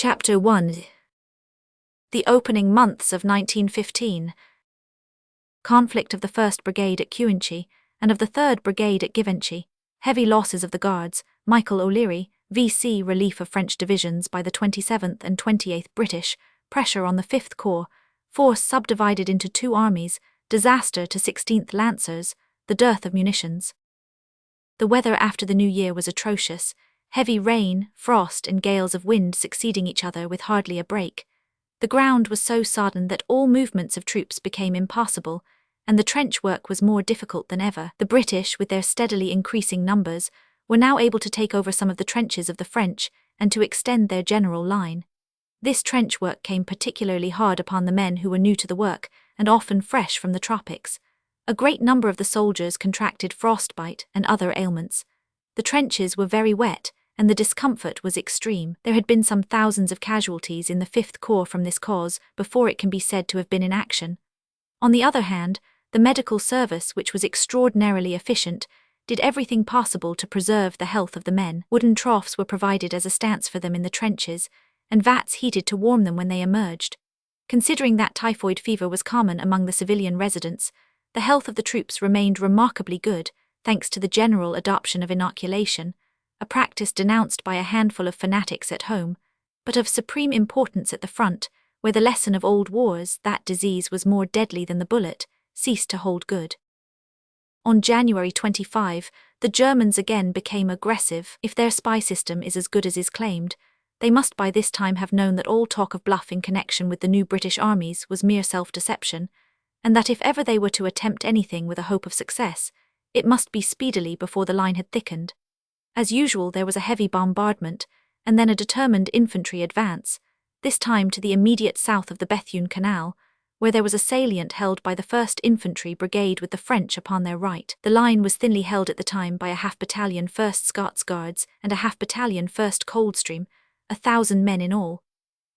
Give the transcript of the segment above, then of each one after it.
Chapter 1. The opening months of 1915. Conflict of the 1st Brigade at Cuinchy and of the 3rd Brigade at Givenchy. Heavy losses of the Guards, Michael O'Leary, VC relief of French divisions by the 27th and 28th British, pressure on the 5th Corps, force subdivided into two armies, disaster to 16th Lancers, the dearth of munitions. The weather after the New Year was atrocious. Heavy rain, frost and gales of wind succeeding each other with hardly a break. The ground was so sodden that all movements of troops became impossible, and the trench work was more difficult than ever. The British, with their steadily increasing numbers, were now able to take over some of the trenches of the French and to extend their general line. This trench work came particularly hard upon the men who were new to the work and often fresh from the tropics. A great number of the soldiers contracted frostbite and other ailments. The trenches were very wet, and the discomfort was extreme. There had been some thousands of casualties in the 5th Corps from this cause before it can be said to have been in action. On the other hand, the medical service, which was extraordinarily efficient, did everything possible to preserve the health of the men. Wooden troughs were provided as a stance for them in the trenches, and vats heated to warm them when they emerged. Considering that typhoid fever was common among the civilian residents, the health of the troops remained remarkably good, thanks to the general adoption of inoculation, a practice denounced by a handful of fanatics at home, but of supreme importance at the front, where the lesson of old wars, that disease was more deadly than the bullet, ceased to hold good. On January 25, the Germans again became aggressive. If their spy system is as good as is claimed, they must by this time have known that all talk of bluff in connection with the new British armies was mere self-deception, and that if ever they were to attempt anything with a hope of success, it must be speedily before the line had thickened. As usual, there was a heavy bombardment, and then a determined infantry advance, this time to the immediate south of the Bethune Canal, where there was a salient held by the 1st Infantry Brigade with the French upon their right. The line was thinly held at the time by a half-battalion 1st Scots Guards and a half-battalion 1st Coldstream, 1,000 men in all.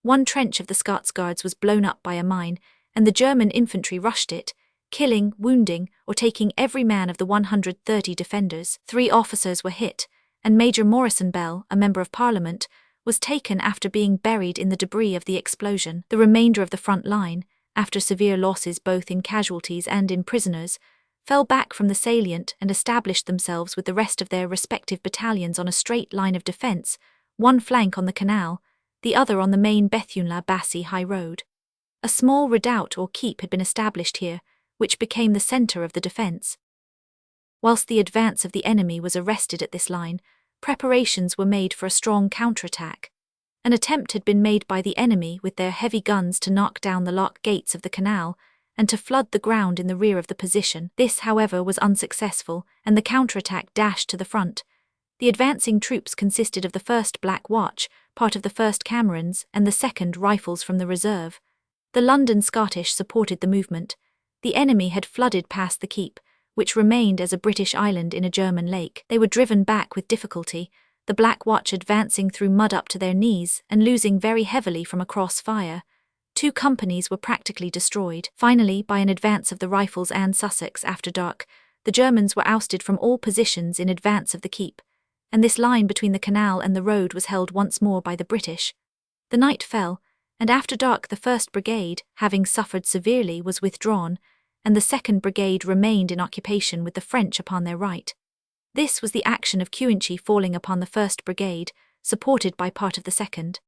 One trench of the Scots Guards was blown up by a mine, and the German infantry rushed it, killing, wounding, or taking every man of the 130 defenders. 3 officers were hit, and Major Morrison Bell, a member of Parliament, was taken after being buried in the debris of the explosion. The remainder of the front line, after severe losses both in casualties and in prisoners, fell back from the salient and established themselves with the rest of their respective battalions on a straight line of defence, one flank on the canal, the other on the main Bethune-la-Bassée high road. A small redoubt or keep had been established here, which became the centre of the defence. Whilst the advance of the enemy was arrested at this line, preparations were made for a strong counterattack. An attempt had been made by the enemy with their heavy guns to knock down the lock gates of the canal and to flood the ground in the rear of the position. This, however, was unsuccessful, and the counterattack dashed to the front. The advancing troops consisted of the 1st Black Watch, part of the 1st Camerons, and the 2nd Rifles from the reserve. The London Scottish supported the movement. The enemy had flooded past the keep, which remained as a British island in a German lake. They were driven back with difficulty, the Black Watch advancing through mud up to their knees and losing very heavily from a cross-fire. 2 companies were practically destroyed. Finally, by an advance of the Rifles and Sussex after dark, the Germans were ousted from all positions in advance of the keep, and this line between the canal and the road was held once more by the British. The night fell, and after dark the 1st Brigade, having suffered severely, was withdrawn, and the 2nd Brigade remained in occupation with the French upon their right. This was the action of Cuinchy falling upon the 1st Brigade, supported by part of the 2nd.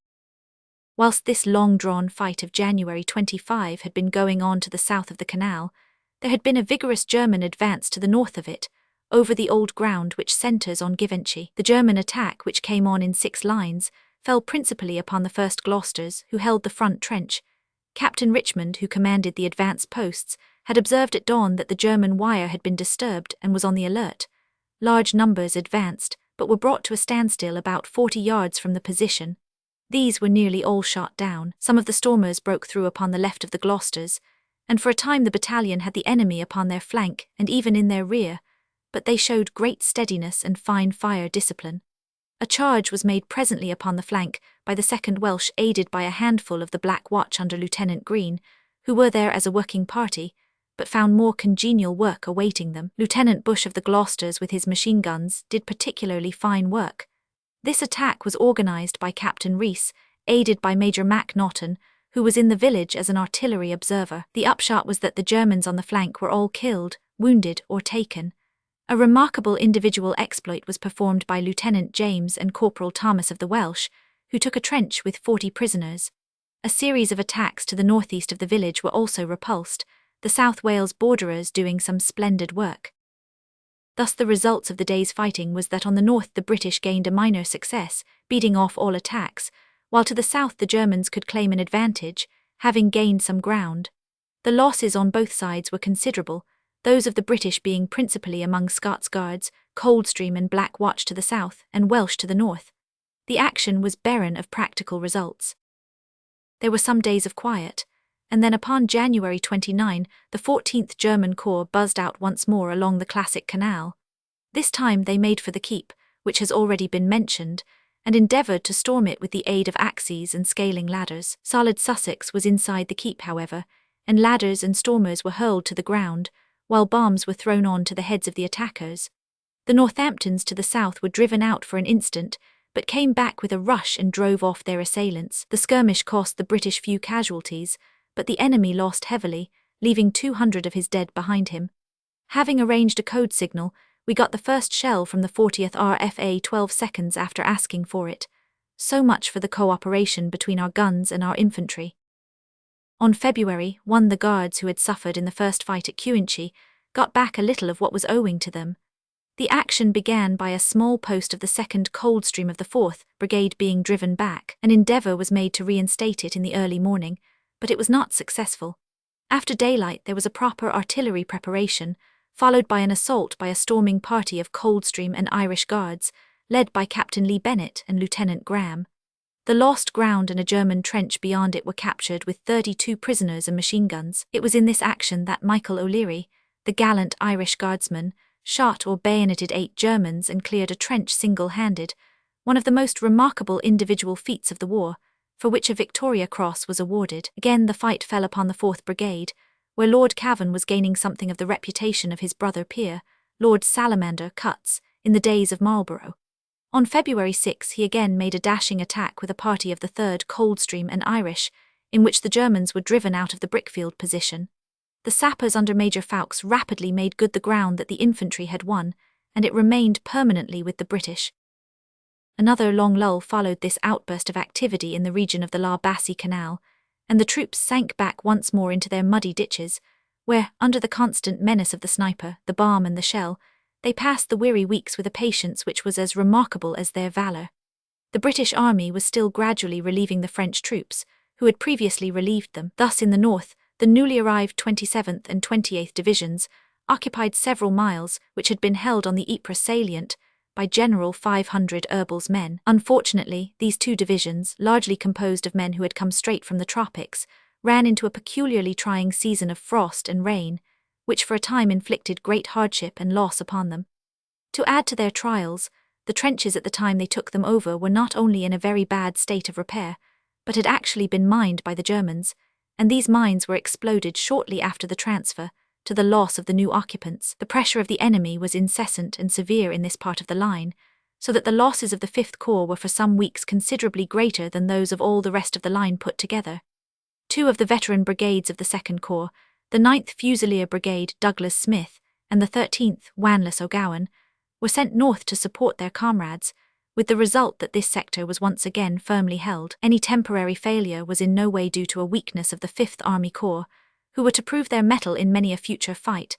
Whilst this long-drawn fight of January 25 had been going on to the south of the canal, there had been a vigorous German advance to the north of it, over the old ground which centres on Givenchy. The German attack, which came on in 6 lines, fell principally upon the 1st Gloucesters, who held the front trench. Captain Richmond, who commanded the advance posts, had observed at dawn that the German wire had been disturbed and was on the alert. Large numbers advanced, but were brought to a standstill about 40 yards from the position. These were nearly all shot down. Some of the stormers broke through upon the left of the Gloucesters, and for a time the battalion had the enemy upon their flank and even in their rear, but they showed great steadiness and fine fire discipline. A charge was made presently upon the flank by the 2nd Welsh, aided by a handful of the Black Watch under Lieutenant Green, who were there as a working party, but found more congenial work awaiting them. Lieutenant Bush of the Gloucesters with his machine guns did particularly fine work. This attack was organised by Captain Rees, aided by Major Mac Naughton, who was in the village as an artillery observer. The upshot was that the Germans on the flank were all killed, wounded, or taken. A remarkable individual exploit was performed by Lieutenant James and Corporal Thomas of the Welsh, who took a trench with 40 prisoners. A series of attacks to the northeast of the village were also repulsed, the South Wales borderers doing some splendid work. Thus the results of the day's fighting was that on the north the British gained a minor success, beating off all attacks, while to the south the Germans could claim an advantage, having gained some ground. The losses on both sides were considerable, those of the British being principally among Scots Guards, Coldstream and Black Watch to the south, and Welsh to the north. The action was barren of practical results. There were some days of quiet, and then upon January 29, the 14th German Corps buzzed out once more along the classic canal. This time they made for the keep, which has already been mentioned, and endeavoured to storm it with the aid of axes and scaling ladders. Solid Sussex was inside the keep, however, and ladders and stormers were hurled to the ground, while bombs were thrown on to the heads of the attackers. The Northamptons to the south were driven out for an instant, but came back with a rush and drove off their assailants. The skirmish cost the British few casualties, but the enemy lost heavily, leaving 200 of his dead behind him. Having arranged a code signal, we got the first shell from the 40th RFA 12 seconds after asking for it. So much for the cooperation between our guns and our infantry. On February 1, the Guards who had suffered in the first fight at Cuinchy got back a little of what was owing to them. The action began by a small post of the 2nd Coldstream of the 4th Brigade being driven back. An endeavour was made to reinstate it in the early morning, but it was not successful. After daylight there was a proper artillery preparation, followed by an assault by a storming party of Coldstream and Irish Guards, led by Captain Lee Bennett and Lieutenant Graham. The lost ground and a German trench beyond it were captured with 32 prisoners and machine guns. It was in this action that Michael O'Leary, the gallant Irish Guardsman, shot or bayoneted 8 Germans and cleared a trench single-handed, one of the most remarkable individual feats of the war, for which a Victoria Cross was awarded. Again the fight fell upon the 4th Brigade, where Lord Cavan was gaining something of the reputation of his brother peer, Lord Salamander Cutts, in the days of Marlborough. On February 6 he again made a dashing attack with a party of the 3rd Coldstream and Irish, in which the Germans were driven out of the brickfield position. The sappers under Major Fawkes rapidly made good the ground that the infantry had won, and it remained permanently with the British. Another long lull followed this outburst of activity in the region of the La Bassée Canal, and the troops sank back once more into their muddy ditches, where, under the constant menace of the sniper, the bomb and the shell, they passed the weary weeks with a patience which was as remarkable as their valour. The British army was still gradually relieving the French troops, who had previously relieved them. Thus in the north, the newly arrived 27th and 28th Divisions occupied several miles which had been held on the Ypres salient by General 500 Herbel's men. Unfortunately, these 2 divisions, largely composed of men who had come straight from the tropics, ran into a peculiarly trying season of frost and rain, which for a time inflicted great hardship and loss upon them. To add to their trials, the trenches at the time they took them over were not only in a very bad state of repair, but had actually been mined by the Germans, and these mines were exploded shortly after the transfer, to the loss of the new occupants. The pressure of the enemy was incessant and severe in this part of the line, so that the losses of the 5th Corps were for some weeks considerably greater than those of all the rest of the line put together. 2 of the veteran brigades of the 2nd Corps, the 9th Fusilier Brigade Douglas Smith and the 13th Wanless O'Gowan, were sent north to support their comrades, with the result that this sector was once again firmly held. Any temporary failure was in no way due to a weakness of the 5th Army Corps, who were to prove their mettle in many a future fight,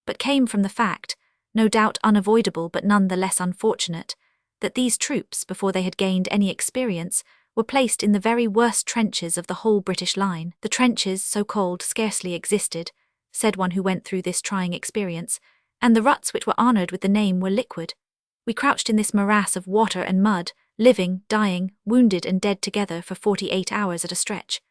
but came from the fact, no doubt unavoidable but none the less unfortunate, that these troops, before they had gained any experience, were placed in the very worst trenches of the whole British line. The trenches, so-called, scarcely existed, said one who went through this trying experience, and the ruts which were honoured with the name were liquid. We crouched in this morass of water and mud, living, dying, wounded and dead together for 48 hours at a stretch.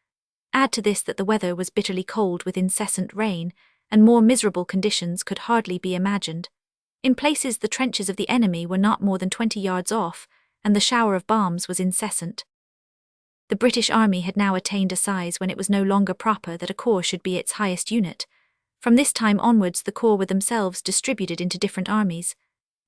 Add to this that the weather was bitterly cold with incessant rain, and more miserable conditions could hardly be imagined. In places the trenches of the enemy were not more than 20 yards off, and the shower of bombs was incessant. The British Army had now attained a size when it was no longer proper that a corps should be its highest unit. From this time onwards the corps were themselves distributed into different armies.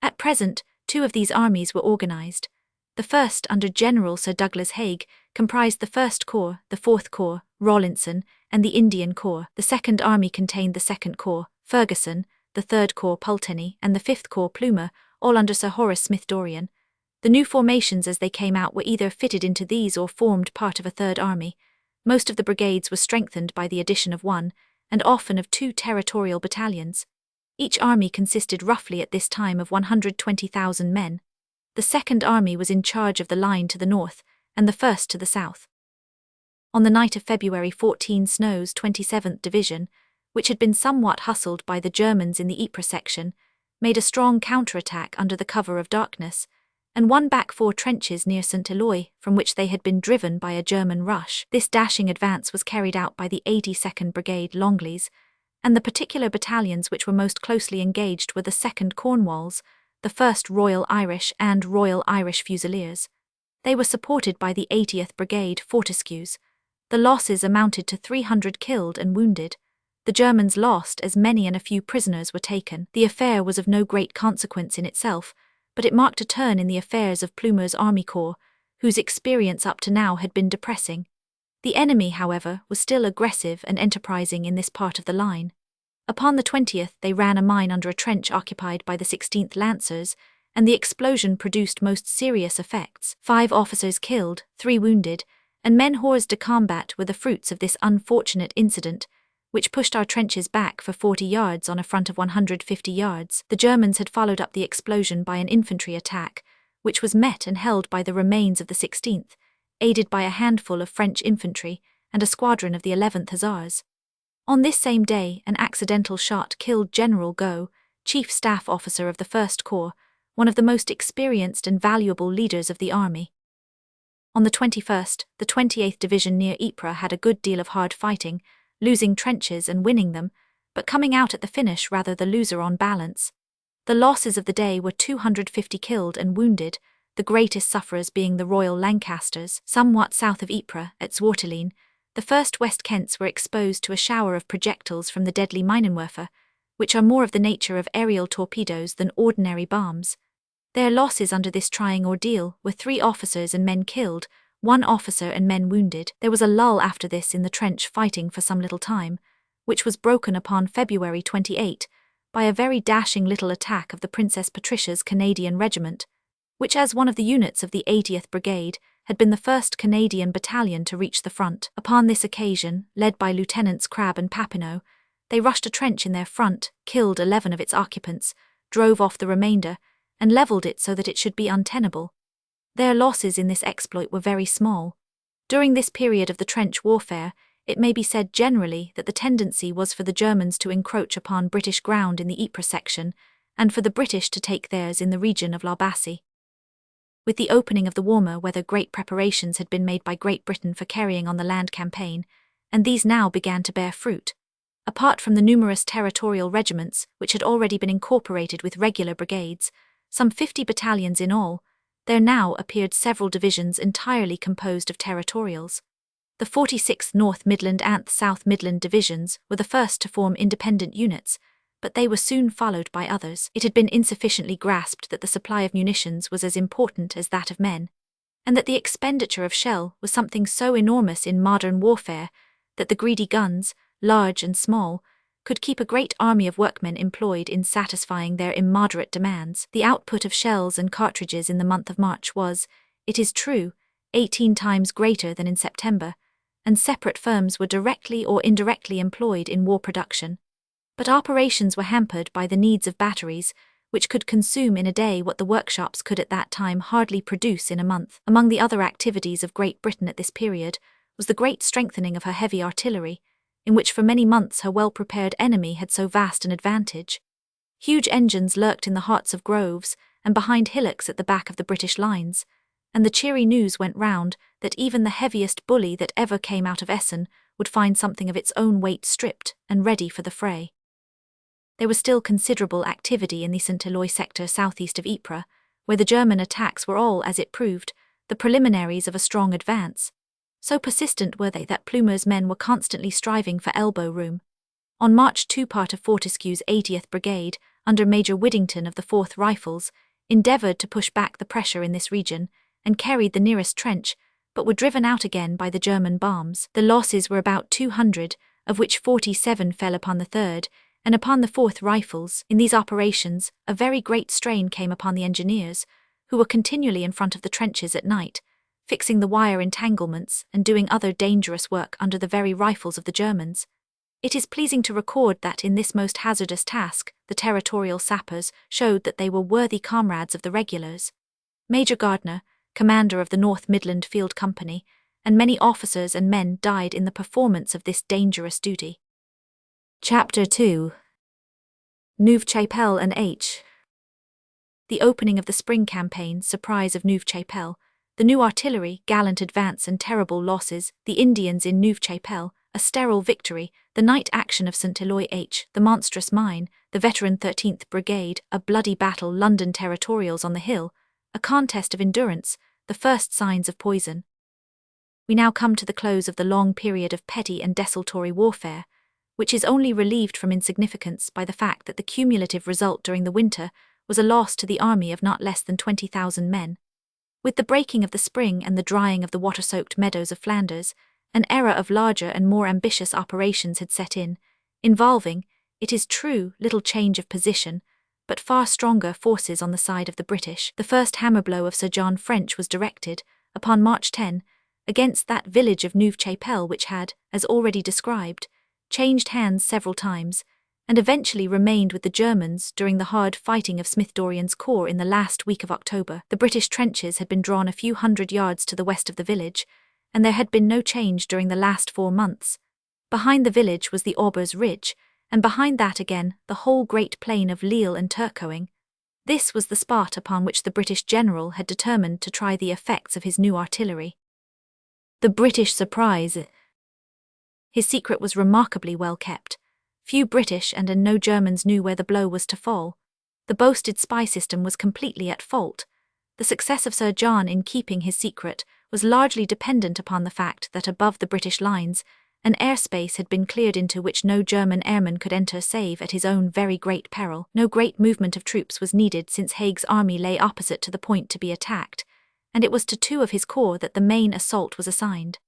At present, 2 of these armies were organised. The first, under General Sir Douglas Haig, comprised the 1st Corps, the 4th Corps, Rawlinson, and the Indian Corps. The 2nd Army contained the 2nd Corps, Ferguson, the 3rd Corps, Pulteney, and the 5th Corps, Plumer, all under Sir Horace Smith-Dorrien. The new formations as they came out were either fitted into these or formed part of a 3rd Army. Most of the brigades were strengthened by the addition of one, and often of two territorial battalions. Each army consisted roughly at this time of 120,000 men. The 2nd Army was in charge of the line to the north, and the 1st to the south. On the night of February 14, Snow's 27th Division, which had been somewhat hustled by the Germans in the Ypres section, made a strong counterattack under the cover of darkness, and won back 4 trenches near St. Eloi, from which they had been driven by a German rush. This dashing advance was carried out by the 82nd Brigade Longleys, and the particular battalions which were most closely engaged were the 2nd Cornwalls, the 1st Royal Irish and Royal Irish Fusiliers. They were supported by the 80th Brigade Fortescues. The losses amounted to 300 killed and wounded. The Germans lost as many and a few prisoners were taken. The affair was of no great consequence in itself, but it marked a turn in the affairs of Plumer's Army Corps, whose experience up to now had been depressing. The enemy, however, was still aggressive and enterprising in this part of the line. Upon the 20th they ran a mine under a trench occupied by the 16th Lancers, and the explosion produced most serious effects. 5 officers killed, 3 wounded, and men hors de combat were the fruits of this unfortunate incident, which pushed our trenches back for 40 yards on a front of 150 yards. The Germans had followed up the explosion by an infantry attack, which was met and held by the remains of the 16th, aided by a handful of French infantry and a squadron of the 11th Hussars. On this same day, an accidental shot killed General Gough, Chief Staff Officer of the 1st Corps, one of the most experienced and valuable leaders of the army. On the 21st, the 28th Division near Ypres had a good deal of hard fighting, losing trenches and winning them, but coming out at the finish rather the loser on balance. The losses of the day were 250 killed and wounded, the greatest sufferers being the Royal Lancasters. Somewhat south of Ypres, at Zwarteline, the 1st West Kents were exposed to a shower of projectiles from the deadly Minenwerfer, which are more of the nature of aerial torpedoes than ordinary bombs. Their losses under this trying ordeal were 3 officers and men killed, 1 officer and men wounded. There was a lull after this in the trench fighting for some little time, which was broken upon February 28 by a very dashing little attack of the Princess Patricia's Canadian Regiment, which as one of the units of the 80th Brigade had been the 1st Canadian Battalion to reach the front. Upon this occasion, led by Lieutenants Crabbe and Papineau, they rushed a trench in their front, killed 11 of its occupants, drove off the remainder, and levelled it so that it should be untenable. Their losses in this exploit were very small. During this period of the trench warfare, it may be said generally that the tendency was for the Germans to encroach upon British ground in the Ypres section, and for the British to take theirs in the region of l'Arbacie. With the opening of the warmer weather, great preparations had been made by Great Britain for carrying on the land campaign, and these now began to bear fruit. Apart from the numerous territorial regiments which had already been incorporated with regular brigades, some 50 battalions in all, there now appeared several divisions entirely composed of territorials. The 46th North Midland and South Midland divisions were the first to form independent units, but they were soon followed by others. It had been insufficiently grasped that the supply of munitions was as important as that of men, and that the expenditure of shell was something so enormous in modern warfare that the greedy guns, large and small, could keep a great army of workmen employed in satisfying their immoderate demands. The output of shells and cartridges in the month of March was, it is true, 18 times greater than in September, and separate firms were directly or indirectly employed in war production. But operations were hampered by the needs of batteries, which could consume in a day what the workshops could at that time hardly produce in a month. Among the other activities of Great Britain at this period was the great strengthening of her heavy artillery, in which for many months her well-prepared enemy had so vast an advantage. Huge engines lurked in the hearts of groves and behind hillocks at the back of the British lines, and the cheery news went round that even the heaviest bully that ever came out of Essen would find something of its own weight stripped and ready for the fray. There was still considerable activity in the St. Eloi sector southeast of Ypres, where the German attacks were all, as it proved, the preliminaries of a strong advance. So persistent were they that Plumer's men were constantly striving for elbow room. On March 2 part of Fortescue's 80th Brigade, under Major Widdington of the 4th Rifles, endeavoured to push back the pressure in this region, and carried the nearest trench, but were driven out again by the German bombs. The losses were about 200, of which 47 fell upon the 3rd, and upon the 4th Rifles. In these operations, a very great strain came upon the engineers, who were continually in front of the trenches at night, fixing the wire entanglements and doing other dangerous work under the very rifles of the Germans. It is pleasing to record that in this most hazardous task, the territorial sappers showed that they were worthy comrades of the regulars. Major Gardner, commander of the North Midland Field Company, and many officers and men died in the performance of this dangerous duty. Chapter 2. Neuve-Chapelle and H. The opening of the spring campaign, surprise of Neuve-Chapelle, the new artillery, gallant advance and terrible losses, the Indians in Neuve-Chapelle, a sterile victory, the night action of St. Eloi H., the monstrous mine, the veteran 13th Brigade, a bloody battle, London territorials on the hill, a contest of endurance, the first signs of poison. We now come to the close of the long period of petty and desultory warfare, which is only relieved from insignificance by the fact that the cumulative result during the winter was a loss to the army of not less than 20,000 men. With the breaking of the spring and the drying of the water-soaked meadows of Flanders, an era of larger and more ambitious operations had set in, involving, it is true, little change of position, but far stronger forces on the side of the British. The first hammer blow of Sir John French was directed, upon March 10, against that village of Neuve-Chapelle which had, as already described, changed hands several times, and eventually remained with the Germans during the hard fighting of Smith-Dorrien's corps in the last week of October. The British trenches had been drawn a few hundred yards to the west of the village, and there had been no change during the last 4 months. Behind the village was the Aubers Ridge, and behind that again the whole great plain of Lille and Turcoing. This was the spot upon which the British general had determined to try the effects of his new artillery. The British surprise. His secret was remarkably well kept. Few British and no Germans knew where the blow was to fall. The boasted spy system was completely at fault. The success of Sir John in keeping his secret was largely dependent upon the fact that above the British lines, an airspace had been cleared into which no German airman could enter save at his own very great peril. No great movement of troops was needed since Haig's army lay opposite to the point to be attacked, and it was to 2 of his corps that the main assault was assigned.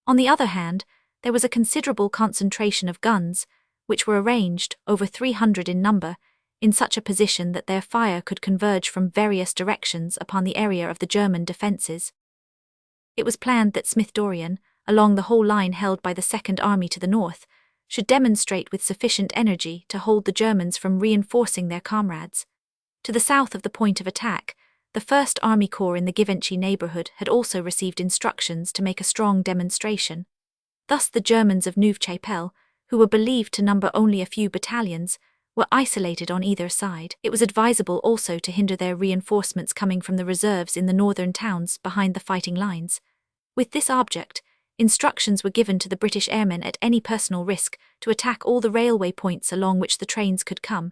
On the other hand, there was a considerable concentration of guns, which were arranged, over 300 in number, in such a position that their fire could converge from various directions upon the area of the German defences. It was planned that Smith-Dorrien, along the whole line held by the Second Army to the north, should demonstrate with sufficient energy to hold the Germans from reinforcing their comrades. To the south of the point of attack, the 1st Army Corps in the Givenchy neighbourhood had also received instructions to make a strong demonstration. Thus the Germans of Neuve-Chapelle, who were believed to number only a few battalions, were isolated on either side. It was advisable also to hinder their reinforcements coming from the reserves in the northern towns behind the fighting lines. With this object, instructions were given to the British airmen at any personal risk to attack all the railway points along which the trains could come.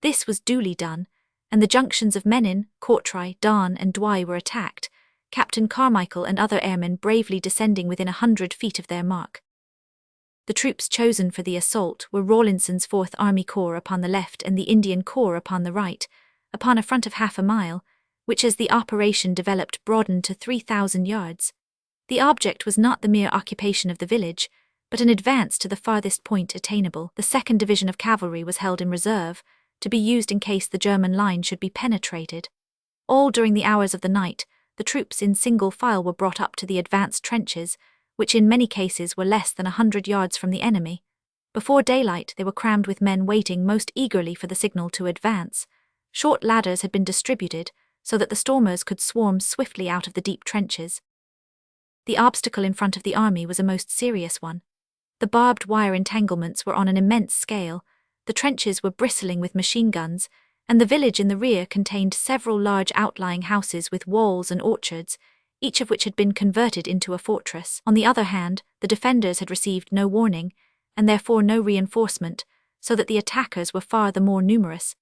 This was duly done, and the junctions of Menin, Courtrai, Daun and Douai were attacked, Captain Carmichael and other airmen bravely descending within 100 feet of their mark. The troops chosen for the assault were Rawlinson's 4th Army Corps upon the left and the Indian Corps upon the right, upon a front of half a mile, which as the operation developed broadened to 3,000 yards. The object was not the mere occupation of the village, but an advance to the farthest point attainable. The 2nd Division of Cavalry was held in reserve, to be used in case the German line should be penetrated. All during the hours of the night, the troops in single file were brought up to the advanced trenches, which in many cases were less than 100 yards from the enemy. Before daylight they were crammed with men waiting most eagerly for the signal to advance. Short ladders had been distributed, so that the stormers could swarm swiftly out of the deep trenches. The obstacle in front of the army was a most serious one. The barbed wire entanglements were on an immense scale, the trenches were bristling with machine guns, and the village in the rear contained several large outlying houses with walls and orchards, each of which had been converted into a fortress. On the other hand, the defenders had received no warning, and therefore no reinforcement, so that the attackers were far the more numerous.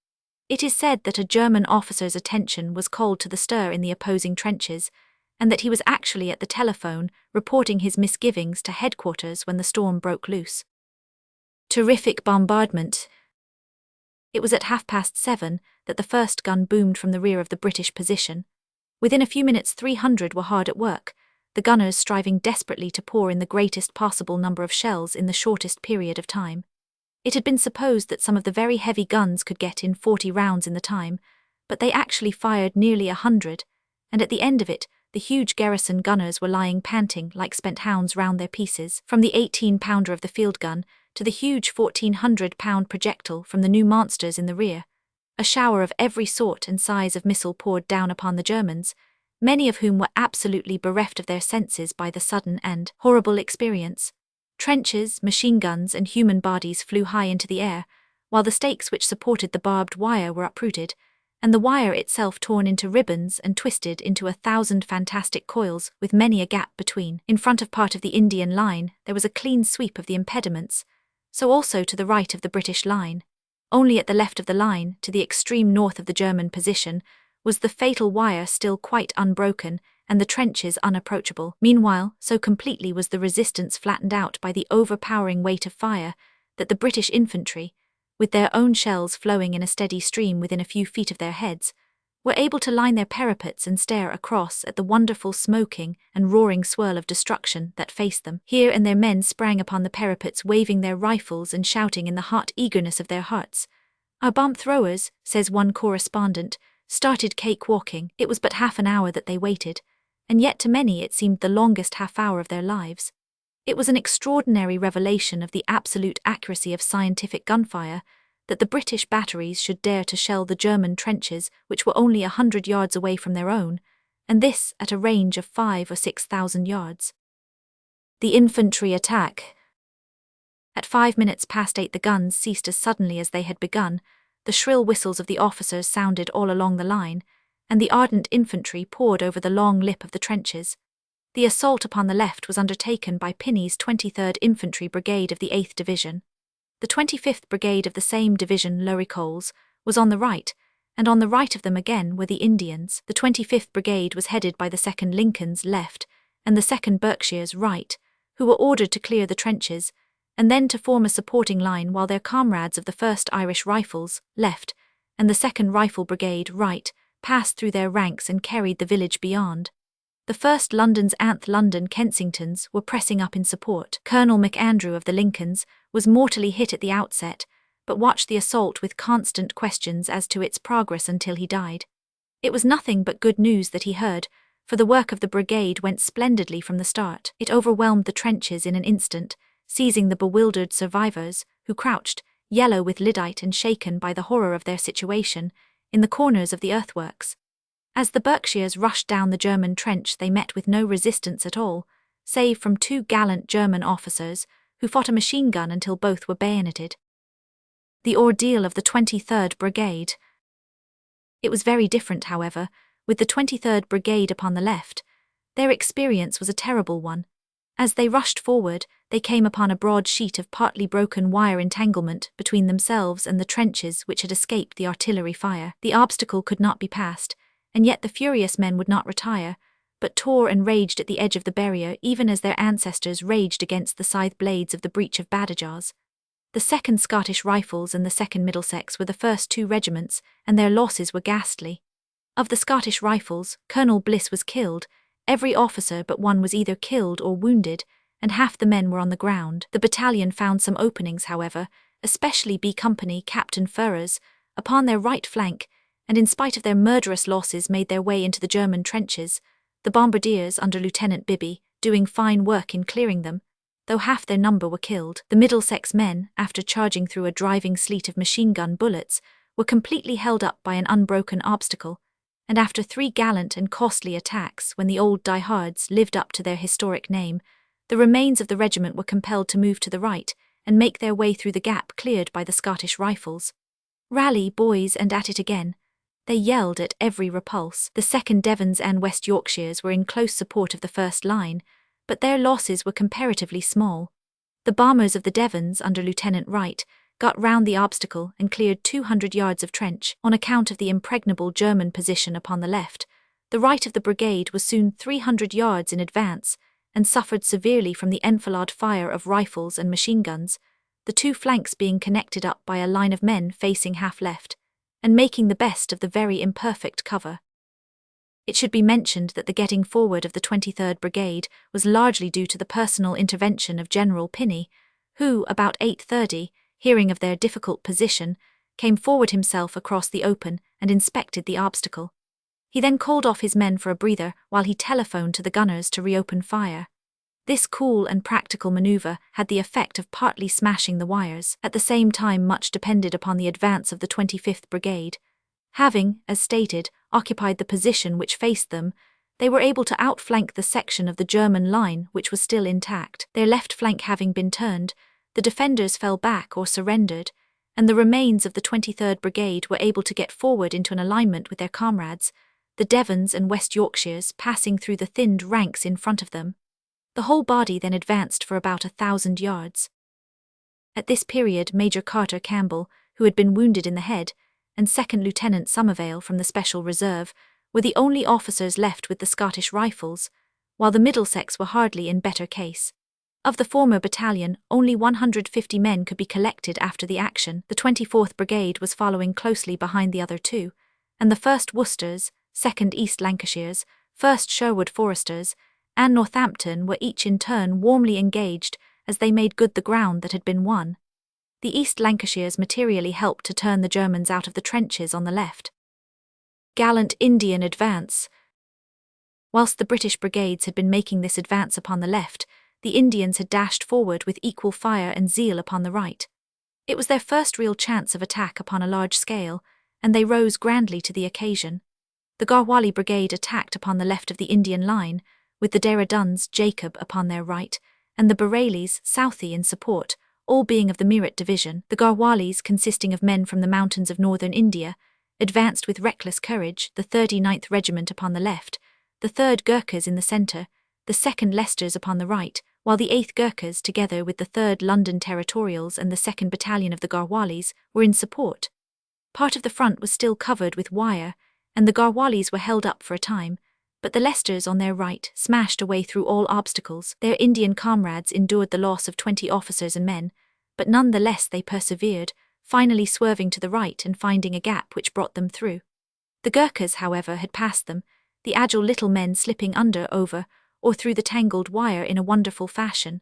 It is said that a German officer's attention was called to the stir in the opposing trenches, and that he was actually at the telephone reporting his misgivings to headquarters when the storm broke loose. Terrific bombardment. It was at 7:30 that the first gun boomed from the rear of the British position. Within a few minutes 300 were hard at work, the gunners striving desperately to pour in the greatest possible number of shells in the shortest period of time. It had been supposed that some of the very heavy guns could get in 40 rounds in the time, but they actually fired nearly 100, and at the end of it, the huge garrison gunners were lying panting like spent hounds round their pieces, from the 18-pounder of the field gun to the huge 1,400-pound projectile from the new monsters in the rear. A shower of every sort and size of missile poured down upon the Germans, many of whom were absolutely bereft of their senses by the sudden and horrible experience. Trenches, machine guns, and human bodies flew high into the air, while the stakes which supported the barbed wire were uprooted, and the wire itself torn into ribbons and twisted into 1,000 fantastic coils with many a gap between. In front of part of the Indian line there was a clean sweep of the impediments, so also to the right of the British line. Only at the left of the line, to the extreme north of the German position, was the fatal wire still quite unbroken and the trenches unapproachable. Meanwhile, so completely was the resistance flattened out by the overpowering weight of fire that the British infantry, with their own shells flowing in a steady stream within a few feet of their heads, were able to line their parapets and stare across at the wonderful smoking and roaring swirl of destruction that faced them. Here and there men sprang upon the parapets waving their rifles and shouting in the hot eagerness of their hearts. "Our bomb throwers," says one correspondent, "started cake-walking. It was but half an hour that they waited, and yet to many it seemed the longest half-hour of their lives." It was an extraordinary revelation of the absolute accuracy of scientific gunfire that the British batteries should dare to shell the German trenches which were only 100 yards away from their own, and this at a range of 5,000 or 6,000 yards. The infantry attack. At 5 minutes past 8 the guns ceased as suddenly as they had begun, the shrill whistles of the officers sounded all along the line, and the ardent infantry poured over the long lip of the trenches. The assault upon the left was undertaken by Pinney's 23rd Infantry Brigade of the 8th Division. The 25th Brigade of the same division, Loricoles, was on the right, and on the right of them again were the Indians. The 25th Brigade was headed by the 2nd Lincoln's left and the 2nd Berkshire's right, who were ordered to clear the trenches, and then to form a supporting line while their comrades of the 1st Irish Rifles, left, and the 2nd Rifle Brigade, right, passed through their ranks and carried the village beyond. The 1st London's London Kensingtons were pressing up in support. Colonel MacAndrew of the Lincolns was mortally hit at the outset, but watched the assault with constant questions as to its progress until he died. It was nothing but good news that he heard, for the work of the brigade went splendidly from the start. It overwhelmed the trenches in an instant, seizing the bewildered survivors, who crouched, yellow with lyddite and shaken by the horror of their situation, in the corners of the earthworks. As the Berkshires rushed down the German trench they met with no resistance at all, save from 2 gallant German officers, who fought a machine gun until both were bayoneted. The ordeal of the 23rd Brigade. It was very different, however, with the 23rd Brigade upon the left. Their experience was a terrible one. As they rushed forward, they came upon a broad sheet of partly broken wire entanglement between themselves and the trenches which had escaped the artillery fire. The obstacle could not be passed, and yet the furious men would not retire, but tore and raged at the edge of the barrier even as their ancestors raged against the scythe blades of the breach of Badajoz. The 2nd Scottish Rifles and the 2nd Middlesex were the first 2 regiments, and their losses were ghastly. Of the Scottish Rifles, Colonel Bliss was killed, every officer but one was either killed or wounded, and half the men were on the ground. The battalion found some openings, however, especially B Company Captain Ferrers, upon their right flank, and in spite of their murderous losses made their way into the German trenches, the bombardiers under Lieutenant Bibby doing fine work in clearing them, though half their number were killed. The Middlesex men, after charging through a driving sleet of machine-gun bullets, were completely held up by an unbroken obstacle, and after 3 gallant and costly attacks when the old diehards lived up to their historic name, the remains of the regiment were compelled to move to the right and make their way through the gap cleared by the Scottish Rifles. "Rally, boys, and at it again," they yelled at every repulse. The 2nd Devons and West Yorkshires were in close support of the first line, but their losses were comparatively small. The bombers of the Devons under Lieutenant Wright got round the obstacle and cleared 200 yards of trench. On account of the impregnable German position upon the left, the right of the brigade was soon 300 yards in advance and suffered severely from the enfilade fire of rifles and machine guns, the 2 flanks being connected up by a line of men facing half left, and making the best of the very imperfect cover. It should be mentioned that the getting forward of the 23rd Brigade was largely due to the personal intervention of General Pinney, who, about 8:30, hearing of their difficult position, came forward himself across the open and inspected the obstacle. He then called off his men for a breather while he telephoned to the gunners to reopen fire. This cool and practical maneuver had the effect of partly smashing the wires. At the same time, much depended upon the advance of the 25th Brigade. Having, as stated, occupied the position which faced them, they were able to outflank the section of the German line which was still intact. Their left flank having been turned, the defenders fell back or surrendered, and the remains of the 23rd Brigade were able to get forward into an alignment with their comrades, the Devons and West Yorkshires passing through the thinned ranks in front of them. The whole body then advanced for about 1,000 yards. At this period, Major Carter Campbell, who had been wounded in the head, and Second Lieutenant Somervale from the Special Reserve, were the only officers left with the Scottish Rifles, while the Middlesex were hardly in better case. Of the former battalion, only 150 men could be collected after the action. The 24th Brigade was following closely behind the other two, and the 1st Worcesters, 2nd East Lancashires, 1st Sherwood Foresters, and Northampton were each in turn warmly engaged as they made good the ground that had been won. The East Lancashires materially helped to turn the Germans out of the trenches on the left. Gallant Indian advance. Whilst the British brigades had been making this advance upon the left, the Indians had dashed forward with equal fire and zeal upon the right. It was their first real chance of attack upon a large scale, and they rose grandly to the occasion. The Garhwali Brigade attacked upon the left of the Indian line, with the Dehraduns, Jacob, upon their right, and the Bareilis, Southey, in support, all being of the Meerut division. The Garhwalis, consisting of men from the mountains of northern India, advanced with reckless courage, the 39th Regiment upon the left, the 3rd Gurkhas in the centre, the 2nd Leicesters upon the right, while the 8th Gurkhas, together with the 3rd London Territorials and the 2nd Battalion of the Garhwalis, were in support. Part of the front was still covered with wire, and the Garhwalis were held up for a time, but the Leicesters on their right smashed a way through all obstacles. Their Indian comrades endured the loss of 20 officers and men, but none the less they persevered, finally swerving to the right and finding a gap which brought them through. The Gurkhas, however, had passed them, the agile little men slipping under, over, or through the tangled wire in a wonderful fashion.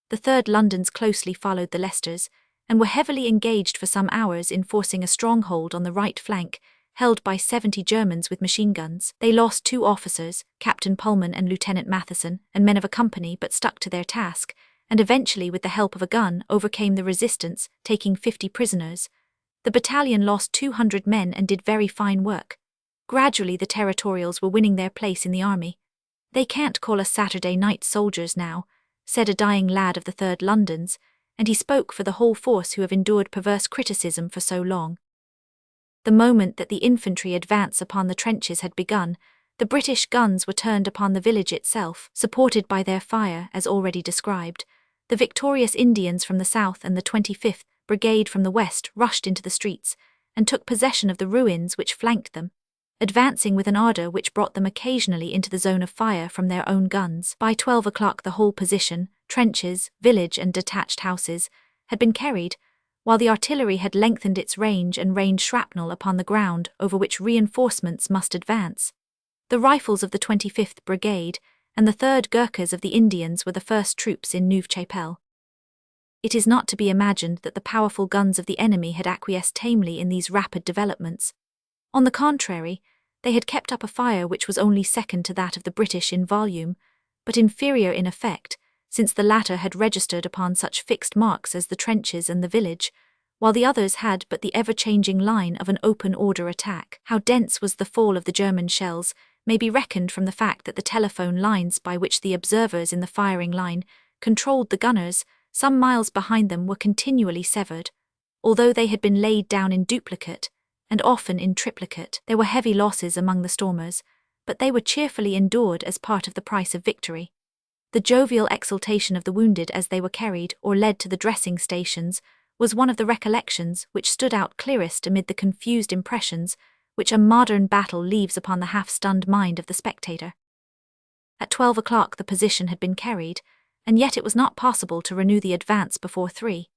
The 3rd Londons closely followed the Leicesters, and were heavily engaged for some hours in forcing a stronghold on the right flank, held by 70 Germans with machine guns. They lost 2 officers, Captain Pullman and Lieutenant Matheson, and men of a company, but stuck to their task, and eventually with the help of a gun overcame the resistance, taking 50 prisoners. The battalion lost 200 men and did very fine work. Gradually the Territorials were winning their place in the army. "They can't call us Saturday night soldiers now," said a dying lad of the 3rd Londons, and he spoke for the whole force who have endured perverse criticism for so long. The moment that the infantry advance upon the trenches had begun, the British guns were turned upon the village itself, supported by their fire, as already described. The victorious Indians from the south and the 25th Brigade from the west rushed into the streets, and took possession of the ruins which flanked them, advancing with an ardour which brought them occasionally into the zone of fire from their own guns. By 12 o'clock the whole position, trenches, village and detached houses, had been carried, while the artillery had lengthened its range and rained shrapnel upon the ground over which reinforcements must advance. The rifles of the 25th Brigade and the 3rd Gurkhas of the Indians were the first troops in Neuve-Chapelle. It is not to be imagined that the powerful guns of the enemy had acquiesced tamely in these rapid developments. On the contrary, they had kept up a fire which was only second to that of the British in volume, but inferior in effect, since the latter had registered upon such fixed marks as the trenches and the village, while the others had but the ever-changing line of an open-order attack. How dense was the fall of the German shells may be reckoned from the fact that the telephone lines by which the observers in the firing line controlled the gunners, some miles behind them, were continually severed. Although they had been laid down in duplicate, and often in triplicate, there were heavy losses among the stormers, but they were cheerfully endured as part of the price of victory. The jovial exultation of the wounded as they were carried or led to the dressing stations was one of the recollections which stood out clearest amid the confused impressions which a modern battle leaves upon the half-stunned mind of the spectator. At 12 o'clock the position had been carried, and yet it was not possible to renew the advance before 3.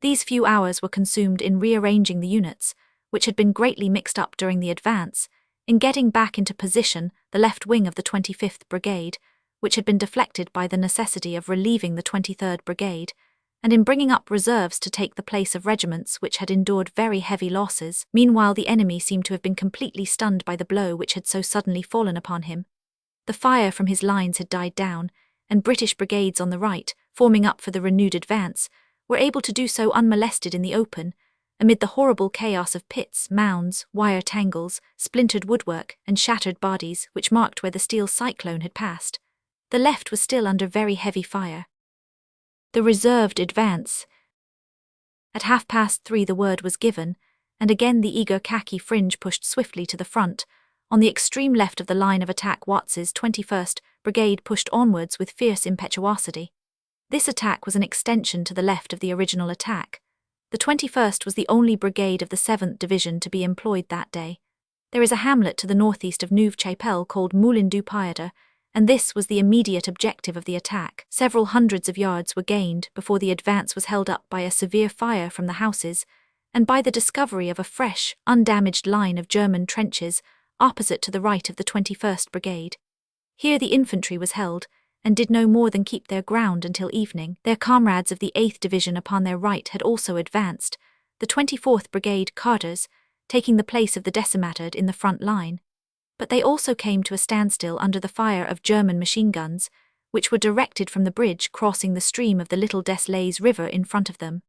These few hours were consumed in rearranging the units, which had been greatly mixed up during the advance, in getting back into position the left wing of the 25th Brigade, which had been deflected by the necessity of relieving the 23rd Brigade, and in bringing up reserves to take the place of regiments which had endured very heavy losses. Meanwhile, the enemy seemed to have been completely stunned by the blow which had so suddenly fallen upon him. The fire from his lines had died down, and British brigades on the right, forming up for the renewed advance, were able to do so unmolested in the open, amid the horrible chaos of pits, mounds, wire tangles, splintered woodwork, and shattered bodies which marked where the steel cyclone had passed. The left was still under very heavy fire. The reserved advance. At 3:30 the word was given, and again the eager khaki fringe pushed swiftly to the front. On the extreme left of the line of attack, Watts's 21st Brigade pushed onwards with fierce impetuosity. This attack was an extension to the left of the original attack. The 21st was the only brigade of the 7th Division to be employed that day. There is a hamlet to the northeast of Neuve-Chapelle called Moulin-du-Piede, and this was the immediate objective of the attack. Several hundreds of yards were gained before the advance was held up by a severe fire from the houses, and by the discovery of a fresh, undamaged line of German trenches opposite to the right of the 21st Brigade. Here the infantry was held, and did no more than keep their ground until evening. Their comrades of the 8th Division upon their right had also advanced, the 24th Brigade Carters taking the place of the decimated in the front line. But they also came to a standstill under the fire of German machine guns, which were directed from the bridge crossing the stream of the Little Deslez River in front of them.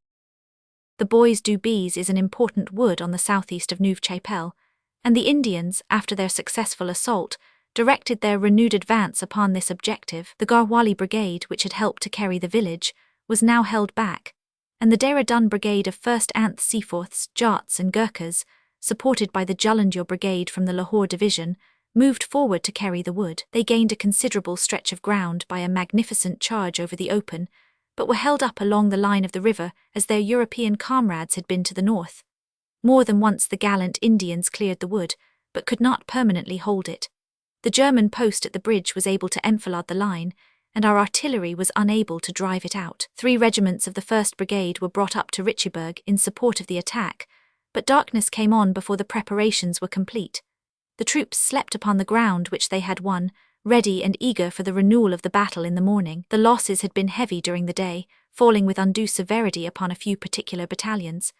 The Bois du Bis is an important wood on the southeast of Neuve-Chapelle, and the Indians, after their successful assault, directed their renewed advance upon this objective. The Garwali Brigade, which had helped to carry the village, was now held back, and the Dehradun Brigade of 1st Anth Seaforths, Jats and Gurkhas, supported by the Jalandhur Brigade from the Lahore Division, moved forward to carry the wood. They gained a considerable stretch of ground by a magnificent charge over the open, but were held up along the line of the river as their European comrades had been to the north. More than once the gallant Indians cleared the wood, but could not permanently hold it. The German post at the bridge was able to enfilade the line, and our artillery was unable to drive it out. 3 regiments of the 1st Brigade were brought up to Richieburg in support of the attack, but darkness came on before the preparations were complete. The troops slept upon the ground which they had won, ready and eager for the renewal of the battle in the morning. The losses had been heavy during the day, falling with undue severity upon a few particular battalions,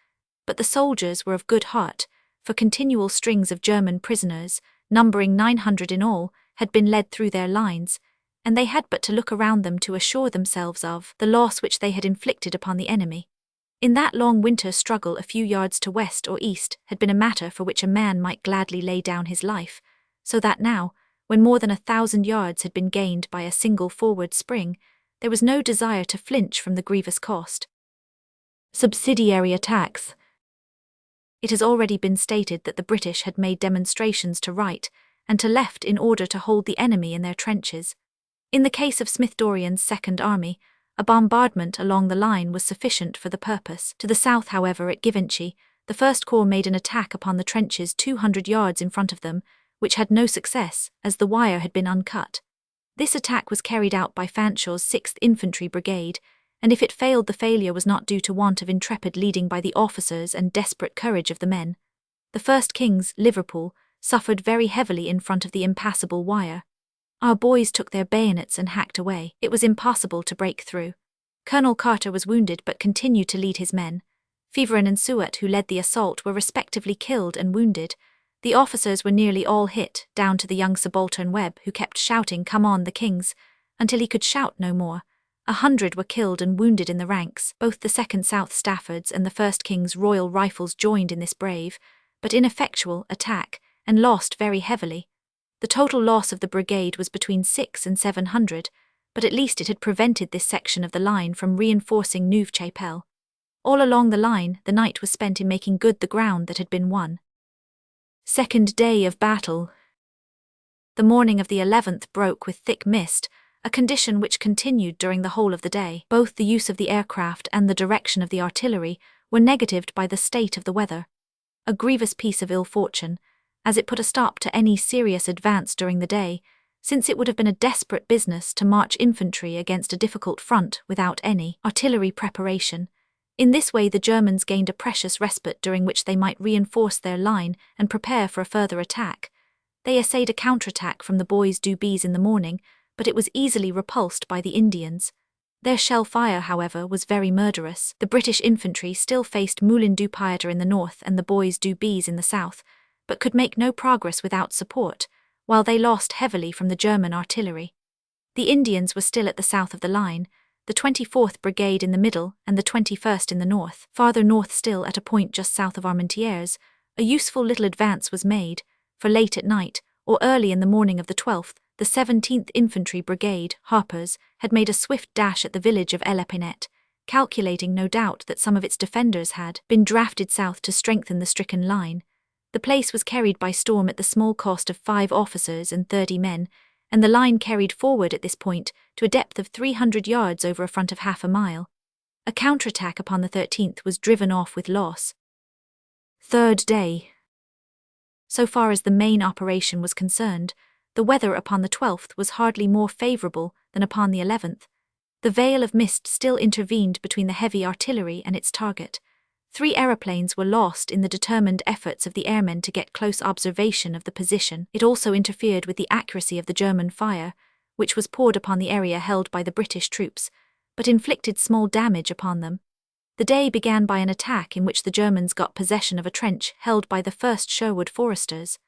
but the soldiers were of good heart, for continual strings of German prisoners, numbering 900 in all, had been led through their lines, and they had but to look around them to assure themselves of the loss which they had inflicted upon the enemy. In that long winter struggle, a few yards to west or east had been a matter for which a man might gladly lay down his life, so that now, when more than 1,000 yards had been gained by a single forward spring, there was no desire to flinch from the grievous cost. Subsidiary attacks. It has already been stated that the British had made demonstrations to right and to left in order to hold the enemy in their trenches. In the case of Smith-Dorrien's Second Army, a bombardment along the line was sufficient for the purpose. To the south, however, at Givenchy, the First Corps made an attack upon the trenches 200 yards in front of them, which had no success, as the wire had been uncut. This attack was carried out by Fanshaw's 6th Infantry Brigade, and if it failed, the failure was not due to want of intrepid leading by the officers and desperate courage of the men. The 1st King's, Liverpool, suffered very heavily in front of the impassable wire. Our boys took their bayonets and hacked away. It was impossible to break through. Colonel Carter was wounded but continued to lead his men. Feverin and Suet, who led the assault, were respectively killed and wounded. The officers were nearly all hit, down to the young subaltern Webb, who kept shouting, "Come on, the Kings," until he could shout no more. 100 were killed and wounded in the ranks. Both the 2nd South Staffords and the 1st King's Royal Rifles joined in this brave, but ineffectual, attack, and lost very heavily. The total loss of the brigade was between 600 and 700, but at least it had prevented this section of the line from reinforcing Neuve-Chapelle. All along the line, the night was spent in making good the ground that had been won. Second day of battle. The morning of the 11th broke with thick mist, a condition which continued during the whole of the day. Both the use of the aircraft and the direction of the artillery were negatived by the state of the weather. A grievous piece of ill fortune, as it put a stop to any serious advance during the day, since it would have been a desperate business to march infantry against a difficult front without any artillery preparation. In this way the Germans gained a precious respite during which they might reinforce their line and prepare for a further attack. They essayed a counterattack from the Bois du Bise in the morning, but it was easily repulsed by the Indians. Their shell fire, however, was very murderous. The British infantry still faced Moulins du Pitre in the north and the Bois du Bise in the south, but could make no progress without support, while they lost heavily from the German artillery. The Indians were still at the south of the line, the 24th Brigade in the middle and the 21st in the north. Farther north still, at a point just south of Armentières, a useful little advance was made, for late at night, or early in the morning of the 12th, the 17th Infantry Brigade, Harper's, had made a swift dash at the village of El Epinette, calculating no doubt that some of its defenders had been drafted south to strengthen the stricken line. The place was carried by storm at the small cost of 5 officers and 30 men, and the line carried forward at this point to a depth of 300 yards over a front of half a mile. A counterattack upon the 13th was driven off with loss. Third day. So far as the main operation was concerned, the weather upon the 12th was hardly more favourable than upon the 11th. The veil of mist still intervened between the heavy artillery and its target. 3 aeroplanes were lost in the determined efforts of the airmen to get close observation of the position. It also interfered with the accuracy of the German fire, which was poured upon the area held by the British troops, but inflicted small damage upon them. The day began by an attack in which the Germans got possession of a trench held by the 1st Sherwood Foresters.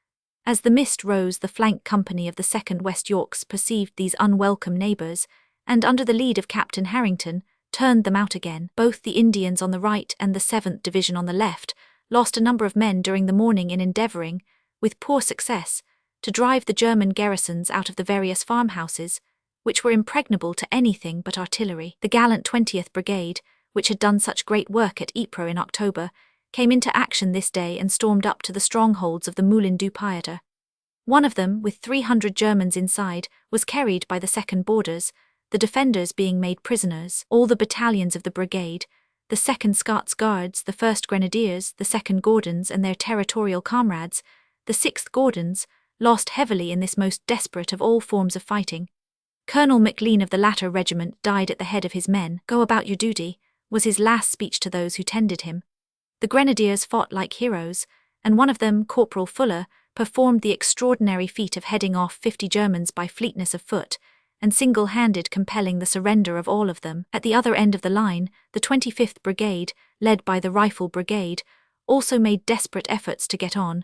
As the mist rose, the flank company of the 2nd West Yorks perceived these unwelcome neighbours, and under the lead of Captain Harrington, turned them out again. Both the Indians on the right and the 7th Division on the left lost a number of men during the morning in endeavouring, with poor success, to drive the German garrisons out of the various farmhouses, which were impregnable to anything but artillery. The gallant 20th Brigade, which had done such great work at Ypres in October, came into action this day and stormed up to the strongholds of the Moulins du Pitre. One of them, with 300 Germans inside, was carried by the 2nd Borders, the defenders being made prisoners. All the battalions of the brigade, the 2nd Scots Guards, the 1st Grenadiers, the 2nd Gordons and their territorial comrades, the 6th Gordons, lost heavily in this most desperate of all forms of fighting. Colonel Maclean of the latter regiment died at the head of his men. "Go about your duty," was his last speech to those who tended him. The Grenadiers fought like heroes, and one of them, Corporal Fuller, performed the extraordinary feat of heading off 50 Germans by fleetness of foot, and single-handed compelling the surrender of all of them. At the other end of the line, the 25th Brigade, led by the Rifle Brigade, also made desperate efforts to get on,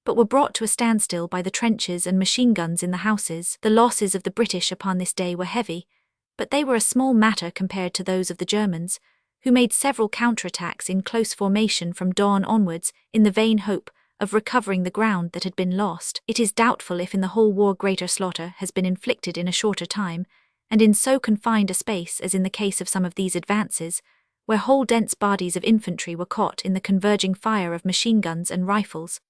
but were brought to a standstill by the trenches and machine guns in the houses. The losses of the British upon this day were heavy, but they were a small matter compared to those of the Germans, who made several counterattacks in close formation from dawn onwards in the vain hope of recovering the ground that had been lost. It is doubtful if in the whole war greater slaughter has been inflicted in a shorter time, and in so confined a space as in the case of some of these advances, where whole dense bodies of infantry were caught in the converging fire of machine guns and rifles.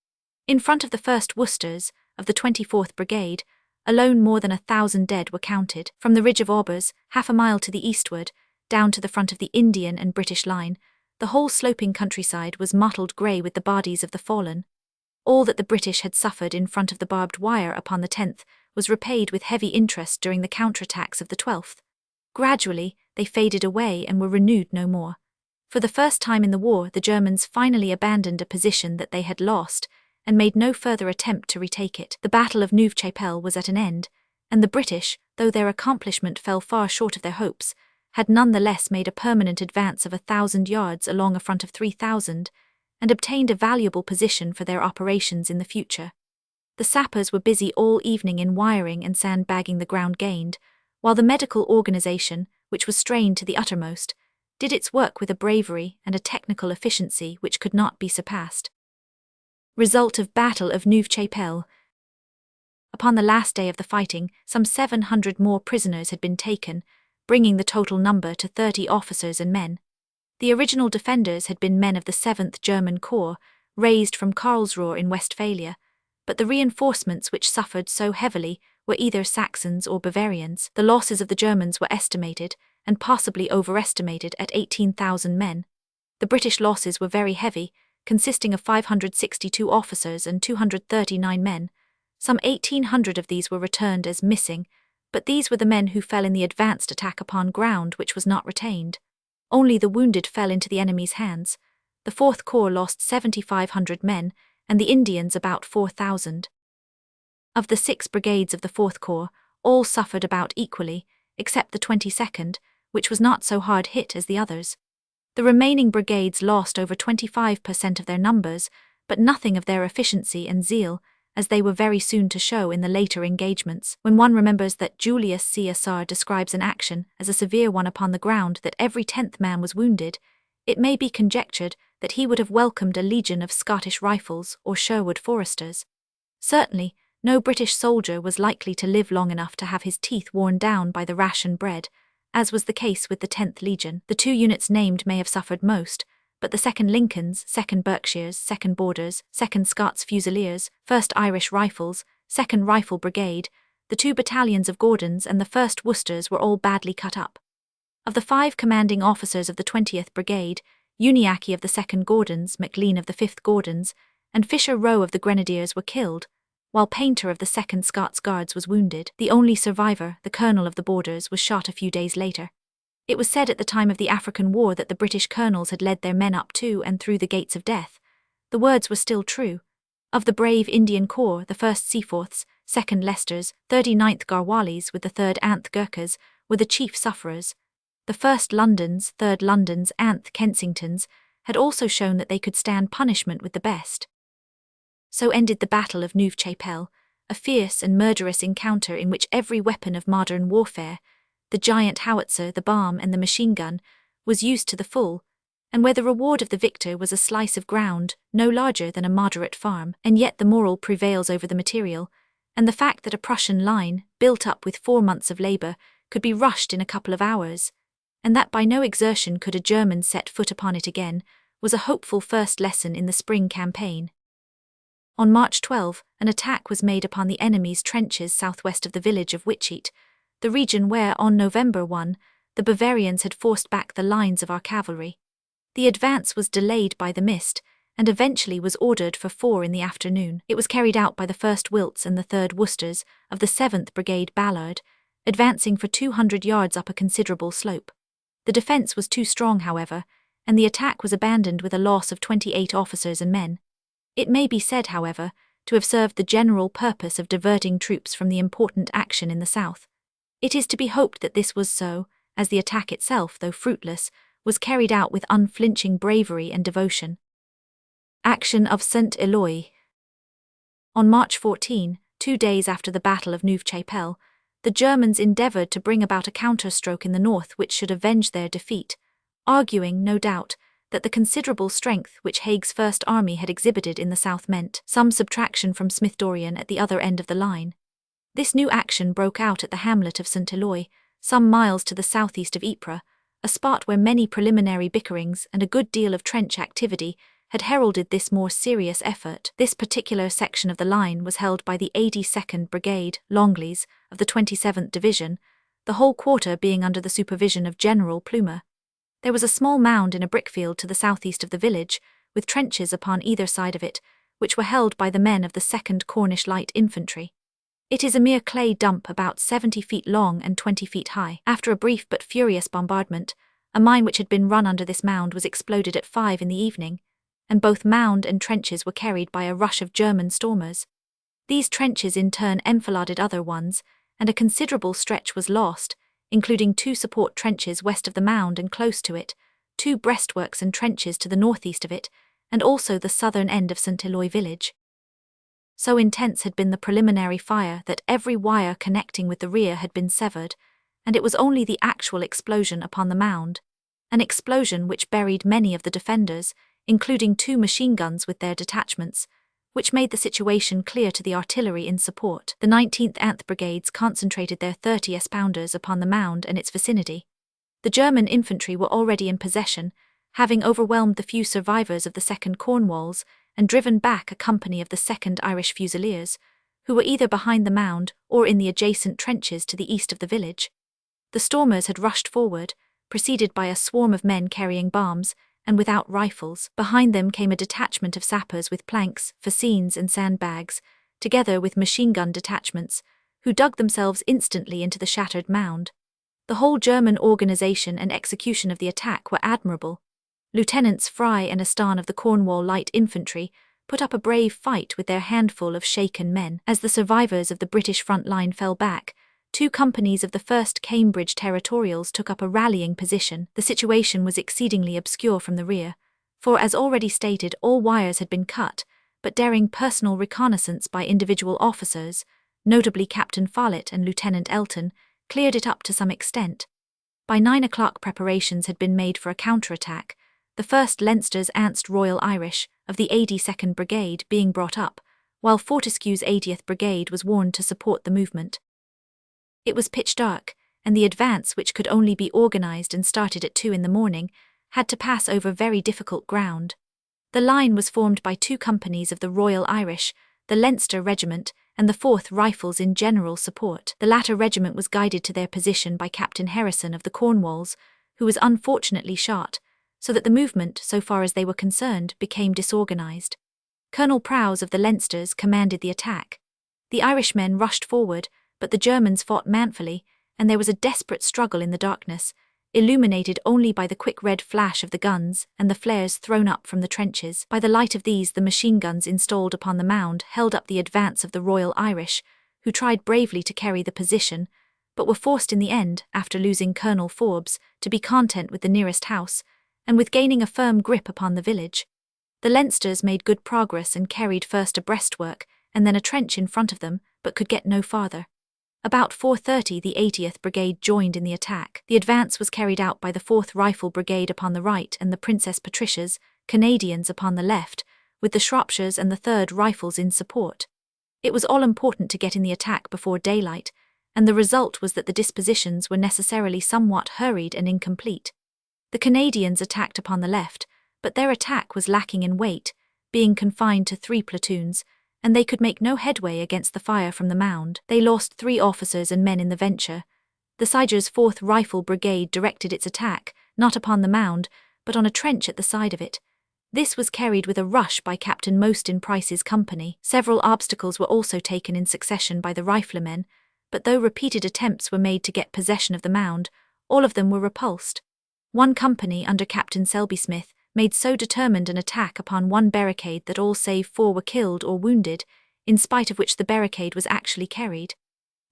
In front of the 1st Worcesters, of the 24th Brigade, alone more than 1,000 dead were counted. From the ridge of Aubers, half a mile to the eastward, down to the front of the Indian and British line, the whole sloping countryside was mottled grey with the bodies of the fallen. All that the British had suffered in front of the barbed wire upon the 10th was repaid with heavy interest during the counterattacks of the 12th. Gradually, they faded away and were renewed no more. For the first time in the war, the Germans finally abandoned a position that they had lost and made no further attempt to retake it. The Battle of Neuve-Chapelle was at an end, and the British, though their accomplishment fell far short of their hopes, had none the less made a permanent advance of 1,000 yards along a front of 3,000, and obtained a valuable position for their operations in the future. The sappers were busy all evening in wiring and sandbagging the ground gained, while the medical organization, which was strained to the uttermost, did its work with a bravery and a technical efficiency which could not be surpassed. Result of Battle of Neuve-Chapelle. Upon the last day of the fighting, some 700 more prisoners had been taken, bringing the total number to 30 officers and men. The original defenders had been men of the 7th German Corps, raised from Karlsruhe in Westphalia, but the reinforcements which suffered so heavily were either Saxons or Bavarians. The losses of the Germans were estimated, and possibly overestimated, at 18,000 men. The British losses were very heavy, consisting of 562 officers and 239 men. Some 1,800 of these were returned as missing, but these were the men who fell in the advanced attack upon ground which was not retained. Only the wounded fell into the enemy's hands. The 4th Corps lost 7,500 men, and the Indians about 4,000. Of the 6 brigades of the 4th Corps, all suffered about equally, except the 22nd, which was not so hard hit as the others. The remaining brigades lost over 25% of their numbers, but nothing of their efficiency and zeal, as they were very soon to show in the later engagements. When one remembers that Julius Caesar describes an action as a severe one upon the ground that every 10th man was wounded, it may be conjectured that he would have welcomed a legion of Scottish rifles or Sherwood foresters. Certainly, no British soldier was likely to live long enough to have his teeth worn down by the ration bread, as was the case with the 10th Legion. The 2 units named may have suffered most, but the 2nd Lincolns, 2nd Berkshires, 2nd Borders, 2nd Scots Fusiliers, 1st Irish Rifles, 2nd Rifle Brigade, the 2 battalions of Gordons and the 1st Worcesters were all badly cut up. Of the 5 commanding officers of the 20th Brigade, Uniacke of the 2nd Gordons, Maclean of the 5th Gordons, and Fisher Rowe of the Grenadiers were killed, while Painter of the 2nd Scots Guards was wounded. The only survivor, the Colonel of the Borders, was shot a few days later. It was said at the time of the African War that the British colonels had led their men up to and through the gates of death. The words were still true. Of the brave Indian Corps, the 1st Seaforths, 2nd Leicesters, 39th Garhwalis with the 3rd Anth Gurkhas were the chief sufferers. The 1st Londons, 3rd Londons, Anth Kensingtons had also shown that they could stand punishment with the best. So ended the Battle of Neuve-Chapelle, a fierce and murderous encounter in which every weapon of modern warfare, the giant howitzer, the bomb, and the machine gun, was used to the full, and where the reward of the victor was a slice of ground no larger than a moderate farm. And yet the moral prevails over the material, and the fact that a Prussian line, built up with 4 months of labour, could be rushed in a couple of hours, and that by no exertion could a German set foot upon it again, was a hopeful first lesson in the spring campaign. On March 12, an attack was made upon the enemy's trenches southwest of the village of Wytschaete, the region where, on November 1, the Bavarians had forced back the lines of our cavalry. The advance was delayed by the mist, and eventually was ordered for 4 in the afternoon. It was carried out by the 1st Wilts and the 3rd Worcesters of the 7th Brigade Ballard, advancing for 200 yards up a considerable slope. The defence was too strong, however, and the attack was abandoned with a loss of 28 officers and men. It may be said, however, to have served the general purpose of diverting troops from the important action in the south. It is to be hoped that this was so, as the attack itself, though fruitless, was carried out with unflinching bravery and devotion. Action of St. Eloi. On March 14, 2 days after the Battle of Neuve-Chapelle, the Germans endeavoured to bring about a counterstroke in the north which should avenge their defeat, arguing, no doubt, that the considerable strength which Haig's First Army had exhibited in the south meant some subtraction from Smith-Dorrien at the other end of the line. This new action broke out at the hamlet of St. Eloi, some miles to the southeast of Ypres, a spot where many preliminary bickerings and a good deal of trench activity had heralded this more serious effort. This particular section of the line was held by the 82nd Brigade, Longleys, of the 27th Division, the whole quarter being under the supervision of General Plumer. There was a small mound in a brickfield to the southeast of the village, with trenches upon either side of it, which were held by the men of the 2nd Cornish Light Infantry. It is a mere clay dump about 70 feet long and 20 feet high. After a brief but furious bombardment, a mine which had been run under this mound was exploded at 5 in the evening, and both mound and trenches were carried by a rush of German stormers. These trenches in turn enfiladed other ones, and a considerable stretch was lost, including 2 support trenches west of the mound and close to it, 2 breastworks and trenches to the northeast of it, and also the southern end of St. Eloi village. So intense had been the preliminary fire that every wire connecting with the rear had been severed, and it was only the actual explosion upon the mound, an explosion which buried many of the defenders, including 2 machine guns with their detachments, which made the situation clear to the artillery in support. The 19th Anth Brigades concentrated their 30 S-pounders upon the mound and its vicinity. The German infantry were already in possession, having overwhelmed the few survivors of the 2nd Cornwalls and driven back a company of the 2nd Irish Fusiliers, who were either behind the mound or in the adjacent trenches to the east of the village. The stormers had rushed forward, preceded by a swarm of men carrying bombs, and without rifles. Behind them came a detachment of sappers with planks, fascines, and sandbags, together with machine gun detachments, who dug themselves instantly into the shattered mound. The whole German organization and execution of the attack were admirable. Lieutenants Fry and Aston of the Cornwall Light Infantry put up a brave fight with their handful of shaken men. As the survivors of the British front line fell back, 2 companies of the 1st Cambridge Territorials took up a rallying position. The situation was exceedingly obscure from the rear, for as already stated, all wires had been cut, but daring personal reconnaissance by individual officers, notably Captain Follett and Lieutenant Elton, cleared it up to some extent. By 9 o'clock preparations had been made for a counterattack, the 1st Leinster's Ernst Royal Irish of the 82nd Brigade being brought up, while Fortescue's 80th Brigade was warned to support the movement. It was pitch dark, and the advance, which could only be organised and started at 2 in the morning, had to pass over very difficult ground. The line was formed by 2 companies of the Royal Irish, the Leinster Regiment, and the 4th Rifles in general support. The latter regiment was guided to their position by Captain Harrison of the Cornwalls, who was unfortunately shot, so that the movement, so far as they were concerned, became disorganised. Colonel Prowse of the Leinsters commanded the attack. The Irishmen rushed forward, but the Germans fought manfully, and there was a desperate struggle in the darkness, illuminated only by the quick red flash of the guns and the flares thrown up from the trenches. By the light of these, the machine guns installed upon the mound held up the advance of the Royal Irish, who tried bravely to carry the position, but were forced in the end, after losing Colonel Forbes, to be content with the nearest house, and with gaining a firm grip upon the village. The Leinsters made good progress and carried first a breastwork and then a trench in front of them, but could get no farther. About 4:30 the 80th Brigade joined in the attack. The advance was carried out by the 4th Rifle Brigade upon the right and the Princess Patricia's, Canadians upon the left, with the Shropshires and the 3rd Rifles in support. It was all important to get in the attack before daylight, and the result was that the dispositions were necessarily somewhat hurried and incomplete. The Canadians attacked upon the left, but their attack was lacking in weight, being confined to 3 platoons, and they could make no headway against the fire from the mound. They lost 3 officers and men in the venture. The Sigers' 4th Rifle Brigade directed its attack, not upon the mound, but on a trench at the side of it. This was carried with a rush by Captain Mostyn Price's company. Several obstacles were also taken in succession by the riflemen, but though repeated attempts were made to get possession of the mound, all of them were repulsed. One company, under Captain Selby Smith, made so determined an attack upon one barricade that all save 4 were killed or wounded, in spite of which the barricade was actually carried.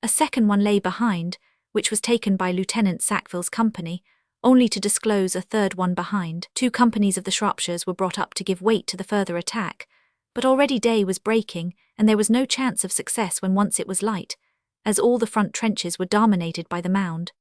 A second one lay behind, which was taken by Lieutenant Sackville's company, only to disclose a third one behind. 2 companies of the Shropshires were brought up to give weight to the further attack, but already day was breaking, and there was no chance of success when once it was light, as all the front trenches were dominated by the mound.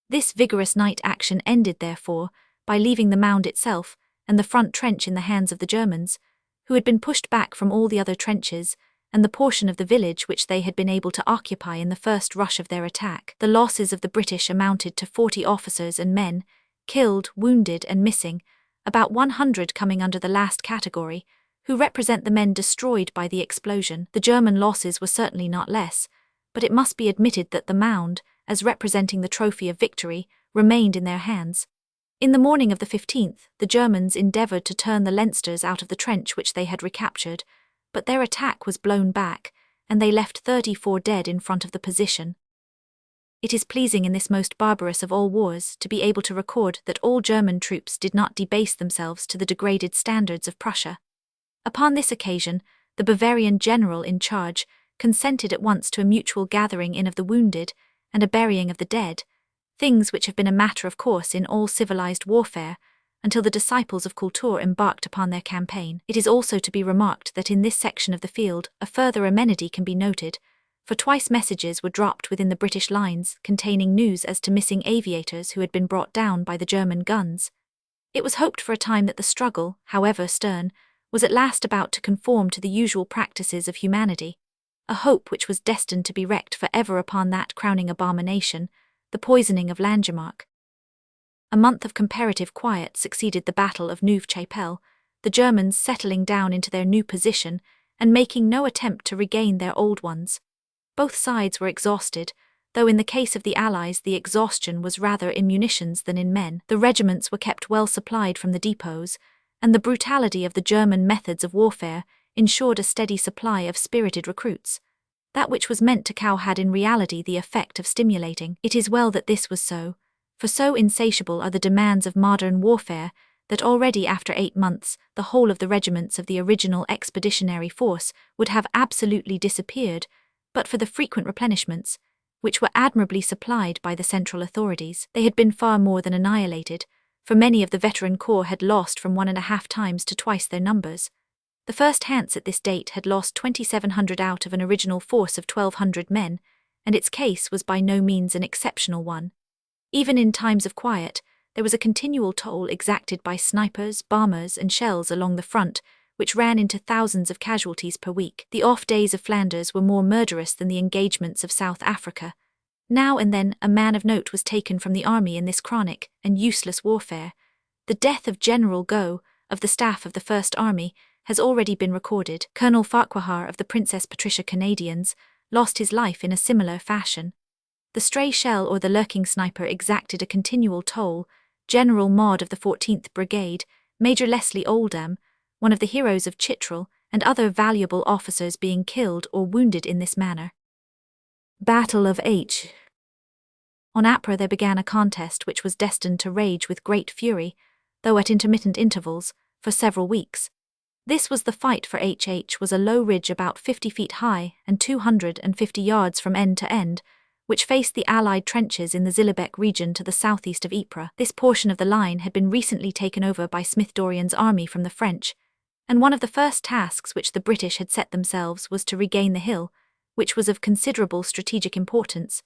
This vigorous night action ended, therefore, by leaving the mound itself and the front trench in the hands of the Germans, who had been pushed back from all the other trenches, and the portion of the village which they had been able to occupy in the first rush of their attack. The losses of the British amounted to 40 officers and men, killed, wounded, and missing, about 100 coming under the last category, who represent the men destroyed by the explosion. The German losses were certainly not less, but it must be admitted that the mound, as representing the trophy of victory, remained in their hands. In the morning of the 15th, the Germans endeavoured to turn the Leinsters out of the trench which they had recaptured, but their attack was blown back, and they left 34 dead in front of the position. It is pleasing in this most barbarous of all wars to be able to record that all German troops did not debase themselves to the degraded standards of Prussia. Upon this occasion, the Bavarian general in charge consented at once to a mutual gathering in of the wounded and a burying of the dead, things which have been a matter of course in all civilized warfare, until the disciples of Kultur embarked upon their campaign. It is also to be remarked that in this section of the field a further amenity can be noted, for twice messages were dropped within the British lines containing news as to missing aviators who had been brought down by the German guns. It was hoped for a time that the struggle, however stern, was at last about to conform to the usual practices of humanity, a hope which was destined to be wrecked for ever upon that crowning abomination, the poisoning of Langemarck. A month of comparative quiet succeeded the Battle of Neuve-Chapelle, the Germans settling down into their new position and making no attempt to regain their old ones. Both sides were exhausted, though in the case of the Allies the exhaustion was rather in munitions than in men. The regiments were kept well supplied from the depots, and the brutality of the German methods of warfare ensured a steady supply of spirited recruits. That which was meant to cow had in reality the effect of stimulating. It is well that this was so, for so insatiable are the demands of modern warfare that already after 8 months, the whole of the regiments of the original expeditionary force would have absolutely disappeared, but for the frequent replenishments, which were admirably supplied by the central authorities. They had been far more than annihilated, for many of the veteran corps had lost from 1.5 times to twice their numbers. The 1st Hants at this date had lost 2,700 out of an original force of 1,200 men, and its case was by no means an exceptional one. Even in times of quiet, there was a continual toll exacted by snipers, bombers, and shells along the front, which ran into thousands of casualties per week. The off days of Flanders were more murderous than the engagements of South Africa. Now and then a man of note was taken from the army in this chronic and useless warfare. The death of General Go, of the staff of the First Army, has already been recorded. Colonel Farquhar of the Princess Patricia Canadians lost his life in a similar fashion. The stray shell or the lurking sniper exacted a continual toll. General Maud of the 14th Brigade, Major Leslie Oldham, one of the heroes of Chitral, and other valuable officers being killed or wounded in this manner. Battle of Ypres. On Ypres there began a contest which was destined to rage with great fury, though at intermittent intervals, for several weeks. This was the fight, for Ypres was a low ridge about 50 feet high and 250 yards from end to end, which faced the Allied trenches in the Zillebeke region to the southeast of Ypres. This portion of the line had been recently taken over by Smith-Dorrien's army from the French, and one of the first tasks which the British had set themselves was to regain the hill, which was of considerable strategic importance,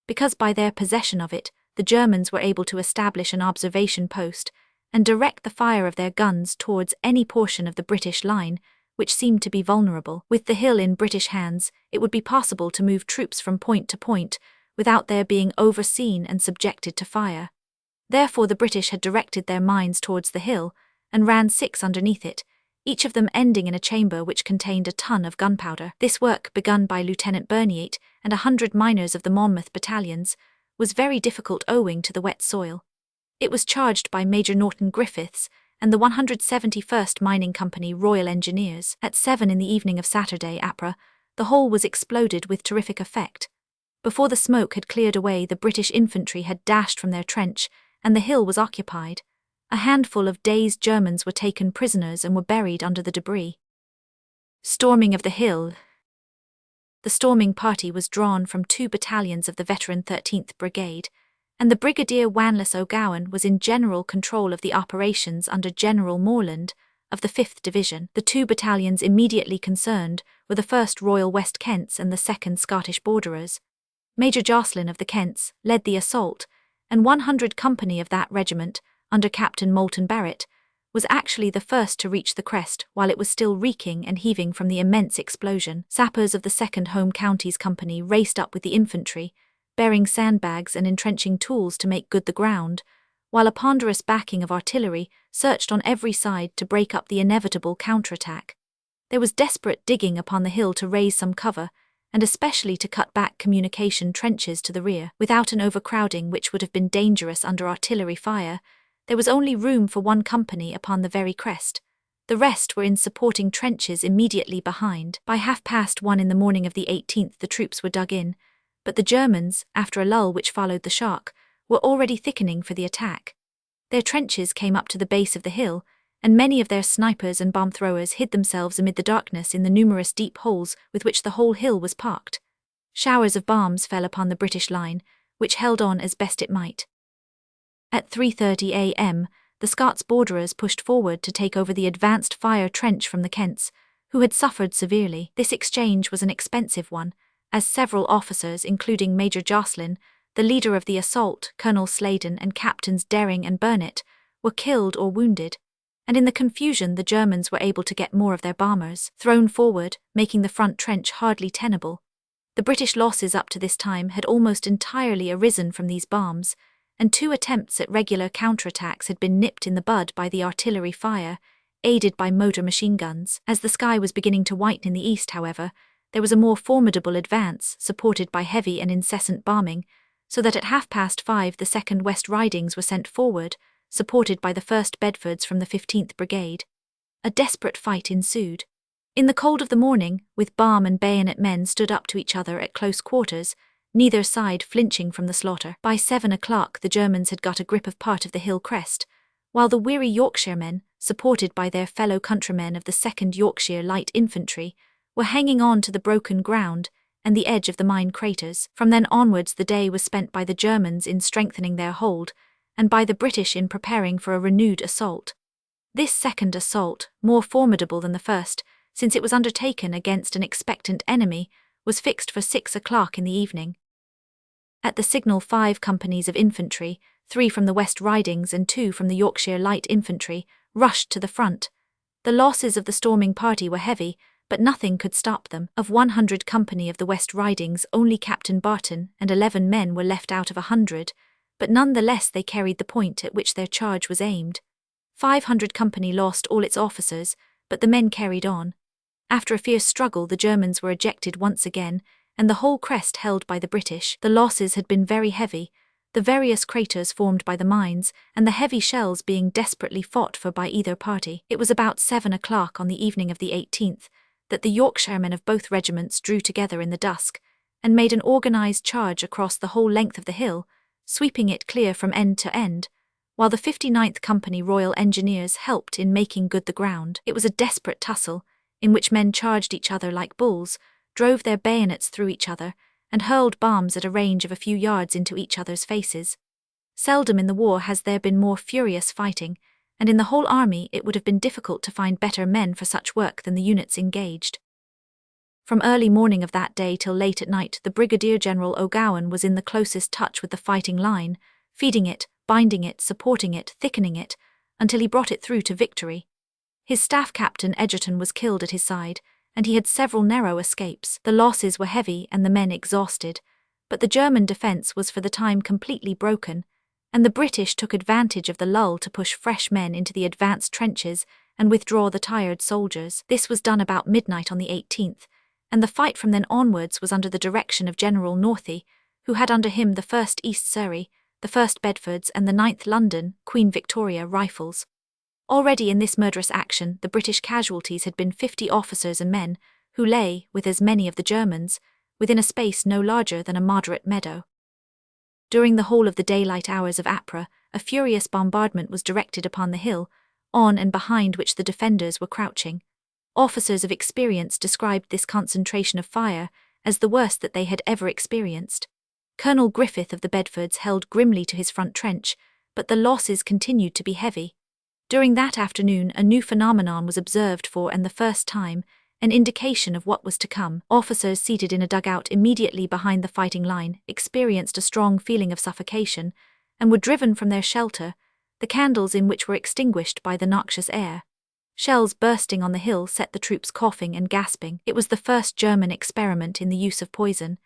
because by their possession of it, the Germans were able to establish an observation post and direct the fire of their guns towards any portion of the British line which seemed to be vulnerable. With the hill in British hands, it would be possible to move troops from point to point without their being overseen and subjected to fire. Therefore the British had directed their mines towards the hill and ran 6 underneath it, each of them ending in a chamber which contained a ton of gunpowder. This work, begun by Lieutenant Bernier and 100 miners of the Monmouth battalions, was very difficult owing to the wet soil. It was charged by Major Norton Griffiths and the 171st Mining Company Royal Engineers. At 7 in the evening of Saturday, Ypres, the whole was exploded with terrific effect. Before the smoke had cleared away, the British infantry had dashed from their trench, and the hill was occupied. A handful of dazed Germans were taken prisoners and were buried under the debris. Storming of the hill. The storming party was drawn from 2 battalions of the veteran 13th Brigade, and the Brigadier Wanless O'Gowan was in general control of the operations under General Morland of the 5th Division. The 2 battalions immediately concerned were the 1st Royal West Kents and the 2nd Scottish Borderers. Major Jocelyn of the Kents led the assault, and 100 company of that regiment, under Captain Moulton Barrett, was actually the first to reach the crest while it was still reeking and heaving from the immense explosion. Sappers of the 2nd Home Counties Company raced up with the infantry, bearing sandbags and entrenching tools to make good the ground, while a ponderous backing of artillery searched on every side to break up the inevitable counterattack. There was desperate digging upon the hill to raise some cover, and especially to cut back communication trenches to the rear. Without an overcrowding which would have been dangerous under artillery fire, there was only room for 1 company upon the very crest. The rest were in supporting trenches immediately behind. By 1:30 in the morning of the 18th the troops were dug in, but the Germans, after a lull which followed the shock, were already thickening for the attack. Their trenches came up to the base of the hill, and many of their snipers and bomb throwers hid themselves amid the darkness in the numerous deep holes with which the whole hill was parked. Showers of bombs fell upon the British line, which held on as best it might. At 3:30 a.m., the Scots Borderers pushed forward to take over the advanced fire trench from the Kents, who had suffered severely. This exchange was an expensive one, as several officers, including Major Jocelyn, the leader of the assault, Colonel Sladen, and Captains Dering and Burnett, were killed or wounded, and in the confusion the Germans were able to get more of their bombers thrown forward, making the front trench hardly tenable. The British losses up to this time had almost entirely arisen from these bombs, and 2 attempts at regular counterattacks had been nipped in the bud by the artillery fire, aided by motor machine guns. As the sky was beginning to whiten in the east, however, there was a more formidable advance, supported by heavy and incessant bombing, so that at 5:30 the 2nd West Ridings were sent forward, supported by the 1st Bedfords from the 15th Brigade. A desperate fight ensued. In the cold of the morning, with bomb and bayonet men stood up to each other at close quarters, neither side flinching from the slaughter. By 7 o'clock the Germans had got a grip of part of the hill crest, while the weary Yorkshiremen, supported by their fellow countrymen of the 2nd Yorkshire Light Infantry, were hanging on to the broken ground and the edge of the mine craters. From then onwards the day was spent by the Germans in strengthening their hold, and by the British in preparing for a renewed assault. This second assault, more formidable than the first, since it was undertaken against an expectant enemy, was fixed for 6 o'clock in the evening. At the signal 5 companies of infantry, 3 from the West Ridings and 2 from the Yorkshire Light Infantry, rushed to the front. The losses of the storming party were heavy, but nothing could stop them. Of 100 company of the West Ridings, only Captain Barton and 11 men were left out of 100, but none the less they carried the point at which their charge was aimed. 500 company lost all its officers, but the men carried on. After a fierce struggle the Germans were ejected once again, and the whole crest held by the British. The losses had been very heavy, the various craters formed by the mines, and the heavy shells being desperately fought for by either party. It was about 7 o'clock on the evening of the 18th, that the Yorkshiremen of both regiments drew together in the dusk, and made an organized charge across the whole length of the hill, sweeping it clear from end to end, while the 59th Company Royal Engineers helped in making good the ground. It was a desperate tussle, in which men charged each other like bulls, drove their bayonets through each other, and hurled bombs at a range of a few yards into each other's faces. Seldom in the war has there been more furious fighting, and in the whole army it would have been difficult to find better men for such work than the units engaged. From early morning of that day till late at night the Brigadier General O'Gowan was in the closest touch with the fighting line, feeding it, binding it, supporting it, thickening it, until he brought it through to victory. His staff captain Egerton was killed at his side, and he had several narrow escapes. The losses were heavy and the men exhausted, but the German defence was for the time completely broken, and the British took advantage of the lull to push fresh men into the advanced trenches and withdraw the tired soldiers. This was done about midnight on the 18th, and the fight from then onwards was under the direction of General Northey, who had under him the 1st East Surrey, the 1st Bedfords and the 9th London, Queen Victoria Rifles. Already in this murderous action the British casualties had been 50 officers and men, who lay, with as many of the Germans, within a space no larger than a moderate meadow. During the whole of the daylight hours of Ypres, a furious bombardment was directed upon the hill, on and behind which the defenders were crouching. Officers of experience described this concentration of fire as the worst that they had ever experienced. Colonel Griffith of the Bedfords held grimly to his front trench, but the losses continued to be heavy. During that afternoon a new phenomenon was observed for and the first time, an indication of what was to come. Officers seated in a dugout immediately behind the fighting line experienced a strong feeling of suffocation, and were driven from their shelter, the candles in which were extinguished by the noxious air. Shells bursting on the hill set the troops coughing and gasping. It was the first German experiment in the use of poison,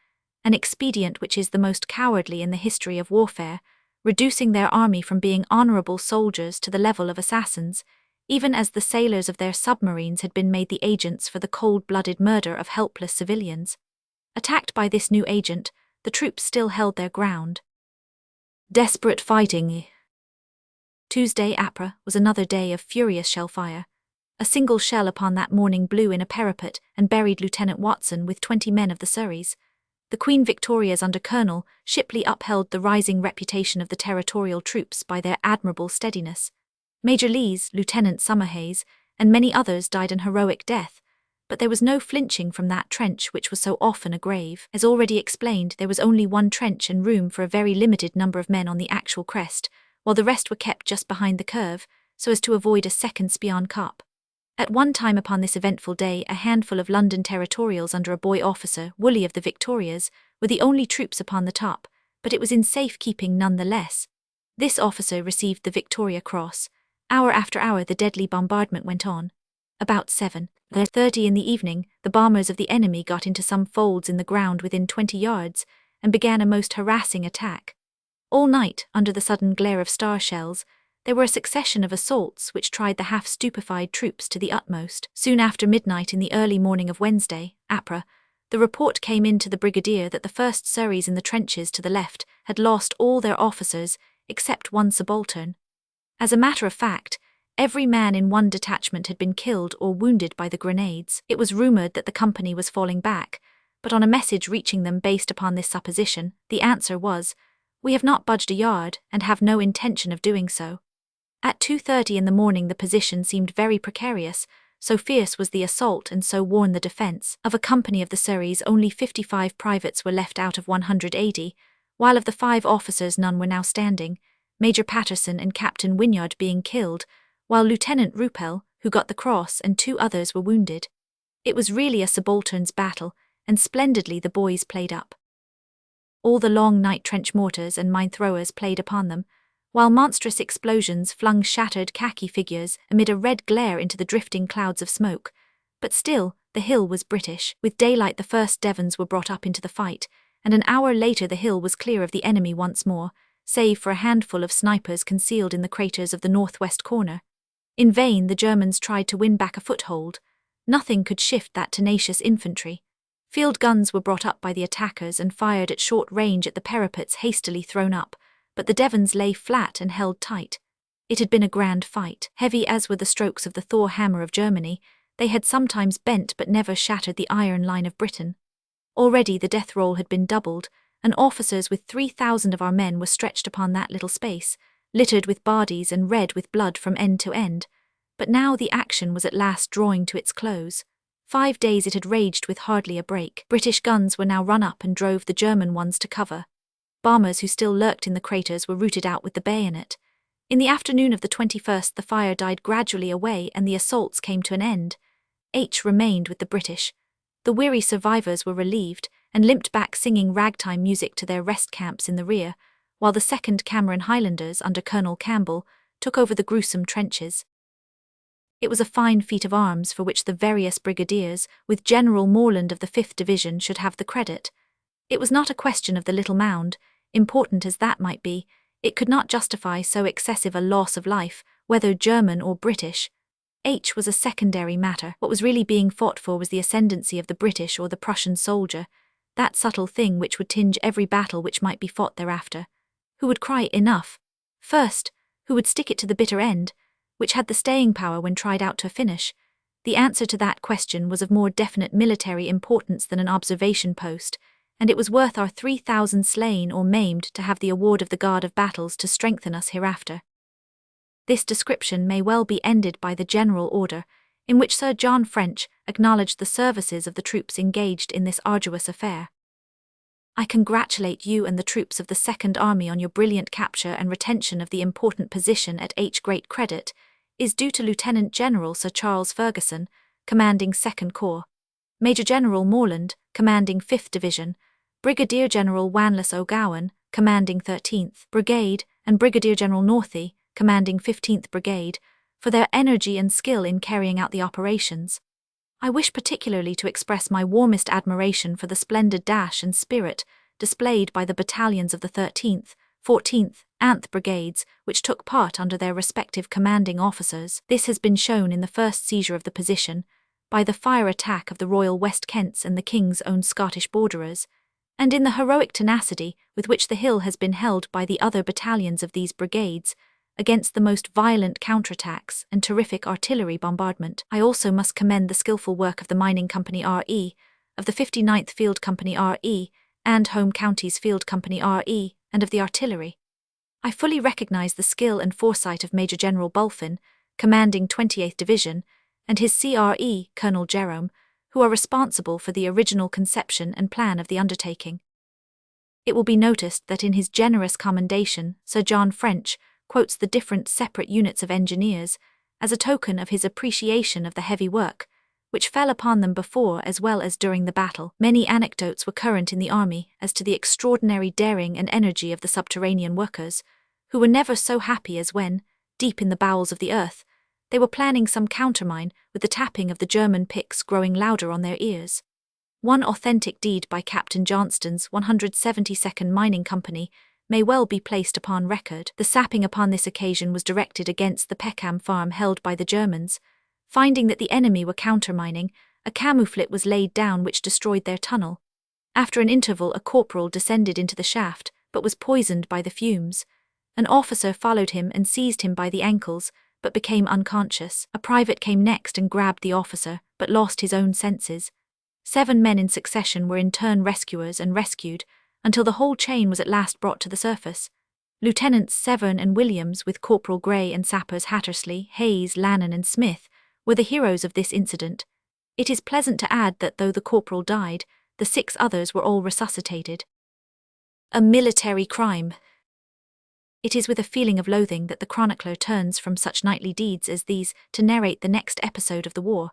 an expedient which is the most cowardly in the history of warfare, reducing their army from being honourable soldiers to the level of assassins, even as the sailors of their submarines had been made the agents for the cold-blooded murder of helpless civilians. Attacked by this new agent, the troops still held their ground. Desperate fighting. Tuesday, Ypres, was another day of furious shell fire. A single shell upon that morning blew in a parapet and buried Lieutenant Watson with 20 men of the Surreys. The Queen Victorias under Colonel Shipley upheld the rising reputation of the territorial troops by their admirable steadiness. Major Lees, Lieutenant Summerhays, and many others died an heroic death, but there was no flinching from that trench which was so often a grave. As already explained, there was only one trench and room for a very limited number of men on the actual crest, while the rest were kept just behind the curve, so as to avoid a second Spion Cup. At one time upon this eventful day a handful of London territorials under a boy officer, Woolley of the Victorias, were the only troops upon the top, but it was in safe keeping none the less. This officer received the Victoria Cross. Hour after hour the deadly bombardment went on. About 7:30 in the evening, the bombers of the enemy got into some folds in the ground within 20 yards, and began a most harassing attack. All night, under the sudden glare of star shells, there were a succession of assaults which tried the half-stupefied troops to the utmost. Soon after midnight in the early morning of Wednesday, Ypres, the report came in to the brigadier that the 1st Surreys in the trenches to the left had lost all their officers, except one subaltern. As a matter of fact, every man in one detachment had been killed or wounded by the grenades. It was rumoured that the company was falling back, but on a message reaching them based upon this supposition, the answer was, "We have not budged a yard and have no intention of doing so." At 2:30 in the morning the position seemed very precarious, so fierce was the assault and so worn the defence. Of a company of the Surreys only 55 privates were left out of 180, while of the 5 officers none were now standing, Major Patterson and Captain Wynyard being killed, while Lieutenant Ruppel, who got the cross, and 2 others were wounded. It was really a subaltern's battle, and splendidly the boys played up. All the long night trench mortars and mine-throwers played upon them, while monstrous explosions flung shattered khaki figures amid a red glare into the drifting clouds of smoke. But still, the hill was British. With daylight the first Devons were brought up into the fight, and an hour later the hill was clear of the enemy once more, save for a handful of snipers concealed in the craters of the northwest corner. In vain the Germans tried to win back a foothold. Nothing could shift that tenacious infantry. Field guns were brought up by the attackers and fired at short range at the parapets hastily thrown up, but the Devons lay flat and held tight. It had been a grand fight. Heavy as were the strokes of the Thor hammer of Germany, they had sometimes bent but never shattered the iron line of Britain. Already the death roll had been doubled, and officers with 3,000 of our men were stretched upon that little space, littered with bodies and red with blood from end to end. But now the action was at last drawing to its close. 5 days it had raged with hardly a break. British guns were now run up and drove the German ones to cover. Bombers who still lurked in the craters were rooted out with the bayonet. In the afternoon of the 21st the fire died gradually away and the assaults came to an end. Remained with the British. The weary survivors were relieved and limped back singing ragtime music to their rest camps in the rear, while the 2nd Cameron Highlanders under Colonel Campbell took over the gruesome trenches. It was a fine feat of arms for which the various brigadiers, with General Morland of the 5th Division, should have the credit. It was not a question of the little mound, important as that might be. It could not justify so excessive a loss of life, whether German or British. Was a secondary matter. What was really being fought for was the ascendancy of the British or the Prussian soldier, that subtle thing which would tinge every battle which might be fought thereafter. Who would cry enough first? Who would stick it to the bitter end, which had the staying power when tried out to a finish? The answer to that question was of more definite military importance than an observation post, and it was worth our 3,000 slain or maimed to have the award of the Guard of Battles to strengthen us hereafter. This description may well be ended by the general order, in which Sir John French acknowledged the services of the troops engaged in this arduous affair. I congratulate you and the troops of the Second Army on your brilliant capture and retention of the important position at H. Great credit is due to Lieutenant General Sir Charles Ferguson, commanding 2nd Corps, Major General Morland, commanding 5th Division, Brigadier General Wanless O'Gowan, commanding 13th Brigade, and Brigadier General Northey, commanding 15th Brigade, for their energy and skill in carrying out the operations. I wish particularly to express my warmest admiration for the splendid dash and spirit displayed by the battalions of the 13th, 14th, and Brigades, which took part under their respective commanding officers. This has been shown in the first seizure of the position, by the fire attack of the Royal West Kents and the King's Own Scottish Borderers, and in the heroic tenacity with which the hill has been held by the other battalions of these brigades, against the most violent counterattacks and terrific artillery bombardment. I also must commend the skillful work of the Mining Company R.E., of the 59th Field Company R.E., and Home Counties Field Company R.E., and of the artillery. I fully recognise the skill and foresight of Major General Bulfin, commanding 28th Division, and his CRE, Colonel Jerome, who are responsible for the original conception and plan of the undertaking. It will be noticed that in his generous commendation, Sir John French quotes the different separate units of engineers as a token of his appreciation of the heavy work, which fell upon them before as well as during the battle. Many anecdotes were current in the army as to the extraordinary daring and energy of the subterranean workers, who were never so happy as when, deep in the bowels of the earth, they were planning some countermine with the tapping of the German picks growing louder on their ears. One authentic deed by Captain Johnston's 172nd Mining Company may well be placed upon record. The sapping upon this occasion was directed against the Peckham farm held by the Germans. Finding that the enemy were countermining, a camouflet was laid down which destroyed their tunnel. After an interval a corporal descended into the shaft, but was poisoned by the fumes. An officer followed him and seized him by the ankles, but became unconscious. A private came next and grabbed the officer, but lost his own senses. 7 men in succession were in turn rescuers and rescued, until the whole chain was at last brought to the surface. Lieutenants Severn and Williams, with Corporal Gray and sappers Hattersley, Hayes, Lannon and Smith, were the heroes of this incident. It is pleasant to add that though the corporal died, the 6 others were all resuscitated. A military crime. It is with a feeling of loathing that the chronicler turns from such knightly deeds as these to narrate the next episode of the war,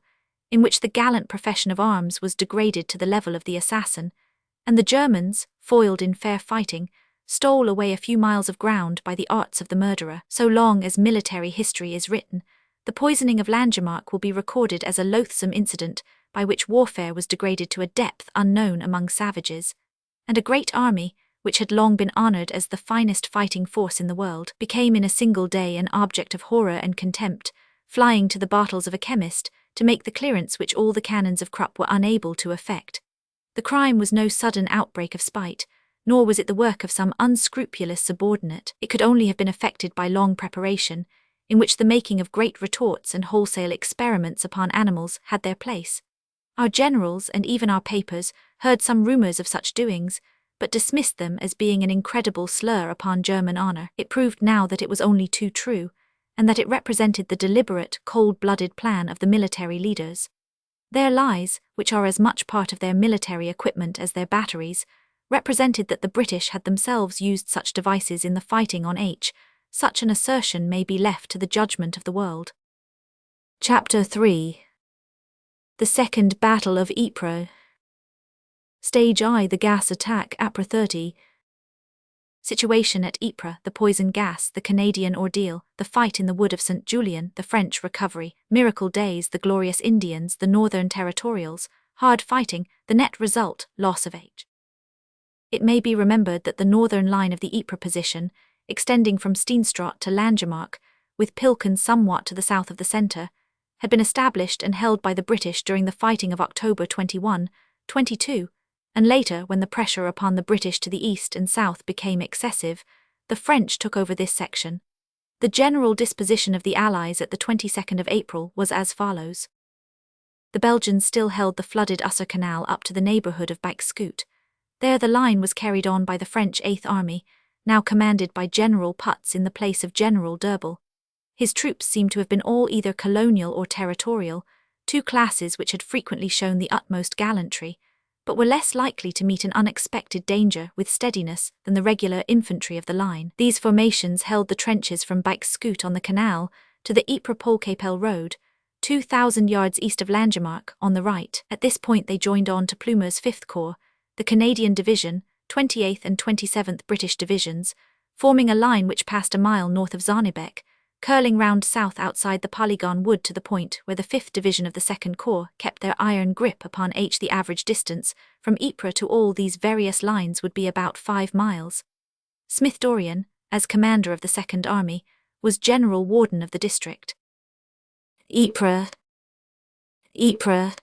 in which the gallant profession of arms was degraded to the level of the assassin, and the Germans, foiled in fair fighting, stole away a few miles of ground by the arts of the murderer. So long as military history is written, the poisoning of Langemarck will be recorded as a loathsome incident by which warfare was degraded to a depth unknown among savages, and a great army, which had long been honoured as the finest fighting force in the world, became in a single day an object of horror and contempt, flying to the battles of a chemist to make the clearance which all the cannons of Krupp were unable to effect. The crime was no sudden outbreak of spite, nor was it the work of some unscrupulous subordinate. It could only have been effected by long preparation, in which the making of great retorts and wholesale experiments upon animals had their place. Our generals and even our papers heard some rumours of such doings, but dismissed them as being an incredible slur upon German honour. It proved now that it was only too true, and that it represented the deliberate, cold-blooded plan of the military leaders. Their lies, which are as much part of their military equipment as their batteries, represented that the British had themselves used such devices in the fighting on H. Such an assertion may be left to the judgment of the world. Chapter 3. The Second Battle of Ypres. Stage I. The gas attack, Ypres 30. Situation at Ypres, the poison gas, the Canadian ordeal, the fight in the wood of St. Julien, the French recovery, miracle days, the glorious Indians, the Northern Territorials, hard fighting, the net result, loss of H. It may be remembered that the northern line of the Ypres position, extending from Steenstraat to Langemarck, with Pilken somewhat to the south of the centre, had been established and held by the British during the fighting of October 21, 22, and later, when the pressure upon the British to the east and south became excessive, the French took over this section. The general disposition of the Allies at the 22nd of April was as follows. The Belgians still held the flooded Usser Canal up to the neighbourhood of Bixcoot. There the line was carried on by the French 8th Army, now commanded by General Putz in the place of General d'Urbel. His troops seem to have been all either colonial or territorial, 2 classes which had frequently shown the utmost gallantry, but were less likely to meet an unexpected danger with steadiness than the regular infantry of the line. These formations held the trenches from Bixcoot on the canal to the Ypres-Polkapelle road, 2,000 yards east of Langemarck, on the right. At this point they joined on to Plumer's 5th Corps, the Canadian Division, 28th and 27th British Divisions, forming a line which passed a mile north of Zarnebeck, curling round south outside the Polygon Wood to the point where the 5th Division of the 2nd Corps kept their iron grip upon H. The average distance from Ypres to all these various lines would be about 5 miles. Smith Dorrien, as commander of the 2nd Army, was general warden of the district. Ypres. Ypres.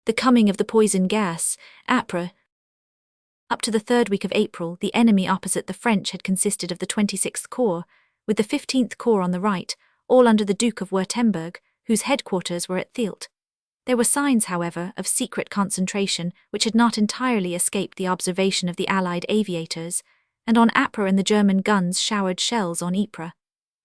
The coming of the poison gas, Ypres. Up to the 3rd week of April, the enemy opposite the French had consisted of the 26th Corps, with the 15th Corps on the right, all under the Duke of Württemberg, whose headquarters were at Thielt. There were signs, however, of secret concentration which had not entirely escaped the observation of the Allied aviators, and on Ypres and the German guns showered shells on Ypres.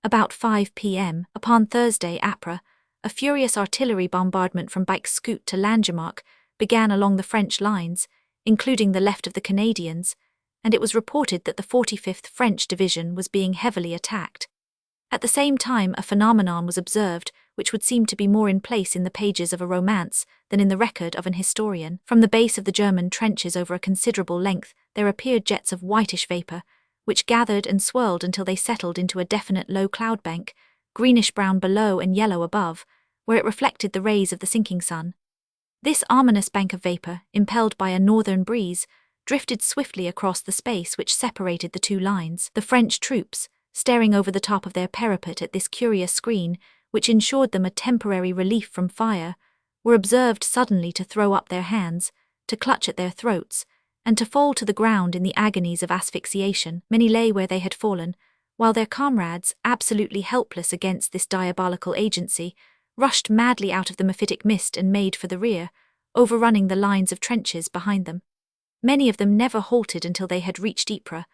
About 5 p.m., upon Thursday, Ypres, a furious artillery bombardment from Bixcoot to Langemarck began along the French lines, including the left of the Canadians, and it was reported that the 45th French Division was being heavily attacked. At the same time, a phenomenon was observed which would seem to be more in place in the pages of a romance than in the record of an historian. From the base of the German trenches over a considerable length there appeared jets of whitish vapour, which gathered and swirled until they settled into a definite low cloud bank, greenish-brown below and yellow above, where it reflected the rays of the sinking sun. This ominous bank of vapour, impelled by a northern breeze, drifted swiftly across the space which separated the 2 lines. The French troops, staring over the top of their parapet at this curious screen, which ensured them a temporary relief from fire, were observed suddenly to throw up their hands, to clutch at their throats, and to fall to the ground in the agonies of asphyxiation. Many lay where they had fallen, while their comrades, absolutely helpless against this diabolical agency, rushed madly out of the mephitic mist and made for the rear, overrunning the lines of trenches behind them. Many of them never halted until they had reached Ypres,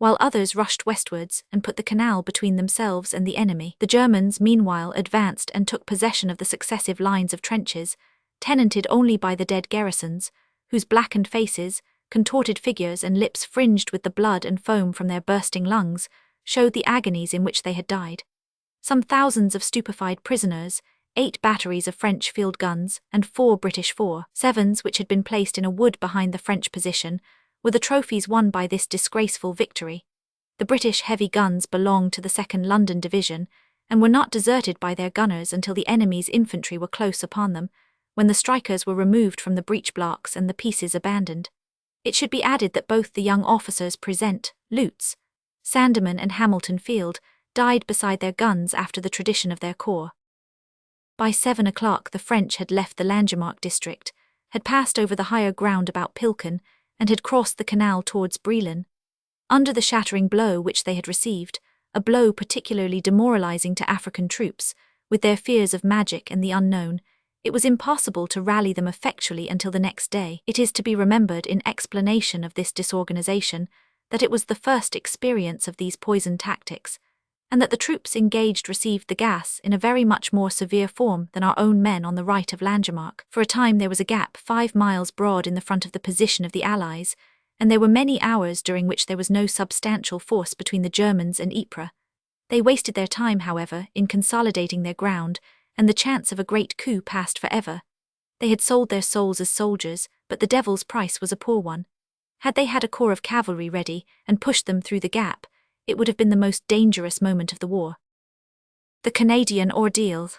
while others rushed westwards and put the canal between themselves and the enemy. The Germans, meanwhile, advanced and took possession of the successive lines of trenches, tenanted only by the dead garrisons, whose blackened faces, contorted figures and lips fringed with the blood and foam from their bursting lungs, showed the agonies in which they had died. Some thousands of stupefied prisoners, 8 batteries of French field guns, and 4 British 4.7s which had been placed in a wood behind the French position, were the trophies won by this disgraceful victory. The British heavy guns belonged to the 2nd London Division, and were not deserted by their gunners until the enemy's infantry were close upon them, when the strikers were removed from the breech blocks and the pieces abandoned. It should be added that both the young officers present, Lutz, Sandeman and Hamilton Field, died beside their guns after the tradition of their corps. By 7 o'clock the French had left the Langemarck district, had passed over the higher ground about Pilken, and had crossed the canal towards Brielen. Under the shattering blow which they had received, a blow particularly demoralizing to African troops, with their fears of magic and the unknown, it was impossible to rally them effectually until the next day. It is to be remembered in explanation of this disorganization that it was the first experience of these poison tactics, and that the troops engaged received the gas in a very much more severe form than our own men on the right of Langemarck. For a time there was a gap 5 miles broad in the front of the position of the Allies, and there were many hours during which there was no substantial force between the Germans and Ypres. They wasted their time, however, in consolidating their ground, and the chance of a great coup passed forever. They had sold their souls as soldiers, but the devil's price was a poor one. Had they had a corps of cavalry ready and pushed them through the gap, it would have been the most dangerous moment of the war. The Canadian ordeal.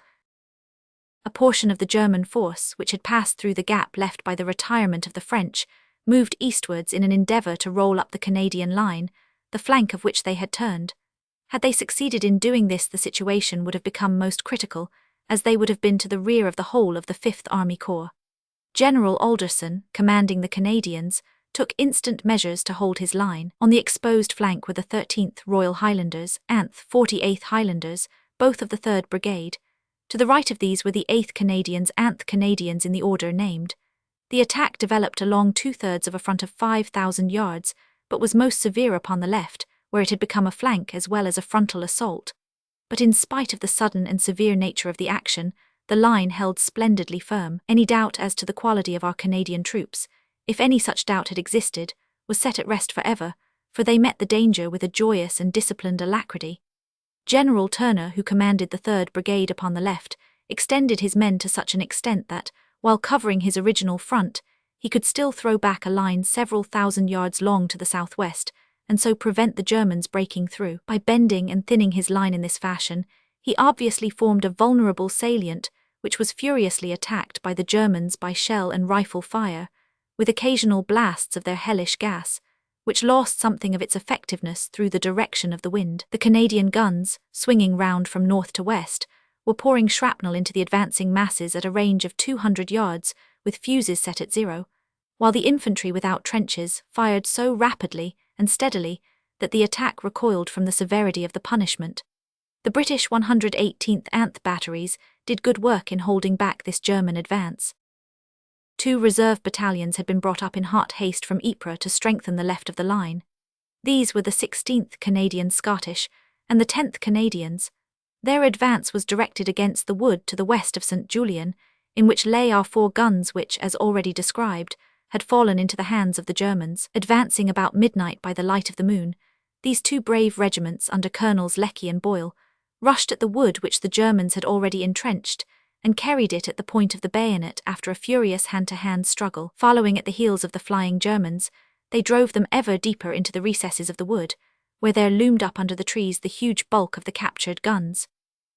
A portion of the German force, which had passed through the gap left by the retirement of the French, moved eastwards in an endeavour to roll up the Canadian line, the flank of which they had turned. Had they succeeded in doing this, the situation would have become most critical, as they would have been to the rear of the whole of the 5th Army Corps. General Alderson, commanding the Canadians, took instant measures to hold his line. On the exposed flank were the 13th Royal Highlanders, and 48th Highlanders, both of the 3rd Brigade. To the right of these were the 8th Canadians and Canadians in the order named. The attack developed along 2/3 of a front of 5,000 yards, but was most severe upon the left, where it had become a flank as well as a frontal assault. But in spite of the sudden and severe nature of the action, the line held splendidly firm. Any doubt as to the quality of our Canadian troops, if any such doubt had existed, was set at rest forever, for they met the danger with a joyous and disciplined alacrity. General Turner, who commanded the 3rd Brigade upon the left, extended his men to such an extent that, while covering his original front, he could still throw back a line several thousand yards long to the southwest, and so prevent the Germans breaking through. By bending and thinning his line in this fashion, he obviously formed a vulnerable salient which was furiously attacked by the Germans by shell and rifle fire, with occasional blasts of their hellish gas, which lost something of its effectiveness through the direction of the wind. The Canadian guns, swinging round from north to west, were pouring shrapnel into the advancing masses at a range of 200 yards, with fuses set at 0, while the infantry without trenches fired so rapidly and steadily that the attack recoiled from the severity of the punishment. The British 118th Anth batteries did good work in holding back this German advance. 2 reserve battalions had been brought up in hot haste from Ypres to strengthen the left of the line. These were the 16th Canadian Scottish and the 10th Canadians. Their advance was directed against the wood to the west of St. Julian, in which lay our 4 guns which, as already described, had fallen into the hands of the Germans. Advancing about midnight by the light of the moon, these 2 brave regiments under Colonels Leckie and Boyle rushed at the wood which the Germans had already entrenched, and carried it at the point of the bayonet after a furious hand-to-hand struggle. Following at the heels of the flying Germans, they drove them ever deeper into the recesses of the wood, where there loomed up under the trees the huge bulk of the captured guns.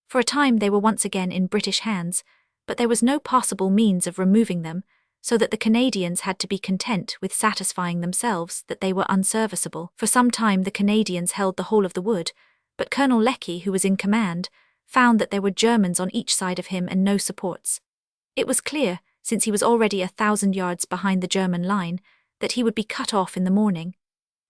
For a time they were once again in British hands, but there was no possible means of removing them, so that the Canadians had to be content with satisfying themselves that they were unserviceable. For some time the Canadians held the whole of the wood, but Colonel Leckie, who was in command, found that there were Germans on each side of him and no supports. It was clear, since he was already 1,000 yards behind the German line, that he would be cut off in the morning.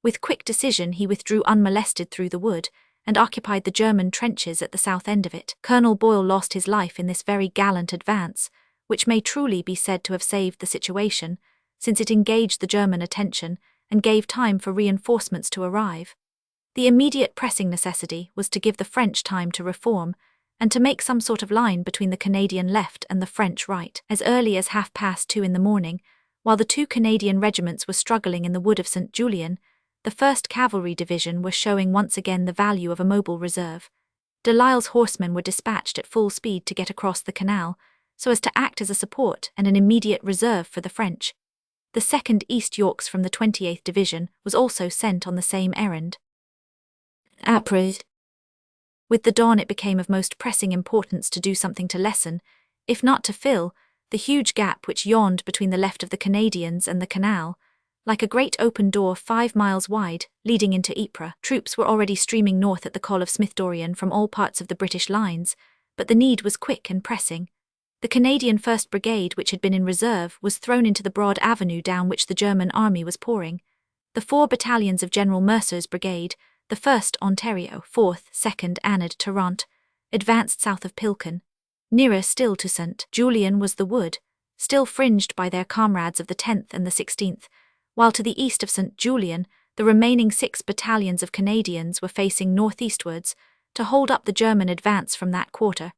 With quick decision he withdrew unmolested through the wood, and occupied the German trenches at the south end of it. Colonel Boyle lost his life in this very gallant advance, which may truly be said to have saved the situation, since it engaged the German attention and gave time for reinforcements to arrive. The immediate pressing necessity was to give the French time to reform, and to make some sort of line between the Canadian left and the French right. As early as 2:30 in the morning, while the two Canadian regiments were struggling in the wood of St. Julien, the 1st Cavalry Division was showing once again the value of a mobile reserve. Doyle's horsemen were dispatched at full speed to get across the canal, so as to act as a support and an immediate reserve for the French. The 2nd East Yorks from the 28th Division was also sent on the same errand. Ypres. With the dawn it became of most pressing importance to do something to lessen, if not to fill, the huge gap which yawned between the left of the Canadians and the canal, like a great open door 5 miles wide, leading into Ypres. Troops were already streaming north at the call of Smith-Dorrien from all parts of the British lines, but the need was quick and pressing. The Canadian 1st Brigade, which had been in reserve, was thrown into the broad avenue down which the German army was pouring. The 4 battalions of General Mercer's brigade, the 1st Ontario, 4th, 2nd Anad Tarrant, advanced south of Pilken. Nearer still to St. Julien was the wood, still fringed by their comrades of the 10th and the 16th, while to the east of St. Julien, the remaining 6 battalions of Canadians were facing northeastwards to hold up the German advance from that quarter,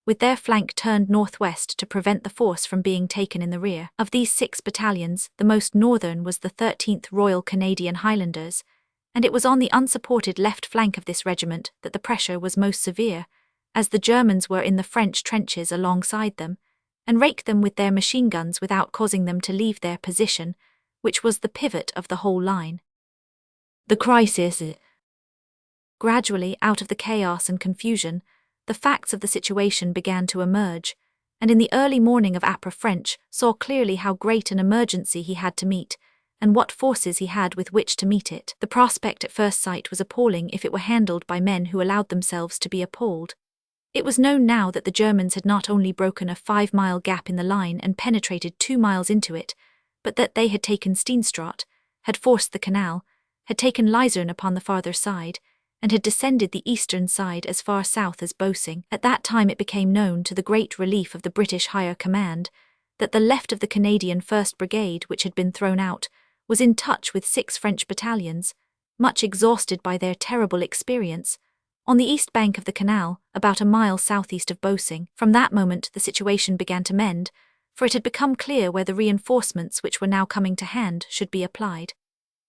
with their flank turned northwest to prevent the force from being taken in the rear. Of these 6 battalions, the most northern was the 13th Royal Canadian Highlanders, and it was on the unsupported left flank of this regiment that the pressure was most severe, as the Germans were in the French trenches alongside them, and raked them with their machine guns without causing them to leave their position, which was the pivot of the whole line. The crisis. Gradually, out of the chaos and confusion, the facts of the situation began to emerge, and in the early morning of Ypres French saw clearly how great an emergency he had to meet, and what forces he had with which to meet it. The prospect at first sight was appalling if it were handled by men who allowed themselves to be appalled. It was known now that the Germans had not only broken a 5-mile gap in the line and penetrated 2 miles into it, but that they had taken Steenstraat, had forced the canal, had taken Lizerne upon the farther side, and had descended the eastern side as far south as Boesing. At that time it became known, to the great relief of the British Higher Command, that the left of the Canadian 1st Brigade, which had been thrown out, was in touch with 6 French battalions, much exhausted by their terrible experience, on the east bank of the canal, about a mile southeast of Boesing. From that moment the situation began to mend, for it had become clear where the reinforcements which were now coming to hand should be applied.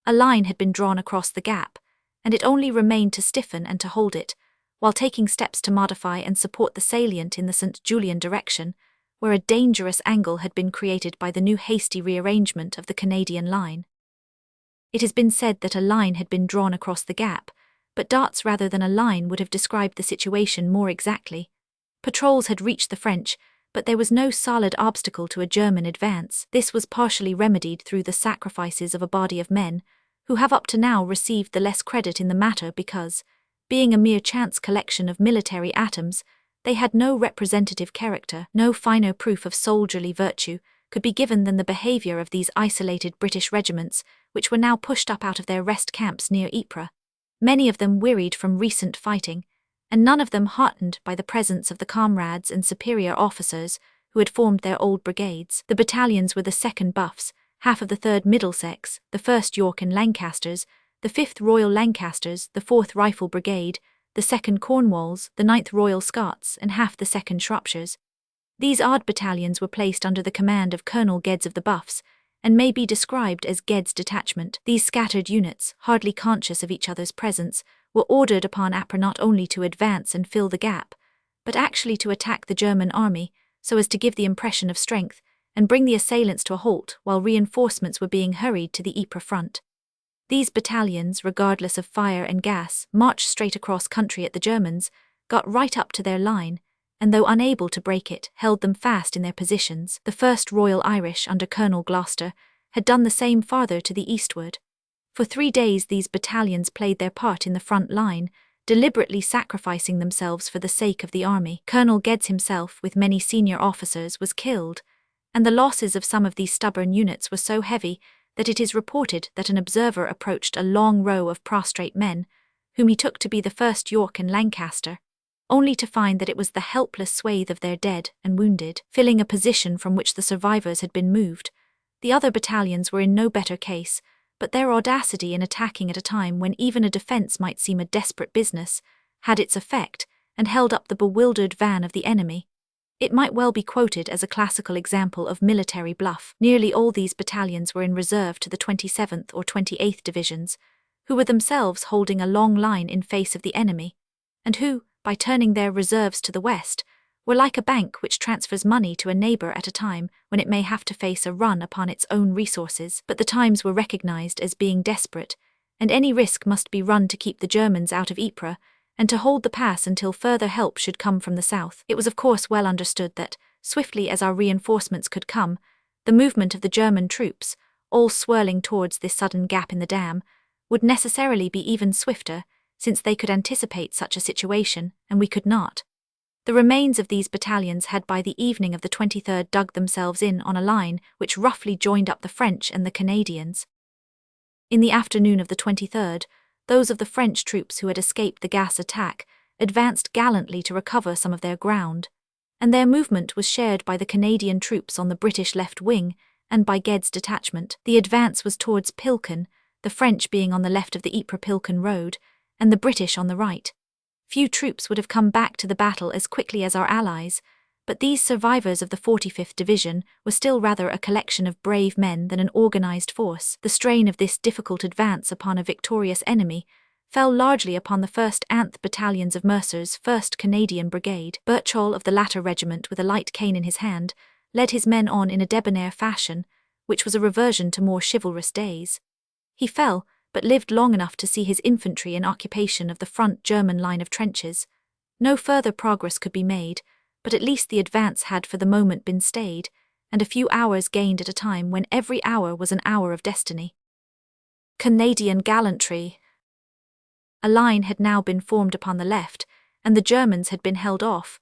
A line had been drawn across the gap, and it only remained to stiffen and to hold it, while taking steps to modify and support the salient in the St. Julien direction, where a dangerous angle had been created by the new hasty rearrangement of the Canadian line. It has been said that a line had been drawn across the gap, but dots rather than a line would have described the situation more exactly. Patrols had reached the French, but there was no solid obstacle to a German advance. This was partially remedied through the sacrifices of a body of men, who have up to now received the less credit in the matter because, being a mere chance collection of military atoms, they had no representative character. No finer proof of soldierly virtue could be given than the behaviour of these isolated British regiments, which were now pushed up out of their rest camps near Ypres, many of them wearied from recent fighting, and none of them heartened by the presence of the comrades and superior officers who had formed their old brigades. The battalions were the 2nd Buffs, half of the 3rd Middlesex, the 1st York and Lancasters, the 5th Royal Lancasters, the 4th Rifle Brigade, the 2nd Cornwalls, the 9th Royal Scots, and half the 2nd Shropshires. These odd battalions were placed under the command of Colonel Geddes of the Buffs, and may be described as Geddes' detachment. These scattered units, hardly conscious of each other's presence, were ordered upon Ypres not only to advance and fill the gap, but actually to attack the German army, so as to give the impression of strength, and bring the assailants to a halt while reinforcements were being hurried to the Ypres front. These battalions, regardless of fire and gas, marched straight across country at the Germans, got right up to their line, and though unable to break it, held them fast in their positions. The 1st Royal Irish under Colonel Gloucester had done the same farther to the eastward. For 3 days these battalions played their part in the front line, deliberately sacrificing themselves for the sake of the army. Colonel Geddes himself, with many senior officers, was killed, and the losses of some of these stubborn units were so heavy that it is reported that an observer approached a long row of prostrate men, whom he took to be the 1st York and Lancaster, only to find that it was the helpless swathe of their dead and wounded, filling a position from which the survivors had been moved. The other battalions were in no better case, but their audacity in attacking at a time when even a defense might seem a desperate business had its effect and held up the bewildered van of the enemy. It might well be quoted as a classical example of military bluff. Nearly all these battalions were in reserve to the 27th or 28th Divisions, who were themselves holding a long line in face of the enemy, and who, by turning their reserves to the west, were like a bank which transfers money to a neighbor at a time when it may have to face a run upon its own resources. But the times were recognized as being desperate, and any risk must be run to keep the Germans out of Ypres and to hold the pass until further help should come from the south. It was of course well understood that, swiftly as our reinforcements could come, the movement of the German troops, all swirling towards this sudden gap in the dam, would necessarily be even swifter, since they could anticipate such a situation, and we could not. The remains of these battalions had by the evening of the 23rd dug themselves in on a line which roughly joined up the French and the Canadians. In the afternoon of the 23rd, those of the French troops who had escaped the gas attack advanced gallantly to recover some of their ground, and their movement was shared by the Canadian troops on the British left wing and by Ged's detachment. The advance was towards Pilken, the French being on the left of the Ypres-Pilken road, and the British on the right. Few troops would have come back to the battle as quickly as our allies, but these survivors of the 45th Division were still rather a collection of brave men than an organized force. The strain of this difficult advance upon a victorious enemy fell largely upon the 1st Anth Battalions of Mercer's 1st Canadian Brigade. Birchall of the latter regiment, with a light cane in his hand, led his men on in a debonair fashion, which was a reversion to more chivalrous days. He fell, but lived long enough to see his infantry in occupation of the front German line of trenches. No further progress could be made, but at least the advance had for the moment been stayed, and a few hours gained at a time when every hour was an hour of destiny. Canadian gallantry. A line had now been formed upon the left, and the Germans had been held off,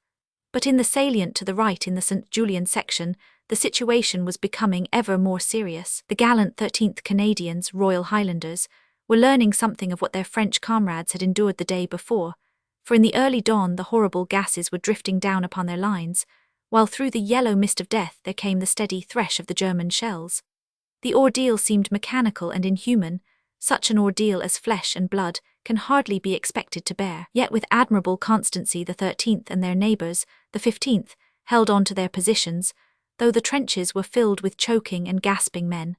but in the salient to the right in the St. Julien section, the situation was becoming ever more serious. The gallant 13th Canadians, Royal Highlanders, were learning something of what their French comrades had endured the day before, for in the early dawn the horrible gases were drifting down upon their lines, while through the yellow mist of death there came the steady thresh of the German shells. The ordeal seemed mechanical and inhuman, such an ordeal as flesh and blood can hardly be expected to bear. Yet with admirable constancy the 13th and their neighbours, the 15th, held on to their positions, though the trenches were filled with choking and gasping men.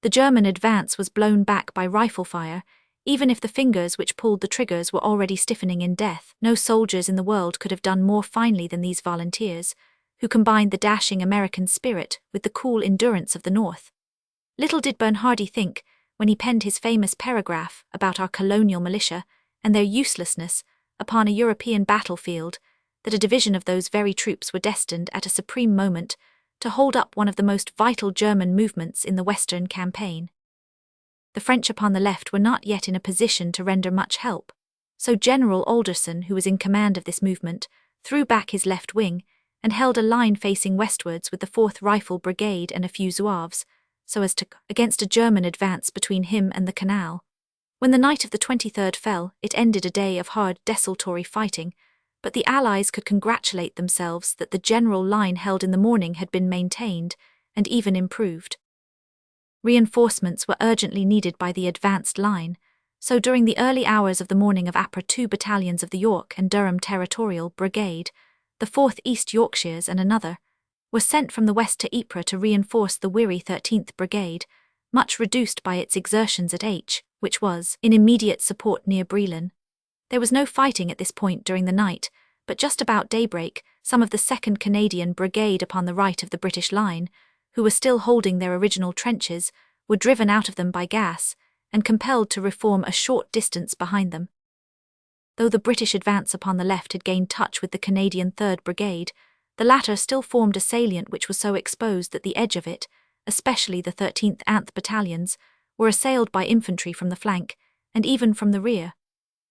The German advance was blown back by rifle fire, even if the fingers which pulled the triggers were already stiffening in death. No soldiers in the world could have done more finely than these volunteers, who combined the dashing American spirit with the cool endurance of the North. Little did Bernhardi think, when he penned his famous paragraph about our colonial militia and their uselessness upon a European battlefield, that a division of those very troops were destined at a supreme moment to hold up one of the most vital German movements in the Western campaign. The French upon the left were not yet in a position to render much help, so General Alderson, who was in command of this movement, threw back his left wing and held a line facing westwards with the 4th Rifle Brigade and a few Zouaves, so as to against a German advance between him and the canal. When the night of the 23rd fell, it ended a day of hard, desultory fighting, but the Allies could congratulate themselves that the general line held in the morning had been maintained, and even improved. Reinforcements were urgently needed by the advanced line, so during the early hours of the morning of Ypres 2 battalions of the York and Durham Territorial Brigade, the 4th East Yorkshires and another, were sent from the west to Ypres to reinforce the weary 13th Brigade, much reduced by its exertions at H, which was in immediate support near Brilon. There was no fighting at this point during the night, but just about daybreak, some of the 2nd Canadian Brigade upon the right of the British line, who were still holding their original trenches, were driven out of them by gas and compelled to reform a short distance behind them. Though the British advance upon the left had gained touch with the Canadian 3rd Brigade, the latter still formed a salient which was so exposed that the edge of it, especially the 13th Anth Battalions, were assailed by infantry from the flank, and even from the rear.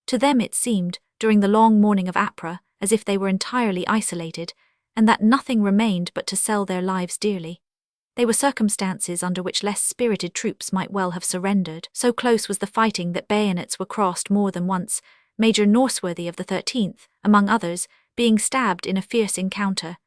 To them it seemed, during the long morning of Ypres, as if they were entirely isolated, and that nothing remained but to sell their lives dearly. They were circumstances under which less spirited troops might well have surrendered. So close was the fighting that bayonets were crossed more than once, Major Norseworthy of the 13th, among others, being stabbed in a fierce encounter.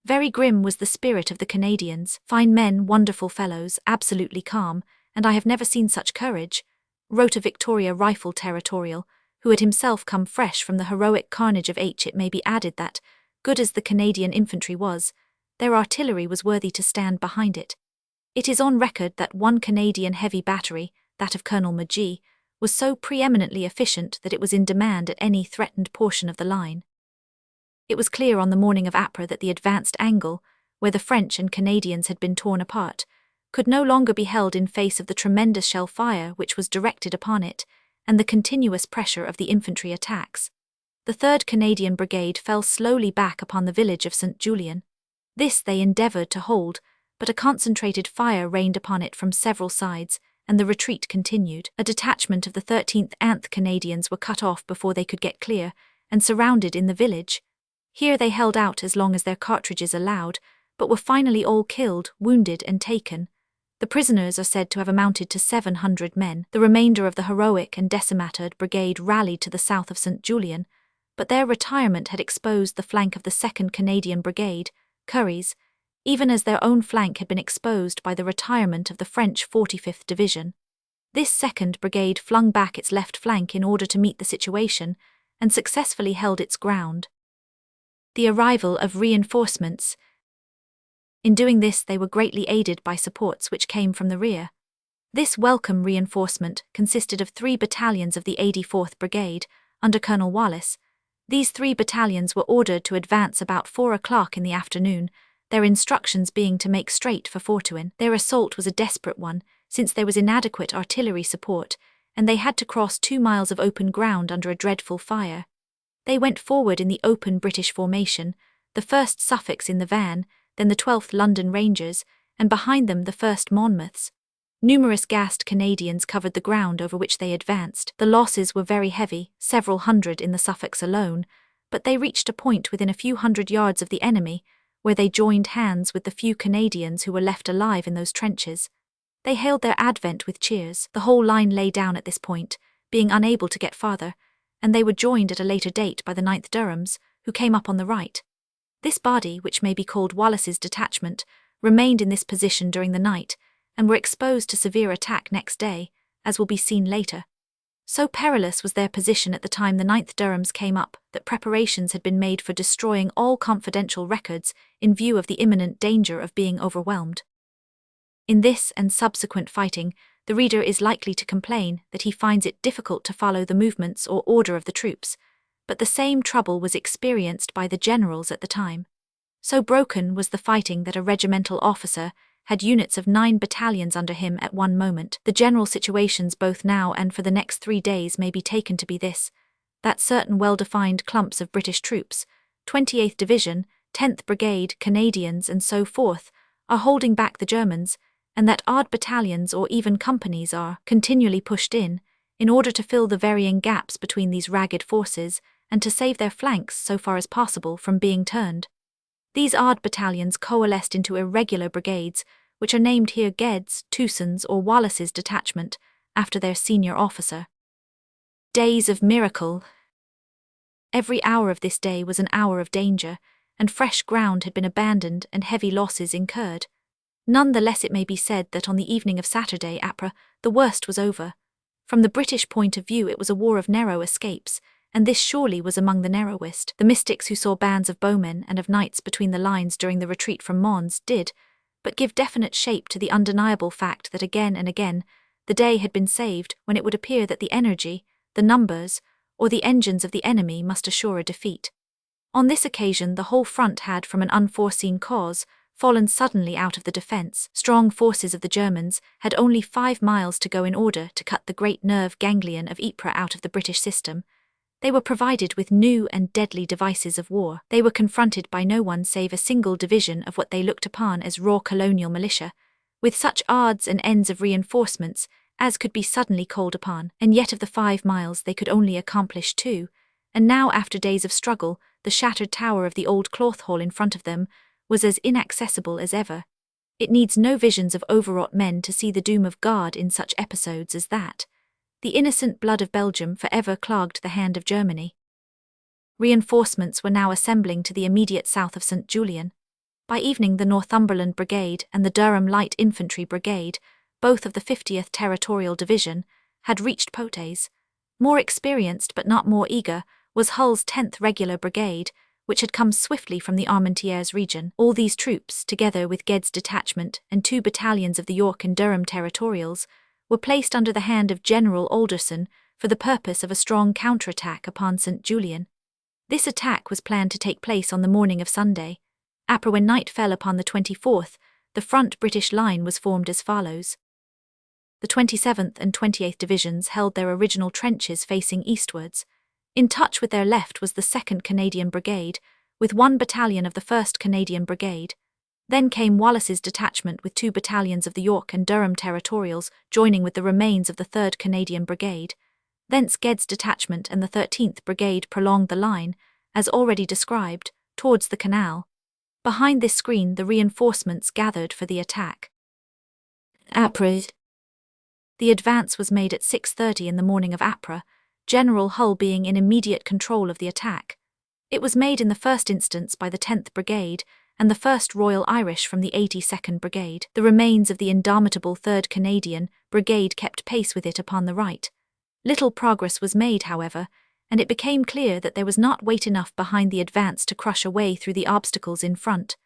Very grim was the spirit of the Canadians, fine men, wonderful fellows, absolutely calm, and I have never seen such courage," wrote a Victoria Rifle territorial, who had himself come fresh from the heroic carnage of Ypres. It may be added that, good as the Canadian infantry was, their artillery was worthy to stand behind it. It is on record that one Canadian heavy battery, that of Colonel Magee, was so preeminently efficient that it was in demand at any threatened portion of the line. It was clear on the morning of Ypres that the advanced angle, where the French and Canadians had been torn apart, could no longer be held in face of the tremendous shell fire which was directed upon it, and the continuous pressure of the infantry attacks. The 3rd Canadian Brigade fell slowly back upon the village of St. Julien. This they endeavoured to hold, but a concentrated fire rained upon it from several sides, and the retreat continued. A detachment of the 13th Canadians were cut off before they could get clear, and surrounded in the village. Here they held out as long as their cartridges allowed, but were finally all killed, wounded, and taken. The prisoners are said to have amounted to 700 men. The remainder of the heroic and decimated brigade rallied to the south of St. Julien, but their retirement had exposed the flank of the 2nd Canadian Brigade, Currie's, even as their own flank had been exposed by the retirement of the French 45th Division. This 2nd Brigade flung back its left flank in order to meet the situation, and successfully held its ground. The arrival of reinforcements. In doing this they were greatly aided by supports which came from the rear. This welcome reinforcement consisted of 3 battalions of the 84th Brigade, under Colonel Wallace. These 3 battalions were ordered to advance about 4 o'clock in the afternoon, their instructions being to make straight for Fortuin. Their assault was a desperate one, since there was inadequate artillery support, and they had to cross 2 miles of open ground under a dreadful fire. They went forward in the open British formation, the 1st Suffolks in the van, then the 12th London Rangers, and behind them the 1st Monmouths. Numerous gassed Canadians covered the ground over which they advanced. The losses were very heavy, several hundred in the Suffolks alone, but they reached a point within a few hundred yards of the enemy, where they joined hands with the few Canadians who were left alive in those trenches. They hailed their advent with cheers. The whole line lay down at this point, being unable to get farther, and they were joined at a later date by the 9th Durhams, who came up on the right. This body, which may be called Wallace's detachment, remained in this position during the night, and were exposed to severe attack next day, as will be seen later. So perilous was their position at the time the 9th Durhams came up that preparations had been made for destroying all confidential records in view of the imminent danger of being overwhelmed. In this and subsequent fighting, the reader is likely to complain that he finds it difficult to follow the movements or order of the troops, but the same trouble was experienced by the generals at the time. So broken was the fighting that a regimental officer had units of 9 battalions under him at one moment. The general situations both now and for the next 3 days may be taken to be this: that certain well-defined clumps of British troops, 28th Division, 10th Brigade, Canadians, and so forth, are holding back the Germans, and that odd battalions or even companies are continually pushed in order to fill the varying gaps between these ragged forces and to save their flanks so far as possible from being turned. These odd battalions coalesced into irregular brigades, which are named here Ged's, Toussaint's, or Wallace's detachment, after their senior officer. Days of miracle. Every hour of this day was an hour of danger, and fresh ground had been abandoned and heavy losses incurred. None the less it may be said that on the evening of Saturday, Ypres, the worst was over. From the British point of view it was a war of narrow escapes, and this surely was among the narrowest. The mystics who saw bands of bowmen and of knights between the lines during the retreat from Mons did but give definite shape to the undeniable fact that again and again the day had been saved when it would appear that the energy, the numbers, or the engines of the enemy must assure a defeat. On this occasion the whole front had, from an unforeseen cause, fallen suddenly out of the defence. Strong forces of the Germans had only 5 miles to go in order to cut the great nerve ganglion of Ypres out of the British system. They were provided with new and deadly devices of war. They were confronted by no one save a single division of what they looked upon as raw colonial militia, with such odds and ends of reinforcements as could be suddenly called upon, and yet of the 5 miles they could only accomplish 2, and now after days of struggle the shattered tower of the old cloth hall in front of them was as inaccessible as ever. It needs no visions of overwrought men to see the doom of God in such episodes as that. The innocent blood of Belgium forever clogged the hand of Germany. Reinforcements were now assembling to the immediate south of St. Julien. By evening the Northumberland Brigade and the Durham Light Infantry Brigade, both of the 50th Territorial Division, had reached Poitiers. More experienced but not more eager was Hull's 10th Regular Brigade, which had come swiftly from the Armentières region. All these troops, together with Ged's detachment and 2 battalions of the York and Durham Territorials, were placed under the hand of General Alderson for the purpose of a strong counterattack upon St. Julian. This attack was planned to take place on the morning of Sunday. When night fell upon the 24th, the front British line was formed as follows. The 27th and 28th Divisions held their original trenches facing eastwards. In touch with their left was the 2nd Canadian Brigade, with 1 battalion of the 1st Canadian Brigade. Then came Wallace's detachment with 2 battalions of the York and Durham Territorials joining with the remains of the 3rd Canadian Brigade. Thence Ged's detachment and the 13th Brigade prolonged the line, as already described, towards the canal. Behind this screen the reinforcements gathered for the attack. Ypres. The advance was made at 6:30 in the morning of Ypres, General Hull being in immediate control of the attack. It was made in the first instance by the 10th Brigade and the 1st Royal Irish from the 82nd Brigade. The remains of the indomitable 3rd Canadian Brigade kept pace with it upon the right. Little progress was made, however, and it became clear that there was not weight enough behind the advance to crush a way through the obstacles in front.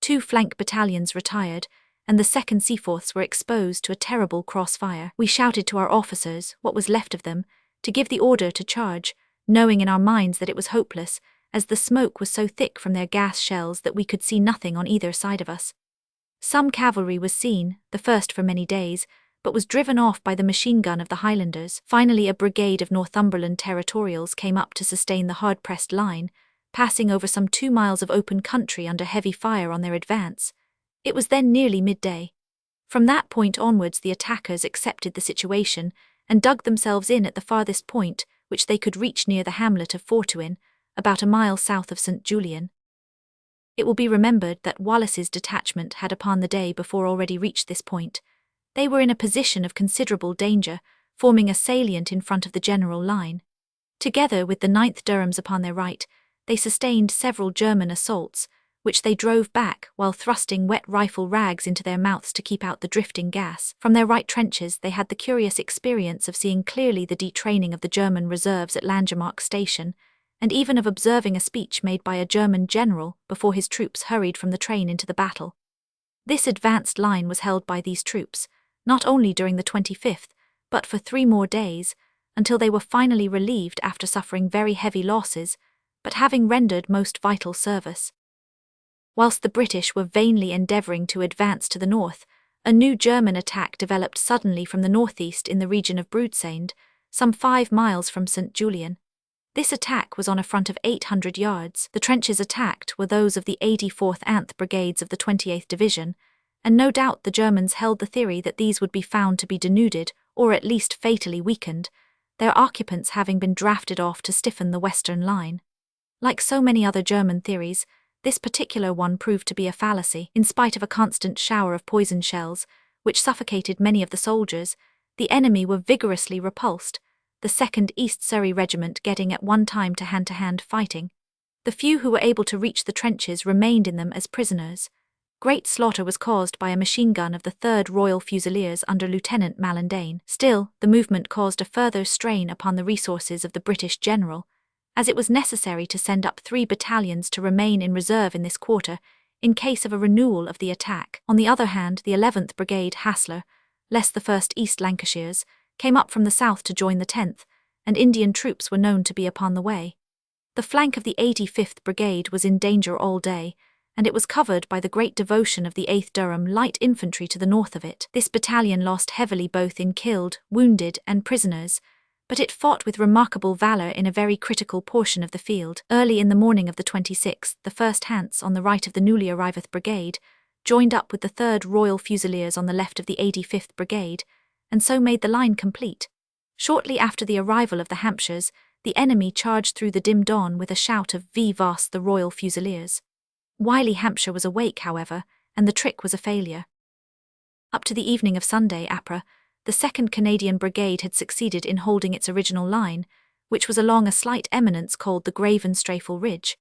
2 flank battalions retired, and the 2nd Seaforths were exposed to a terrible crossfire. We shouted to our officers, what was left of them, to give the order to charge, knowing in our minds that it was hopeless, as the smoke was so thick from their gas shells that we could see nothing on either side of us. Some cavalry was seen, the first for many days, but was driven off by the machine gun of the Highlanders. Finally a brigade of Northumberland Territorials came up to sustain the hard-pressed line, passing over some 2 miles of open country under heavy fire on their advance. It was then nearly midday. From that point onwards the attackers accepted the situation and dug themselves in at the farthest point, which they could reach near the hamlet of Fortuin, about a mile south of St. Julian. It will be remembered that Wallace's detachment had upon the day before already reached this point. They were in a position of considerable danger, forming a salient in front of the general line. Together with the 9th Durhams upon their right, they sustained several German assaults, which they drove back while thrusting wet rifle rags into their mouths to keep out the drifting gas. From their right trenches they had the curious experience of seeing clearly the detraining of the German reserves at Langemarck Station, and even of observing a speech made by a German general before his troops hurried from the train into the battle. This advanced line was held by these troops, not only during the 25th, but for 3 more days, until they were finally relieved after suffering very heavy losses, but having rendered most vital service. Whilst the British were vainly endeavouring to advance to the north, a new German attack developed suddenly from the northeast in the region of Broodseinde, some 5 miles from St. Julian. This attack was on a front of 800 yards. The trenches attacked were those of the 84th Anth Brigades of the 28th Division, and no doubt the Germans held the theory that these would be found to be denuded, or at least fatally weakened, their occupants having been drafted off to stiffen the western line. Like so many other German theories, this particular one proved to be a fallacy. In spite of a constant shower of poison shells, which suffocated many of the soldiers, the enemy were vigorously repulsed, the 2nd East Surrey Regiment getting at one time to hand fighting. The few who were able to reach the trenches remained in them as prisoners. Great slaughter was caused by a machine gun of the 3rd Royal Fusiliers under Lieutenant Mallandane. Still, the movement caused a further strain upon the resources of the British general, as it was necessary to send up 3 battalions to remain in reserve in this quarter in case of a renewal of the attack. On the other hand, the 11th Brigade Hassler, less the 1st East Lancashires, came up from the south to join the 10th, and Indian troops were known to be upon the way. The flank of the 85th Brigade was in danger all day, and it was covered by the great devotion of the 8th Durham Light Infantry to the north of it. This battalion lost heavily both in killed, wounded, and prisoners, but it fought with remarkable valour in a very critical portion of the field. Early in the morning of the 26th, the 1st Hants on the right of the newly arrived brigade joined up with the 3rd Royal Fusiliers on the left of the 85th Brigade, and so made the line complete. Shortly after the arrival of the Hampshires, the enemy charged through the dim dawn with a shout of "Vive the Royal Fusiliers." Wily Hampshire was awake, however, and the trick was a failure. Up to the evening of Sunday, Ypres, the 2nd Canadian Brigade had succeeded in holding its original line, which was along a slight eminence called the Gravenstrafel Ridge.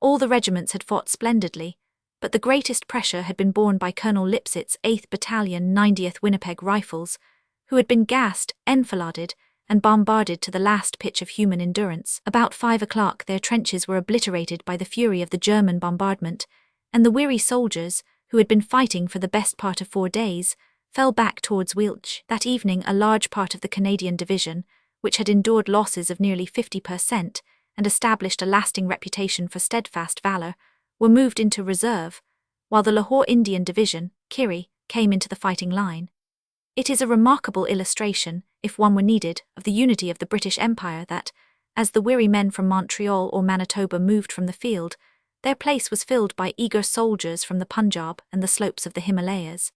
All the regiments had fought splendidly, but the greatest pressure had been borne by Colonel Lipsett's 8th Battalion 90th Winnipeg Rifles, who had been gassed, enfiladed, and bombarded to the last pitch of human endurance. About 5 o'clock their trenches were obliterated by the fury of the German bombardment, and the weary soldiers, who had been fighting for the best part of 4 days, fell back towards Ypres. That evening a large part of the Canadian division, which had endured losses of nearly 50% and established a lasting reputation for steadfast valour, were moved into reserve, while the Lahore Indian Division, Kiri, came into the fighting line. It is a remarkable illustration, if one were needed, of the unity of the British Empire that, as the weary men from Montreal or Manitoba moved from the field, their place was filled by eager soldiers from the Punjab and the slopes of the Himalayas.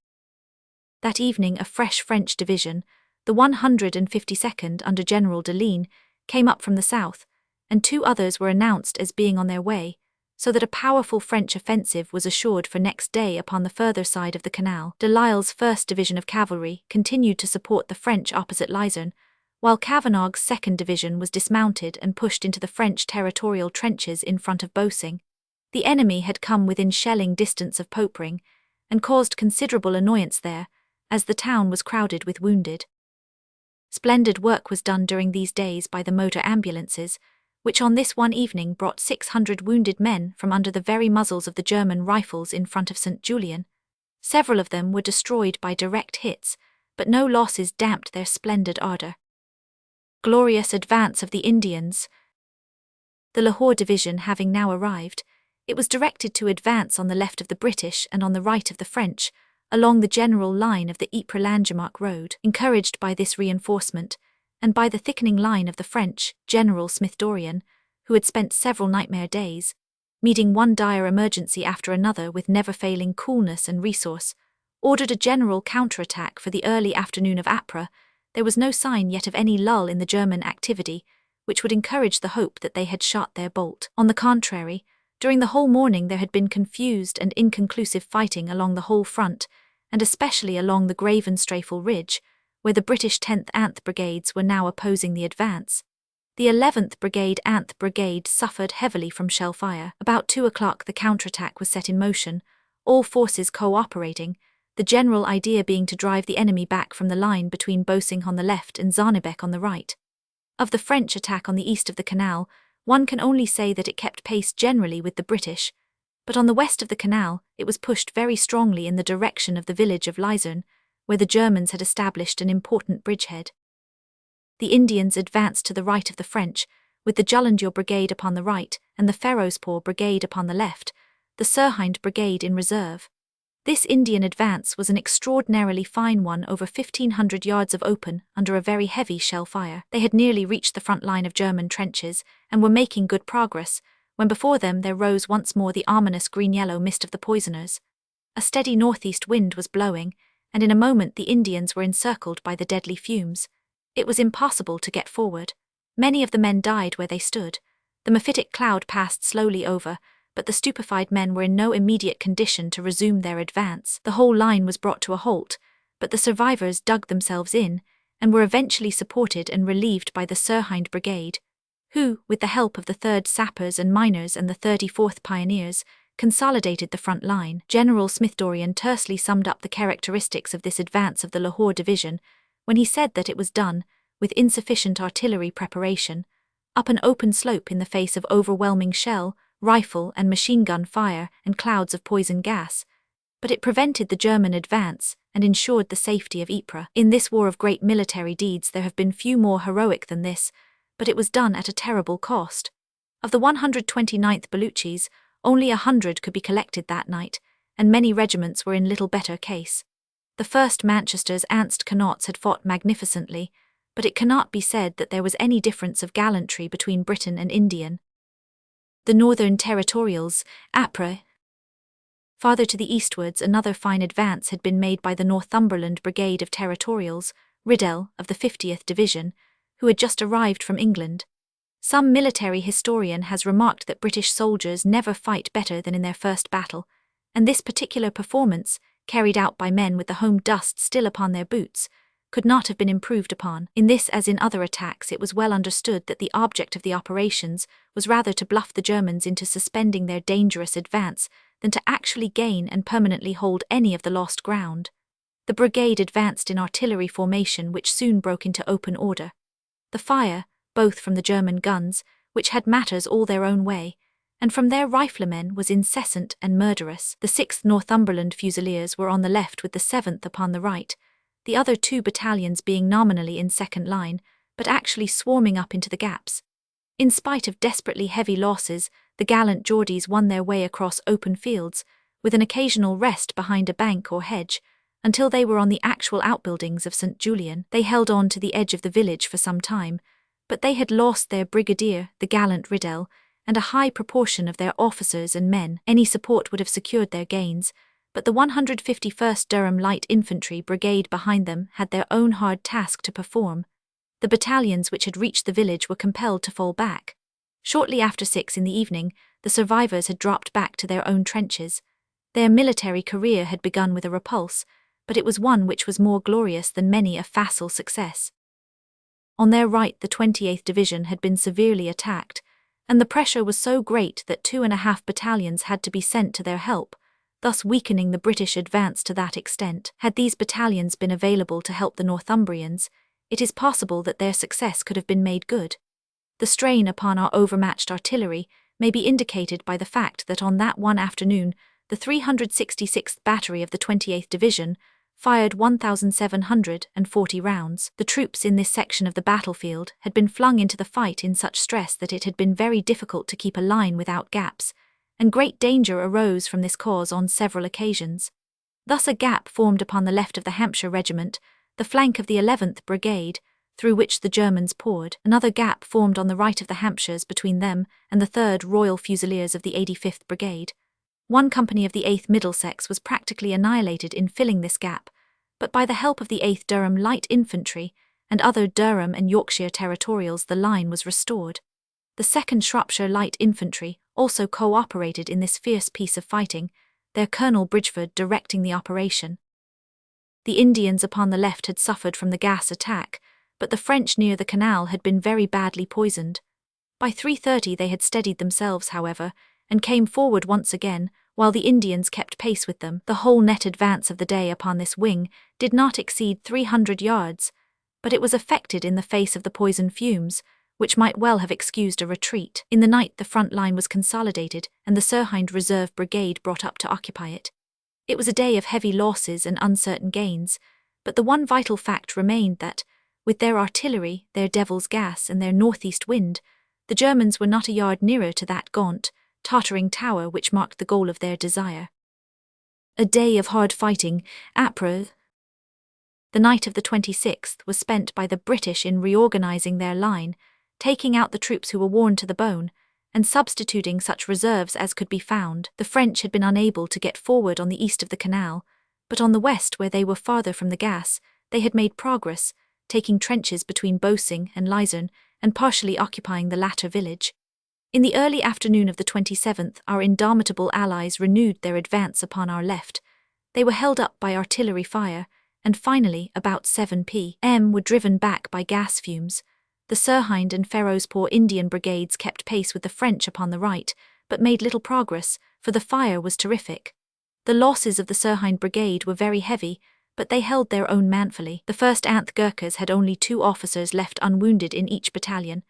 That evening a fresh French division, the 152nd under General Deline, came up from the south, and 2 others were announced as being on their way, so that a powerful French offensive was assured for next day upon the further side of the canal. De Lisle's 1st Division of Cavalry continued to support the French opposite Lizerne, while Cavanagh's 2nd Division was dismounted and pushed into the French territorial trenches in front of Beausing. The enemy had come within shelling distance of Popering, and caused considerable annoyance there, as the town was crowded with wounded. Splendid work was done during these days by the motor ambulances, which on this one evening brought 600 wounded men from under the very muzzles of the German rifles in front of St. Julian. Several of them were destroyed by direct hits, but no losses damped their splendid ardour. Glorious advance of the Indians. The Lahore Division having now arrived, it was directed to advance on the left of the British and on the right of the French, along the general line of the Ypres-Langemarck road. Encouraged by this reinforcement, and by the thickening line of the French, General Smith-Dorrien, who had spent several nightmare days, meeting one dire emergency after another with never-failing coolness and resource, ordered a general counterattack for the early afternoon of Ypres, there was no sign yet of any lull in the German activity, which would encourage the hope that they had shot their bolt. On the contrary, during the whole morning there had been confused and inconclusive fighting along the whole front, and especially along the Gravenstafel Ridge, where the British 10th Anth Brigades were now opposing the advance. The 11th Brigade Anth Brigade suffered heavily from shell fire. About 2 o'clock the counterattack was set in motion, all forces co-operating, the general idea being to drive the enemy back from the line between Beausing on the left and Zarnebeck on the right. Of the French attack on the east of the canal, one can only say that it kept pace generally with the British, but on the west of the canal it was pushed very strongly in the direction of the village of Lizerne, where the Germans had established an important bridgehead. The Indians advanced to the right of the French, with the Jullundur Brigade upon the right and the Ferozpur Brigade upon the left, the Sirhind Brigade in reserve. This Indian advance was an extraordinarily fine one, over 1,500 yards of open under a very heavy shell fire. They had nearly reached the front line of German trenches and were making good progress, when before them there rose once more the ominous green-yellow mist of the poisoners. A steady northeast wind was blowing, and in a moment the Indians were encircled by the deadly fumes. It was impossible to get forward. Many of the men died where they stood. The mephitic cloud passed slowly over, but the stupefied men were in no immediate condition to resume their advance. The whole line was brought to a halt, but the survivors dug themselves in, and were eventually supported and relieved by the Sirhind Brigade, who, with the help of the 3rd Sappers and Miners and the 34th Pioneers, consolidated the front line. General Smith-Dorrien tersely summed up the characteristics of this advance of the Lahore Division when he said that it was done, with insufficient artillery preparation, up an open slope in the face of overwhelming shell, rifle and machine gun fire and clouds of poison gas, but it prevented the German advance and ensured the safety of Ypres. In this war of great military deeds there have been few more heroic than this, but it was done at a terrible cost. Of the 129th Baluchis, only 100 could be collected that night, and many regiments were in little better case. The 1st Manchester's Ernst Knotz had fought magnificently, but it cannot be said that there was any difference of gallantry between Briton and Indian. The Northern Territorials, Ypres. Farther to the eastwards another fine advance had been made by the Northumberland Brigade of Territorials, Riddell, of the 50th Division, who had just arrived from England. Some military historian has remarked that British soldiers never fight better than in their first battle, and this particular performance, carried out by men with the home dust still upon their boots, could not have been improved upon. In this as in other attacks it was well understood that the object of the operations was rather to bluff the Germans into suspending their dangerous advance than to actually gain and permanently hold any of the lost ground. The brigade advanced in artillery formation, which soon broke into open order. The fire, both from the German guns, which had matters all their own way, and from their riflemen, was incessant and murderous. The 6th Northumberland Fusiliers were on the left with the 7th upon the right, the other 2 battalions being nominally in second line, but actually swarming up into the gaps. In spite of desperately heavy losses, the gallant Geordies won their way across open fields, with an occasional rest behind a bank or hedge, until they were on the actual outbuildings of St. Julian. They held on to the edge of the village for some time, but they had lost their brigadier, the gallant Riddell, and a high proportion of their officers and men. Any support would have secured their gains, but the 151st Durham Light Infantry Brigade behind them had their own hard task to perform. The battalions which had reached the village were compelled to fall back. Shortly after 6 in the evening, the survivors had dropped back to their own trenches. Their military career had begun with a repulse, but it was one which was more glorious than many a facile success. On their right, the 28th Division had been severely attacked, and the pressure was so great that 2.5 battalions had to be sent to their help, thus weakening the British advance to that extent. Had these battalions been available to help the Northumbrians, it is possible that their success could have been made good. The strain upon our overmatched artillery may be indicated by the fact that on that one afternoon, the 366th Battery of the 28th Division fired 1,740 rounds. The troops in this section of the battlefield had been flung into the fight in such stress that it had been very difficult to keep a line without gaps, and great danger arose from this cause on several occasions. Thus a gap formed upon the left of the Hampshire Regiment, the flank of the 11th Brigade, through which the Germans poured. Another gap formed on the right of the Hampshires between them and the 3rd Royal Fusiliers of the 85th Brigade. One company of the 8th Middlesex was practically annihilated in filling this gap, but by the help of the 8th Durham Light Infantry and other Durham and Yorkshire Territorials the line was restored. The 2nd Shropshire Light Infantry also co-operated in this fierce piece of fighting, their Colonel Bridgeford directing the operation. The Indians upon the left had suffered from the gas attack, but the French near the canal had been very badly poisoned. By 3:30 they had steadied themselves, however, and came forward once again, while the Indians kept pace with them. The whole net advance of the day upon this wing did not exceed 300 yards, but it was effected in the face of the poison fumes, which might well have excused a retreat. In the night the front line was consolidated, and the Sirhind Reserve Brigade brought up to occupy it. It was a day of heavy losses and uncertain gains, but the one vital fact remained that, with their artillery, their devil's gas, and their northeast wind, the Germans were not a yard nearer to that gaunt, tottering tower which marked the goal of their desire. A day of hard fighting, Ypres. The night of the 26th was spent by the British in reorganizing their line, taking out the troops who were worn to the bone, and substituting such reserves as could be found. The French had been unable to get forward on the east of the canal, but on the west, where they were farther from the gas, they had made progress, taking trenches between Boesing and Lizerne, and partially occupying the latter village. In the early afternoon of the 27th, our indomitable allies renewed their advance upon our left. They were held up by artillery fire, and finally, about 7 p.m., were driven back by gas fumes. The Sirhind and Ferozepur Indian brigades kept pace with the French upon the right, but made little progress, for the fire was terrific. The losses of the Sirhind brigade were very heavy, but they held their own manfully. The 1st Anth Gurkhas had only 2 officers left unwounded in each battalion.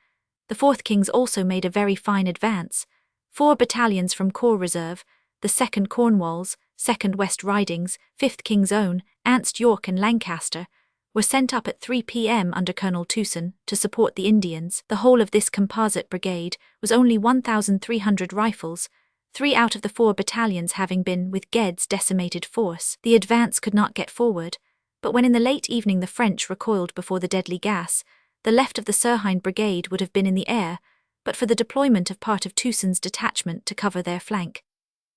The 4th Kings also made a very fine advance. 4 battalions from Corps Reserve, the 2nd Cornwalls, 2nd West Ridings, 5th King's Own, Ernst York and Lancaster, were sent up at 3 p.m. under Colonel Towson to support the Indians. The whole of this composite brigade was only 1,300 rifles, 3 out of the 4 battalions having been with Ged's decimated force. The advance could not get forward, but when in the late evening the French recoiled before the deadly gas, the left of the Sirhind brigade would have been in the air, but for the deployment of part of Towson's detachment to cover their flank.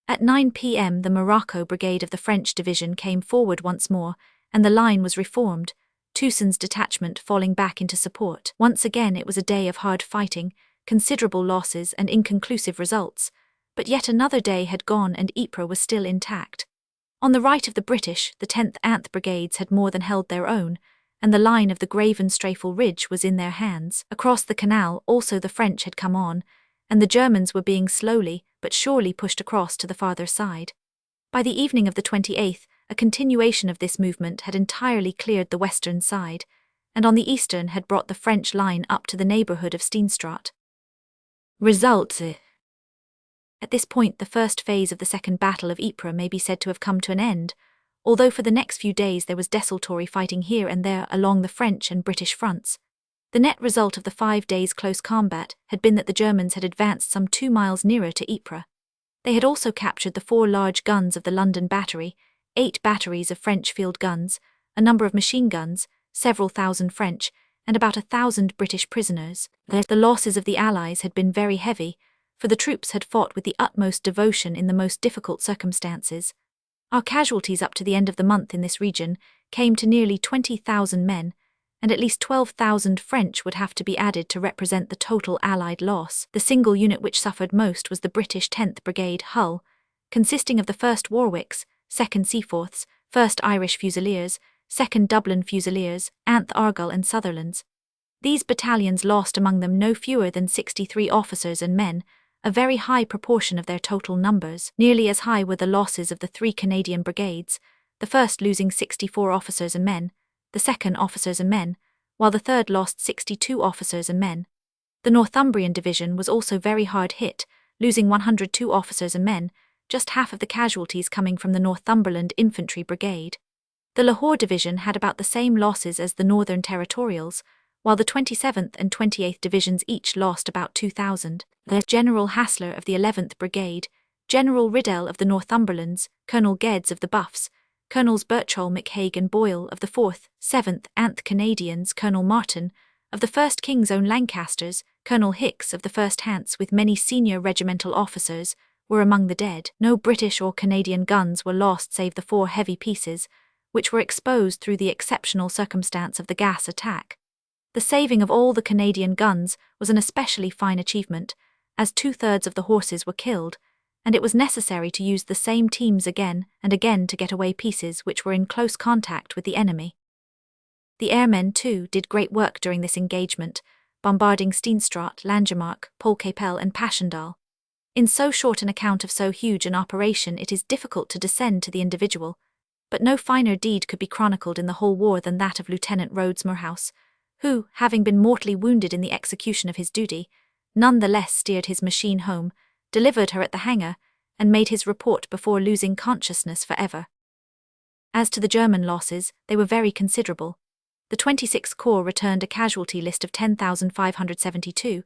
At 9 p.m. the Morocco brigade of the French division came forward once more, and the line was reformed, Towson's detachment falling back into support. Once again it was a day of hard fighting, considerable losses and inconclusive results, but yet another day had gone and Ypres was still intact. On the right of the British, the 10th Anth brigades had more than held their own, and the line of the Gravenstrafel Ridge was in their hands. Across the canal also the French had come on, and the Germans were being slowly but surely pushed across to the farther side. By the evening of the 28th, a continuation of this movement had entirely cleared the western side, and on the eastern had brought the French line up to the neighbourhood of Steenstraat. Results. At this point, the first phase of the Second Battle of Ypres may be said to have come to an end, although for the next few days there was desultory fighting here and there along the French and British fronts. The net result of the 5 days' close combat had been that the Germans had advanced some 2 miles nearer to Ypres. They had also captured the 4 large guns of the London battery, 8 batteries of French field guns, a number of machine guns, several thousand French, and about 1,000 British prisoners. The losses of the Allies had been very heavy, for the troops had fought with the utmost devotion in the most difficult circumstances. Our casualties up to the end of the month in this region came to nearly 20,000 men, and at least 12,000 French would have to be added to represent the total Allied loss. The single unit which suffered most was the British 10th Brigade, Hull, consisting of the 1st Warwicks, 2nd Seaforths, 1st Irish Fusiliers, 2nd Dublin Fusiliers, 8th Argyll and Sutherlands. These battalions lost among them no fewer than 63 officers and men, a very high proportion of their total numbers. Nearly as high were the losses of the 3 Canadian brigades, the first losing 64 officers and men, the second officers and men, while the third lost 62 officers and men. The Northumbrian division was also very hard hit, losing 102 officers and men, just half of the casualties coming from the Northumberland Infantry Brigade. The Lahore division had about the same losses as the Northern Territorials, while the 27th and 28th divisions each lost about 2,000. The General Hassler of the 11th Brigade, General Riddell of the Northumberlands, Colonel Geddes of the Buffs, Colonels Birchall, McHague and Boyle of the 4th, 7th, 8th Canadians, Colonel Martin of the 1st King's Own Lancasters, Colonel Hicks of the 1st Hants with many senior regimental officers, were among the dead. No British or Canadian guns were lost save the 4 heavy pieces, which were exposed through the exceptional circumstance of the gas attack. The saving of all the Canadian guns was an especially fine achievement, as 2/3 of the horses were killed, and it was necessary to use the same teams again and again to get away pieces which were in close contact with the enemy. The airmen, too, did great work during this engagement, bombarding Steenstraat, Langemarck, Polkapelle and Passchendaele. In so short an account of so huge an operation it is difficult to descend to the individual, but no finer deed could be chronicled in the whole war than that of Lieutenant Rhodes Moorhouse, who, having been mortally wounded in the execution of his duty, none the less steered his machine home, delivered her at the hangar, and made his report before losing consciousness forever. As to the German losses, they were very considerable. The 26th Corps returned a casualty list of 10,572,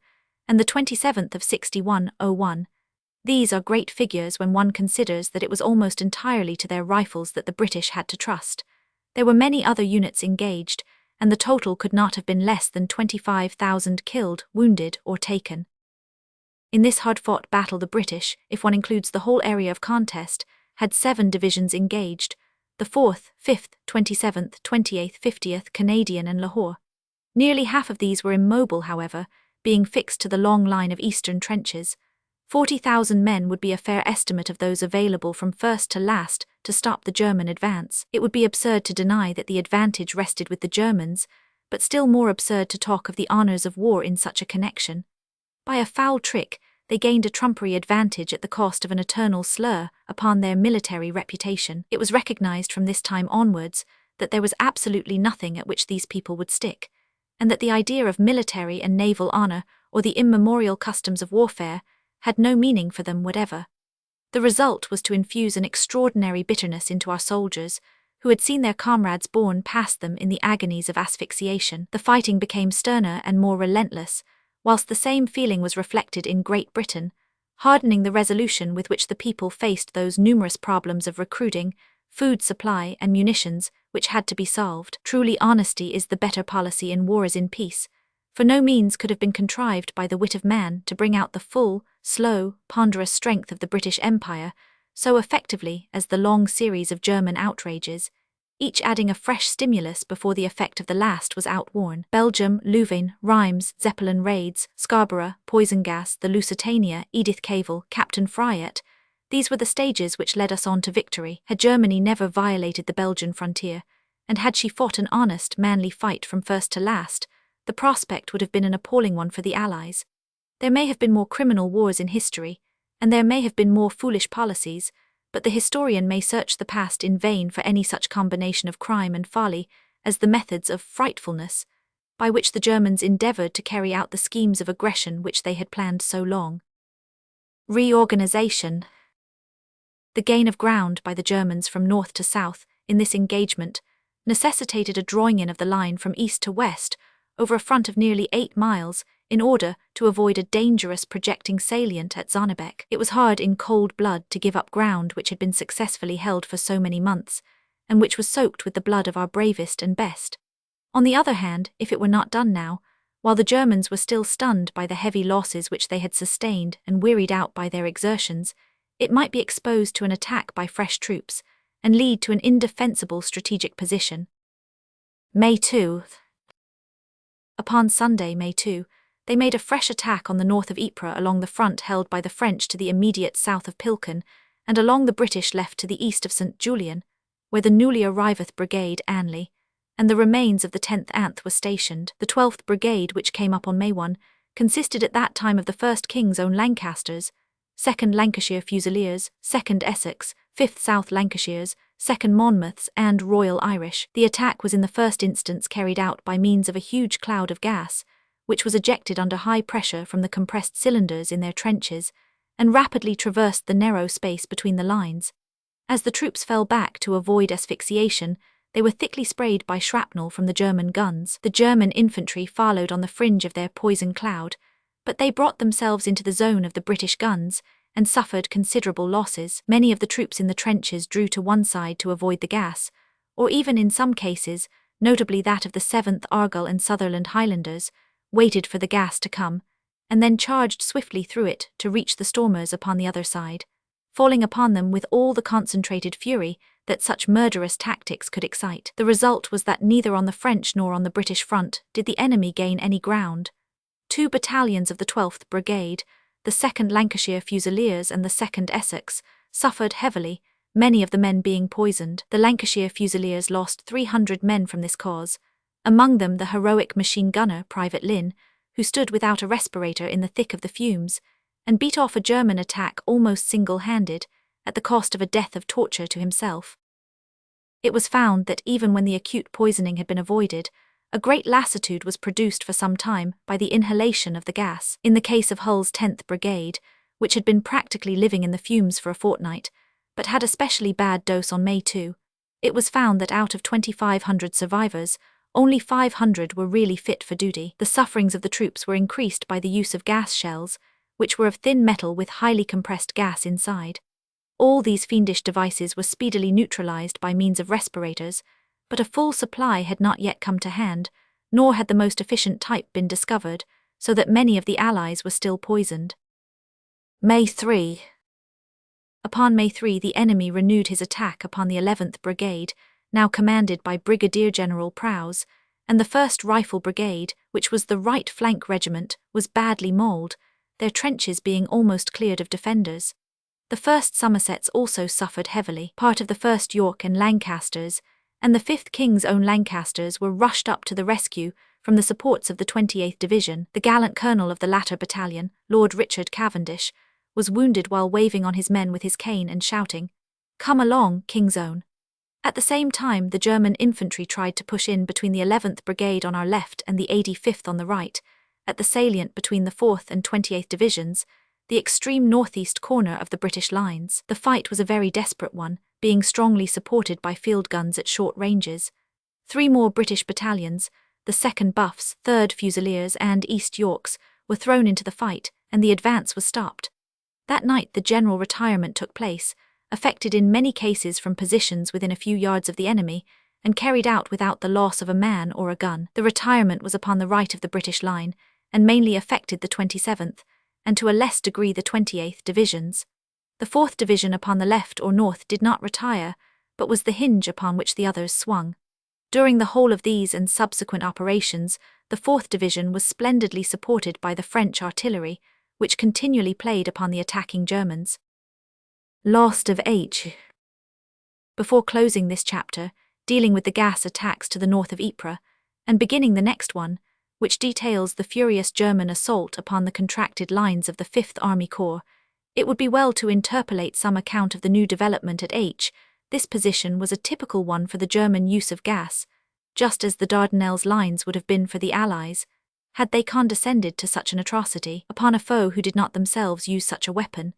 and the 27th of 6101. These are great figures when one considers that it was almost entirely to their rifles that the British had to trust. There were many other units engaged, and the total could not have been less than 25,000 killed, wounded, or taken. In this hard-fought battle the British, if one includes the whole area of contest, had 7 divisions engaged, the 4th, 5th, 27th, 28th, 50th Canadian and Lahore. Nearly half of these were immobile, however, being fixed to the long line of eastern trenches. 40,000 men would be a fair estimate of those available from first to last to stop the German advance. It would be absurd to deny that the advantage rested with the Germans, but still more absurd to talk of the honours of war in such a connection. By a foul trick, they gained a trumpery advantage at the cost of an eternal slur upon their military reputation. It was recognized from this time onwards that there was absolutely nothing at which these people would stick, and that the idea of military and naval honor or the immemorial customs of warfare had no meaning for them whatever. The result was to infuse an extraordinary bitterness into our soldiers, who had seen their comrades borne past them in the agonies of asphyxiation. The fighting became sterner and more relentless, whilst the same feeling was reflected in Great Britain, hardening the resolution with which the people faced those numerous problems of recruiting, food supply and munitions which had to be solved. Truly honesty is the better policy in war as in peace, for no means could have been contrived by the wit of man to bring out the full, slow, ponderous strength of the British Empire so effectively as the long series of German outrages, each adding a fresh stimulus before the effect of the last was outworn. Belgium, Louvain, Reims, Zeppelin raids, Scarborough, poison gas, the Lusitania, Edith Cavell, Captain Fryatt, these were the stages which led us on to victory. Had Germany never violated the Belgian frontier, and had she fought an honest, manly fight from first to last, the prospect would have been an appalling one for the Allies. There may have been more criminal wars in history, and there may have been more foolish policies, but the historian may search the past in vain for any such combination of crime and folly as the methods of frightfulness by which the Germans endeavored to carry out the schemes of aggression which they had planned so long. Reorganization. The gain of ground by the Germans from north to south in this engagement necessitated a drawing in of the line from east to west over a front of nearly 8 miles in order to avoid a dangerous projecting salient at Zornebeck. It was hard in cold blood to give up ground which had been successfully held for so many months, and which was soaked with the blood of our bravest and best. On the other hand, if it were not done now, while the Germans were still stunned by the heavy losses which they had sustained and wearied out by their exertions, it might be exposed to an attack by fresh troops and lead to an indefensible strategic position. May 2. Upon Sunday, May 2, they made a fresh attack on the north of Ypres along the front held by the French to the immediate south of Pilken, and along the British left to the east of St. Julian, where the newly arriveth Brigade Anley and the remains of the 10th Anth were stationed. The 12th Brigade, which came up on May 1, consisted at that time of the 1st King's Own Lancasters, 2nd Lancashire Fusiliers, 2nd Essex, 5th South Lancashires, 2nd Monmouths, and Royal Irish. The attack was in the first instance carried out by means of a huge cloud of gas, which was ejected under high pressure from the compressed cylinders in their trenches, and rapidly traversed the narrow space between the lines. As the troops fell back to avoid asphyxiation, they were thickly sprayed by shrapnel from the German guns. The German infantry followed on the fringe of their poison cloud, but they brought themselves into the zone of the British guns and suffered considerable losses. Many of the troops in the trenches drew to one side to avoid the gas, or even in some cases, notably that of the 7th Argyll and Sutherland Highlanders, waited for the gas to come, and then charged swiftly through it to reach the stormers upon the other side, falling upon them with all the concentrated fury that such murderous tactics could excite. The result was that neither on the French nor on the British front did the enemy gain any ground. 2 battalions of the 12th Brigade, the 2nd Lancashire Fusiliers and the 2nd Essex, suffered heavily, many of the men being poisoned. The Lancashire Fusiliers lost 300 men from this cause, among them the heroic machine gunner Private Lynn, who stood without a respirator in the thick of the fumes, and beat off a German attack almost single-handed, at the cost of a death of torture to himself. It was found that even when the acute poisoning had been avoided, a great lassitude was produced for some time by the inhalation of the gas. In the case of Hull's 10th Brigade, which had been practically living in the fumes for a fortnight, but had a specially bad dose on May 2, it was found that out of 2,500 survivors, only 500 were really fit for duty. The sufferings of the troops were increased by the use of gas shells, which were of thin metal with highly compressed gas inside. All these fiendish devices were speedily neutralized by means of respirators, but a full supply had not yet come to hand, nor had the most efficient type been discovered, so that many of the Allies were still poisoned. May 3. Upon May 3 the enemy renewed his attack upon the 11th Brigade, now commanded by Brigadier General Prowse, and the 1st Rifle Brigade, which was the right flank regiment, was badly mauled, their trenches being almost cleared of defenders. The 1st Somersets also suffered heavily. Part of the 1st York and Lancasters, and the 5th King's Own Lancasters were rushed up to the rescue from the supports of the 28th Division. The gallant colonel of the latter battalion, Lord Richard Cavendish, was wounded while waving on his men with his cane and shouting, "Come along, King's Own." At the same time, the German infantry tried to push in between the 11th Brigade on our left and the 85th on the right, at the salient between the 4th and 28th Divisions, the extreme northeast corner of the British lines. The fight was a very desperate one, being strongly supported by field guns at short ranges. 3 more British battalions, the 2nd Buffs, 3rd Fusiliers and East Yorks, were thrown into the fight, and the advance was stopped. That night the general retirement took place, effected in many cases from positions within a few yards of the enemy, and carried out without the loss of a man or a gun. The retirement was upon the right of the British line, and mainly affected the 27th, and to a less degree the 28th Divisions. The 4th Division upon the left or north did not retire, but was the hinge upon which the others swung. During the whole of these and subsequent operations, the 4th Division was splendidly supported by the French artillery, which continually played upon the attacking Germans. Lost of H. Before closing this chapter, dealing with the gas attacks to the north of Ypres, and beginning the next one, which details the furious German assault upon the contracted lines of the 5th Army Corps, It would be well to interpolate some account of the new development at H. This position was a typical one for the German use of gas, just as the Dardanelles lines would have been for the Allies, had they condescended to such an atrocity upon a foe who did not themselves use such a weapon.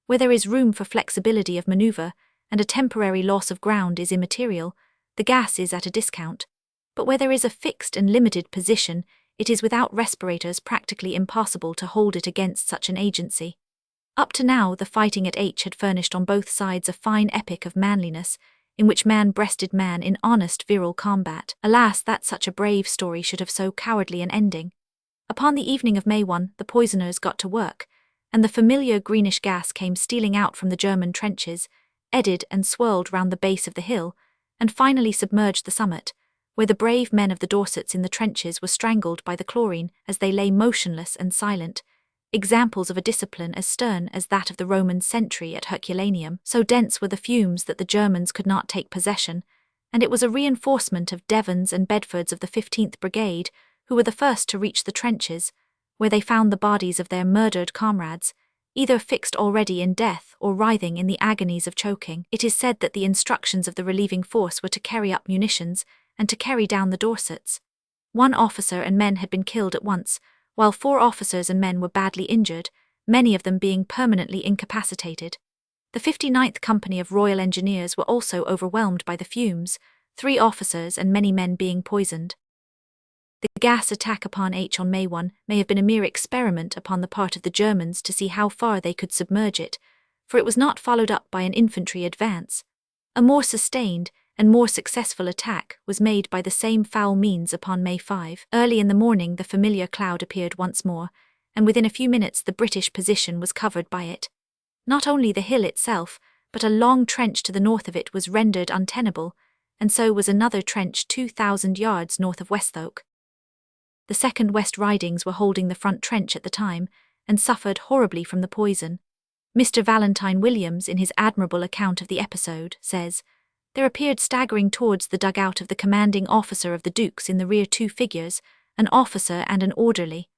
Where there is room for flexibility of maneuver, and a temporary loss of ground is immaterial, the gas is at a discount. But where there is a fixed and limited position, it is without respirators practically impossible to hold it against such an agency. Up to now, the fighting at H had furnished on both sides a fine epic of manliness, in which man breasted man in honest virile combat. Alas, that such a brave story should have so cowardly an ending. Upon the evening of May 1, the poisoners got to work, and the familiar greenish gas came stealing out from the German trenches, eddied and swirled round the base of the hill, and finally submerged the summit, where the brave men of the Dorsets in the trenches were strangled by the chlorine as they lay motionless and silent, examples of a discipline as stern as that of the Roman sentry at Herculaneum. So dense were the fumes that the Germans could not take possession, and it was a reinforcement of Devons and Bedfords of the 15th Brigade who were the first to reach the trenches, where they found the bodies of their murdered comrades, either fixed already in death or writhing in the agonies of choking. It is said that the instructions of the relieving force were to carry up munitions and to carry down the Dorsets. 1 officer and men had been killed at once, while 4 officers and men were badly injured, many of them being permanently incapacitated. The 59th Company of Royal Engineers were also overwhelmed by the fumes, 3 officers and many men being poisoned. The gas attack upon H on May 1 may have been a mere experiment upon the part of the Germans to see how far they could submerge it, for it was not followed up by an infantry advance. A more sustained and more successful attack was made by the same foul means upon May 5. Early in the morning the familiar cloud appeared once more, and within a few minutes the British position was covered by it. Not only the hill itself, but a long trench to the north of it was rendered untenable, and so was another trench 2,000 yards north of Westhoek. The 2nd West Ridings were holding the front trench at the time, and suffered horribly from the poison. Mr. Valentine Williams, in his admirable account of the episode, says, "There appeared staggering towards the dugout of the commanding officer of the Dukes in the rear 2 figures, an officer and an orderly.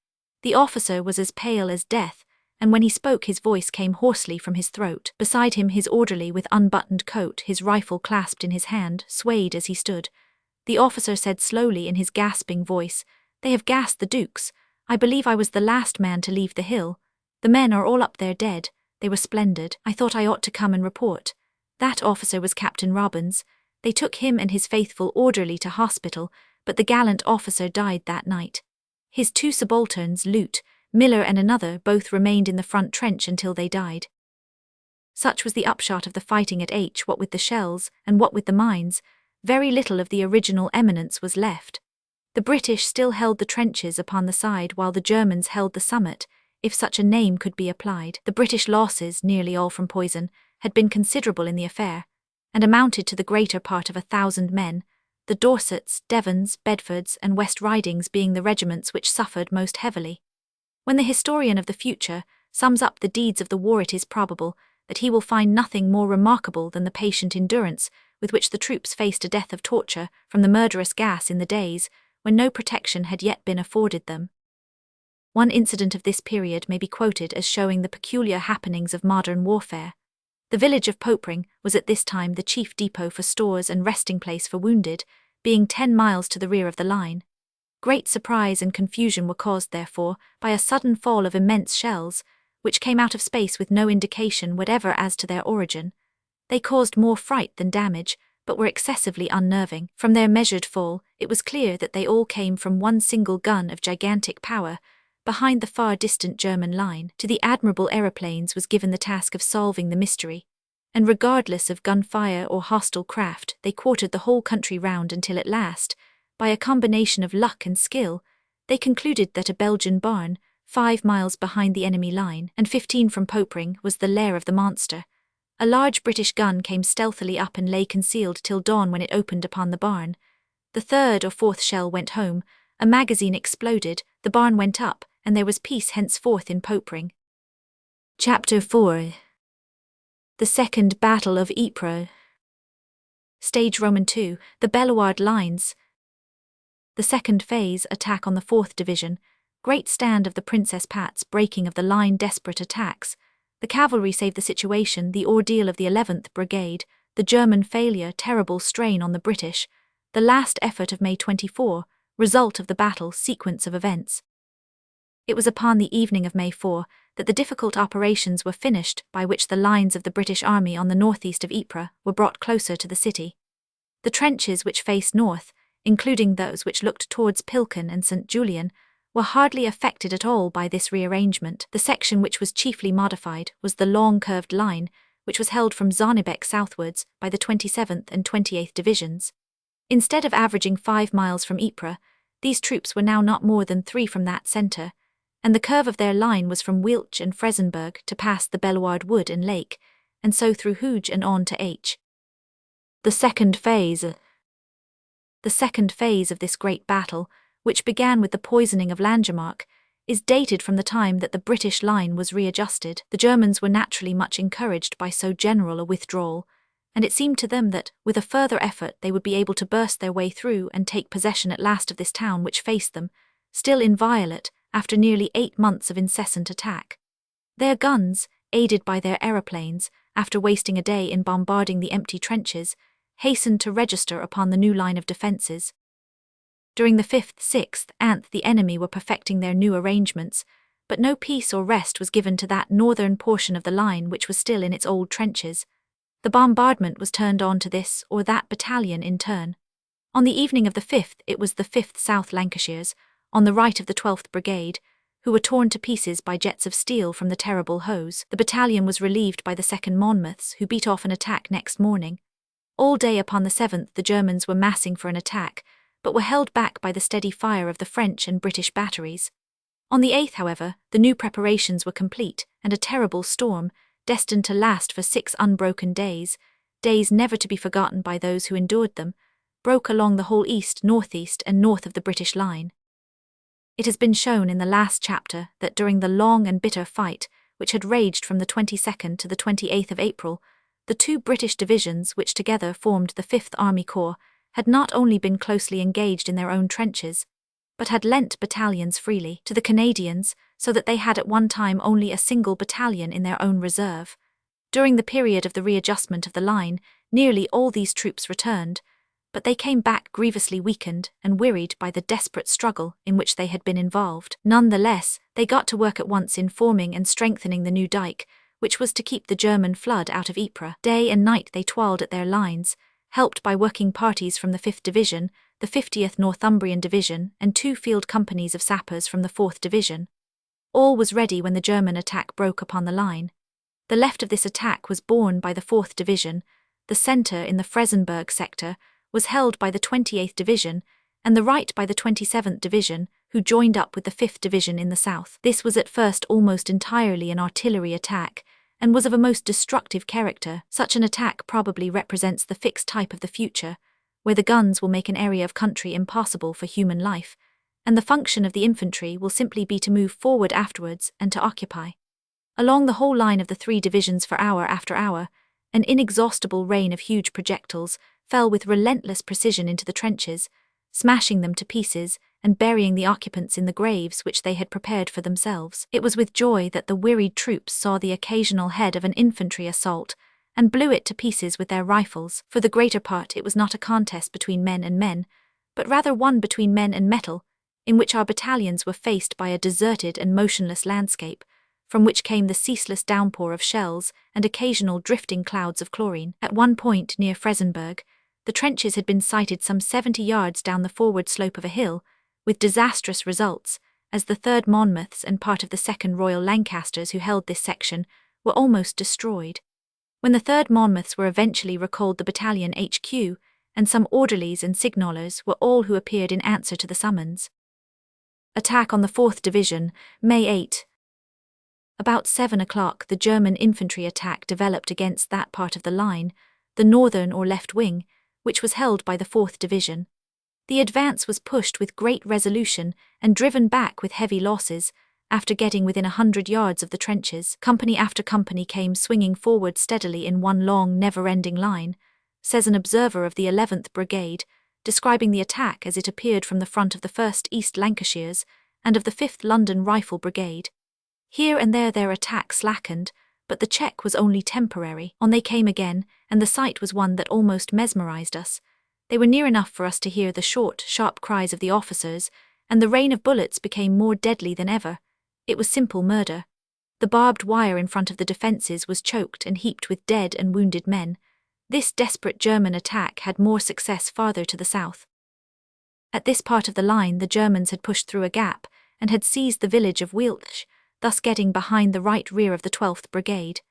The officer was as pale as death, and when he spoke his voice came hoarsely from his throat. Beside him his orderly with unbuttoned coat, his rifle clasped in his hand, swayed as he stood. The officer said slowly in his gasping voice, 'They have gassed the Dukes. I believe I was the last man to leave the hill. The men are all up there dead. They were splendid. I thought I ought to come and report. That officer was Captain Robbins. They took him and his faithful orderly to hospital, but the gallant officer died that night. His 2 subalterns, Lute, Miller and another, both remained in the front trench until they died.' Such was the upshot of the fighting at H. What with the shells, and what with the mines, very little of the original eminence was left. The British still held the trenches upon the side while the Germans held the summit, if such a name could be applied. The British losses, nearly all from poison, had been considerable in the affair, and amounted to the greater part of 1,000 men, the Dorsets, Devons, Bedfords, and West Ridings being the regiments which suffered most heavily. When the historian of the future sums up the deeds of the war, it is probable that he will find nothing more remarkable than the patient endurance with which the troops faced a death of torture from the murderous gas in the days when no protection had yet been afforded them. One incident of this period may be quoted as showing the peculiar happenings of modern warfare. The village of Popering was at this time the chief depot for stores and resting place for wounded, being 10 miles to the rear of the line. Great surprise and confusion were caused, therefore, by a sudden fall of immense shells, which came out of space with no indication whatever as to their origin. They caused more fright than damage, but were excessively unnerving. From their measured fall, it was clear that they all came from one single gun of gigantic power, behind the far distant German line. To the admirable aeroplanes was given the task of solving the mystery, and regardless of gunfire or hostile craft, they quartered the whole country round until at last, by a combination of luck and skill, they concluded that a Belgian barn, 5 miles behind the enemy line and 15 from Popering, was the lair of the monster. A large British gun came stealthily up and lay concealed till dawn, when it opened upon the barn. The 3rd or 4th shell went home, a magazine exploded, the barn went up, and there was peace henceforth in Popering. Chapter 4. The Second Battle of Ypres. Stage Roman 2, the Bellewaerde Lines. The second phase, attack on the 4th Division, great stand of the Princess Pat's, breaking of the line, desperate attacks, The cavalry saved the situation, the ordeal of the 11th Brigade, the German failure, terrible strain on the British, the last effort of May 24, result of the battle, sequence of events. It was upon the evening of May 4 that the difficult operations were finished by which the lines of the British Army on the northeast of Ypres were brought closer to the city. The trenches which faced north, including those which looked towards Pilken and St. Julien, were hardly affected at all by this rearrangement. The section which was chiefly modified was the long curved line, which was held from Zonnebeck southwards by the 27th and 28th Divisions. Instead of averaging 5 miles from Ypres, these troops were now not more than 3 from that centre, and the curve of their line was from Wiltsch and Fresenberg to pass the Bellewaerde Wood and Lake, and so through Hooge and on to H. The second phase of this great battle, which began with the poisoning of Langemarck, is dated from the time that the British line was readjusted. The Germans were naturally much encouraged by so general a withdrawal, and it seemed to them that, with a further effort, they would be able to burst their way through and take possession at last of this town which faced them, still inviolate, after nearly 8 months of incessant attack. Their guns, aided by their aeroplanes, after wasting a day in bombarding the empty trenches, hastened to register upon the new line of defences. During the 5th, 6th, and 8th the enemy were perfecting their new arrangements, but no peace or rest was given to that northern portion of the line which was still in its old trenches. The bombardment was turned on to this or that battalion in turn. On the evening of the 5th it was the 5th South Lancashires, on the right of the 12th Brigade, who were torn to pieces by jets of steel from the terrible hose. The battalion was relieved by the 2nd Monmouths, who beat off an attack next morning. All day upon the 7th the Germans were massing for an attack, but were held back by the steady fire of the French and British batteries. On the 8th, however, the new preparations were complete, and a terrible storm, destined to last for 6 unbroken days, days never to be forgotten by those who endured them, broke along the whole east, northeast, and north of the British line. It has been shown in the last chapter that during the long and bitter fight, which had raged from the 22nd to the 28th of April, the 2 British divisions which together formed the 5th Army Corps had not only been closely engaged in their own trenches, but had lent battalions freely to the Canadians, so that they had at one time only a single battalion in their own reserve. During the period of the readjustment of the line, nearly all these troops returned, but they came back grievously weakened and wearied by the desperate struggle in which they had been involved. None the less, they got to work at once in forming and strengthening the new dike, which was to keep the German flood out of Ypres. Day and night they toiled at their lines, helped by working parties from the 5th Division, the 50th Northumbrian Division, and 2 field companies of sappers from the 4th Division. All was ready when the German attack broke upon the line. The left of this attack was borne by the 4th Division, the centre in the Fresenberg sector was held by the 28th Division, and the right by the 27th Division, who joined up with the 5th Division in the south. This was at first almost entirely an artillery attack, and was of a most destructive character. Such an attack probably represents the fixed type of the future, where the guns will make an area of country impossible for human life, and the function of the infantry will simply be to move forward afterwards and to occupy. Along the whole line of the 3 divisions for hour after hour, an inexhaustible rain of huge projectiles fell with relentless precision into the trenches, smashing them to pieces and burying the occupants in the graves which they had prepared for themselves. It was with joy that the wearied troops saw the occasional head of an infantry assault, and blew it to pieces with their rifles. For the greater part it was not a contest between men and men, but rather one between men and metal, in which our battalions were faced by a deserted and motionless landscape, from which came the ceaseless downpour of shells and occasional drifting clouds of chlorine. At one point near Fresenberg, the trenches had been sighted some 70 yards down the forward slope of a hill, with disastrous results, as the 3rd Monmouths and part of the 2nd Royal Lancasters who held this section were almost destroyed. When the 3rd Monmouths were eventually recalled, the battalion HQ and some orderlies and signallers were all who appeared in answer to the summons. Attack on the 4th Division, May 8. About 7 o'clock the German infantry attack developed against that part of the line, the northern or left wing, which was held by the 4th Division. The advance was pushed with great resolution and driven back with heavy losses. After getting within 100 yards of the trenches, company after company came swinging forward steadily in one long, never-ending line, says an observer of the 11th Brigade, describing the attack as it appeared from the front of the 1st East Lancashires and of the 5th London Rifle Brigade. Here and there their attack slackened, But the check was only temporary. On they came again, and the sight was one that almost mesmerized us. They were near enough for us to hear the short, sharp cries of the officers, and the rain of bullets became more deadly than ever. It was simple murder. The barbed wire in front of the defences was choked and heaped with dead and wounded men. This desperate German attack had more success farther to the south. At this part of the line the Germans had pushed through a gap and had seized the village of Ypres, thus getting behind the right rear of the 12th Brigade.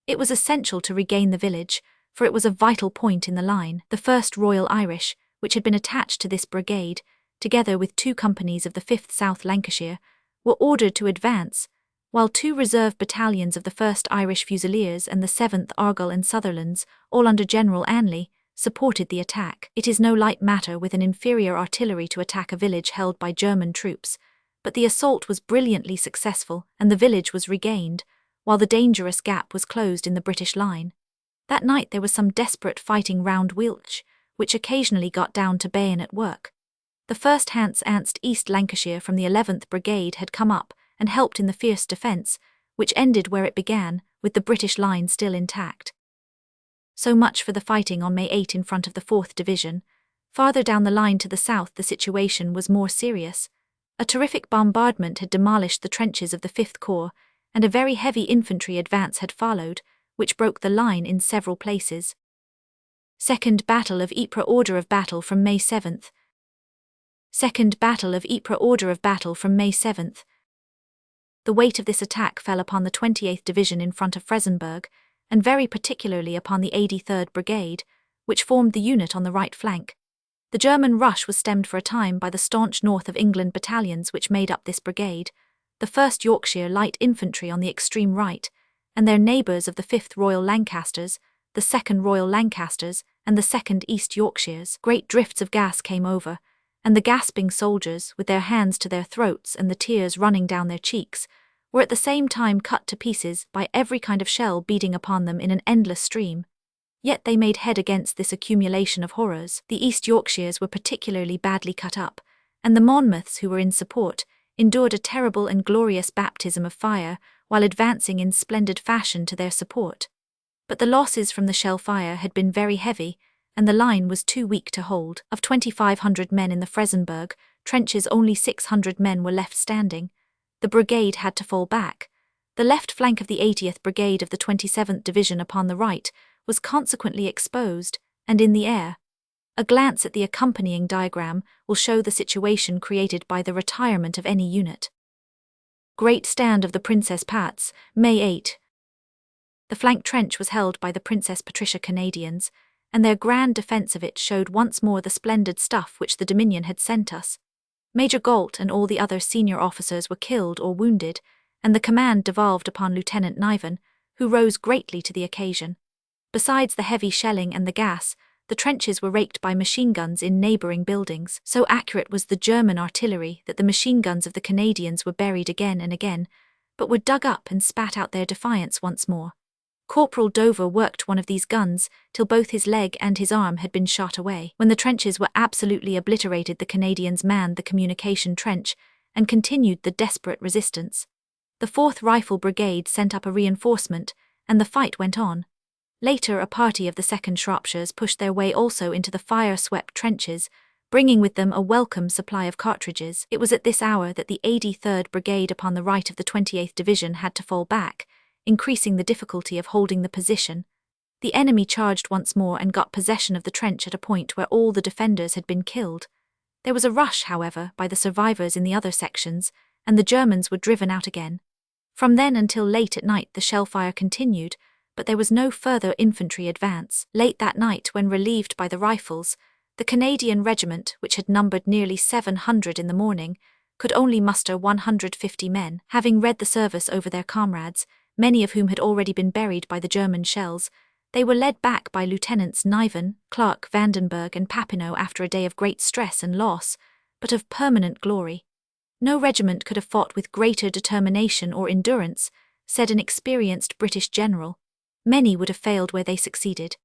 It was essential to regain the village, for it was a vital point in the line. The 1st Royal Irish, which had been attached to this brigade, together with 2 companies of the 5th South Lancashire, were ordered to advance, while 2 reserve battalions of the 1st Irish Fusiliers and the 7th Argyll and Sutherlands, all under General Anley, supported the attack. It is no light matter with an inferior artillery to attack a village held by German troops, but the assault was brilliantly successful and the village was regained, while the dangerous gap was closed in the British line. That night there was some desperate fighting round Ypres, which occasionally got down to bayonet work. The 1st Hans-Ernst East Lancashire from the 11th Brigade had come up and helped in the fierce defence, which ended where it began, with the British line still intact. So much for the fighting on May 8 in front of the 4th Division. Farther down the line to the south the situation was more serious. A terrific bombardment had demolished the trenches of the 5th Corps, and a very heavy infantry advance had followed, which broke the line in several places. Second Battle of Ypres Order of Battle from May 7th. Second Battle of Ypres Order of Battle from May 7th. The weight of this attack fell upon the 28th Division in front of Fresenberg, and very particularly upon the 83rd Brigade, which formed the unit on the right flank. The German rush was stemmed for a time by the staunch North of England battalions which made up this brigade, the 1st Yorkshire Light Infantry on the extreme right, and their neighbours of the 5th Royal Lancasters, the 2nd Royal Lancasters, and the 2nd East Yorkshires. Great drifts of gas came over, and the gasping soldiers, with their hands to their throats and the tears running down their cheeks, were at the same time cut to pieces by every kind of shell beating upon them in an endless stream. Yet they made head against this accumulation of horrors. The East Yorkshires were particularly badly cut up, and the Monmouths, who were in support, endured a terrible and glorious baptism of fire while advancing in splendid fashion to their support. But the losses from the shell fire had been very heavy, and the line was too weak to hold. Of 2,500 men in the Fresenberg trenches, only 600 men were left standing. The brigade had to fall back. The left flank of the 80th Brigade of the 27th Division upon the right was consequently exposed and in the air. A glance at the accompanying diagram will show the situation created by the retirement of any unit. Great Stand of the Princess Pat's, May 8. The flank trench was held by the Princess Patricia Canadians, and their grand defence of it showed once more the splendid stuff which the Dominion had sent us. Major Galt and all the other senior officers were killed or wounded, and the command devolved upon Lieutenant Niven, who rose greatly to the occasion. Besides the heavy shelling and the gas, the trenches were raked by machine guns in neighbouring buildings. So accurate was the German artillery that the machine guns of the Canadians were buried again and again, but were dug up and spat out their defiance once more. Corporal Dover worked one of these guns till both his leg and his arm had been shot away. When the trenches were absolutely obliterated, the Canadians manned the communication trench and continued the desperate resistance. The 4th Rifle Brigade sent up a reinforcement, and the fight went on. Later, a party of the 2nd Shropshires pushed their way also into the fire-swept trenches, bringing with them a welcome supply of cartridges. It was at this hour that the 83rd Brigade upon the right of the 28th Division had to fall back, increasing the difficulty of holding the position. The enemy charged once more and got possession of the trench at a point where all the defenders had been killed. There was a rush, however, by the survivors in the other sections, and the Germans were driven out again. From then until late at night the shell fire continued, but there was no further infantry advance. Late that night, when relieved by the rifles, the Canadian regiment, which had numbered nearly 700 in the morning, could only muster 150 men. Having read the service over their comrades, many of whom had already been buried by the German shells, they were led back by Lieutenants Niven, Clark, Vandenberg and Papineau after a day of great stress and loss, but of permanent glory. No regiment could have fought with greater determination or endurance, said an experienced British general. Many would have failed where they succeeded.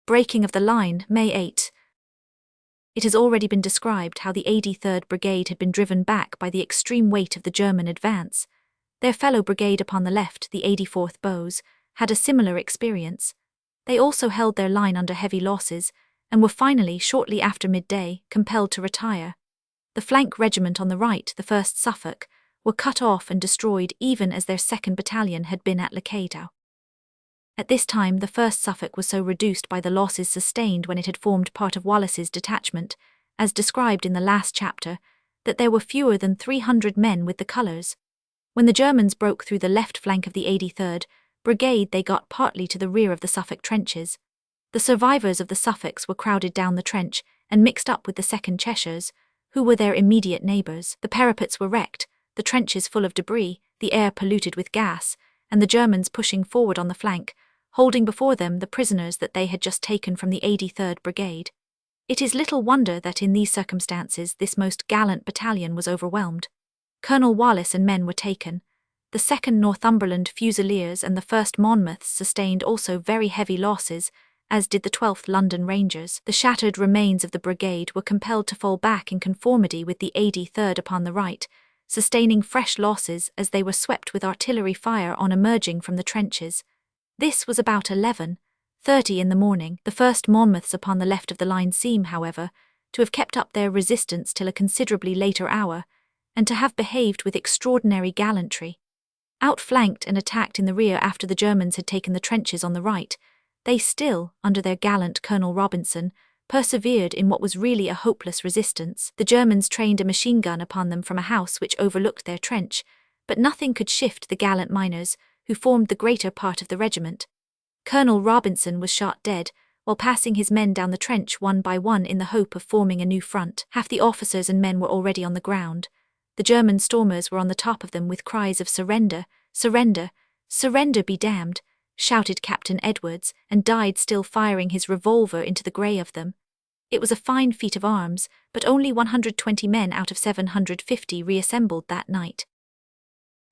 Breaking of the line, May 8. It has already been described how the 83rd Brigade had been driven back by the extreme weight of the German advance. Their fellow brigade upon the left, the 84th Bows, had a similar experience. They also held their line under heavy losses, and were finally, shortly after midday, compelled to retire. The flank regiment on the right, the 1st Suffolk, were cut off and destroyed even as their 2nd Battalion had been at Locato. At this time the 1st Suffolk was so reduced by the losses sustained when it had formed part of Wallace's detachment, as described in the last chapter, that there were fewer than 300 men with the colours. When the Germans broke through the left flank of the 83rd Brigade, they got partly to the rear of the Suffolk trenches. The survivors of the Suffolks were crowded down the trench and mixed up with the 2nd Cheshires, who were their immediate neighbours. The parapets were wrecked, the trenches full of debris, the air polluted with gas, and the Germans pushing forward on the flank, holding before them the prisoners that they had just taken from the 83rd Brigade. It is little wonder that in these circumstances this most gallant battalion was overwhelmed. Colonel Wallace and men were taken. The 2nd Northumberland Fusiliers and the 1st Monmouths sustained also very heavy losses, as did the 12th London Rangers. The shattered remains of the brigade were compelled to fall back in conformity with the 83rd upon the right, sustaining fresh losses as they were swept with artillery fire on emerging from the trenches. This was about 11:30 in the morning. The 1st Monmouths upon the left of the line seem, however, to have kept up their resistance till a considerably later hour, and to have behaved with extraordinary gallantry. Outflanked and attacked in the rear after the Germans had taken the trenches on the right, they still, under their gallant Colonel Robinson, persevered in what was really a hopeless resistance. The Germans trained a machine gun upon them from a house which overlooked their trench, but nothing could shift the gallant miners, who formed the greater part of the regiment. Colonel Robinson was shot dead, while passing his men down the trench one by one in the hope of forming a new front. Half the officers and men were already on the ground. The German stormers were on the top of them with cries of "Surrender! Surrender! Surrender be damned!" shouted Captain Edwards, and died still firing his revolver into the grey of them. It was a fine feat of arms, but only 120 men out of 750 reassembled that night.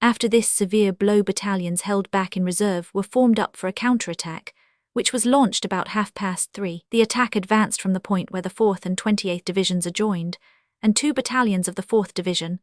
After this severe blow, battalions held back in reserve were formed up for a counterattack, which was launched about 3:30. The attack advanced from the point where the 4th and 28th Divisions adjoined, and 2 battalions of the 4th Division,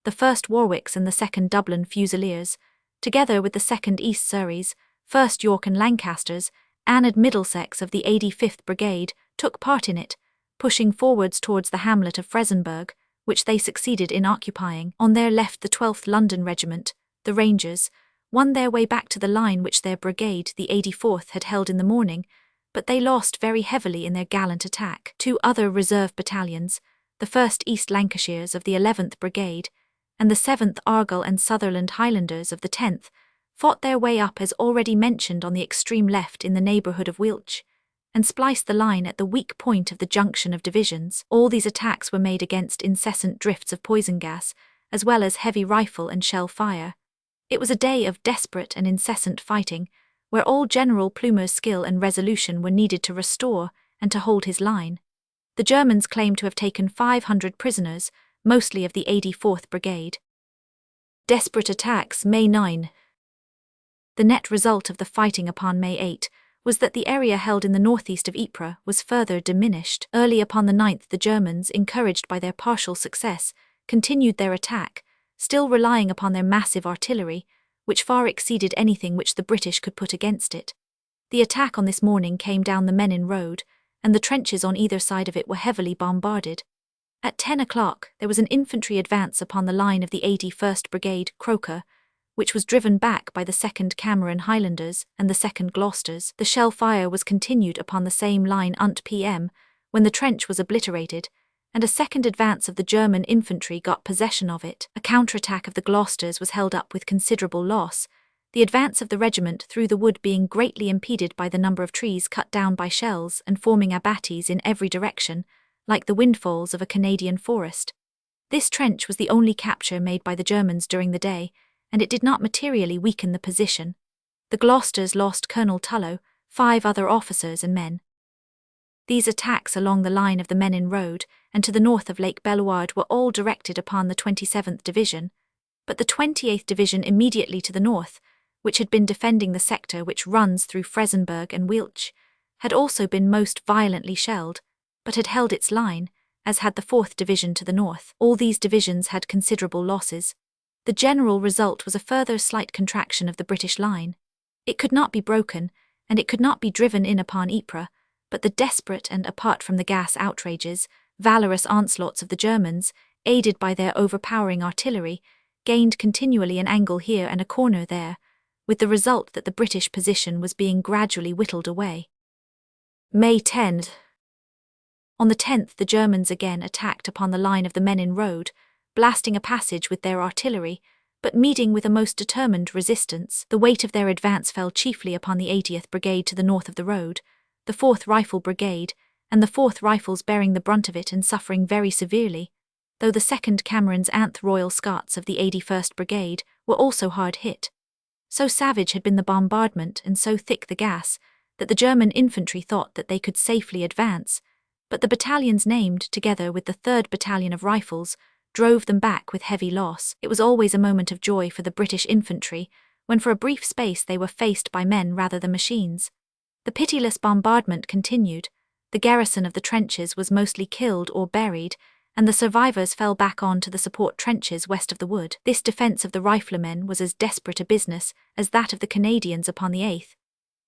the 1st Warwicks and the 2nd Dublin Fusiliers, together with the 2nd East Surreys, 1st York and Lancasters, and Middlesex of the 85th Brigade, took part in it, pushing forwards towards the hamlet of Frezenberg, which they succeeded in occupying. On their left the 12th London Regiment, the Rangers, won their way back to the line which their brigade, the 84th, had held in the morning, but they lost very heavily in their gallant attack. 2 other reserve battalions, the 1st East Lancashires of the 11th Brigade, and the 7th Argyll and Sutherland Highlanders of the 10th, fought their way up as already mentioned on the extreme left in the neighbourhood of Wiltshire, and spliced the line at the weak point of the junction of divisions. All these attacks were made against incessant drifts of poison gas, as well as heavy rifle and shell fire. It was a day of desperate and incessant fighting, where all General Plumer's skill and resolution were needed to restore and to hold his line. The Germans claimed to have taken 500 prisoners, mostly of the 84th Brigade. Desperate attacks, May 9. The net result of the fighting upon May 8 was that the area held in the northeast of Ypres was further diminished. Early upon the 9th the Germans, encouraged by their partial success, continued their attack, still relying upon their massive artillery, which far exceeded anything which the British could put against it. The attack on this morning came down the Menin Road, and the trenches on either side of it were heavily bombarded. At 10 o'clock there was an infantry advance upon the line of the 81st Brigade, Croker, which was driven back by the 2nd Cameron Highlanders and the 2nd Gloucesters. The shell fire was continued upon the same line unt p.m., when the trench was obliterated, and a second advance of the German infantry got possession of it. A counterattack of the Gloucesters was held up with considerable loss, the advance of the regiment through the wood being greatly impeded by the number of trees cut down by shells and forming abatis in every direction, like the windfalls of a Canadian forest. This trench was the only capture made by the Germans during the day, and it did not materially weaken the position. The Gloucesters lost Colonel Tullow, 5 other officers and men. These attacks along the line of the Menin Road and to the north of Lake Bellewaerde were all directed upon the 27th Division, but the 28th Division immediately to the north, which had been defending the sector which runs through Frezenberg and Wiltshire, had also been most violently shelled, but had held its line, as had the 4th Division to the north. All these divisions had considerable losses. The general result was a further slight contraction of the British line. It could not be broken, and it could not be driven in upon Ypres, but the desperate and, apart from the gas outrages, valorous onslaughts of the Germans, aided by their overpowering artillery, gained continually an angle here and a corner there, with the result that the British position was being gradually whittled away. May 10th. On the 10th the Germans again attacked upon the line of the Menin road, blasting a passage with their artillery, but meeting with a most determined resistance. The weight of their advance fell chiefly upon the 80th Brigade to the north of the road, the 4th Rifle Brigade, and the 4th Rifles bearing the brunt of it and suffering very severely, though the 2nd Cameron's Anth Royal Scots of the 81st Brigade were also hard hit. So savage had been the bombardment and so thick the gas, that the German infantry thought that they could safely advance, but the battalions named, together with the 3rd Battalion of Rifles, drove them back with heavy loss. It was always a moment of joy for the British infantry, when for a brief space they were faced by men rather than machines. The pitiless bombardment continued, the garrison of the trenches was mostly killed or buried, and the survivors fell back on to the support trenches west of the wood. This defence of the riflemen was as desperate a business as that of the Canadians upon the 8th.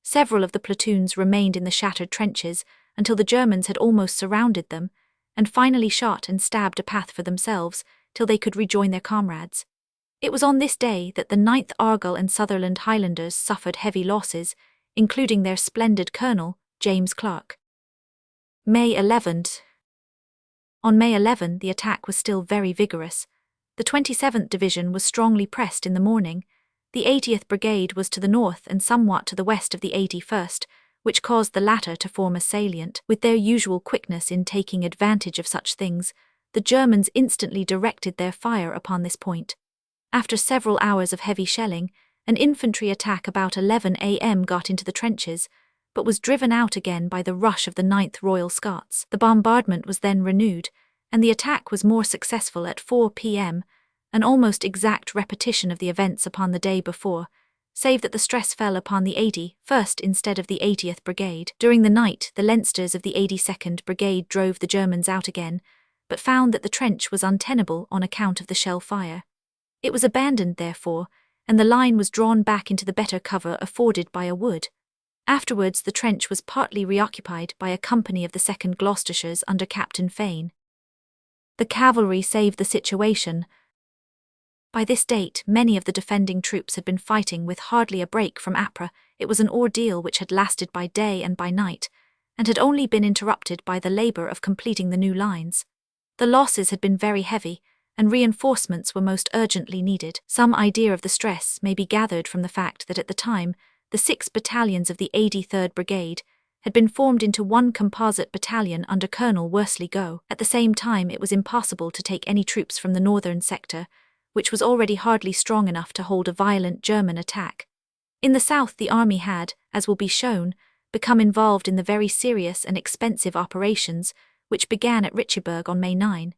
Several of the platoons remained in the shattered trenches until the Germans had almost surrounded them, and finally shot and stabbed a path for themselves till they could rejoin their comrades. It was on this day that the 9th Argyll and Sutherland Highlanders suffered heavy losses, including their splendid colonel, James Clark. May 11th. On May 11 the attack was still very vigorous. The 27th Division was strongly pressed in the morning. The 80th Brigade was to the north and somewhat to the west of the 81st, which caused the latter to form a salient. With their usual quickness in taking advantage of such things, the Germans instantly directed their fire upon this point. After several hours of heavy shelling, an infantry attack about 11 a.m. got into the trenches, but was driven out again by the rush of the 9th Royal Scots. The bombardment was then renewed, and the attack was more successful at 4 p.m., an almost exact repetition of the events upon the day before, save that the stress fell upon the 81st instead of the 80th Brigade. During the night, the Leinsters of the 82nd Brigade drove the Germans out again, but found that the trench was untenable on account of the shell fire. It was abandoned, therefore, and the line was drawn back into the better cover afforded by a wood. Afterwards the trench was partly reoccupied by a company of the 2nd Gloucestershires under Captain Fane. The cavalry saved the situation. By this date, many of the defending troops had been fighting with hardly a break from Ypres. It was an ordeal which had lasted by day and by night, and had only been interrupted by the labour of completing the new lines. The losses had been very heavy, and reinforcements were most urgently needed. Some idea of the stress may be gathered from the fact that at the time, the 6 battalions of the 83rd Brigade had been formed into one composite battalion under Colonel Worsley Gough. At the same time, it was impossible to take any troops from the northern sector, which was already hardly strong enough to hold a violent German attack. In the south the army had, as will be shown, become involved in the very serious and expensive operations which began at Richebourg on May 9.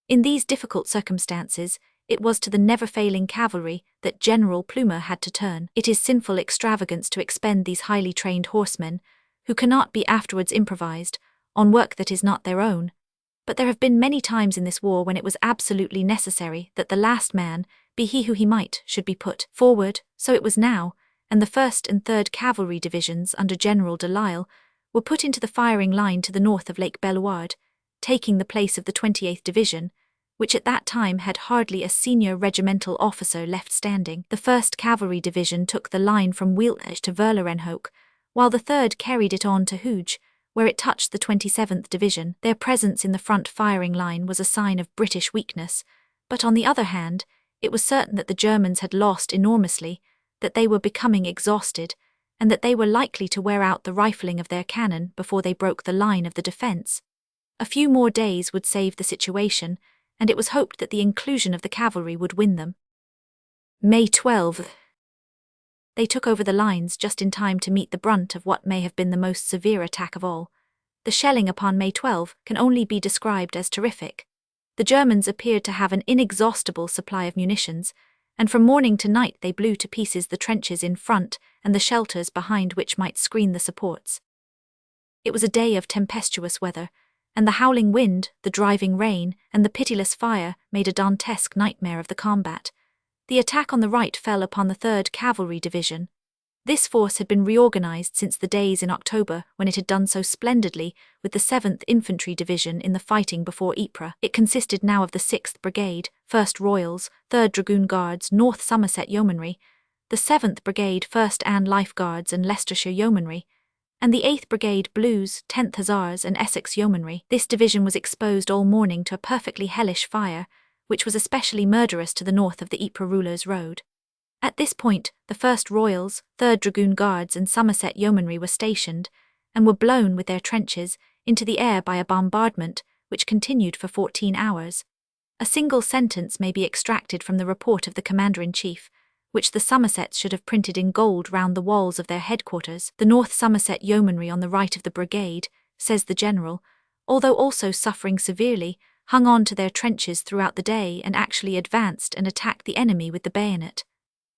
In these difficult circumstances, it was to the never-failing cavalry that General Plumer had to turn. It is sinful extravagance to expend these highly trained horsemen, who cannot be afterwards improvised, on work that is not their own. But there have been many times in this war when it was absolutely necessary that the last man, be he who he might, should be put forward. So it was now, and the 1st and 3rd Cavalry Divisions under General Doyle were put into the firing line to the north of Lake Bellewaerde, taking the place of the 28th Division, which at that time had hardly a senior regimental officer left standing. The 1st Cavalry Division took the line from Wieltje to Verlerenhoek, while the 3rd carried it on to Hooge, where it touched the 27th Division. Their presence in the front firing line was a sign of British weakness, but on the other hand, it was certain that the Germans had lost enormously, that they were becoming exhausted, and that they were likely to wear out the rifling of their cannon before they broke the line of the defence. A few more days would save the situation, and it was hoped that the inclusion of the cavalry would win them. May 12. They took over the lines just in time to meet the brunt of what may have been the most severe attack of all. The shelling upon May 12 can only be described as terrific. The Germans appeared to have an inexhaustible supply of munitions, and from morning to night they blew to pieces the trenches in front and the shelters behind which might screen the supports. It was a day of tempestuous weather, and the howling wind, the driving rain, and the pitiless fire made a Dantesque nightmare of the combat. The attack on the right fell upon the 3rd Cavalry Division. This force had been reorganized since the days in October when it had done so splendidly with the 7th Infantry Division in the fighting before Ypres. It consisted now of the 6th Brigade, 1st Royals, 3rd Dragoon Guards, North Somerset Yeomanry, the 7th Brigade, 1st Anne Life Guards and Leicestershire Yeomanry, and the 8th Brigade Blues, 10th Hussars and Essex Yeomanry. This division was exposed all morning to a perfectly hellish fire, which was especially murderous to the north of the Ypres Rulers Road. At this point, the 1st Royals, 3rd Dragoon Guards and Somerset Yeomanry were stationed, and were blown with their trenches into the air by a bombardment which continued for 14 hours. A single sentence may be extracted from the report of the Commander-in-Chief, which the Somersets should have printed in gold round the walls of their headquarters. The North Somerset Yeomanry on the right of the brigade, says the General, although also suffering severely, hung on to their trenches throughout the day and actually advanced and attacked the enemy with the bayonet.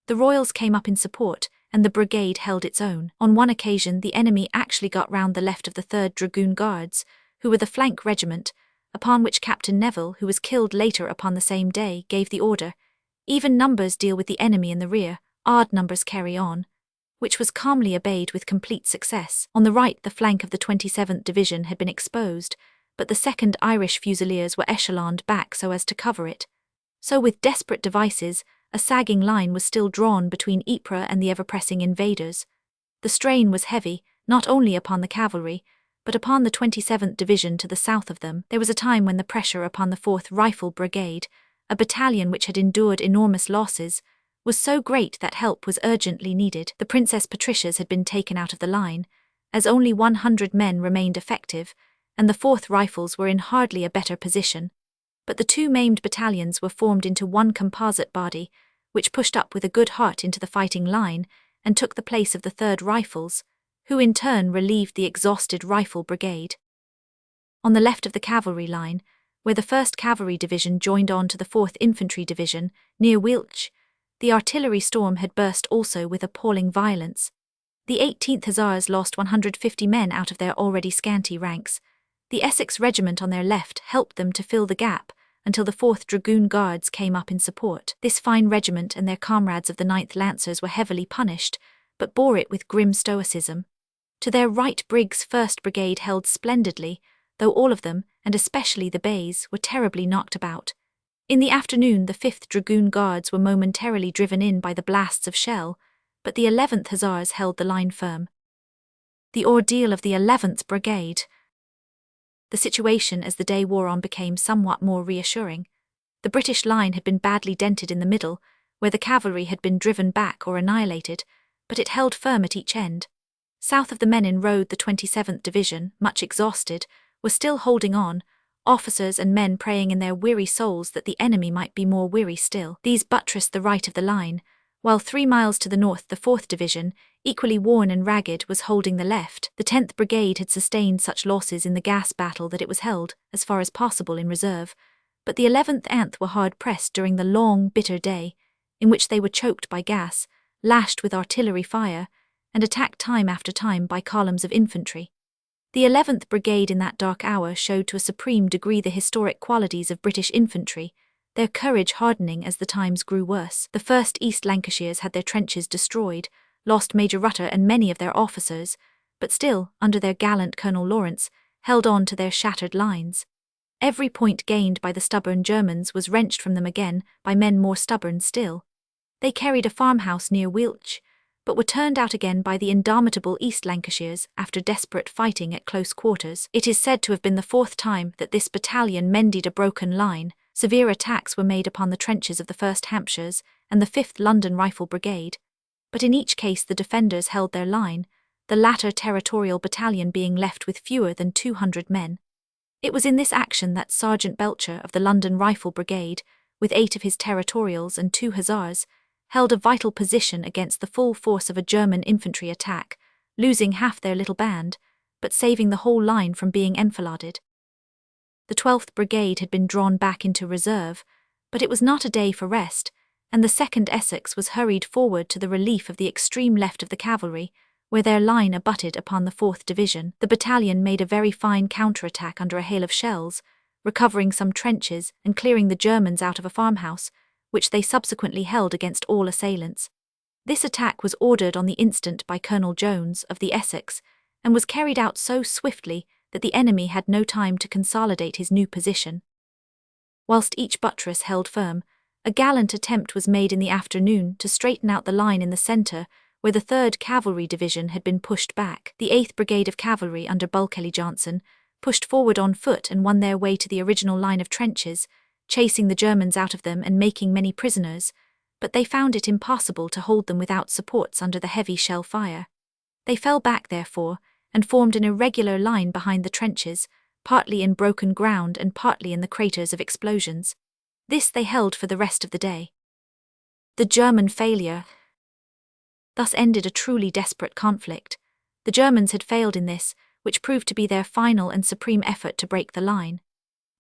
The Royals came up in support, and the brigade held its own. On one occasion the enemy actually got round the left of the 3rd Dragoon Guards, who were the flank regiment, upon which Captain Neville, who was killed later upon the same day, gave the order, "Even numbers deal with the enemy in the rear, odd numbers carry on," which was calmly obeyed with complete success. On the right the flank of the 27th Division had been exposed, but the 2nd Irish Fusiliers were echeloned back so as to cover it. So with desperate devices, a sagging line was still drawn between Ypres and the ever-pressing invaders. The strain was heavy, not only upon the cavalry, but upon the 27th Division to the south of them. There was a time when the pressure upon the 4th Rifle Brigade, a battalion which had endured enormous losses, was so great that help was urgently needed. The Princess Patricias had been taken out of the line, as only 100 men remained effective, and the 4th Rifles were in hardly a better position. But the 2 maimed battalions were formed into one composite body, which pushed up with a good heart into the fighting line and took the place of the 3rd Rifles, who in turn relieved the exhausted Rifle Brigade. On the left of the cavalry line, where the 1st Cavalry Division joined on to the 4th Infantry Division, near Ypres, the artillery storm had burst also with appalling violence. The 18th Hussars lost 150 men out of their already scanty ranks. The Essex Regiment on their left helped them to fill the gap until the 4th Dragoon Guards came up in support. This fine regiment and their comrades of the 9th Lancers were heavily punished, but bore it with grim stoicism. To their right Briggs' 1st Brigade held splendidly, though all of them, and especially the bays, were terribly knocked about. In the afternoon the 5th Dragoon Guards were momentarily driven in by the blasts of shell, but the 11th Hussars held the line firm. The ordeal of the 11th Brigade. The situation as the day wore on became somewhat more reassuring. The British line had been badly dented in the middle, where the cavalry had been driven back or annihilated, but it held firm at each end. South of the Menin Road the 27th Division, much exhausted, was still holding on, officers and men praying in their weary souls that the enemy might be more weary still. These buttressed the right of the line, while 3 miles to the north the 4th Division, equally worn and ragged, was holding the left. The 10th Brigade had sustained such losses in the gas battle that it was held, as far as possible, in reserve, but the 11th Anth were hard-pressed during the long, bitter day, in which they were choked by gas, lashed with artillery fire, and attacked time after time by columns of infantry. The 11th Brigade in that dark hour showed to a supreme degree the historic qualities of British infantry, their courage hardening as the times grew worse. The 1st East Lancashires had their trenches destroyed, lost Major Rutter and many of their officers, but still, under their gallant Colonel Lawrence, held on to their shattered lines. Every point gained by the stubborn Germans was wrenched from them again by men more stubborn still. They carried a farmhouse near Ypres, but were turned out again by the indomitable East Lancashires after desperate fighting at close quarters. It is said to have been the 4th time that this battalion mended a broken line. Severe attacks were made upon the trenches of the 1st Hampshires and the 5th London Rifle Brigade, but in each case the defenders held their line, the latter territorial battalion being left with fewer than 200 men. It was in this action that Sergeant Belcher of the London Rifle Brigade, with 8 of his territorials and 2 hussars, held a vital position against the full force of a German infantry attack, losing half their little band, but saving the whole line from being enfiladed. The 12th Brigade had been drawn back into reserve, but it was not a day for rest, and the 2nd Essex was hurried forward to the relief of the extreme left of the cavalry, where their line abutted upon the 4th Division. The battalion made a very fine counter-attack under a hail of shells, recovering some trenches and clearing the Germans out of a farmhouse, which they subsequently held against all assailants. This attack was ordered on the instant by Colonel Jones of the Essex, and was carried out so swiftly that the enemy had no time to consolidate his new position. Whilst each buttress held firm, a gallant attempt was made in the afternoon to straighten out the line in the centre, where the 3rd Cavalry Division had been pushed back. The 8th Brigade of Cavalry under Bulkeley Johnson pushed forward on foot and won their way to the original line of trenches, chasing the Germans out of them and making many prisoners, but they found it impossible to hold them without supports under the heavy shell fire. They fell back, therefore, and formed an irregular line behind the trenches, partly in broken ground and partly in the craters of explosions. This they held for the rest of the day. The German failure. Thus ended a truly desperate conflict. The Germans had failed in this, which proved to be their final and supreme effort to break the line.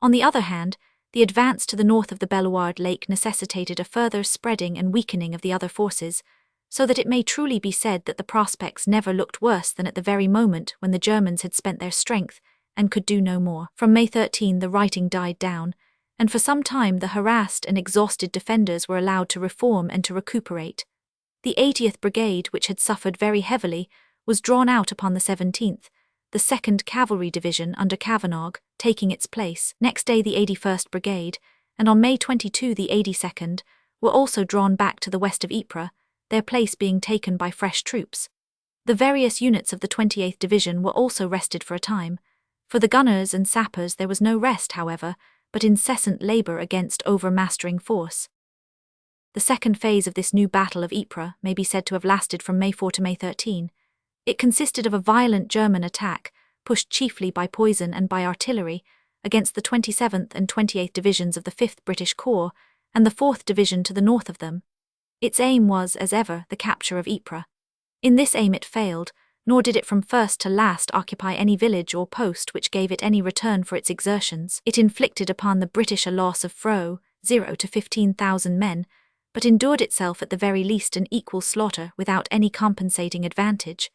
On the other hand, the advance to the north of the Bellewaerde Lake necessitated a further spreading and weakening of the other forces, so that it may truly be said that the prospects never looked worse than at the very moment when the Germans had spent their strength and could do no more. From May 13 the writing died down, and for some time the harassed and exhausted defenders were allowed to reform and to recuperate. The 80th Brigade, which had suffered very heavily, was drawn out upon the 17th, the 2nd Cavalry Division under Kavanagh taking its place. Next day the 81st Brigade, and on May 22 the 82nd, were also drawn back to the west of Ypres, their place being taken by fresh troops. The various units of the 28th Division were also rested for a time. For the gunners and sappers there was no rest, however, but incessant labour against overmastering force. The second phase of this new Battle of Ypres may be said to have lasted from May 4 to May 13. It consisted of a violent German attack, pushed chiefly by poison and by artillery, against the 27th and 28th Divisions of the 5th British Corps and the 4th Division to the north of them. Its aim was, as ever, the capture of Ypres. In this aim it failed, nor did it from first to last occupy any village or post which gave it any return for its exertions. It inflicted upon the British a loss of from 0 to 15,000 men, but endured itself at the very least an equal slaughter without any compensating advantage.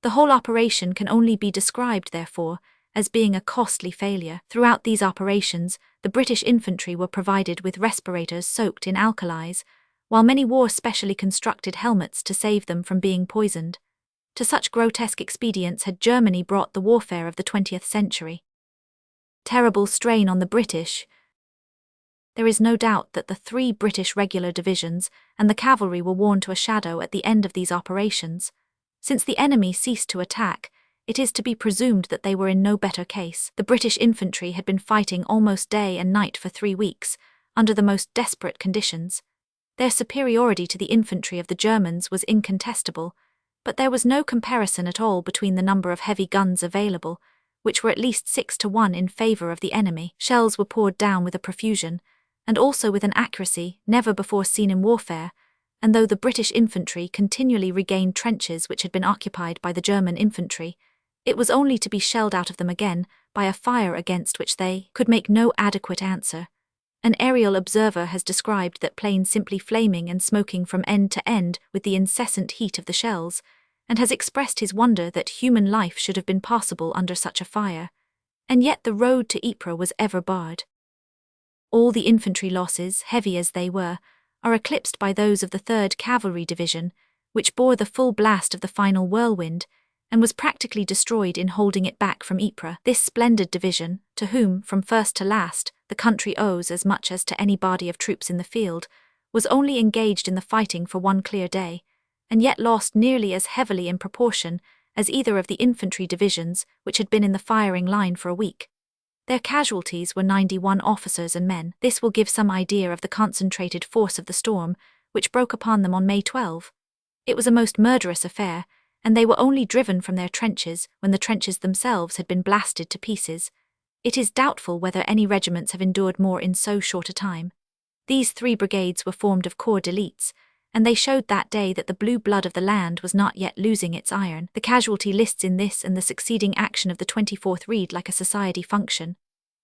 The whole operation can only be described, therefore, as being a costly failure. Throughout these operations, the British infantry were provided with respirators soaked in alkalis, while many wore specially constructed helmets to save them from being poisoned. To such grotesque expedients had Germany brought the warfare of the 20th century. Terrible strain on the British. There is no doubt that the 3 British regular divisions and the cavalry were worn to a shadow at the end of these operations. Since the enemy ceased to attack, it is to be presumed that they were in no better case. The British infantry had been fighting almost day and night for 3 weeks, under the most desperate conditions. Their superiority to the infantry of the Germans was incontestable, but there was no comparison at all between the number of heavy guns available, which were at least 6 to 1 in favour of the enemy. Shells were poured down with a profusion, and also with an accuracy never before seen in warfare, and though the British infantry continually regained trenches which had been occupied by the German infantry, it was only to be shelled out of them again by a fire against which they could make no adequate answer. An aerial observer has described that plain simply flaming and smoking from end to end with the incessant heat of the shells, and has expressed his wonder that human life should have been possible under such a fire. And yet the road to Ypres was ever barred. All the infantry losses, heavy as they were, are eclipsed by those of the 3rd Cavalry Division, which bore the full blast of the final whirlwind, and was practically destroyed in holding it back from Ypres. This splendid division, to whom, from first to last, the country owes as much as to any body of troops in the field, was only engaged in the fighting for 1 clear day, and yet lost nearly as heavily in proportion as either of the infantry divisions which had been in the firing line for a week. Their casualties were 91 officers and men. This will give some idea of the concentrated force of the storm, which broke upon them on May 12. It was a most murderous affair, and they were only driven from their trenches when the trenches themselves had been blasted to pieces. It is doubtful whether any regiments have endured more in so short a time. These 3 brigades were formed of corps d'élite, and they showed that day that the blue blood of the land was not yet losing its iron. The casualty lists in this and the succeeding action of the 24th read like a society function.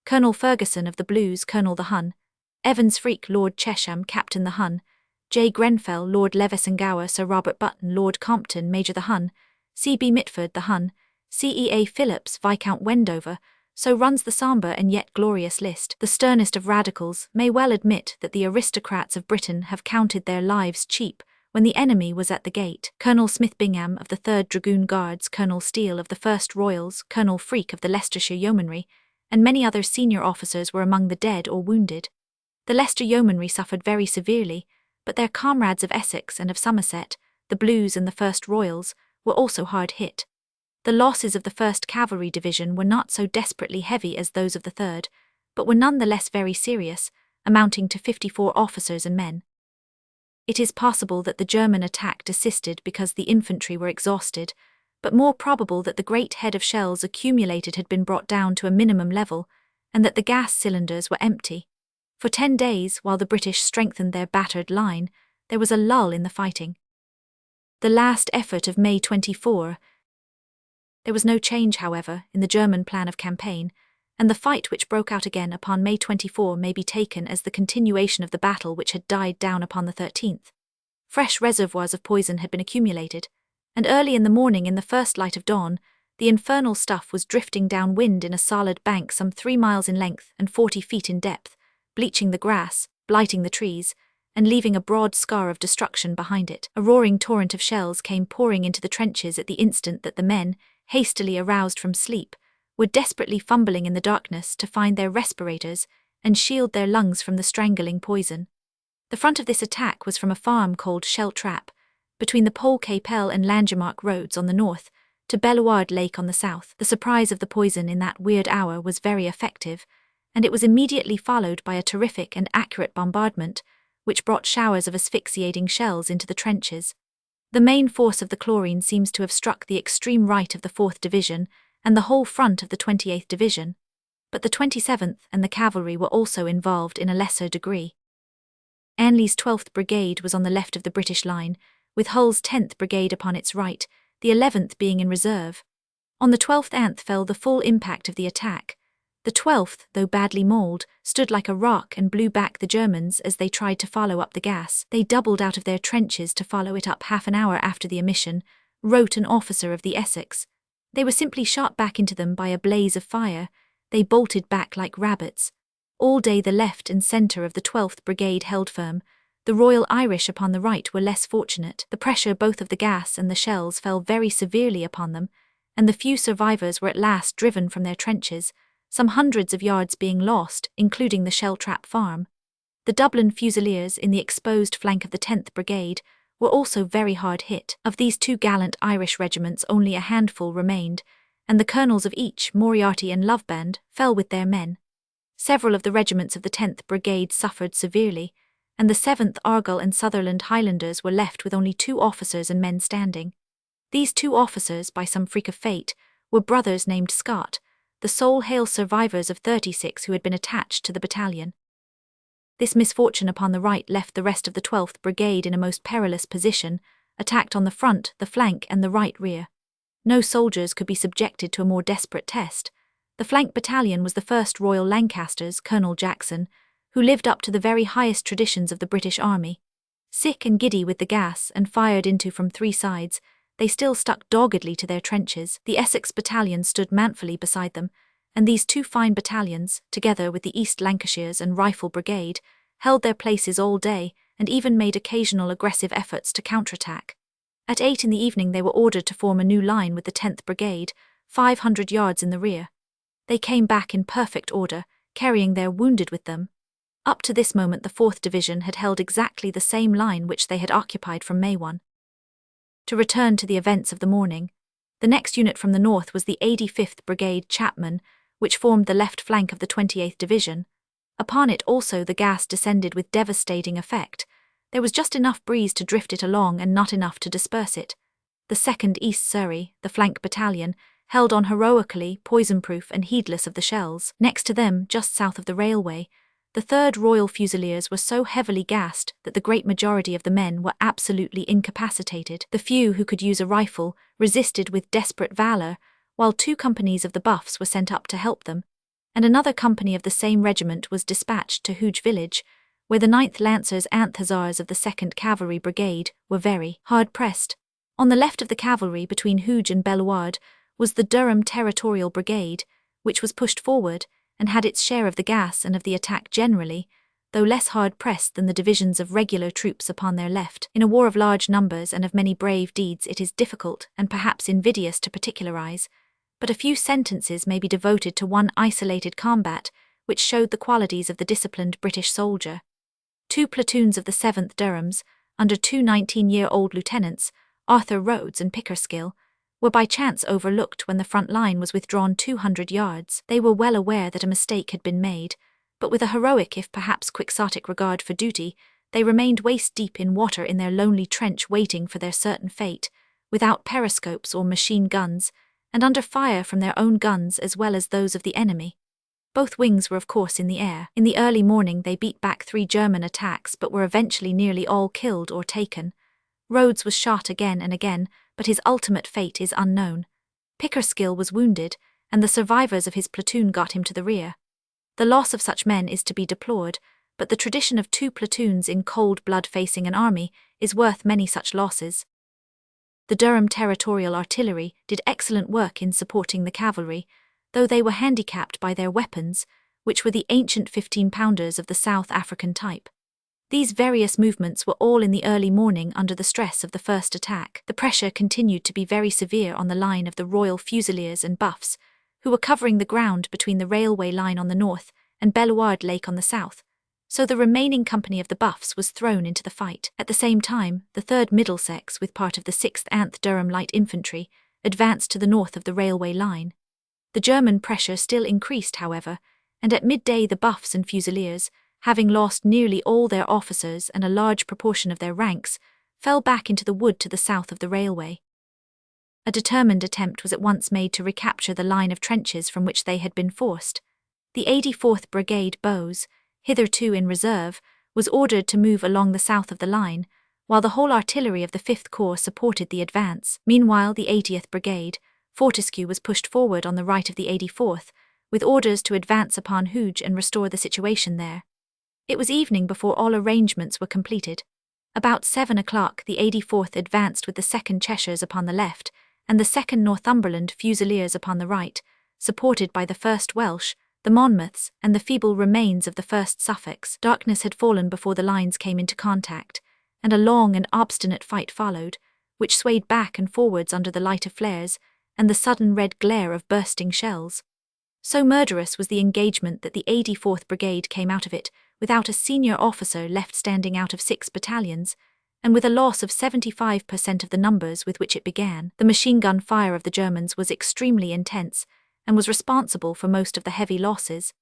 Colonel Ferguson of the Blues, Colonel the Hun; Evans Freak, Lord Chesham, Captain the Hun; J. Grenfell, Lord Leveson-Gower; Sir Robert Button, Lord Compton, Major the Hun; C. B. Mitford the Hun; C. E. A. Phillips, Viscount Wendover; So runs the sombre and yet glorious list. The sternest of radicals may well admit that the aristocrats of Britain have counted their lives cheap when the enemy was at the gate. Colonel Smith Bingham of the 3rd Dragoon Guards, Colonel Steele of the 1st Royals, Colonel Freak of the Leicestershire Yeomanry, and many other senior officers were among the dead or wounded. The Leicester Yeomanry suffered very severely, but their comrades of Essex and of Somerset, the Blues and the 1st Royals, were also hard hit. The losses of the 1st Cavalry Division were not so desperately heavy as those of the 3rd, but were none the less very serious, amounting to 54 officers and men. It is possible that the German attack desisted because the infantry were exhausted, but more probable that the great head of shells accumulated had been brought down to a minimum level, and that the gas cylinders were empty. For 10 days, while the British strengthened their battered line, there was a lull in the fighting. The last effort of May 24. There was no change, however, in the German plan of campaign, and the fight which broke out again upon May 24 may be taken as the continuation of the battle which had died down upon the 13th. Fresh reservoirs of poison had been accumulated, and early in the morning, in the first light of dawn, the infernal stuff was drifting downwind in a solid bank some 3 miles in length and 40 feet in depth, bleaching the grass, blighting the trees, and leaving a broad scar of destruction behind it. A roaring torrent of shells came pouring into the trenches at the instant that the men, hastily aroused from sleep, were desperately fumbling in the darkness to find their respirators and shield their lungs from the strangling poison. The front of this attack was from a farm called Shell Trap, between the Pole Capel and Langemarck roads on the north, to Bellewaerde Lake on the south. The surprise of the poison in that weird hour was very effective, and it was immediately followed by a terrific and accurate bombardment, which brought showers of asphyxiating shells into the trenches. The main force of the chlorine seems to have struck the extreme right of the 4th Division and the whole front of the 28th Division, but the 27th and the cavalry were also involved in a lesser degree. Ainley's 12th Brigade was on the left of the British line, with Hull's 10th Brigade upon its right, the 11th being in reserve. On the 12th fell the full impact of the attack. The 12th, though badly mauled, stood like a rock and blew back the Germans as they tried to follow up the gas. They doubled out of their trenches to follow it up half an hour after the omission, wrote an officer of the Essex. They were simply shot back into them by a blaze of fire. They bolted back like rabbits. All day the left and centre of the 12th Brigade held firm. The Royal Irish upon the right were less fortunate. The pressure both of the gas and the shells fell very severely upon them, and the few survivors were at last driven from their trenches, some hundreds of yards being lost, including the Shell Trap farm. The Dublin Fusiliers in the exposed flank of the 10th Brigade were also very hard hit. Of these 2 gallant Irish regiments only a handful remained, and the colonels of each, Moriarty and Loveband, fell with their men. Several of the regiments of the 10th Brigade suffered severely, and the 7th Argyll and Sutherland Highlanders were left with only 2 officers and men standing. These 2 officers, by some freak of fate, were brothers named Scott, the sole hale survivors of 36 who had been attached to the battalion. This misfortune upon the right left the rest of the 12th Brigade in a most perilous position, attacked on the front, the flank and the right rear. No soldiers could be subjected to a more desperate test. The flank battalion was the 1st Royal Lancasters, Colonel Jackson, who lived up to the very highest traditions of the British Army. Sick and giddy with the gas and fired into from 3 sides, they still stuck doggedly to their trenches. The Essex battalion stood manfully beside them, and these 2 fine battalions, together with the East Lancashires and Rifle Brigade, held their places all day and even made occasional aggressive efforts to counterattack. At 8 in the evening they were ordered to form a new line with the 10th Brigade, 500 yards in the rear. They came back in perfect order, carrying their wounded with them. Up to this moment the 4th Division had held exactly the same line which they had occupied from May 1. To return to the events of the morning, the next unit from the north was the 85th Brigade Chapman, which formed the left flank of the 28th Division. Upon it also the gas descended with devastating effect. There was just enough breeze to drift it along and not enough to disperse it. The 2nd East Surrey, the flank battalion, held on heroically, poison-proof and heedless of the shells. Next to them, just south of the railway, the 3rd Royal Fusiliers were so heavily gassed that the great majority of the men were absolutely incapacitated. The few who could use a rifle resisted with desperate valour, while 2 companies of the Buffs were sent up to help them, and another company of the same regiment was dispatched to Hooge village, where the 9th Lancers and Hussars of the 2nd Cavalry Brigade were very hard pressed. On the left of the cavalry between Hooge and Bellewaerde was the Durham Territorial Brigade, which was pushed forward and had its share of the gas and of the attack generally, though less hard-pressed than the divisions of regular troops upon their left. In a war of large numbers and of many brave deeds it is difficult and perhaps invidious to particularize, but a few sentences may be devoted to one isolated combat which showed the qualities of the disciplined British soldier. 2 platoons of the 7th Durhams, under 2 19-year-old lieutenants, Arthur Rhodes and Pickersgill, were by chance overlooked when the front line was withdrawn 200 yards. They were well aware that a mistake had been made, but with a heroic if perhaps quixotic regard for duty, they remained waist-deep in water in their lonely trench waiting for their certain fate, without periscopes or machine guns, and under fire from their own guns as well as those of the enemy. Both wings were of course in the air. In the early morning they beat back 3 German attacks but were eventually nearly all killed or taken. Rhodes was shot again and again, but his ultimate fate is unknown. Pickersgill was wounded, and the survivors of his platoon got him to the rear. The loss of such men is to be deplored, but the tradition of 2 platoons in cold blood facing an army is worth many such losses. The Durham Territorial Artillery did excellent work in supporting the cavalry, though they were handicapped by their weapons, which were the ancient 15-pounders of the South African type. These various movements were all in the early morning under the stress of the first attack. The pressure continued to be very severe on the line of the Royal Fusiliers and Buffs, who were covering the ground between the railway line on the north and Bellewaerde Lake on the south, so the remaining company of the Buffs was thrown into the fight. At the same time, the 3rd Middlesex, with part of the 6th Anth Durham Light Infantry, advanced to the north of the railway line. The German pressure still increased, however, and at midday the Buffs and Fusiliers, having lost nearly all their officers and a large proportion of their ranks, fell back into the wood to the south of the railway. A determined attempt was at once made to recapture the line of trenches from which they had been forced. The 84th Brigade Bows, hitherto in reserve, was ordered to move along the south of the line, while the whole artillery of the 5th Corps supported the advance. Meanwhile, the 80th Brigade, Fortescue, was pushed forward on the right of the 84th, with orders to advance upon Hooge and restore the situation there. It was evening before all arrangements were completed. About 7 o'clock the 84th advanced with the 2nd Cheshires upon the left, and the 2nd Northumberland Fusiliers upon the right, supported by the 1st Welsh, the Monmouths, and the feeble remains of the 1st Suffolks. Darkness had fallen before the lines came into contact, and a long and obstinate fight followed, which swayed back and forwards under the light of flares and the sudden red glare of bursting shells. So murderous was the engagement that the 84th Brigade came out of it without a senior officer left standing out of 6 battalions, and with a loss of 75% of the numbers with which it began. The machine gun fire of the Germans was extremely intense, and was responsible for most of the heavy losses.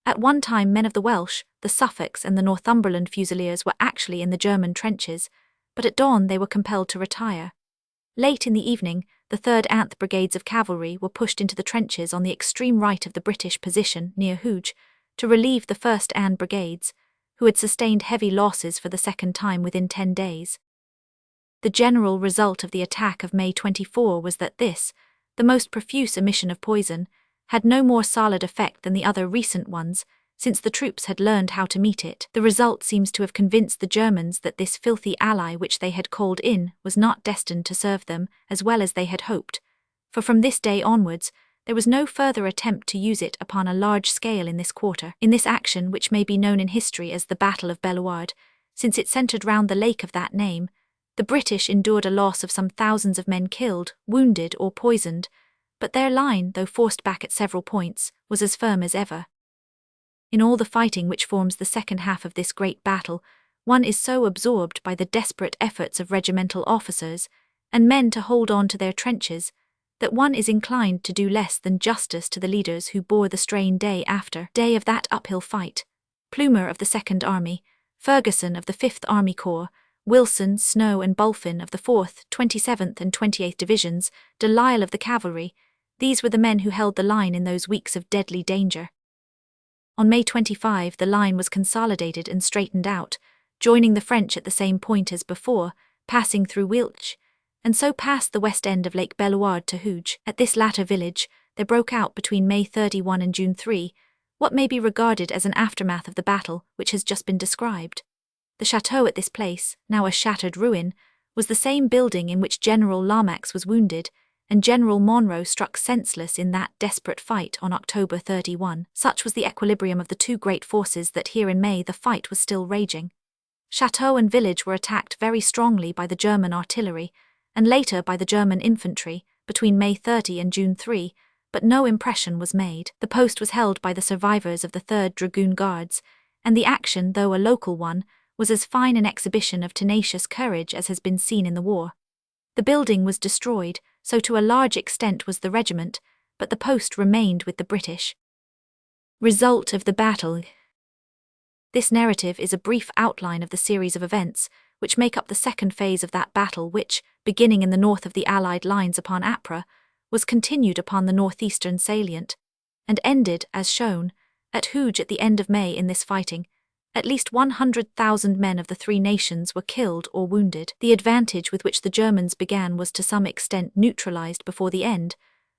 At one time men of the Welsh, the Suffolks and the Northumberland Fusiliers were actually in the German trenches, but at dawn they were compelled to retire. Late in the evening, the 3rd Anth Brigades of Cavalry were pushed into the trenches on the extreme right of the British position near Hooge, to relieve the 1st Anne Brigades, who had sustained heavy losses for the second time within 10 days. The general result of the attack of May 24 was that this, the most profuse emission of poison, had no more solid effect than the other recent ones, since the troops had learned how to meet it. The result seems to have convinced the Germans that this filthy ally which they had called in was not destined to serve them as well as they had hoped, for from this day onwards there was no further attempt to use it upon a large scale in this quarter. In this action, which may be known in history as the Battle of Bellewaerde, since it centred round the lake of that name, the British endured a loss of some thousands of men killed, wounded or poisoned, but their line, though forced back at several points, was as firm as ever. In all the fighting which forms the second half of this great battle, one is so absorbed by the desperate efforts of regimental officers and men to hold on to their trenches, that one is inclined to do less than justice to the leaders who bore the strain day after day of that uphill fight. Plumer of the 2nd Army, Ferguson of the 5th Army Corps, Wilson, Snow and Bulfin of the 4th, 27th and 28th Divisions, Doyle of the Cavalry, these were the men who held the line in those weeks of deadly danger. On May 25 the line was consolidated and straightened out, joining the French at the same point as before, passing through Wiltshire, and so past the west end of Lake Bellewaerde to Hooge. At this latter village, there broke out between May 31 and June 3, what may be regarded as an aftermath of the battle which has just been described. The chateau at this place, now a shattered ruin, was the same building in which General Lomax was wounded, and General Monro struck senseless in that desperate fight on October 31. Such was the equilibrium of the two great forces that here in May the fight was still raging. Chateau and village were attacked very strongly by the German artillery, and later by the German infantry, between May 30 and June 3, but no impression was made. The post was held by the survivors of the 3rd Dragoon Guards, and the action, though a local one, was as fine an exhibition of tenacious courage as has been seen in the war. The building was destroyed, so to a large extent was the regiment, but the post remained with the British. Result of the battle. This narrative is a brief outline of the series of events which make up the second phase of that battle which, beginning in the north of the Allied lines upon Ypres, was continued upon the northeastern salient, and ended, as shown, at Hooge at the end of May. In this fighting, at least 100,000 men of the three nations were killed or wounded. The advantage with which the Germans began was to some extent neutralized before the end,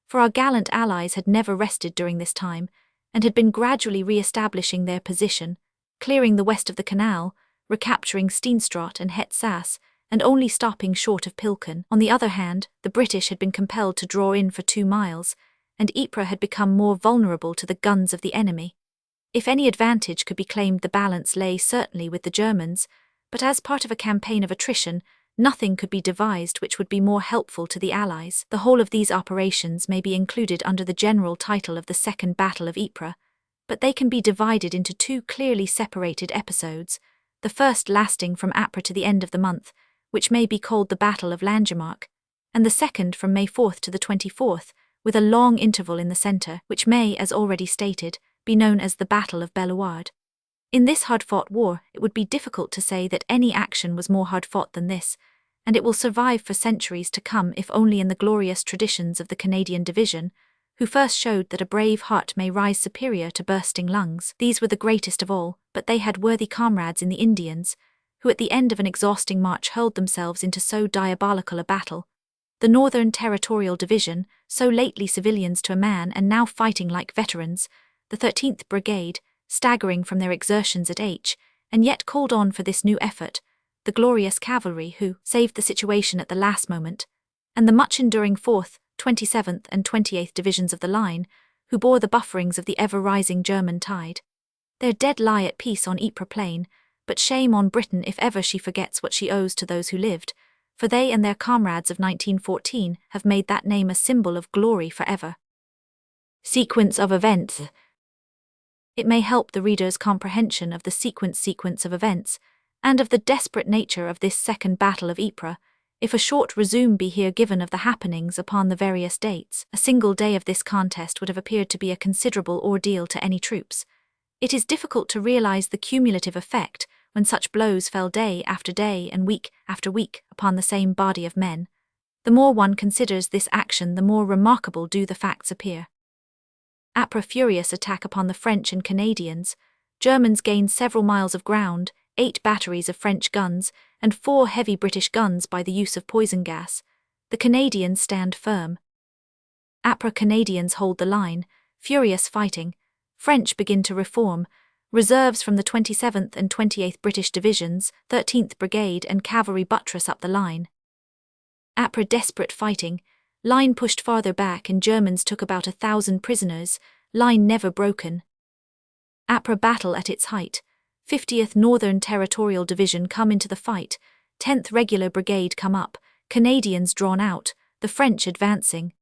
for our gallant allies had never rested during this time, and had been gradually re-establishing their position, clearing the west of the canal, recapturing Steenstraat and Het Saas, and only stopping short of Pilken. On the other hand, the British had been compelled to draw in for 2 miles, and Ypres had become more vulnerable to the guns of the enemy. If any advantage could be claimed, the balance lay certainly with the Germans, but as part of a campaign of attrition, nothing could be devised which would be more helpful to the Allies. The whole of these operations may be included under the general title of the Second Battle of Ypres, but they can be divided into 2 clearly separated episodes, the first lasting from Ypres to the end of the month, which may be called the Battle of Langemarck, and the second from May 4th to the 24th, with a long interval in the centre, which may, as already stated, be known as the Battle of Bellewaerde. In this hard-fought war, it would be difficult to say that any action was more hard-fought than this, and it will survive for centuries to come if only in the glorious traditions of the Canadian Division, who first showed that a brave heart may rise superior to bursting lungs. These were the greatest of all, but they had worthy comrades in the Indians, who at the end of an exhausting march hurled themselves into so diabolical a battle. The Northern Territorial Division, so lately civilians to a man and now fighting like veterans, the 13th Brigade, staggering from their exertions at H, and yet called on for this new effort, the glorious cavalry who saved the situation at the last moment, and the much-enduring 4th, 27th and 28th Divisions of the line, who bore the bufferings of the ever-rising German tide. Their dead lie at peace on Ypres plain, but shame on Britain if ever she forgets what she owes to those who lived, for they and their comrades of 1914 have made that name a symbol of glory forever. Sequence of events. It may help the reader's comprehension of the sequence of events, and of the desperate nature of this Second Battle of Ypres, if a short resume be here given of the happenings upon the various dates. A single day of this contest would have appeared to be a considerable ordeal to any troops. It is difficult to realize the cumulative effect when such blows fell day after day and week after week upon the same body of men. The more one considers this action, the more remarkable do the facts appear. Ypres furious attack upon the French and Canadians. Germans gain several miles of ground, 8 batteries of French guns, and 4 heavy British guns by the use of poison gas. The Canadians stand firm. Ypres Canadians hold the line, furious fighting. French begin to reform. Reserves from the 27th and 28th British Divisions, 13th Brigade and cavalry buttress up the line. Ypres desperate fighting. Line pushed farther back and Germans took about 1,000 prisoners, line never broken. Ypres battle at its height. 50th Northern Territorial Division come into the fight, 10th Regular Brigade come up, Canadians drawn out, the French advancing.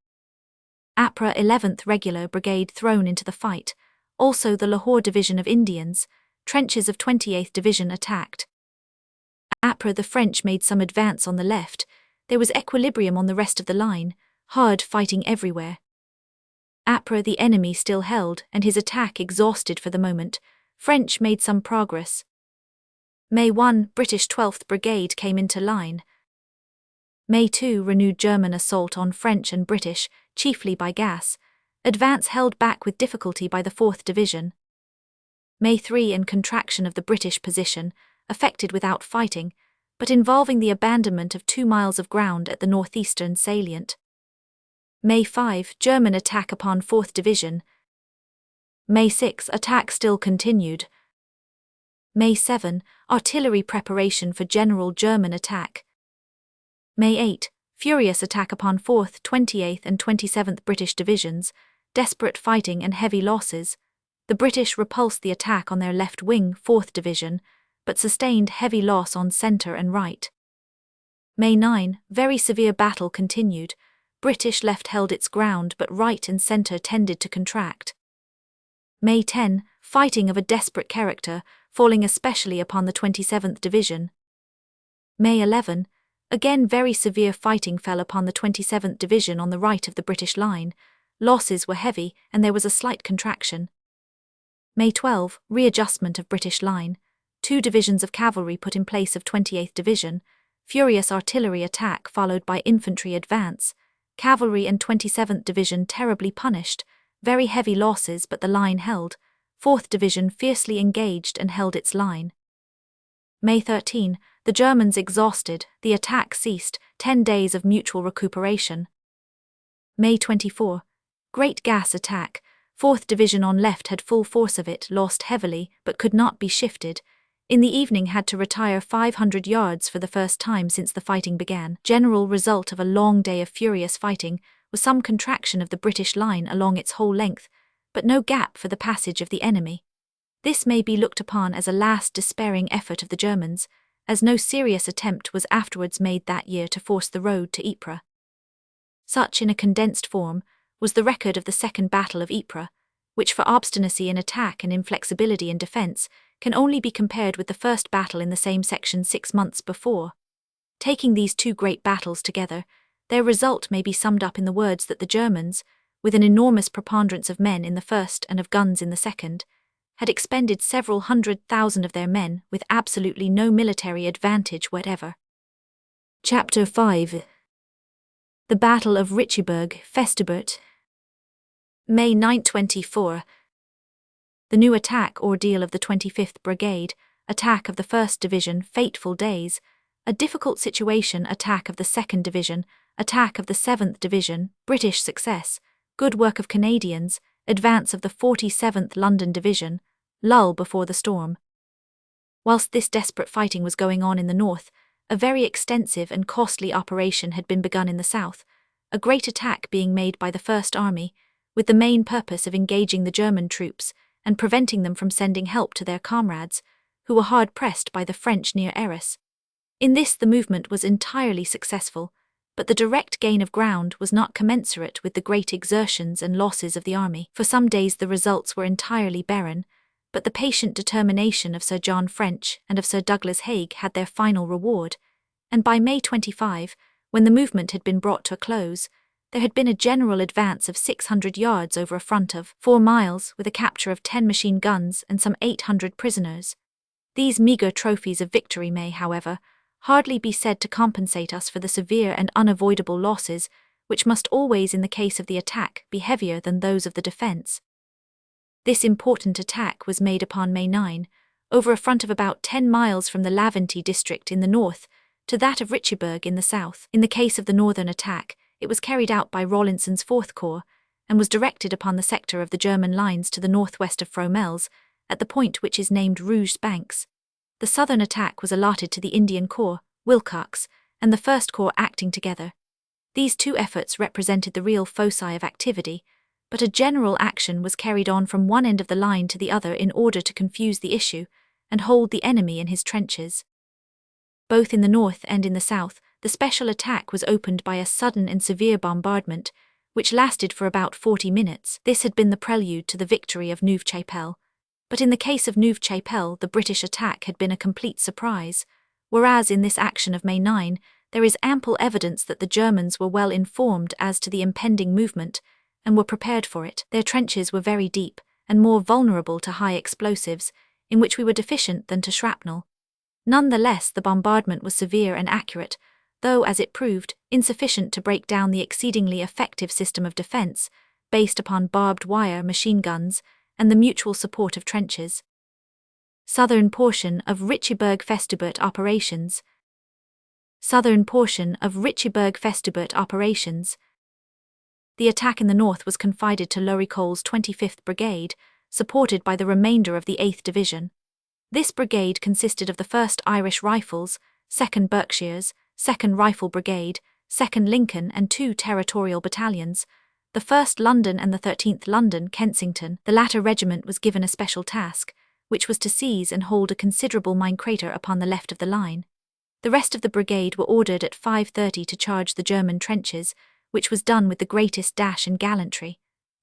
Ypres 11th Regular Brigade thrown into the fight, also the Lahore Division of Indians, trenches of 28th Division attacked. Ypres the French made some advance on the left, there was equilibrium on the rest of the line, hard fighting everywhere. Ypres the enemy still held and his attack exhausted for the moment. French made some progress. May 1, British 12th Brigade came into line. May 2, renewed German assault on French and British, chiefly by gas. Advance held back with difficulty by the 4th Division. May 3, and contraction of the British position, effected without fighting, but involving the abandonment of 2 miles of ground at the northeastern salient. May 5, German attack upon 4th Division. May 6, attack still continued. May 7, artillery preparation for general German attack. May 8, furious attack upon 4th, 28th and 27th British Divisions, desperate fighting and heavy losses. The British repulsed the attack on their left wing, 4th Division, but sustained heavy loss on centre and right. May 9, very severe battle continued. British left held its ground but right and centre tended to contract. May 10, fighting of a desperate character, falling especially upon the 27th Division. May 11, again very severe fighting fell upon the 27th Division on the right of the British line. Losses were heavy and there was a slight contraction. May 12, readjustment of British line. 2 divisions of cavalry put in place of 28th Division. Furious artillery attack followed by infantry advance. Cavalry and 27th Division terribly punished. Very heavy losses but the line held. 4th Division fiercely engaged and held its line. May 13, the Germans exhausted, the attack ceased, 10 days of mutual recuperation. May 24, great gas attack. 4th Division on left had full force of it, lost heavily, but could not be shifted. In the evening had to retire 500 yards for the first time since the fighting began. General result of a long day of furious fighting was some contraction of the British line along its whole length, but no gap for the passage of the enemy. This may be looked upon as a last despairing effort of the Germans, as no serious attempt was afterwards made that year to force the road to Ypres. Such, in a condensed form, was the record of the Second Battle of Ypres, which for obstinacy in attack and inflexibility in defence can only be compared with the first battle in the same section 6 months before. Taking these two great battles together, their result may be summed up in the words that the Germans, with an enormous preponderance of men in the first and of guns in the second, had expended several 100,000 of their men with absolutely no military advantage whatever. Chapter 5. The Battle of Ypres, May 9-24. The new attack ordeal of the 25th Brigade, attack of the 1st Division, fateful days, a difficult situation, attack of the 2nd Division, attack of the 7th Division, British success, good work of Canadians, advance of the 47th London Division, lull before the storm. Whilst this desperate fighting was going on in the north, a very extensive and costly operation had been begun in the south, a great attack being made by the First Army, with the main purpose of engaging the German troops and preventing them from sending help to their comrades, who were hard pressed by the French near Ypres. In this the movement was entirely successful, but the direct gain of ground was not commensurate with the great exertions and losses of the army. For some days the results were entirely barren, but the patient determination of Sir John French and of Sir Douglas Haig had their final reward, and by May 25, when the movement had been brought to a close, there had been a general advance of 600 yards over a front of 4 miles with a capture of 10 machine guns and some 800 prisoners. These meagre trophies of victory may, however, hardly be said to compensate us for the severe and unavoidable losses which must always in the case of the attack be heavier than those of the defence. This important attack was made upon May 9, over a front of about 10 miles from the Laventie district in the north to that of Richebourg in the south. In the case of the northern attack, it was carried out by Rawlinson's 4th Corps and was directed upon the sector of the German lines to the northwest of Fromelles, at the point which is named Rouge's Banks. The southern attack was allotted to the Indian Corps, Wilcox, and the 1st Corps acting together. These two efforts represented the real foci of activity, but a general action was carried on from one end of the line to the other in order to confuse the issue and hold the enemy in his trenches. Both in the north and in the south, the special attack was opened by a sudden and severe bombardment, which lasted for about 40 minutes. This had been the prelude to the victory of Neuve-Chapelle. But in the case of Neuve-Chapelle, the British attack had been a complete surprise, whereas in this action of May 9, there is ample evidence that the Germans were well informed as to the impending movement and were prepared for it. Their trenches were very deep and more vulnerable to high explosives, in which we were deficient than to shrapnel. Nonetheless, the bombardment was severe and accurate, though, as it proved, insufficient to break down the exceedingly effective system of defence, based upon barbed wire machine guns and the mutual support of trenches. Southern portion of Richebourg-Festubert operations. Southern portion of Richebourg-Festubert operations. The attack in the north was confided to Loricol's 25th Brigade, supported by the remainder of the 8th Division. This brigade consisted of the 1st Irish Rifles, 2nd Berkshires, 2nd Rifle Brigade, 2nd Lincoln and 2 territorial battalions, the 1st London and the 13th London Kensington. The latter regiment was given a special task, which was to seize and hold a considerable mine crater upon the left of the line. The rest of the brigade were ordered at 5:30 to charge the German trenches, which was done with the greatest dash and gallantry.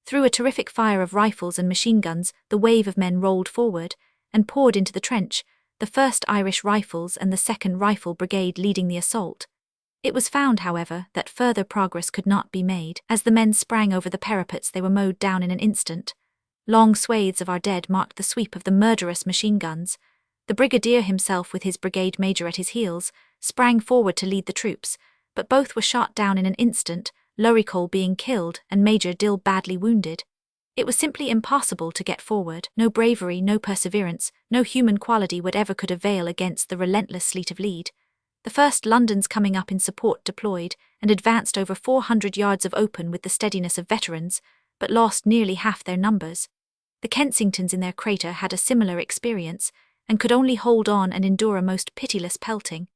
Through a terrific fire of rifles and machine guns, the wave of men rolled forward and poured into the trench, the 1st Irish Rifles and the 2nd Rifle Brigade leading the assault. It was found, however, that further progress could not be made. As the men sprang over the parapets, they were mowed down in an instant. Long swathes of our dead marked the sweep of the murderous machine guns. The brigadier himself, with his brigade major at his heels, sprang forward to lead the troops, but both were shot down in an instant, Loricole being killed and Major Dill badly wounded. It was simply impossible to get forward. No bravery, no perseverance, no human quality whatever could avail against the relentless sleet of lead. The 1st London's coming up in support deployed and advanced over 400 yards of open with the steadiness of veterans, but lost nearly half their numbers. The Kensingtons in their crater had a similar experience, and could only hold on and endure a most pitiless pelting.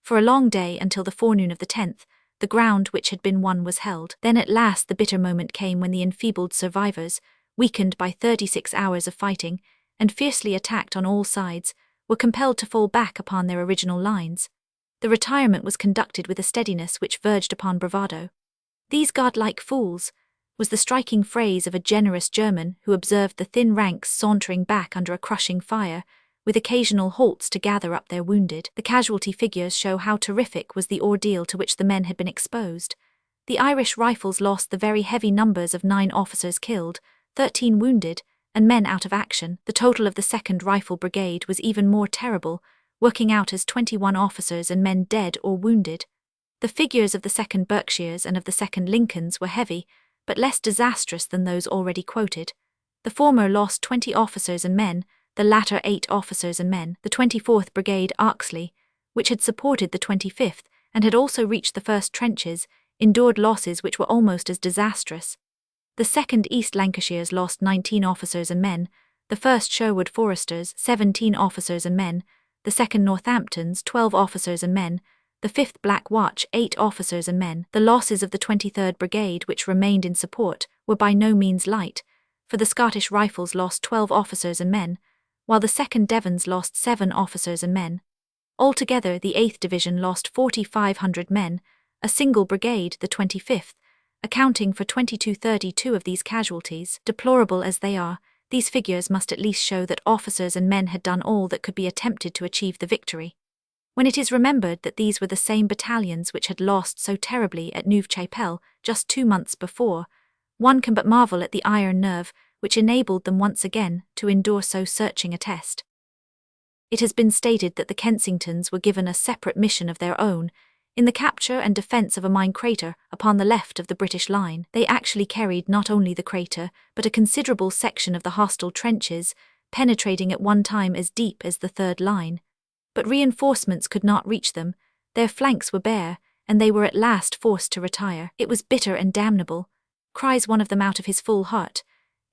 For a long day until the forenoon of the 10th, the ground which had been won was held. Then at last the bitter moment came when the enfeebled survivors, weakened by 36 hours of fighting, and fiercely attacked on all sides, were compelled to fall back upon their original lines. The retirement was conducted with a steadiness which verged upon bravado. "These godlike fools," was the striking phrase of a generous German who observed the thin ranks sauntering back under a crushing fire, with occasional halts to gather up their wounded. The casualty figures show how terrific was the ordeal to which the men had been exposed. The Irish Rifles lost the very heavy numbers of 9 officers killed, 13 wounded, and men out of action. The total of the 2nd Rifle Brigade was even more terrible, working out as 21 officers and men dead or wounded. The figures of the 2nd Berkshires and of the 2nd Lincolns were heavy, but less disastrous than those already quoted. The former lost 20 officers and men, the latter 8 officers and men. The 24th Brigade Oxley, which had supported the 25th and had also reached the first trenches, endured losses which were almost as disastrous. The 2nd East Lancashires lost 19 officers and men, the 1st Sherwood Foresters 17 officers and men, the 2nd Northamptons 12 officers and men, the 5th Black Watch 8 officers and men. The losses of the 23rd Brigade, which remained in support, were by no means light, for the Scottish Rifles lost 12 officers and men, while the 2nd Devons lost 7 officers and men. Altogether, the 8th Division lost 4,500 men, a single brigade, the 25th, accounting for 2232 of these casualties. Deplorable as they are, these figures must at least show that officers and men had done all that could be attempted to achieve the victory. When it is remembered that these were the same battalions which had lost so terribly at Neuve-Chapelle just 2 months before, one can but marvel at the iron nerve which enabled them once again to endure so searching a test. It has been stated that the Kensingtons were given a separate mission of their own. In the capture and defence of a mine crater upon the left of the British line, they actually carried not only the crater, but a considerable section of the hostile trenches, penetrating at one time as deep as the 3rd line. But reinforcements could not reach them, their flanks were bare, and they were at last forced to retire. "It was bitter and damnable," cries one of them out of his full heart.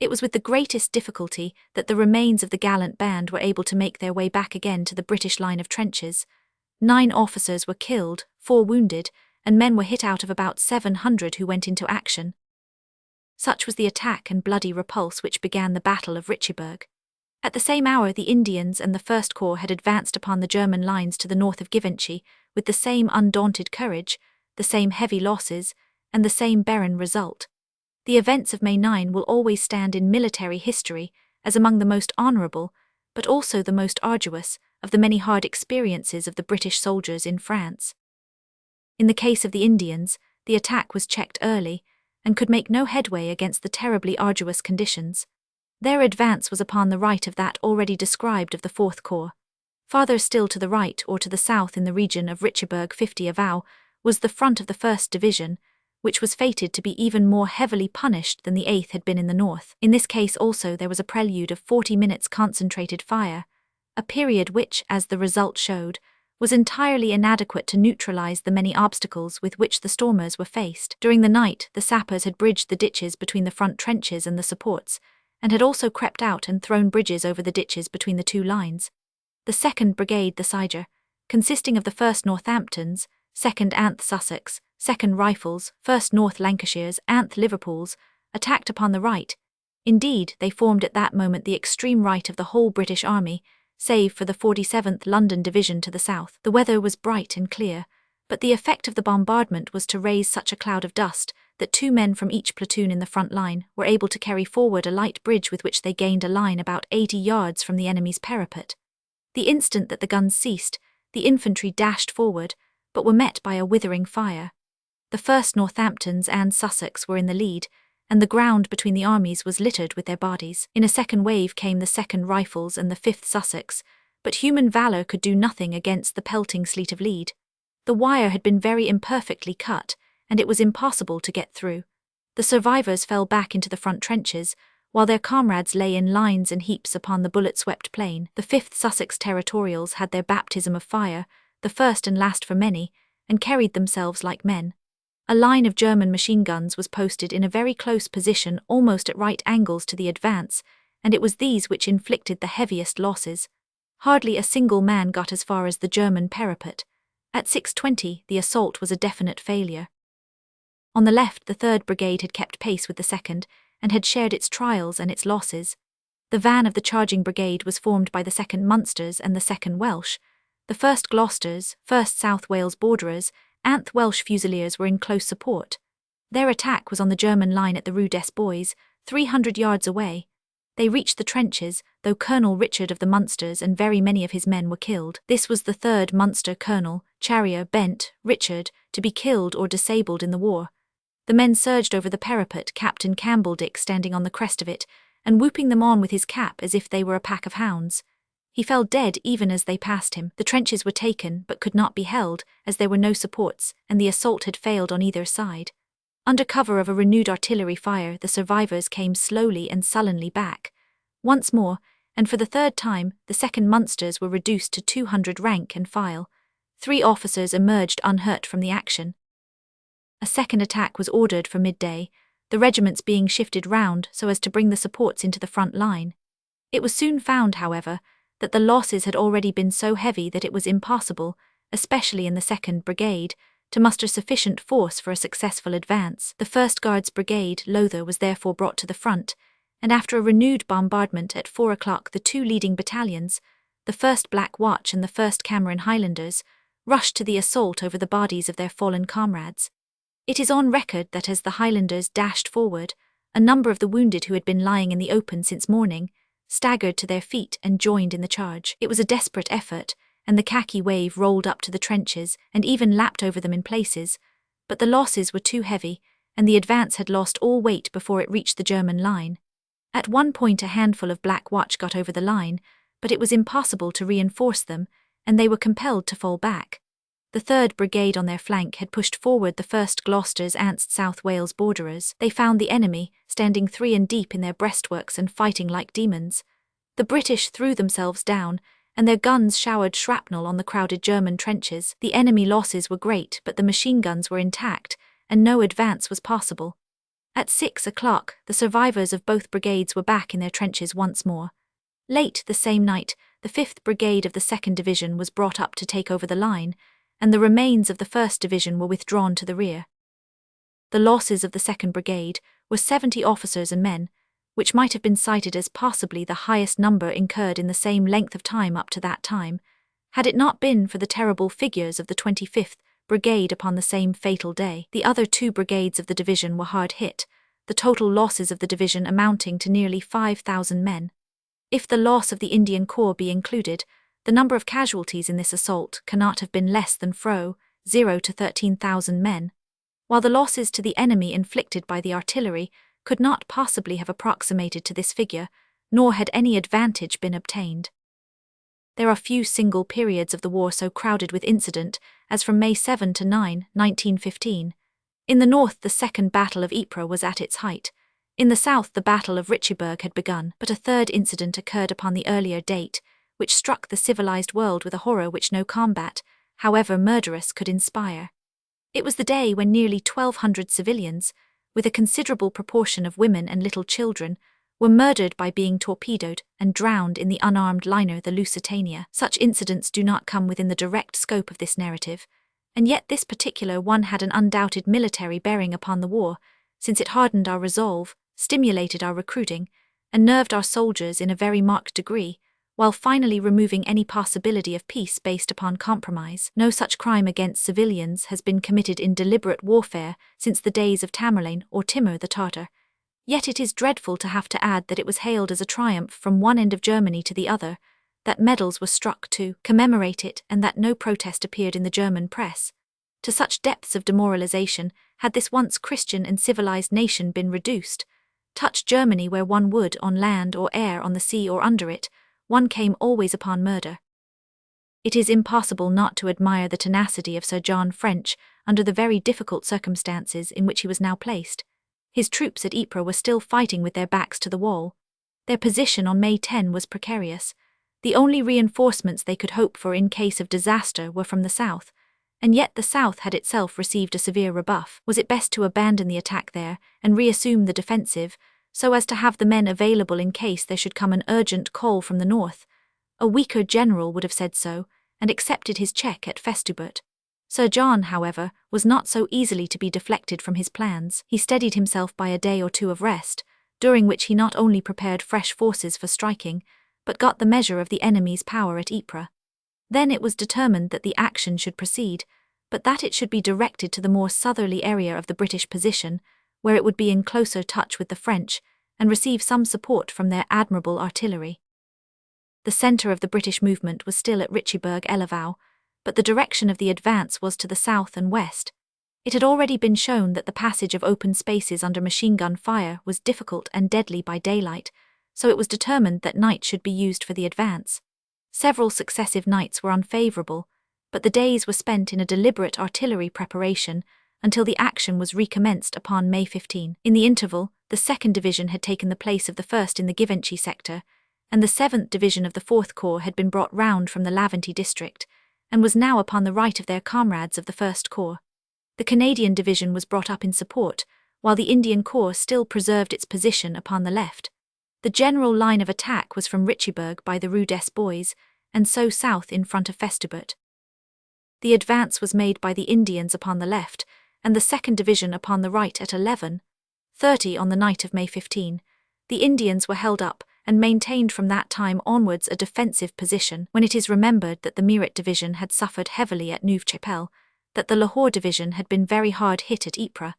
"It was with the greatest difficulty that the remains of the gallant band were able to make their way back again to the British line of trenches. 9 officers were killed, 4 wounded, and men were hit out of about 700 who went into action." Such was the attack and bloody repulse which began the Battle of Ypres. At the same hour the Indians and the First Corps had advanced upon the German lines to the north of Givenchy with the same undaunted courage, the same heavy losses, and the same barren result. The events of May 9 will always stand in military history as among the most honourable, but also the most arduous, of the many hard experiences of the British soldiers in France. In the case of the Indians, the attack was checked early, and could make no headway against the terribly arduous conditions. Their advance was upon the right of that already described of the Fourth Corps. Farther still to the right or to the south in the region of Richebourg 50 Avaux was the front of the 1st Division, which was fated to be even more heavily punished than the 8th had been in the north. In this case also there was a prelude of 40 minutes concentrated fire, a period which, as the result showed, was entirely inadequate to neutralize the many obstacles with which the stormers were faced. During the night, the sappers had bridged the ditches between the front trenches and the supports, and had also crept out and thrown bridges over the ditches between the two lines. The 2nd Brigade, the Siger, consisting of the 1st Northamptons, 2nd Anth Sussex, 2nd Rifles, 1st North Lancashires, and Liverpools, attacked upon the right. Indeed, they formed at that moment the extreme right of the whole British Army, save for the 47th London Division to the south. The weather was bright and clear, but the effect of the bombardment was to raise such a cloud of dust that 2 men from each platoon in the front line were able to carry forward a light bridge with which they gained a line about 80 yards from the enemy's parapet. The instant that the guns ceased, the infantry dashed forward, but were met by a withering fire. The 1st Northamptons and Sussex were in the lead, and the ground between the armies was littered with their bodies. In a second wave came the 2nd Rifles and the 5th Sussex, but human valour could do nothing against the pelting sleet of lead. The wire had been very imperfectly cut, and it was impossible to get through. The survivors fell back into the front trenches, while their comrades lay in lines and heaps upon the bullet-swept plain. The 5th Sussex Territorials had their baptism of fire, the first and last for many, and carried themselves like men. A line of German machine guns was posted in a very close position almost at right angles to the advance, and it was these which inflicted the heaviest losses. Hardly a single man got as far as the German parapet. At 6:20 the assault was a definite failure. On the left the 3rd Brigade had kept pace with the 2nd, and had shared its trials and its losses. The van of the charging brigade was formed by the 2nd Munsters and the 2nd Welsh. The 1st Gloucesters, 1st South Wales Borderers, and Welsh Fusiliers were in close support. Their attack was on the German line at the Rue des Bois, 300 yards away. They reached the trenches, though Colonel Richard of the Munsters and very many of his men were killed. This was the 3rd Munster Colonel, Charrier Bent, Richard, to be killed or disabled in the war. The men surged over the parapet, Captain Campbell Dick standing on the crest of it, and whooping them on with his cap as if they were a pack of hounds. He fell dead even as they passed him. The trenches were taken, but could not be held, as there were no supports, and the assault had failed on either side. Under cover of a renewed artillery fire, the survivors came slowly and sullenly back. Once more, and for the 3rd time, the 2nd Munsters were reduced to 200 rank and file. 3 officers emerged unhurt from the action. A second attack was ordered for midday, the regiments being shifted round so as to bring the supports into the front line. It was soon found, however, that the losses had already been so heavy that it was impossible, especially in the 2nd Brigade, to muster sufficient force for a successful advance. The 1st Guards Brigade, Lowther, was therefore brought to the front, and after a renewed bombardment at 4 o'clock the 2 leading battalions, the 1st Black Watch and the 1st Cameron Highlanders, rushed to the assault over the bodies of their fallen comrades. It is on record that as the Highlanders dashed forward, a number of the wounded who had been lying in the open since morning staggered to their feet and joined in the charge. It was a desperate effort, and the khaki wave rolled up to the trenches and even lapped over them in places, but the losses were too heavy, and the advance had lost all weight before it reached the German line. At one point a handful of Black Watch got over the line, but it was impossible to reinforce them, and they were compelled to fall back. The 3rd Brigade on their flank had pushed forward the 1st Gloucesters and South Wales Borderers. They found the enemy, standing 3 and deep in their breastworks and fighting like demons. The British threw themselves down, and their guns showered shrapnel on the crowded German trenches. The enemy losses were great, but the machine guns were intact, and no advance was possible. At 6 o'clock, the survivors of both brigades were back in their trenches once more. Late the same night, the 5th Brigade of the 2nd Division was brought up to take over the line, and the remains of the 1st Division were withdrawn to the rear. The losses of the 2nd Brigade were 70 officers and men, which might have been cited as possibly the highest number incurred in the same length of time up to that time, had it not been for the terrible figures of the 25th Brigade upon the same fatal day. The other 2 brigades of the division were hard hit, the total losses of the division amounting to nearly 5,000 men. If the loss of the Indian Corps be included, the number of casualties in this assault cannot have been less than 0 to 13,000 men, while the losses to the enemy inflicted by the artillery could not possibly have approximated to this figure, nor had any advantage been obtained. There are few single periods of the war so crowded with incident as from May 7 to 9, 1915. In the north the Second Battle of Ypres was at its height. In the south the Battle of Richelieu had begun, but a third incident occurred upon the earlier date, which struck the civilized world with a horror which no combat, however murderous, could inspire. It was the day when nearly 1,200 civilians, with a considerable proportion of women and little children, were murdered by being torpedoed and drowned in the unarmed liner the Lusitania. Such incidents do not come within the direct scope of this narrative, And yet this particular one had an undoubted military bearing upon the war, since it hardened our resolve, stimulated our recruiting, and nerved our soldiers in a very marked degree, while finally removing any possibility of peace based upon compromise. No such crime against civilians has been committed in deliberate warfare since the days of Tamerlane or Timur the Tartar. Yet it is dreadful to have to add that it was hailed as a triumph from one end of Germany to the other, that medals were struck to commemorate it, and that no protest appeared in the German press. To such depths of demoralization had this once Christian and civilized nation been reduced. Touch Germany where one would, on land or air, on the sea or under it, one came always upon murder. It is impossible not to admire the tenacity of Sir John French under the very difficult circumstances in which he was now placed. His troops at Ypres were still fighting with their backs to the wall. Their position on May 10 was precarious. The only reinforcements they could hope for in case of disaster were from the south, and yet the south had itself received a severe rebuff. Was it best to abandon the attack there and reassume the defensive, so as to have the men available in case there should come an urgent call from the north? A weaker general would have said so, and accepted his check at Festubert. Sir John, however, was not so easily to be deflected from his plans. He steadied himself by a day or two of rest, during which he not only prepared fresh forces for striking, but got the measure of the enemy's power at Ypres. Then it was determined that the action should proceed, but that it should be directed to the more southerly area of the British position, where it would be in closer touch with the French, and receive some support from their admirable artillery. The centre of the British movement was still at Richieburg-Elevau, but the direction of the advance was to the south and west. It had already been shown that the passage of open spaces under machine-gun fire was difficult and deadly by daylight, so it was determined that night should be used for the advance. Several successive nights were unfavourable, but the days were spent in a deliberate artillery preparation until the action was recommenced upon May 15. In the interval, the 2nd Division had taken the place of the 1st in the Givenchy sector, and the 7th Division of the 4th Corps had been brought round from the Laventie district, and was now upon the right of their comrades of the 1st Corps. The Canadian Division was brought up in support, while the Indian Corps still preserved its position upon the left. The general line of attack was from Richieburg by the Rue des Bois, and so south in front of Festubert. The advance was made by the Indians upon the left, and the 2nd Division upon the right at 11:30 on the night of May 15. The Indians were held up, and maintained from that time onwards a defensive position. When it is remembered that the Murat Division had suffered heavily at Neuve-Chapelle, that the Lahore Division had been very hard hit at Ypres,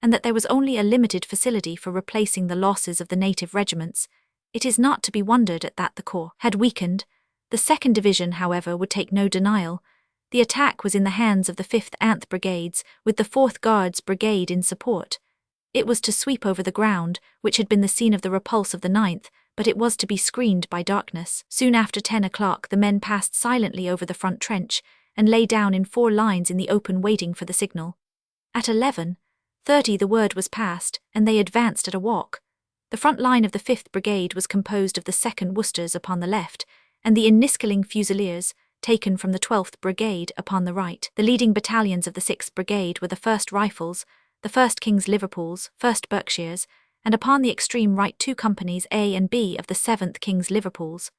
and that there was only a limited facility for replacing the losses of the native regiments, it is not to be wondered at that the corps had weakened. The 2nd Division, however, would take no denial. The attack was in the hands of the 5th Anth Brigades, with the 4th Guards Brigade in support. It was to sweep over the ground, which had been the scene of the repulse of the 9th, but it was to be screened by darkness. Soon after 10 o'clock the men passed silently over the front trench, and lay down in 4 lines in the open waiting for the signal. At 11:30 the word was passed, and they advanced at a walk. The front line of the 5th Brigade was composed of the 2nd Worcesters upon the left, and the Inniskilling Fusiliers, taken from the 12th Brigade, upon the right. The leading battalions of the 6th Brigade were the 1st Rifles, the 1st King's Liverpools, 1st Berkshires, and upon the extreme right 2 companies A and B of the 7th King's Liverpools.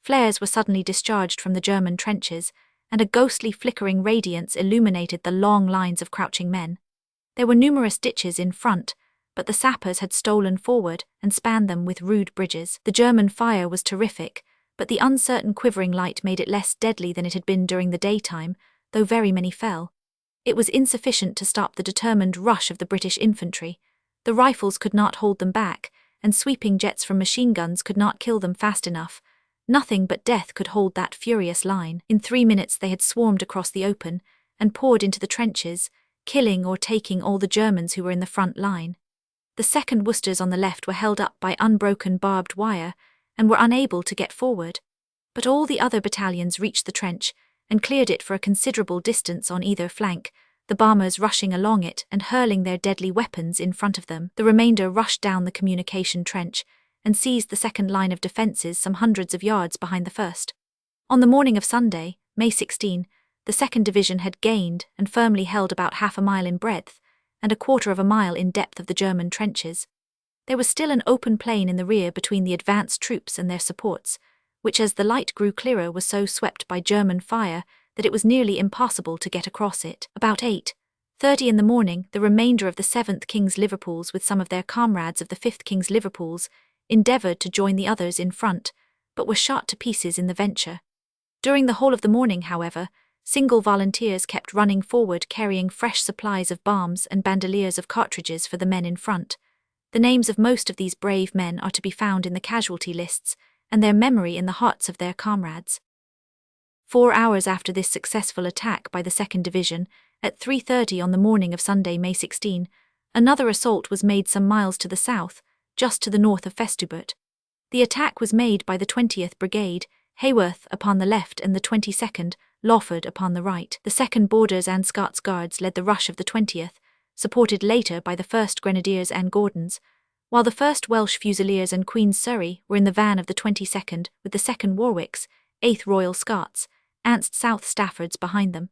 Flares were suddenly discharged from the German trenches, and a ghostly flickering radiance illuminated the long lines of crouching men. There were numerous ditches in front, but the sappers had stolen forward and spanned them with rude bridges. The German fire was terrific, but the uncertain quivering light made it less deadly than it had been during the daytime, though very many fell. It was insufficient to stop the determined rush of the British infantry. The rifles could not hold them back, and sweeping jets from machine guns could not kill them fast enough. Nothing but death could hold that furious line. In 3 minutes they had swarmed across the open, and poured into the trenches, killing or taking all the Germans who were in the front line. The 2nd Worcesters on the left were held up by unbroken barbed wire, and were unable to get forward. But all the other battalions reached the trench, and cleared it for a considerable distance on either flank, the bombers rushing along it and hurling their deadly weapons in front of them. The remainder rushed down the communication trench, and seized the second line of defences some hundreds of yards behind the first. On the morning of Sunday, May 16, the 2nd Division had gained and firmly held about half a mile in breadth, and a quarter of a mile in depth of the German trenches. There was still an open plain in the rear between the advanced troops and their supports, which as the light grew clearer was so swept by German fire that it was nearly impossible to get across it. About 8:30 in the morning, the remainder of the 7th King's Liverpools with some of their comrades of the 5th King's Liverpools endeavoured to join the others in front, but were shot to pieces in the venture. During the whole of the morning, however, single volunteers kept running forward carrying fresh supplies of bombs and bandoliers of cartridges for the men in front. The names of most of these brave men are to be found in the casualty lists, and their memory in the hearts of their comrades. 4 hours after this successful attack by the 2nd Division, at 3:30 on the morning of Sunday, May 16, another assault was made some miles to the south, just to the north of Festubert. The attack was made by the 20th Brigade, Haworth upon the left and the 22nd, Lawford upon the right. The 2nd Borders and Scots Guards led the rush of the 20th, supported later by the 1st Grenadiers and Gordons, while the 1st Welsh Fusiliers and Queen's Surrey were in the van of the 22nd with the 2nd Warwicks, 8th Royal Scots, Anst South Staffords behind them.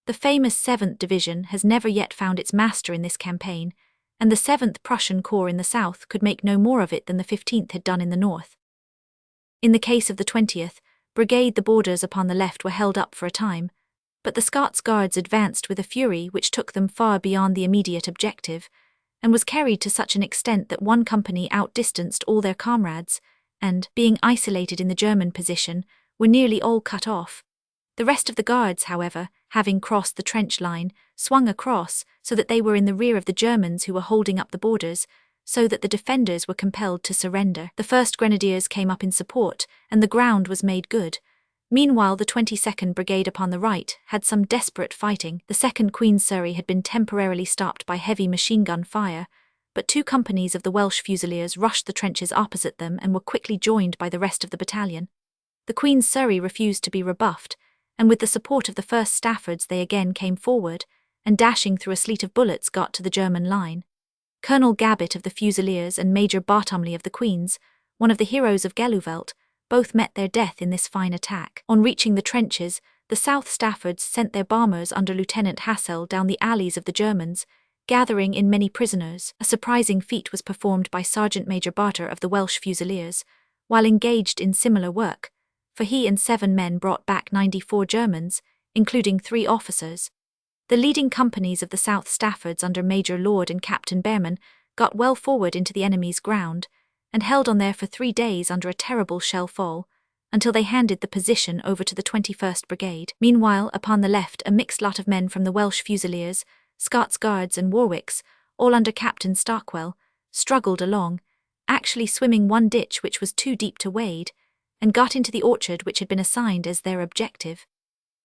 The famous 7th Division has never yet found its master in this campaign, and the 7th Prussian Corps in the south could make no more of it than the 15th had done in the north. In the case of the 20th Brigade, the Borders upon the left were held up for a time, but the Scots Guards advanced with a fury which took them far beyond the immediate objective, and was carried to such an extent that one company outdistanced all their comrades, and, being isolated in the German position, were nearly all cut off. The rest of the Guards, however, having crossed the trench line, swung across so that they were in the rear of the Germans who were holding up the Borders, so that the defenders were compelled to surrender. The 1st Grenadiers came up in support, and the ground was made good. Meanwhile, the 22nd Brigade upon the right had some desperate fighting. The 2nd Queen's Surrey had been temporarily stopped by heavy machine gun fire, but 2 companies of the Welsh Fusiliers rushed the trenches opposite them and were quickly joined by the rest of the battalion. The Queen's Surrey refused to be rebuffed, and with the support of the 1st Staffords they again came forward, and dashing through a sleet of bullets got to the German line. Colonel Gabbett of the Fusiliers and Major Bartomley of the Queen's, one of the heroes of Geluvelt, both met their death in this fine attack. On reaching the trenches, the South Staffords sent their bombers under Lieutenant Hassel down the alleys of the Germans, gathering in many prisoners. A surprising feat was performed by Sergeant Major Barter of the Welsh Fusiliers, while engaged in similar work, for he and 7 men brought back 94 Germans, including 3 officers. The leading companies of the South Staffords under Major Lord and Captain Behrman got well forward into the enemy's ground, and held on there for 3 days under a terrible shell fall, until they handed the position over to the 21st Brigade. Meanwhile, upon the left, a mixed lot of men from the Welsh Fusiliers, Scots Guards and Warwicks, all under Captain Stockwell, struggled along, actually swimming one ditch which was too deep to wade, and got into the orchard which had been assigned as their objective.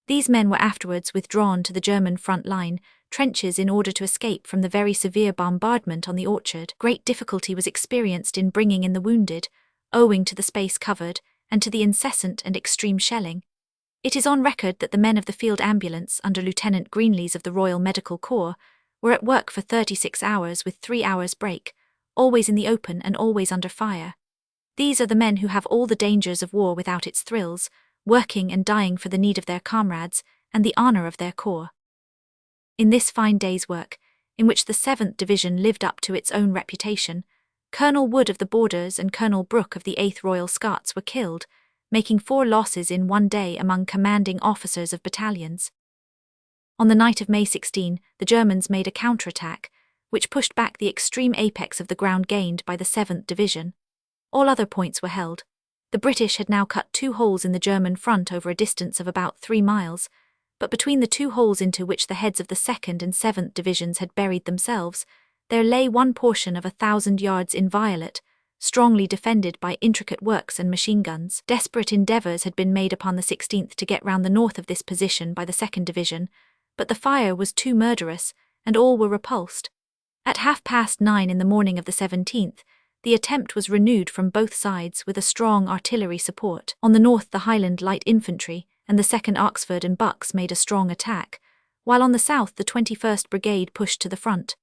These men were afterwards withdrawn to the German front line trenches in order to escape from the very severe bombardment on the orchard. Great difficulty was experienced in bringing in the wounded, owing to the space covered, and to the incessant and extreme shelling. It is on record that the men of the field ambulance under Lieutenant Greenlees of the Royal Medical Corps were at work for 36 hours with 3 hours break, always in the open and always under fire. These are the men who have all the dangers of war without its thrills, working and dying for the need of their comrades and the honour of their corps. In this fine day's work, in which the 7th Division lived up to its own reputation, Colonel Wood of the Borders and Colonel Brooke of the 8th Royal Scots were killed, making 4 losses in one day among commanding officers of battalions. On the night of May 16, the Germans made a counterattack, which pushed back the extreme apex of the ground gained by the 7th Division. All other points were held. The British had now cut 2 holes in the German front over a distance of about 3 miles, but between the 2 holes into which the heads of the 2nd and 7th Divisions had buried themselves, there lay one portion of 1,000 yards inviolate, strongly defended by intricate works and machine guns. Desperate endeavours had been made upon the 16th to get round the north of this position by the 2nd Division, but the fire was too murderous, and all were repulsed. At 9:30 in the morning of the 17th, the attempt was renewed from both sides with a strong artillery support. On the north, the Highland Light Infantry and the 2nd Oxford and Bucks made a strong attack, while on the south the 21st Brigade pushed to the front.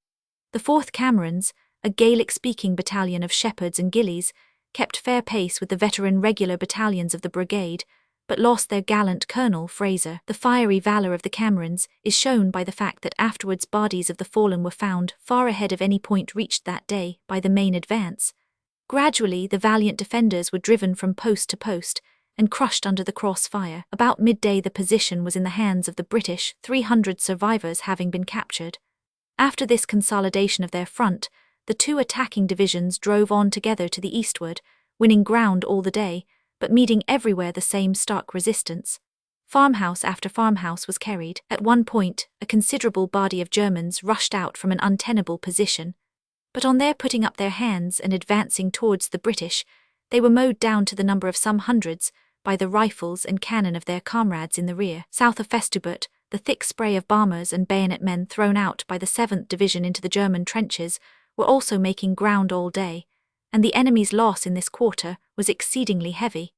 The 4th Camerons, a Gaelic-speaking battalion of Shepherds and Gillies, kept fair pace with the veteran regular battalions of the brigade, but lost their gallant Colonel Fraser. The fiery valour of the Camerons is shown by the fact that afterwards bodies of the fallen were found far ahead of any point reached that day by the main advance. Gradually the valiant defenders were driven from post to post, and crushed under the crossfire. About midday the position was in the hands of the British, 300 survivors having been captured. After this consolidation of their front, the two attacking divisions drove on together to the eastward, winning ground all the day, but meeting everywhere the same stark resistance. Farmhouse after farmhouse was carried. At one point, a considerable body of Germans rushed out from an untenable position, but on their putting up their hands and advancing towards the British, they were mowed down to the number of some hundreds by the rifles and cannon of their comrades in the rear. South of Festubert, the thick spray of bombers and bayonet men thrown out by the 7th Division into the German trenches were also making ground all day, and the enemy's loss in this quarter was exceedingly heavy.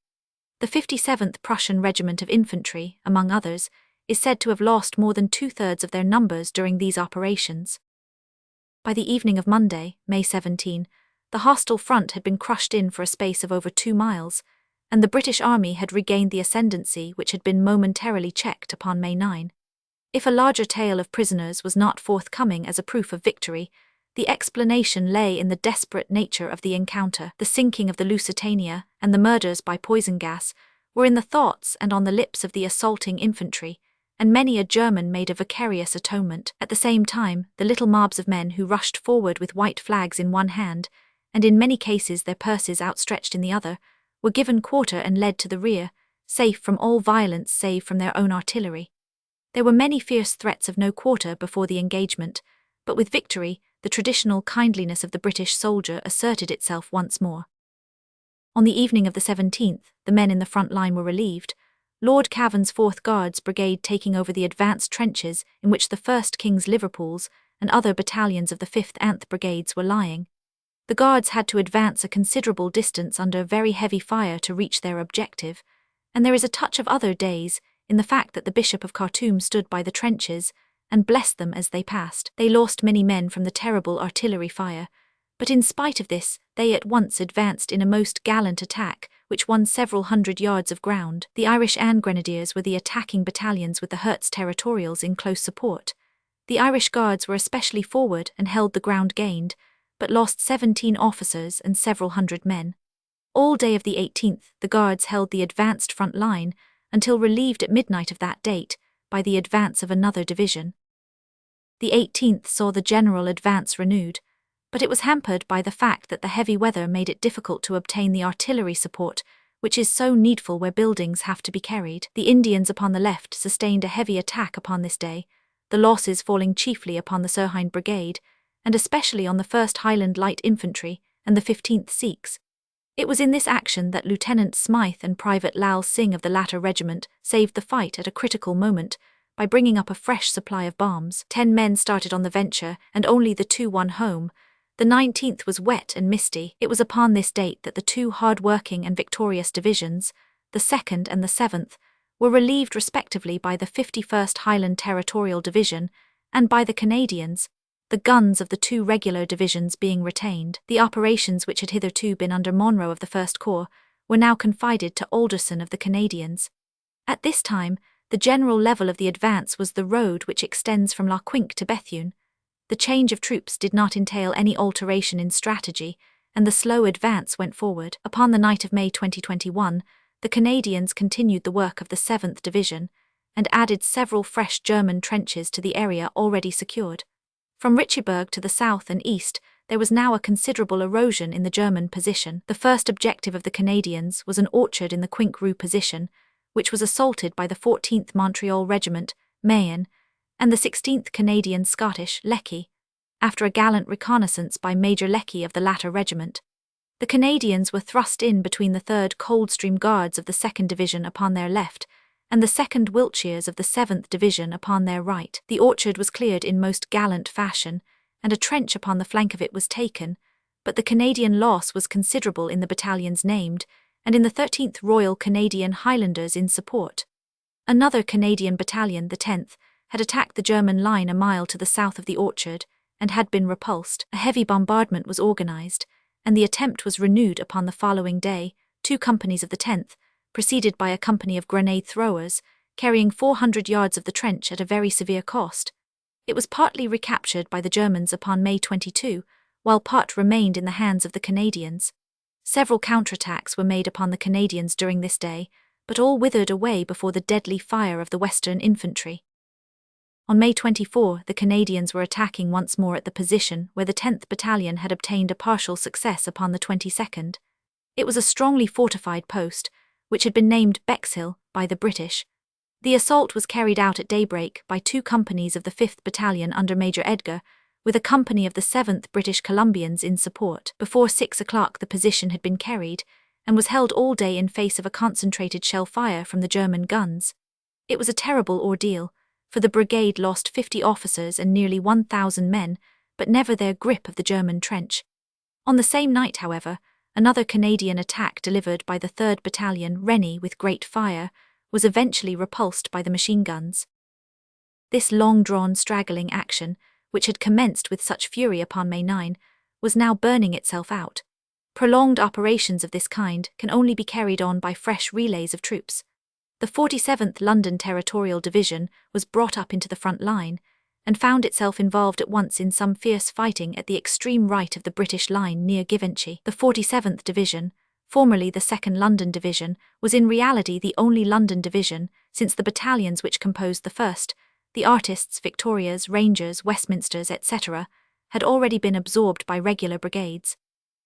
The 57th Prussian Regiment of Infantry, among others, is said to have lost more than 2/3 of their numbers during these operations. By the evening of Monday, May 17, the hostile front had been crushed in for a space of over 2 miles, and the British Army had regained the ascendancy which had been momentarily checked upon May 9. If a larger tale of prisoners was not forthcoming as a proof of victory, the explanation lay in the desperate nature of the encounter. The sinking of the Lusitania and the murders by poison gas were in the thoughts and on the lips of the assaulting infantry, and many a German made a vicarious atonement. At the same time, the little mobs of men who rushed forward with white flags in one hand, and in many cases their purses outstretched in the other, were given quarter and led to the rear, safe from all violence save from their own artillery. There were many fierce threats of no quarter before the engagement, but with victory, the traditional kindliness of the British soldier asserted itself once more. On the evening of the 17th, the men in the front line were relieved, Lord Cavan's 4th Guards Brigade taking over the advanced trenches in which the 1st King's Liverpools and other battalions of the 5th Anth Brigades were lying. The Guards had to advance a considerable distance under very heavy fire to reach their objective, and there is a touch of other days in the fact that the Bishop of Khartoum stood by the trenches and blessed them as they passed. They lost many men from the terrible artillery fire, but in spite of this, they at once advanced in a most gallant attack, which won several hundred yards of ground. The Irish and Grenadiers were the attacking battalions with the Hertz Territorials in close support. The Irish Guards were especially forward and held the ground gained, but lost 17 officers and several hundred men. All day of the 18th, the Guards held the advanced front line, until relieved at midnight of that date by the advance of another division. The 18th saw the general advance renewed, but it was hampered by the fact that the heavy weather made it difficult to obtain the artillery support, which is so needful where buildings have to be carried. The Indians upon the left sustained a heavy attack upon this day, the losses falling chiefly upon the Sirhind Brigade, and especially on the 1st Highland Light Infantry and the 15th Sikhs. It was in this action that Lieutenant Smythe and Private Lal Singh of the latter regiment saved the fight at a critical moment by bringing up a fresh supply of bombs. 10 men started on the venture, and only the 2 won home. The 19th was wet and misty. It was upon this date that the 2 hard-working and victorious divisions, the 2nd and the 7th, were relieved respectively by the 51st Highland Territorial Division and by the Canadians, the guns of the 2 regular divisions being retained. The operations which had hitherto been under Monro of the 1st Corps were now confided to Alderson of the Canadians. At this time, the general level of the advance was the road which extends from La Quinque to Bethune. The change of troops did not entail any alteration in strategy, and the slow advance went forward. Upon the night of May 2021, the Canadians continued the work of the 7th Division and added several fresh German trenches to the area already secured. From Richieburg to the south and east, there was now a considerable erosion in the German position. The first objective of the Canadians was an orchard in the Quinque Rue position, which was assaulted by the 14th Montreal Regiment, Mayenne, and the 16th Canadian Scottish, Leckie, after a gallant reconnaissance by Major Leckie of the latter regiment. The Canadians were thrust in between the 3rd Coldstream Guards of the 2nd Division upon their left, and the 2nd Wiltshires of the 7th Division upon their right. The orchard was cleared in most gallant fashion, and a trench upon the flank of it was taken, but the Canadian loss was considerable in the battalions named, and in the 13th Royal Canadian Highlanders in support. Another Canadian battalion, the 10th, had attacked the German line a mile to the south of the orchard, and had been repulsed. A heavy bombardment was organised, and the attempt was renewed upon the following day. 2 companies of the 10th, preceded by a company of grenade throwers, carrying 400 yards of the trench at a very severe cost. It was partly recaptured by the Germans upon May 22, while part remained in the hands of the Canadians. Several counterattacks were made upon the Canadians during this day, but all withered away before the deadly fire of the Western infantry. On May 24, the Canadians were attacking once more at the position where the 10th Battalion had obtained a partial success upon the 22nd. It was a strongly fortified post, which had been named Bexhill by the British. The assault was carried out at daybreak by 2 companies of the 5th Battalion under Major Edgar, with a company of the 7th British Columbians in support. Before 6 o'clock the position had been carried, and was held all day in face of a concentrated shell fire from the German guns. It was a terrible ordeal, for the brigade lost 50 officers and nearly 1,000 men, but never their grip of the German trench. On the same night, however, another Canadian attack delivered by the 3rd Battalion, Rennie, with great fire, was eventually repulsed by the machine guns. This long-drawn straggling action, which had commenced with such fury upon May 9, was now burning itself out. Prolonged operations of this kind can only be carried on by fresh relays of troops. The 47th London Territorial Division was brought up into the front line, and found itself involved at once in some fierce fighting at the extreme right of the British line near Givenchy. The 47th Division, formerly the 2nd London Division, was in reality the only London division, since the battalions which composed the 1st, the Artists, Victorias, Rangers, Westminsters, etc., had already been absorbed by regular brigades.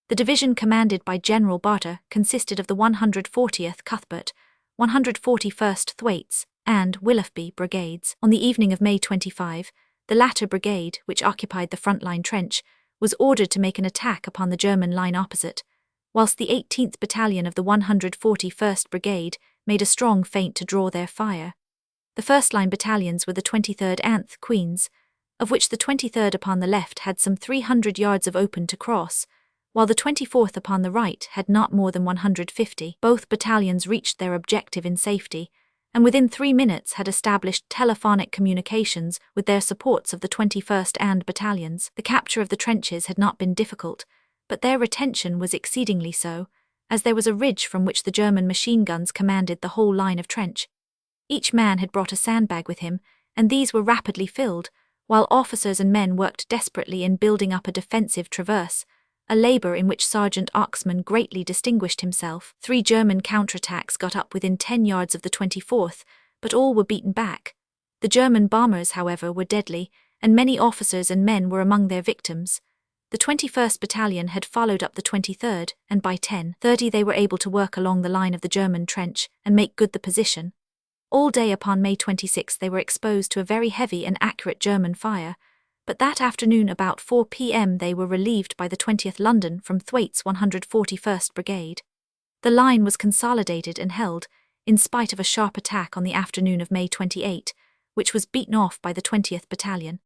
The division commanded by General Barter consisted of the 140th Cuthbert, 141st Thwaites, and Willoughby brigades. On the evening of May 25, the latter brigade, which occupied the front-line trench, was ordered to make an attack upon the German line opposite, whilst the 18th Battalion of the 141st Brigade made a strong feint to draw their fire. The first-line battalions were the 23rd Anth Queens, of which the 23rd upon the left had some 300 yards of open to cross, while the 24th upon the right had not more than 150. Both battalions reached their objective in safety, and within 3 minutes had established telephonic communications with their supports of the 21st and battalions. The capture of the trenches had not been difficult, but their retention was exceedingly so, as there was a ridge from which the German machine guns commanded the whole line of trench. Each man had brought a sandbag with him, and these were rapidly filled, while officers and men worked desperately in building up a defensive traverse, a labour in which Sergeant Oxman greatly distinguished himself. 3 German counterattacks got up within 10 yards of the 24th, but all were beaten back. The German bombers, however, were deadly, and many officers and men were among their victims. The 21st Battalion had followed up the 23rd, and by 10:30 they were able to work along the line of the German trench and make good the position. All day upon May 26 they were exposed to a very heavy and accurate German fire, but that afternoon about 4 p.m. they were relieved by the 20th London from Thwaites' 141st Brigade. The line was consolidated and held, in spite of a sharp attack on the afternoon of May 28, which was beaten off by the 20th Battalion.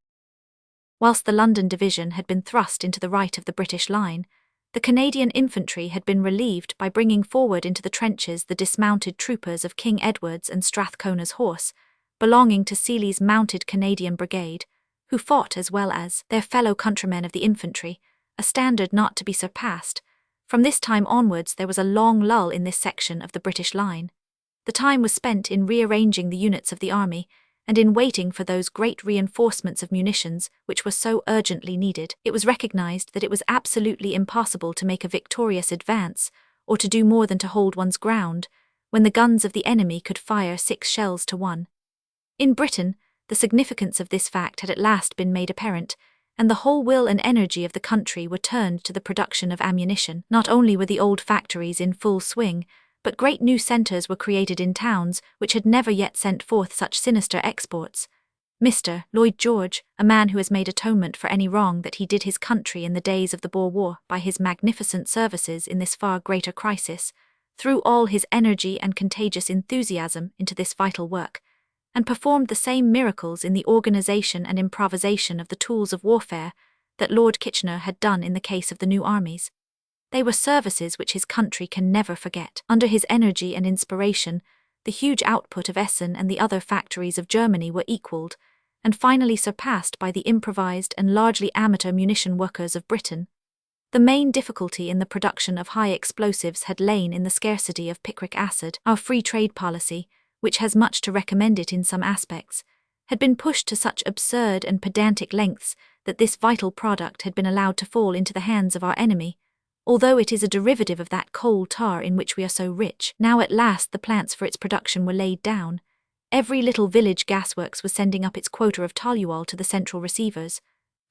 Whilst the London Division had been thrust into the right of the British line, the Canadian infantry had been relieved by bringing forward into the trenches the dismounted troopers of King Edward's and Strathcona's Horse, belonging to Seeley's Mounted Canadian Brigade, who fought as well as their fellow countrymen of the infantry, a standard not to be surpassed. From this time onwards there was a long lull in this section of the British line. The time was spent in rearranging the units of the army, and in waiting for those great reinforcements of munitions which were so urgently needed. It was recognized that it was absolutely impossible to make a victorious advance, or to do more than to hold one's ground, when the guns of the enemy could fire 6 shells to 1. In Britain, the significance of this fact had at last been made apparent, and the whole will and energy of the country were turned to the production of ammunition. Not only were the old factories in full swing, but great new centres were created in towns which had never yet sent forth such sinister exports. Mr. Lloyd George, a man who has made atonement for any wrong that he did his country in the days of the Boer War by his magnificent services in this far greater crisis, threw all his energy and contagious enthusiasm into this vital work, and performed the same miracles in the organisation and improvisation of the tools of warfare that Lord Kitchener had done in the case of the new armies. They were services which his country can never forget. Under his energy and inspiration, the huge output of Essen and the other factories of Germany were equalled, and finally surpassed by the improvised and largely amateur munition workers of Britain. The main difficulty in the production of high explosives had lain in the scarcity of picric acid. Our free trade policy, which has much to recommend it in some aspects, had been pushed to such absurd and pedantic lengths that this vital product had been allowed to fall into the hands of our enemy, although it is a derivative of that coal tar in which we are so rich. Now at last the plants for its production were laid down. Every little village gasworks was sending up its quota of toluol to the central receivers.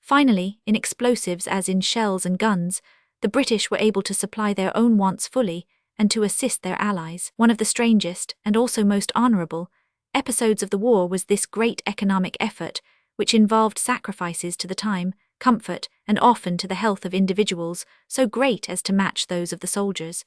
Finally, in explosives as in shells and guns, the British were able to supply their own wants fully and to assist their allies. One of the strangest, and also most honourable, episodes of the war was this great economic effort, which involved sacrifices to the time, comfort, and often to the health of individuals, so great as to match those of the soldiers.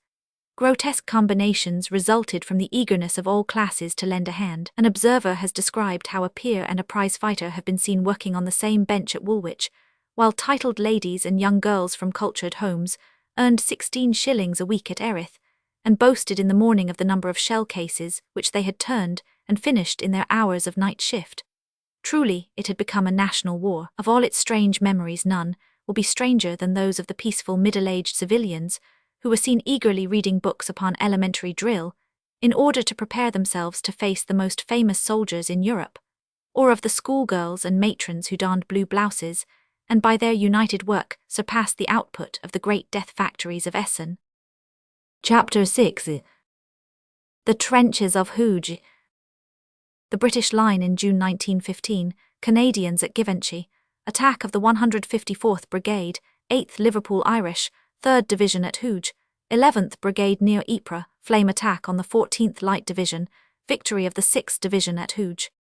Grotesque combinations resulted from the eagerness of all classes to lend a hand. An observer has described how a peer and a prize fighter have been seen working on the same bench at Woolwich, while titled ladies and young girls from cultured homes earned 16 shillings a week at Erith, and boasted in the morning of the number of shell cases which they had turned and finished in their hours of night shift. Truly, it had become a national war. Of all its strange memories, none will be stranger than those of the peaceful middle-aged civilians who were seen eagerly reading books upon elementary drill in order to prepare themselves to face the most famous soldiers in Europe, or of the schoolgirls and matrons who donned blue blouses and by their united work surpassed the output of the great death factories of Essen. Chapter 6. The Trenches of Hooge. The British line in June 1915, Canadians at Givenchy, attack of the 154th Brigade, 8th Liverpool Irish, 3rd Division at Hooge, 11th Brigade near Ypres, flame attack on the 14th Light Division, victory of the 6th Division at Hooge.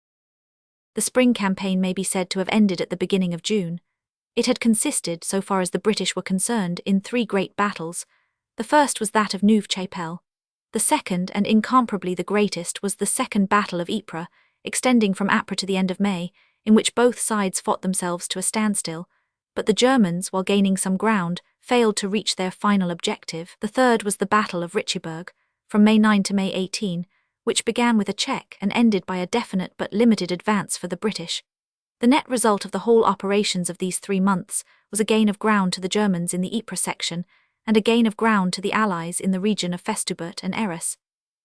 The spring campaign may be said to have ended at the beginning of June. It had consisted, so far as the British were concerned, in 3 great battles. The first was that of Neuve-Chapelle. The second, and incomparably the greatest, was the Second Battle of Ypres, extending from Ypres to the end of May, in which both sides fought themselves to a standstill, but the Germans, while gaining some ground, failed to reach their final objective. The third was the Battle of Richebourg, from May 9 to May 18, which began with a check and ended by a definite but limited advance for the British. The net result of the whole operations of these 3 months was a gain of ground to the Germans in the Ypres section, and a gain of ground to the Allies in the region of Festubert and Arras.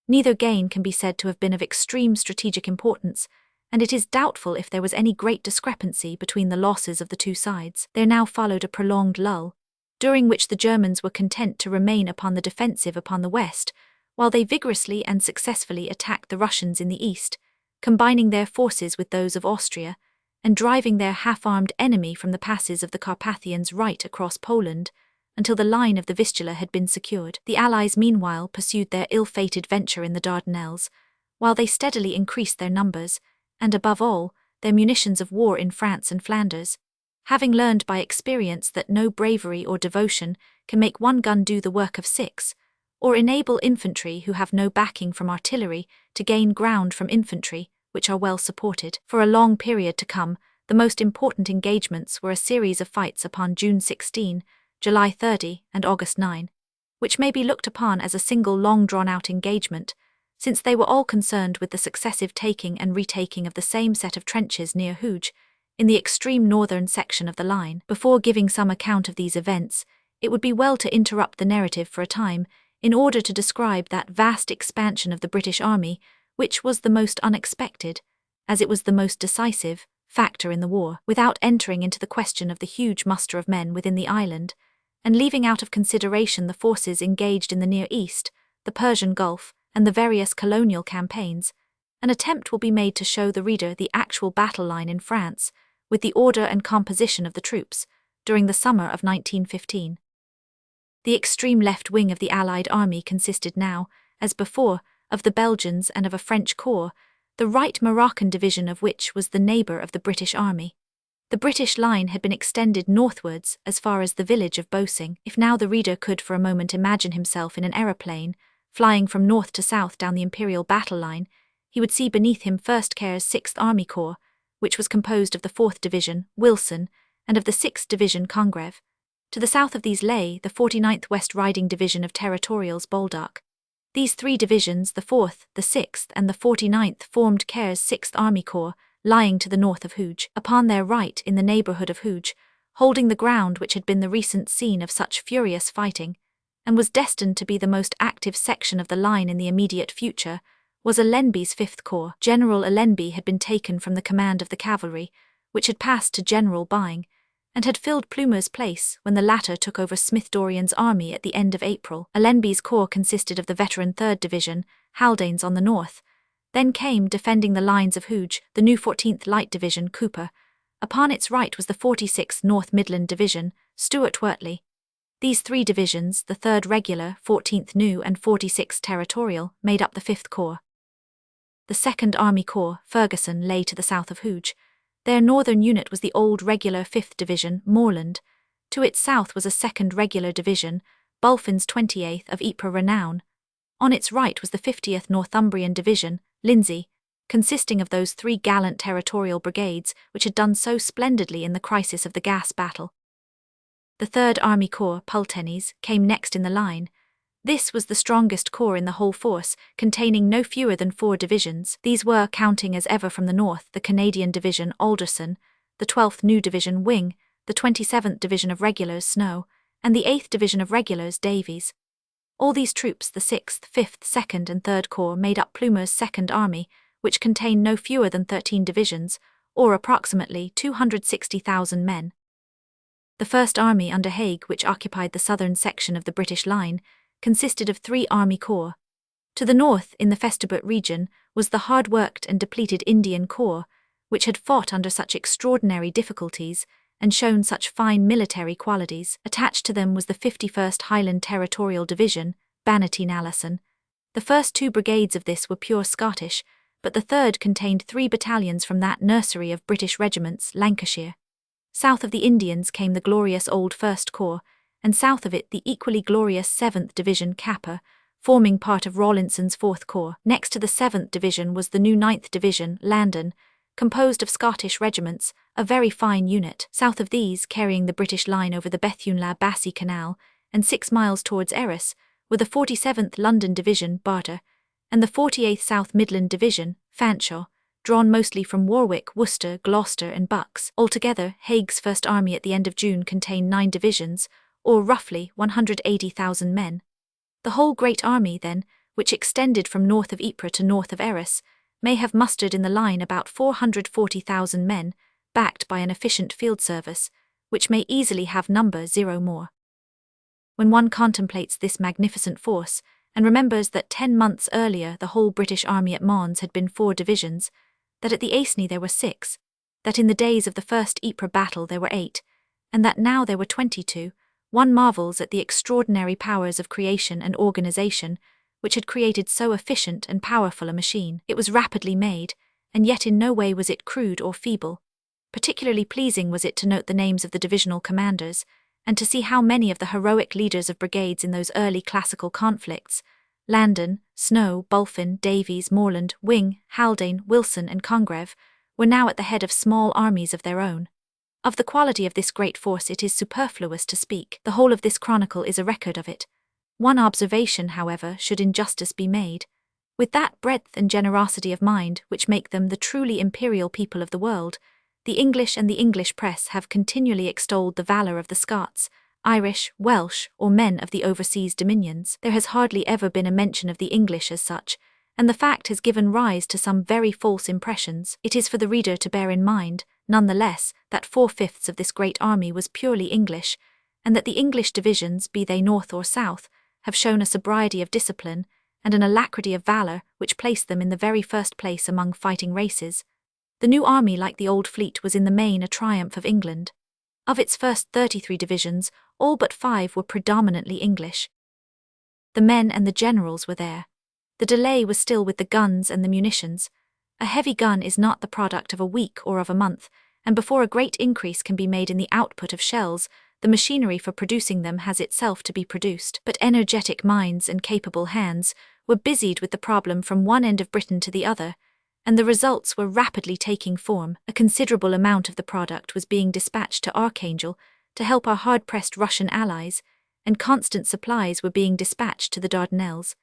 Neither gain can be said to have been of extreme strategic importance, and it is doubtful if there was any great discrepancy between the losses of the two sides. There now followed a prolonged lull, during which the Germans were content to remain upon the defensive upon the west, while they vigorously and successfully attacked the Russians in the east, combining their forces with those of Austria, and driving their half-armed enemy from the passes of the Carpathians right across Poland, until the line of the Vistula had been secured. The Allies meanwhile pursued their ill-fated venture in the Dardanelles, while they steadily increased their numbers, and above all, their munitions of war in France and Flanders. Having learned by experience that no bravery or devotion can make one gun do the work of 6, or enable infantry who have no backing from artillery to gain ground from infantry which are well supported. For a long period to come, the most important engagements were a series of fights upon June 16, July 30, and August 9, which may be looked upon as a single long-drawn-out engagement, since they were all concerned with the successive taking and retaking of the same set of trenches near Hooge, in the extreme northern section of the line. Before giving some account of these events, it would be well to interrupt the narrative for a time, in order to describe that vast expansion of the British Army, which was the most unexpected, as it was the most decisive, factor in the war, without entering into the question of the huge muster of men within the island, and leaving out of consideration the forces engaged in the Near East, the Persian Gulf, and the various colonial campaigns. An attempt will be made to show the reader the actual battle line in France, with the order and composition of the troops, during the summer of 1915. The extreme left wing of the Allied army consisted now, as before, of the Belgians and of a French corps, the right Moroccan division of which was the neighbour of the British army. The British line had been extended northwards as far as the village of Boesing. If now the reader could for a moment imagine himself in an aeroplane, flying from north to south down the Imperial battle line, he would see beneath him 1st Kerr's 6th Army Corps, which was composed of the 4th Division, Wilson, and of the 6th Division, Congreve. To the south of these lay the 49th West Riding Division of Territorials, Baldock. These 3 divisions, the 4th, the 6th, and the 49th, formed Kerr's 6th Army Corps, lying to the north of Hooge. Upon their right, in the neighbourhood of Hooge, holding the ground which had been the recent scene of such furious fighting, and was destined to be the most active section of the line in the immediate future, was Allenby's 5th Corps. General Allenby had been taken from the command of the cavalry, which had passed to General Byng, and had filled Plumer's place when the latter took over Smith-Dorrien's army at the end of April. Allenby's corps consisted of the veteran 3rd Division, Haldane's on the north. Then came, defending the lines of Hooge, the new 14th Light Division, Cooper. Upon its right was the 46th North Midland Division, Stuart-Wortley. These 3 divisions, the 3rd Regular, 14th New and 46th Territorial, made up the 5th Corps. The 2nd Army Corps, Ferguson, lay to the south of Hooge. Their northern unit was the old regular 5th Division, Moreland. To its south was a 2nd Regular Division, Bulfin's 28th of Ypres renown. On its right was the 50th Northumbrian Division, Lindsay, consisting of those 3 gallant territorial brigades which had done so splendidly in the crisis of the gas battle. The 3rd Army Corps, Pulteney's, came next in the line. This was the strongest corps in the whole force, containing no fewer than 4 divisions. These were, counting as ever from the north, the Canadian Division, Alderson, the 12th New Division, Wing, the 27th Division of Regulars, Snow, and the 8th Division of Regulars, Davies. All these troops, the 6th, 5th, 2nd and 3rd Corps, made up Plumer's 2nd Army, which contained no fewer than 13 divisions, or approximately 260,000 men. The 1st Army under Haig, which occupied the southern section of the British line, consisted of 3 Army Corps. To the north, in the Festubert region, was the hard-worked and depleted Indian Corps, which had fought under such extraordinary difficulties and shown such fine military qualities. Attached to them was the 51st Highland Territorial Division, Bannatyne-Allison. The first 2 brigades of this were pure Scottish, but the 3rd contained 3 battalions from that nursery of British regiments, Lancashire. South of the Indians came the glorious old 1st Corps, and south of it the equally glorious 7th Division, Capper, forming part of Rawlinson's 4th Corps. Next to the 7th Division was the new 9th Division, Landon, composed of Scottish regiments, a very fine unit. South of these, carrying the British line over the Bethune-la-Bassée Canal, and 6 miles towards Erris, were the 47th London Division, Barter, and the 48th South Midland Division, Fanshawe, drawn mostly from Warwick, Worcester, Gloucester and Bucks. Altogether, Haig's First Army at the end of June contained 9 divisions, or roughly 180,000 men. The whole great army, then, which extended from north of Ypres to north of Erris, may have mustered in the line about 440,000 men, backed by an efficient field service, which may easily have number 0 more. When one contemplates this magnificent force, and remembers that 10 months earlier the whole British army at Mons had been 4 divisions, that at the Aisne there were 6, that in the days of the first Ypres battle there were 8, and that now there were 22, one marvels at the extraordinary powers of creation and organization which had created so efficient and powerful a machine. It was rapidly made, and yet in no way was it crude or feeble. Particularly pleasing was it to note the names of the divisional commanders, and to see how many of the heroic leaders of brigades in those early classical conflicts, Landon, Snow, Bulfin, Davies, Morland, Wing, Haldane, Wilson and Congreve, were now at the head of small armies of their own. Of the quality of this great force it is superfluous to speak. The whole of this chronicle is a record of it. One observation, however, should in justice be made. With that breadth and generosity of mind which make them the truly imperial people of the world, the English and the English press have continually extolled the valour of the Scots, Irish, Welsh, or men of the overseas dominions. There has hardly ever been a mention of the English as such, and the fact has given rise to some very false impressions. It is for the reader to bear in mind, none the less, that 4/5 of this great army was purely English, and that the English divisions, be they north or south, have shown a sobriety of discipline and an alacrity of valour which placed them in the very first place among fighting races. The new army, like the old fleet, was in the main a triumph of England. Of its first 33 divisions, all but 5 were predominantly English. The men and the generals were there. The delay was still with the guns and the munitions. A heavy gun is not the product of a week or of a month, and before a great increase can be made in the output of shells, the machinery for producing them has itself to be produced. But energetic minds and capable hands were busied with the problem from one end of Britain to the other, and the results were rapidly taking form. A considerable amount of the product was being dispatched to Archangel to help our hard-pressed Russian allies, and constant supplies were being dispatched to the Dardanelles.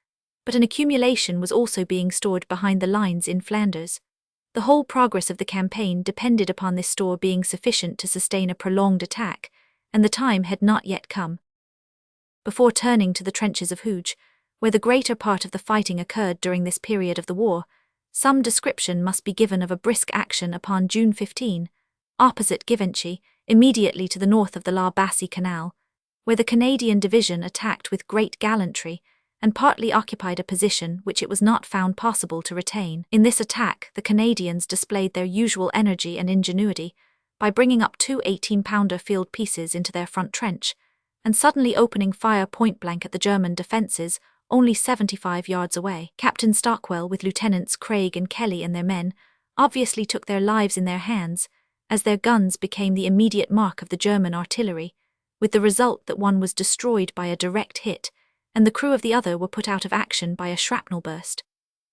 But an accumulation was also being stored behind the lines in Flanders. The whole progress of the campaign depended upon this store being sufficient to sustain a prolonged attack, and the time had not yet come. Before turning to the trenches of Hooge, where the greater part of the fighting occurred during this period of the war, some description must be given of a brisk action upon June 15, opposite Givenchy, immediately to the north of the La Bassée Canal, where the Canadian division attacked with great gallantry and partly occupied a position which it was not found possible to retain. In this attack, the Canadians displayed their usual energy and ingenuity by bringing up two 18-pounder field pieces into their front trench and suddenly opening fire point-blank at the German defences only 75 yards away. Captain Stockwell, with Lieutenants Craig and Kelly and their men, obviously took their lives in their hands, as their guns became the immediate mark of the German artillery, with the result that one was destroyed by a direct hit, and the crew of the other were put out of action by a shrapnel burst.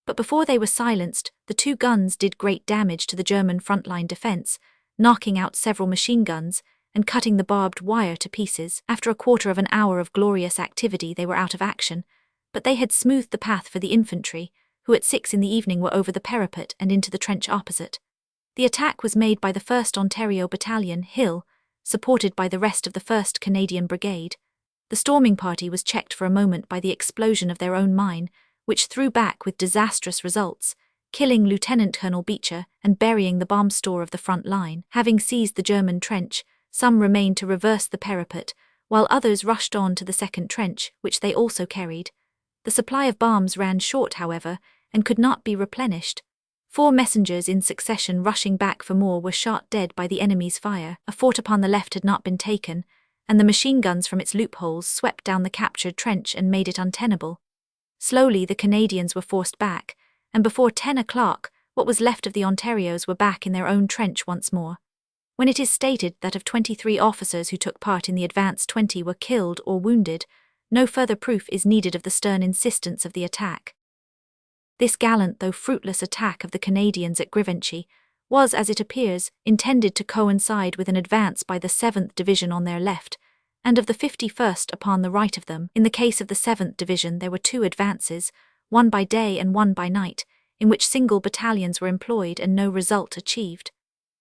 But before they were silenced, the two guns did great damage to the German frontline defence, knocking out several machine guns and cutting the barbed wire to pieces. After a quarter of an hour of glorious activity, they were out of action, but they had smoothed the path for the infantry, who at 6 in the evening were over the parapet and into the trench opposite. The attack was made by the 1st Ontario Battalion, Hill, supported by the rest of the 1st Canadian Brigade. The storming party was checked for a moment by the explosion of their own mine, which threw back with disastrous results, killing Lieutenant Colonel Beecher and burying the bomb store of the front line. Having seized the German trench, some remained to reverse the parapet, while others rushed on to the second trench, which they also carried. The supply of bombs ran short, however, and could not be replenished. 4 messengers in succession rushing back for more were shot dead by the enemy's fire. A fort upon the left had not been taken, and the machine guns from its loopholes swept down the captured trench and made it untenable. Slowly the Canadians were forced back, and before 10 o'clock, what was left of the Ontarios were back in their own trench once more. When it is stated that of 23 officers who took part in the advance, 20 were killed or wounded, no further proof is needed of the stern insistence of the attack. This gallant though fruitless attack of the Canadians at Givenchy was, as it appears, intended to coincide with an advance by the 7th Division on their left, and of the 51st upon the right of them. In the case of the 7th Division there were 2 advances, one by day and one by night, in which single battalions were employed and no result achieved.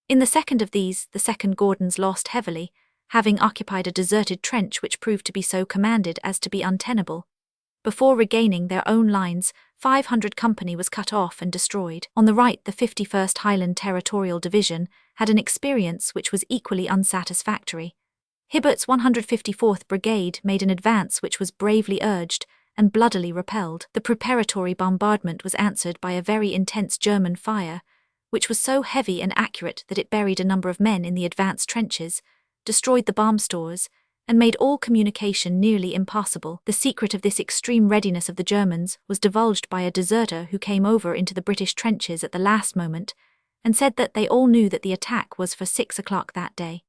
In the second of these, the 2nd Gordons lost heavily, having occupied a deserted trench which proved to be so commanded as to be untenable. Before regaining their own lines, 500 company was cut off and destroyed. On the right, the 51st Highland Territorial Division had an experience which was equally unsatisfactory. Hibbert's 154th Brigade made an advance which was bravely urged and bloodily repelled. The preparatory bombardment was answered by a very intense German fire, which was so heavy and accurate that it buried a number of men in the advanced trenches, destroyed the bomb stores, and made all communication nearly impossible. The secret of this extreme readiness of the Germans was divulged by a deserter who came over into the British trenches at the last moment and said that they all knew that the attack was for 6 o'clock that day.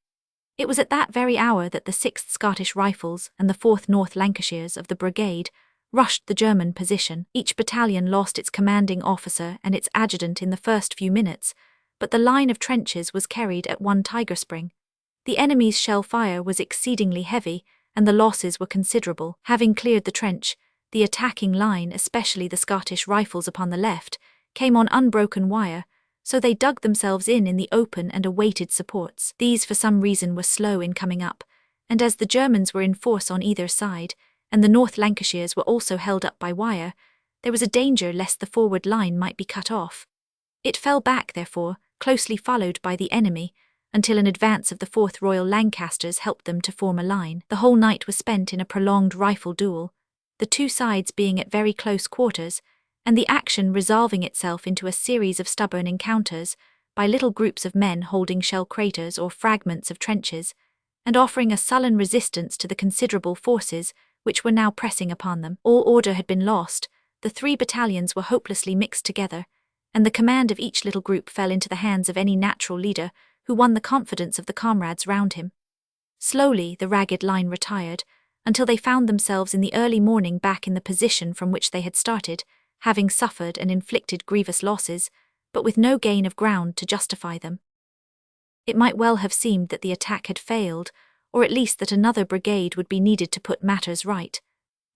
It was at that very hour that the 6th Scottish Rifles and the 4th North Lancashires of the brigade rushed the German position. Each battalion lost its commanding officer and its adjutant in the first few minutes, but the line of trenches was carried at one tiger spring. The enemy's shell fire was exceedingly heavy, and the losses were considerable. Having cleared the trench, the attacking line, especially the Scottish Rifles upon the left, came on unbroken wire, so they dug themselves in the open and awaited supports. These for some reason were slow in coming up, and as the Germans were in force on either side, and the North Lancashires were also held up by wire, there was a danger lest the forward line might be cut off. It fell back, therefore, closely followed by the enemy, until an advance of the 4th Royal Lancasters helped them to form a line. The whole night was spent in a prolonged rifle duel, the two sides being at very close quarters, and the action resolving itself into a series of stubborn encounters by little groups of men holding shell craters or fragments of trenches, and offering a sullen resistance to the considerable forces which were now pressing upon them. All order had been lost, the 3 battalions were hopelessly mixed together, and the command of each little group fell into the hands of any natural leader who won the confidence of the comrades round him. Slowly the ragged line retired, until they found themselves in the early morning back in the position from which they had started, having suffered and inflicted grievous losses, but with no gain of ground to justify them. It might well have seemed that the attack had failed, or at least that another brigade would be needed to put matters right.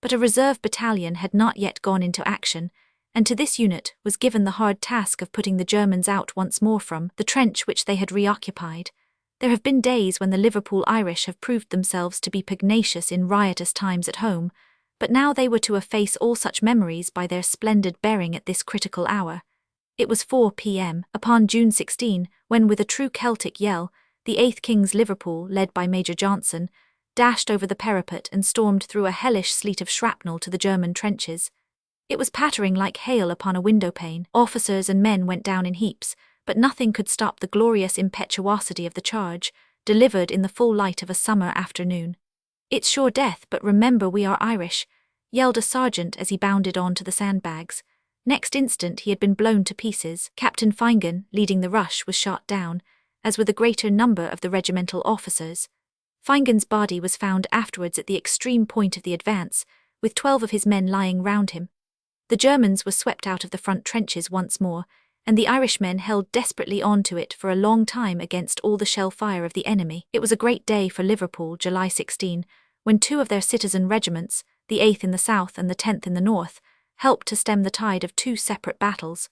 But a reserve battalion had not yet gone into action, and to this unit was given the hard task of putting the Germans out once more from the trench which they had reoccupied. There have been days when the Liverpool Irish have proved themselves to be pugnacious in riotous times at home, but now they were to efface all such memories by their splendid bearing at this critical hour. It was 4 p.m. upon June 16, when with a true Celtic yell, the 8th King's Liverpool, led by Major Johnson, dashed over the parapet and stormed through a hellish sleet of shrapnel to the German trenches. It was pattering like hail upon a windowpane. Officers and men went down in heaps, but nothing could stop the glorious impetuosity of the charge, delivered in the full light of a summer afternoon. "It's sure death, but remember we are Irish," yelled a sergeant as he bounded on to the sandbags. Next instant he had been blown to pieces. Captain Fingan, leading the rush, was shot down, as were the greater number of the regimental officers. Fingan's body was found afterwards at the extreme point of the advance, with 12 of his men lying round him. The Germans were swept out of the front trenches once more, and the Irishmen held desperately on to it for a long time against all the shell fire of the enemy. It was a great day for Liverpool, July 16, when 2 of their citizen regiments, the 8th in the south and the 10th in the north, helped to stem the tide of 2 separate battles.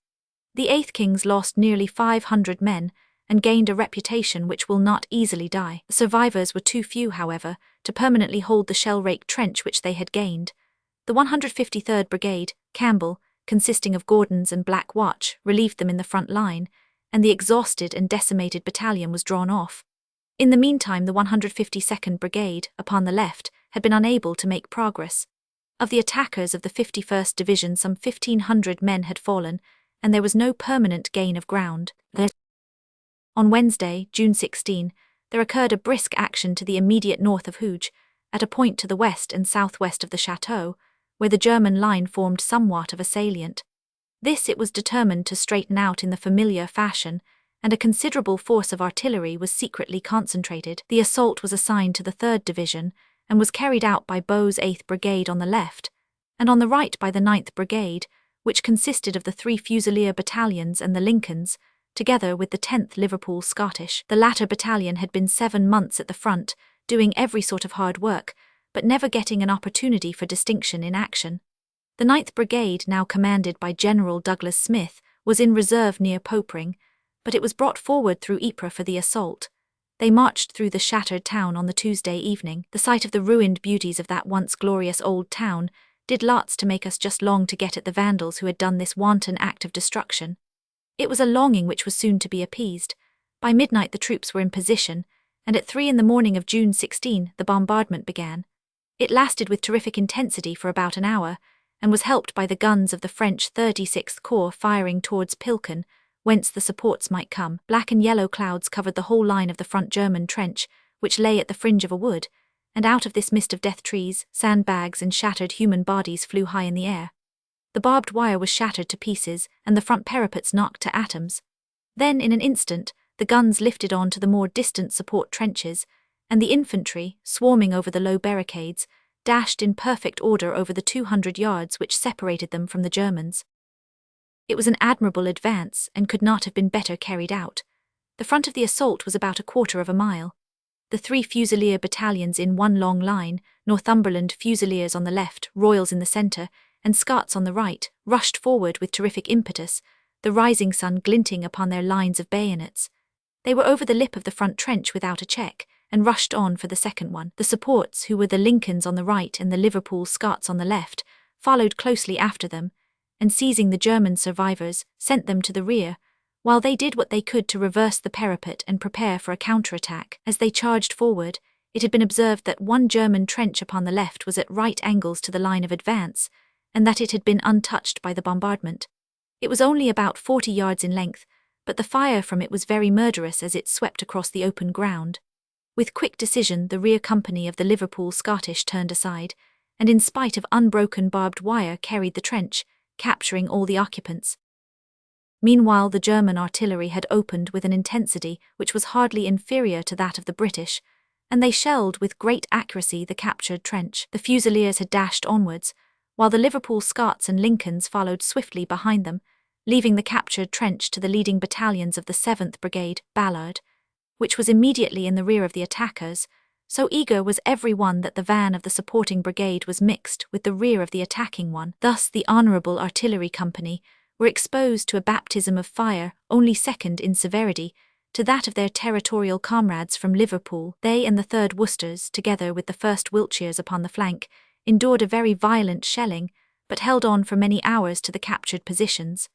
The 8th Kings lost nearly 500 men and gained a reputation which will not easily die. The survivors were too few, however, to permanently hold the shell-raked trench which they had gained. The 153rd Brigade, Campbell, consisting of Gordons and Black Watch, relieved them in the front line, and the exhausted and decimated battalion was drawn off. In the meantime, the 152nd Brigade, upon the left, had been unable to make progress. Of the attackers of the 51st Division, some 1,500 men had fallen, and there was no permanent gain of ground. On Wednesday, June 16, there occurred a brisk action to the immediate north of Hooge, at a point to the west and southwest of the chateau, where the German line formed somewhat of a salient. This it was determined to straighten out in the familiar fashion, and a considerable force of artillery was secretly concentrated. The assault was assigned to the 3rd Division, and was carried out by Bowes' 8th Brigade on the left, and on the right by the 9th Brigade, which consisted of the 3 Fusilier battalions and the Lincolns, together with the 10th Liverpool Scottish. The latter battalion had been 7 months at the front, doing every sort of hard work, but never getting an opportunity for distinction in action. The 9th Brigade, now commanded by General Douglas Smith, was in reserve near Popering, but it was brought forward through Ypres for the assault. They marched through the shattered town on the Tuesday evening. The sight of the ruined beauties of that once glorious old town did lots to make us just long to get at the vandals who had done this wanton act of destruction. It was a longing which was soon to be appeased. By midnight the troops were in position, and at 3 in the morning of June 16 the bombardment began. It lasted with terrific intensity for about an hour, and was helped by the guns of the French 36th Corps firing towards Pilken, whence the supports might come. Black and yellow clouds covered the whole line of the front German trench, which lay at the fringe of a wood, and out of this mist of death trees, sandbags and shattered human bodies flew high in the air. The barbed wire was shattered to pieces, and the front parapets knocked to atoms. Then, in an instant, the guns lifted on to the more distant support trenches, and the infantry, swarming over the low barricades, dashed in perfect order over the 200 yards which separated them from the Germans. It was an admirable advance, and could not have been better carried out. The front of the assault was about 1/4 of a mile. The 3 Fusilier battalions in one long line, Northumberland Fusiliers on the left, Royals in the centre, and Scots on the right, rushed forward with terrific impetus, the rising sun glinting upon their lines of bayonets. They were over the lip of the front trench without a check, and rushed on for the second one. The supports, who were the Lincolns on the right and the Liverpool Scots on the left, followed closely after them, and seizing the German survivors, sent them to the rear, while they did what they could to reverse the parapet and prepare for a counterattack. As they charged forward, it had been observed that one German trench upon the left was at right angles to the line of advance, and that it had been untouched by the bombardment. It was only about 40 yards in length, but the fire from it was very murderous as it swept across the open ground. With quick decision, the rear company of the Liverpool Scottish turned aside, and in spite of unbroken barbed wire carried the trench, capturing all the occupants. Meanwhile, the German artillery had opened with an intensity which was hardly inferior to that of the British, and they shelled with great accuracy the captured trench. The Fusiliers had dashed onwards, while the Liverpool Scots and Lincolns followed swiftly behind them, leaving the captured trench to the leading battalions of the 7th Brigade, Ballard, which was immediately in the rear of the attackers. So eager was every one that the van of the supporting brigade was mixed with the rear of the attacking one. Thus the Honourable Artillery Company were exposed to a baptism of fire only second in severity to that of their territorial comrades from Liverpool. They and the 3rd Worcesters, together with the 1st Wiltshires upon the flank, endured a very violent shelling, but held on for many hours to the captured positions.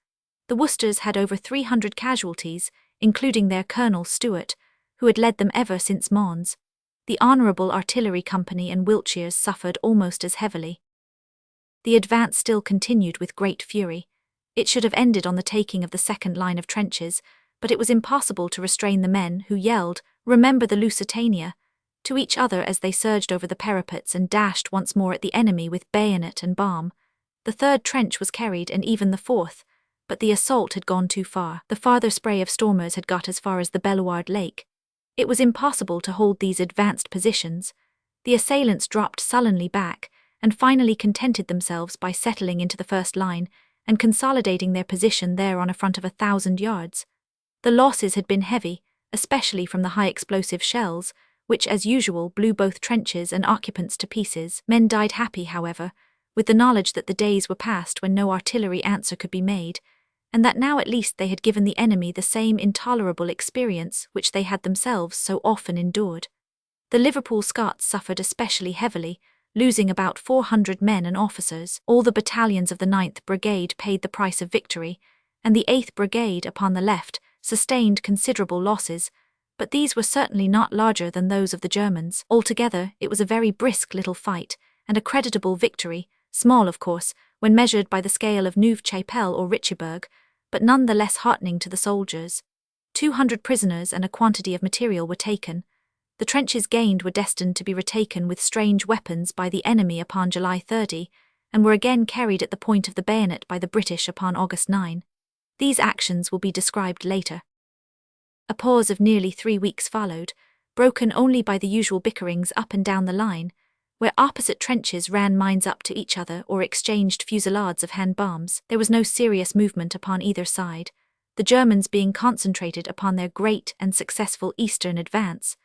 The Worcesters had over 300 casualties, including their Colonel Stewart, who had led them ever since Mons. The Honourable Artillery Company and Wiltshires suffered almost as heavily. The advance still continued with great fury. It should have ended on the taking of the second line of trenches, but it was impossible to restrain the men who yelled, "Remember the Lusitania!" to each other as they surged over the parapets and dashed once more at the enemy with bayonet and bomb. The third trench was carried and even the fourth, but the assault had gone too far. The farther spray of stormers had got as far as the Belluard Lake. It was impossible to hold these advanced positions. The assailants dropped sullenly back and finally contented themselves by settling into the first line and consolidating their position there on a front of 1,000 yards. The losses had been heavy, especially from the high-explosive shells, which as usual blew both trenches and occupants to pieces. Men died happy, however, with the knowledge that the days were past when no artillery answer could be made, and that now at least they had given the enemy the same intolerable experience which they had themselves so often endured. The Liverpool Scots suffered especially heavily, losing about 400 men and officers. All the battalions of the 9th Brigade paid the price of victory, and the 8th Brigade upon the left sustained considerable losses, but these were certainly not larger than those of the Germans. Altogether, it was a very brisk little fight, and a creditable victory, small of course, when measured by the scale of Neuve-Chapelle or Richebourg, but none the less heartening to the soldiers. 200 prisoners and a quantity of material were taken. The trenches gained were destined to be retaken with strange weapons by the enemy upon July 30, and were again carried at the point of the bayonet by the British upon August 9. These actions will be described later. A pause of nearly 3 weeks followed, broken only by the usual bickerings up and down the line, where opposite trenches ran mines up to each other or exchanged fusillades of hand bombs. There was no serious movement upon either side, the Germans being concentrated upon their great and successful eastern advance,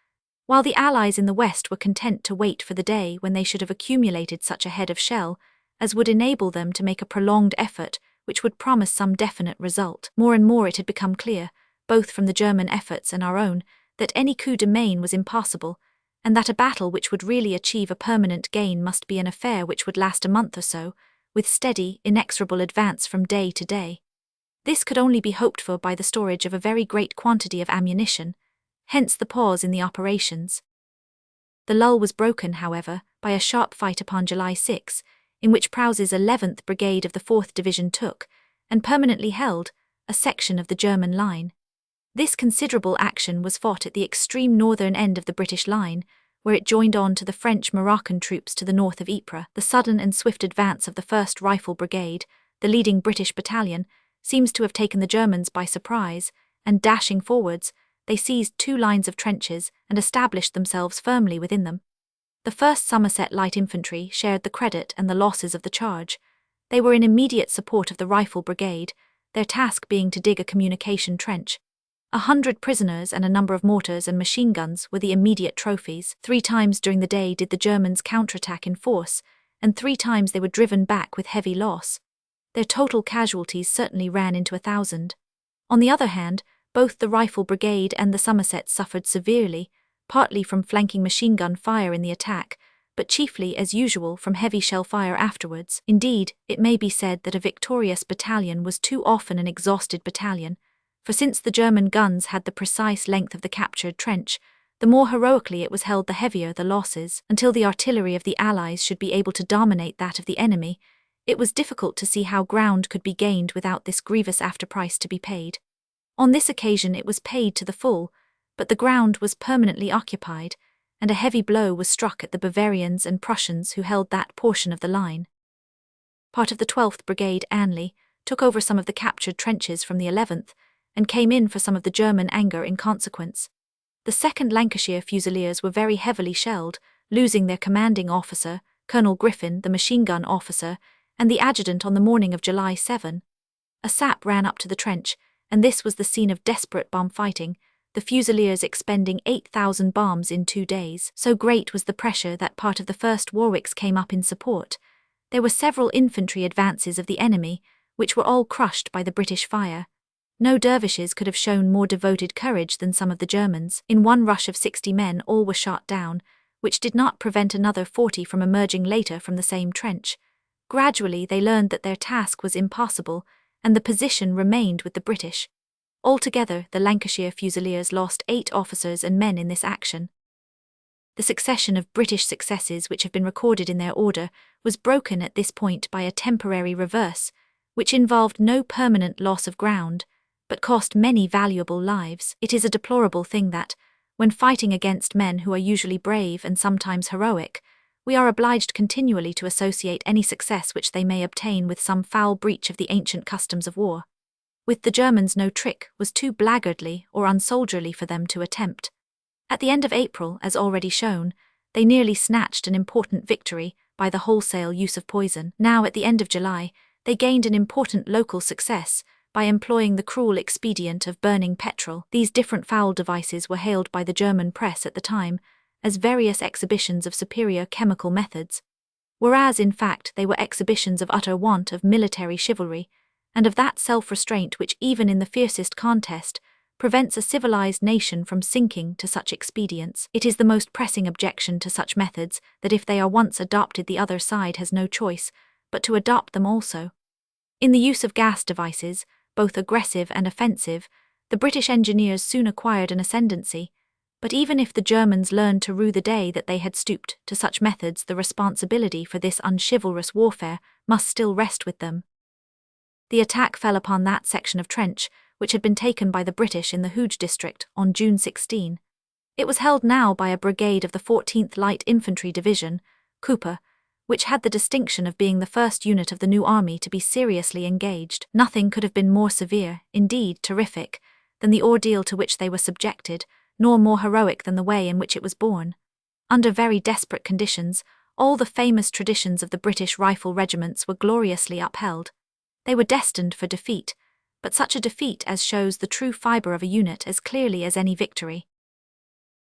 while the Allies in the west were content to wait for the day when they should have accumulated such a head of shell as would enable them to make a prolonged effort which would promise some definite result. More and more it had become clear, both from the German efforts and our own, that any coup de main was impossible, and that a battle which would really achieve a permanent gain must be an affair which would last a month or so, with steady, inexorable advance from day to day. This could only be hoped for by the storage of a very great quantity of ammunition, hence the pause in the operations. The lull was broken, however, by a sharp fight upon July 6, in which Prowse's 11th Brigade of the 4th Division took, and permanently held, a section of the German line. This considerable action was fought at the extreme northern end of the British line, where it joined on to the French Moroccan troops to the north of Ypres. The sudden and swift advance of the 1st Rifle Brigade, the leading British battalion, seems to have taken the Germans by surprise, and dashing forwards, they seized 2 lines of trenches and established themselves firmly within them. The 1st Somerset Light Infantry shared the credit and the losses of the charge. They were in immediate support of the Rifle Brigade, their task being to dig a communication trench. 100 prisoners and a number of mortars and machine guns were the immediate trophies. 3 times during the day did the Germans counterattack in force, and 3 times they were driven back with heavy loss. Their total casualties certainly ran into 1,000. On the other hand, both the Rifle Brigade and the Somerset suffered severely, partly from flanking machine gun fire in the attack, but chiefly, as usual, from heavy shell fire afterwards. Indeed, it may be said that a victorious battalion was too often an exhausted battalion, for since the German guns had the precise length of the captured trench, the more heroically it was held the heavier the losses. Until the artillery of the Allies should be able to dominate that of the enemy, it was difficult to see how ground could be gained without this grievous afterprice to be paid. On this occasion it was paid to the full, but the ground was permanently occupied, and a heavy blow was struck at the Bavarians and Prussians who held that portion of the line. Part of the 12th Brigade Anley took over some of the captured trenches from the 11th, and came in for some of the German anger in consequence. The 2nd Lancashire Fusiliers were very heavily shelled, losing their commanding officer, Colonel Griffin, the machine gun officer, and the adjutant on the morning of July 7. A sap ran up to the trench, and this was the scene of desperate bomb fighting, the Fusiliers expending 8,000 bombs in 2 days. So great was the pressure that part of the 1st Warwicks came up in support. There were several infantry advances of the enemy, which were all crushed by the British fire. No dervishes could have shown more devoted courage than some of the Germans. In one rush of 60 men all were shot down, which did not prevent another 40 from emerging later from the same trench. Gradually they learned that their task was impossible, and the position remained with the British. Altogether, the Lancashire Fusiliers lost 8 officers and men in this action. The succession of British successes which have been recorded in their order was broken at this point by a temporary reverse, which involved no permanent loss of ground, but cost many valuable lives. It is a deplorable thing that, when fighting against men who are usually brave and sometimes heroic, we are obliged continually to associate any success which they may obtain with some foul breach of the ancient customs of war. With the Germans, no trick was too blackguardly or unsoldierly for them to attempt. At the end of April, as already shown, they nearly snatched an important victory by the wholesale use of poison. Now, at the end of July, they gained an important local success by employing the cruel expedient of burning petrol. These different foul devices were hailed by the German press at the time as various exhibitions of superior chemical methods, whereas in fact they were exhibitions of utter want of military chivalry, and of that self-restraint which even in the fiercest contest prevents a civilized nation from sinking to such expedients. It is the most pressing objection to such methods that if they are once adopted, the other side has no choice but to adopt them also. In the use of gas devices, both aggressive and offensive, the British engineers soon acquired an ascendancy, but even if the Germans learned to rue the day that they had stooped to such methods, the responsibility for this unchivalrous warfare must still rest with them. The attack fell upon that section of trench which had been taken by the British in the Hooge district on June 16. It was held now by a brigade of the 14th Light Infantry Division, Cooper, which had the distinction of being the first unit of the new army to be seriously engaged. Nothing could have been more severe, indeed terrific, than the ordeal to which they were subjected, nor more heroic than the way in which it was borne. Under very desperate conditions, all the famous traditions of the British rifle regiments were gloriously upheld. They were destined for defeat, but such a defeat as shows the true fibre of a unit as clearly as any victory.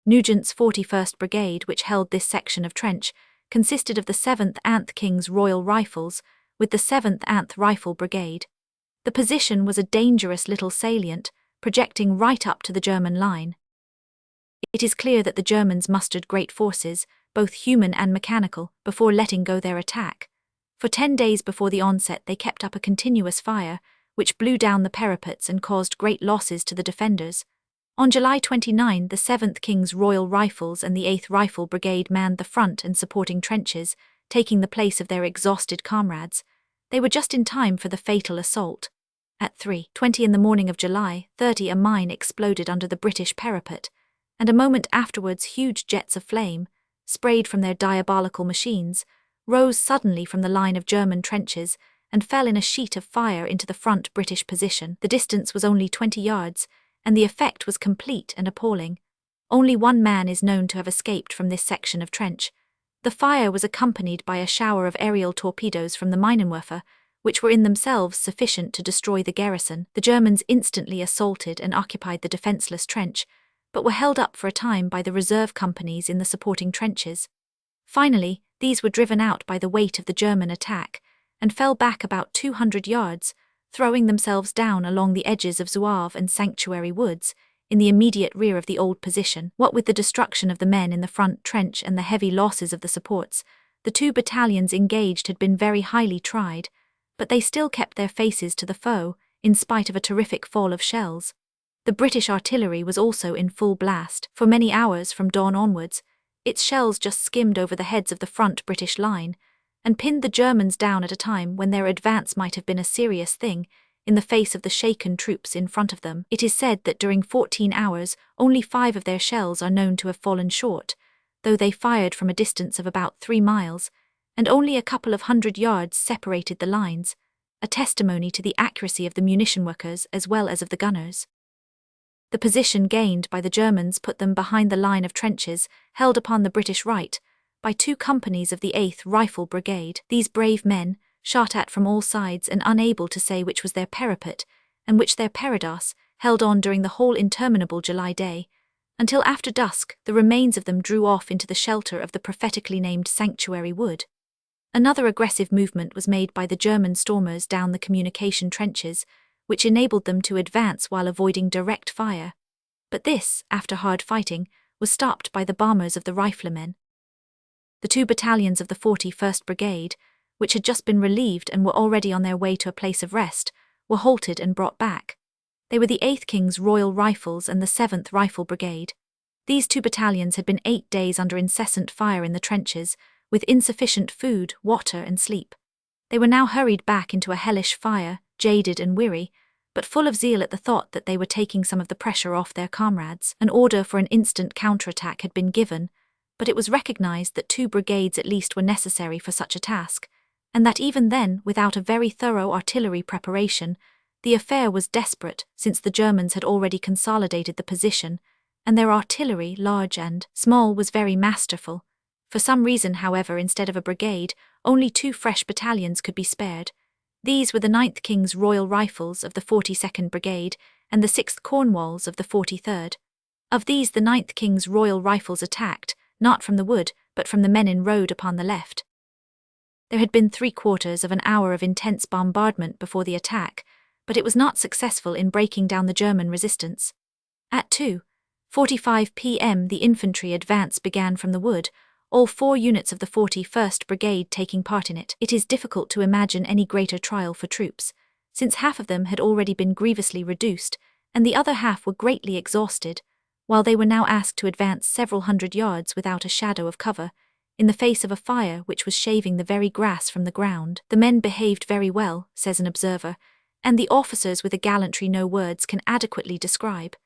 Nugent's 41st Brigade, which held this section of trench, consisted of the 7th Anth King's Royal Rifles with the 7th Anth Rifle Brigade. The position was a dangerous little salient, projecting right up to the German line. It is clear that the Germans mustered great forces, both human and mechanical, before letting go their attack. For 10 days before the onset they kept up a continuous fire, which blew down the parapets and caused great losses to the defenders. On July 29, the 7th King's Royal Rifles and the 8th Rifle Brigade manned the front and supporting trenches, taking the place of their exhausted comrades. They were just in time for the fatal assault. At 3:20 in the morning of July 30, a mine exploded under the British parapet, and a moment afterwards huge jets of flame, sprayed from their diabolical machines, rose suddenly from the line of German trenches and fell in a sheet of fire into the front British position. The distance was only 20 yards, and the effect was complete and appalling. Only one man is known to have escaped from this section of trench. The fire was accompanied by a shower of aerial torpedoes from the Minenwerfer, which were in themselves sufficient to destroy the garrison. The Germans instantly assaulted and occupied the defenceless trench, but were held up for a time by the reserve companies in the supporting trenches. Finally, these were driven out by the weight of the German attack, and fell back about 200 yards, throwing themselves down along the edges of Zouave and Sanctuary Woods, in the immediate rear of the old position. What with the destruction of the men in the front trench and the heavy losses of the supports, the 2 battalions engaged had been very highly tried, but they still kept their faces to the foe, in spite of a terrific fall of shells. The British artillery was also in full blast. For many hours from dawn onwards, its shells just skimmed over the heads of the front British line, and pinned the Germans down at a time when their advance might have been a serious thing, in the face of the shaken troops in front of them. It is said that during 14 hours only 5 of their shells are known to have fallen short, though they fired from a distance of about 3 miles, and only a couple of 100 yards separated the lines, a testimony to the accuracy of the munition workers as well as of the gunners. The position gained by the Germans put them behind the line of trenches held upon the British right by 2 companies of the 8th Rifle Brigade. These brave men, shot at from all sides and unable to say which was their parapet and which their parados, held on during the whole interminable July day, until after dusk the remains of them drew off into the shelter of the prophetically named Sanctuary Wood. Another aggressive movement was made by the German stormers down the communication trenches, which enabled them to advance while avoiding direct fire. But this, after hard fighting, was stopped by the bombers of the riflemen. The 2 battalions of the 41st Brigade, which had just been relieved and were already on their way to a place of rest, were halted and brought back. They were the 8th King's Royal Rifles and the 7th Rifle Brigade. These 2 battalions had been 8 days under incessant fire in the trenches, with insufficient food, water and sleep. They were now hurried back into a hellish fire, jaded and weary, but full of zeal at the thought that they were taking some of the pressure off their comrades. An order for an instant counterattack had been given, but it was recognized that 2 brigades at least were necessary for such a task, and that even then, without a very thorough artillery preparation, the affair was desperate, since the Germans had already consolidated the position, and their artillery, large and small, was very masterful. For some reason, however, instead of a brigade, only 2 fresh battalions could be spared. These were the 9th King's Royal Rifles of the 42nd Brigade and the 6th Cornwalls of the 43rd. Of these, the 9th King's Royal Rifles attacked, not from the wood, but from the men in road upon the left. There had been 3/4 of an hour of intense bombardment before the attack, but it was not successful in breaking down the German resistance. At 2:45 p.m. the infantry advance began from the wood, all 4 units of the 41st Brigade taking part in it. It is difficult to imagine any greater trial for troops, since half of them had already been grievously reduced, and the other half were greatly exhausted, while they were now asked to advance several hundred yards without a shadow of cover, in the face of a fire which was shaving the very grass from the ground. The men behaved very well, says an observer, and the officers with a gallantry no words can adequately describe.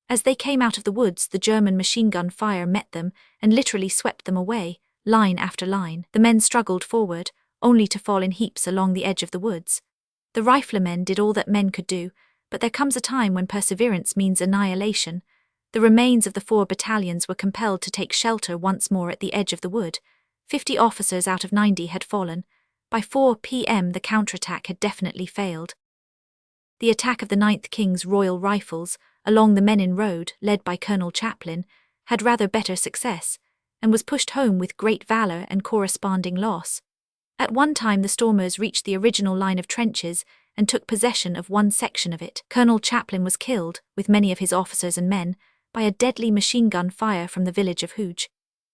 As they came out of the woods, the German machine gun fire met them and literally swept them away, line after line. The men struggled forward, only to fall in heaps along the edge of the woods. The riflemen did all that men could do, but there comes a time when perseverance means annihilation. The remains of the 4 battalions were compelled to take shelter once more at the edge of the wood. 50 officers out of 90 had fallen. By 4 p.m. the counterattack had definitely failed. The attack of the 9th King's Royal Rifles, along the men in road, led by Colonel Chaplin, had rather better success, and was pushed home with great valour and corresponding loss. At one time the stormers reached the original line of trenches and took possession of one section of it. Colonel Chaplin was killed, with many of his officers and men, by a deadly machine gun fire from the village of Hooge.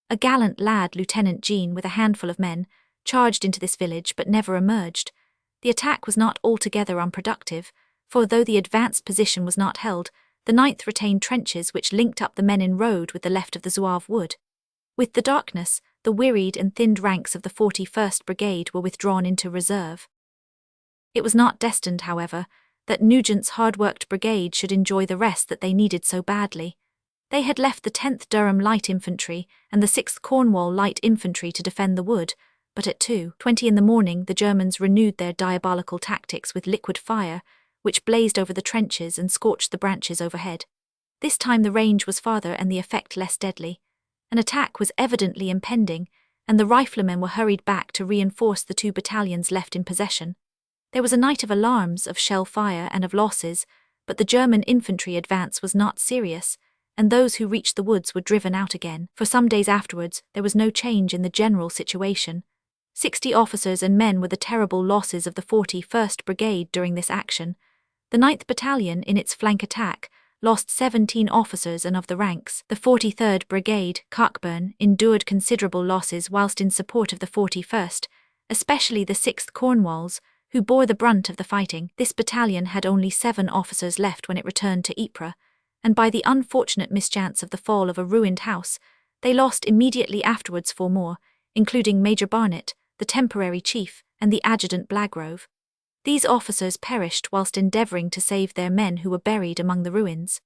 A gallant lad, Lieutenant Jean, with a handful of men, charged into this village but never emerged. The attack was not altogether unproductive, for though the advanced position was not held, the 9th retained trenches which linked up the men in road with the left of the Zouave wood. With the darkness, the wearied and thinned ranks of the 41st Brigade were withdrawn into reserve. It was not destined, however, that Nugent's hard-worked brigade should enjoy the rest that they needed so badly. They had left the 10th Durham Light Infantry and the 6th Cornwall Light Infantry to defend the wood, but at 2:20 in the morning the Germans renewed their diabolical tactics with liquid fire, which blazed over the trenches and scorched the branches overhead. This time the range was farther and the effect less deadly. An attack was evidently impending, and the riflemen were hurried back to reinforce the 2 battalions left in possession. There was a night of alarms, of shell fire and of losses, but the German infantry advance was not serious, and those who reached the woods were driven out again. For some days afterwards there was no change in the general situation. 60 officers and men were the terrible losses of the 41st Brigade during this action. The 9th Battalion, in its flank attack, lost 17 officers and of the ranks. The 43rd Brigade, Cockburn, endured considerable losses whilst in support of the 41st, especially the 6th Cornwalls, who bore the brunt of the fighting. This battalion had only 7 officers left when it returned to Ypres, and by the unfortunate mischance of the fall of a ruined house, they lost immediately afterwards 4 more, including Major Barnett, the temporary chief, and the adjutant Blagrove. These officers perished whilst endeavouring to save their men who were buried among the ruins.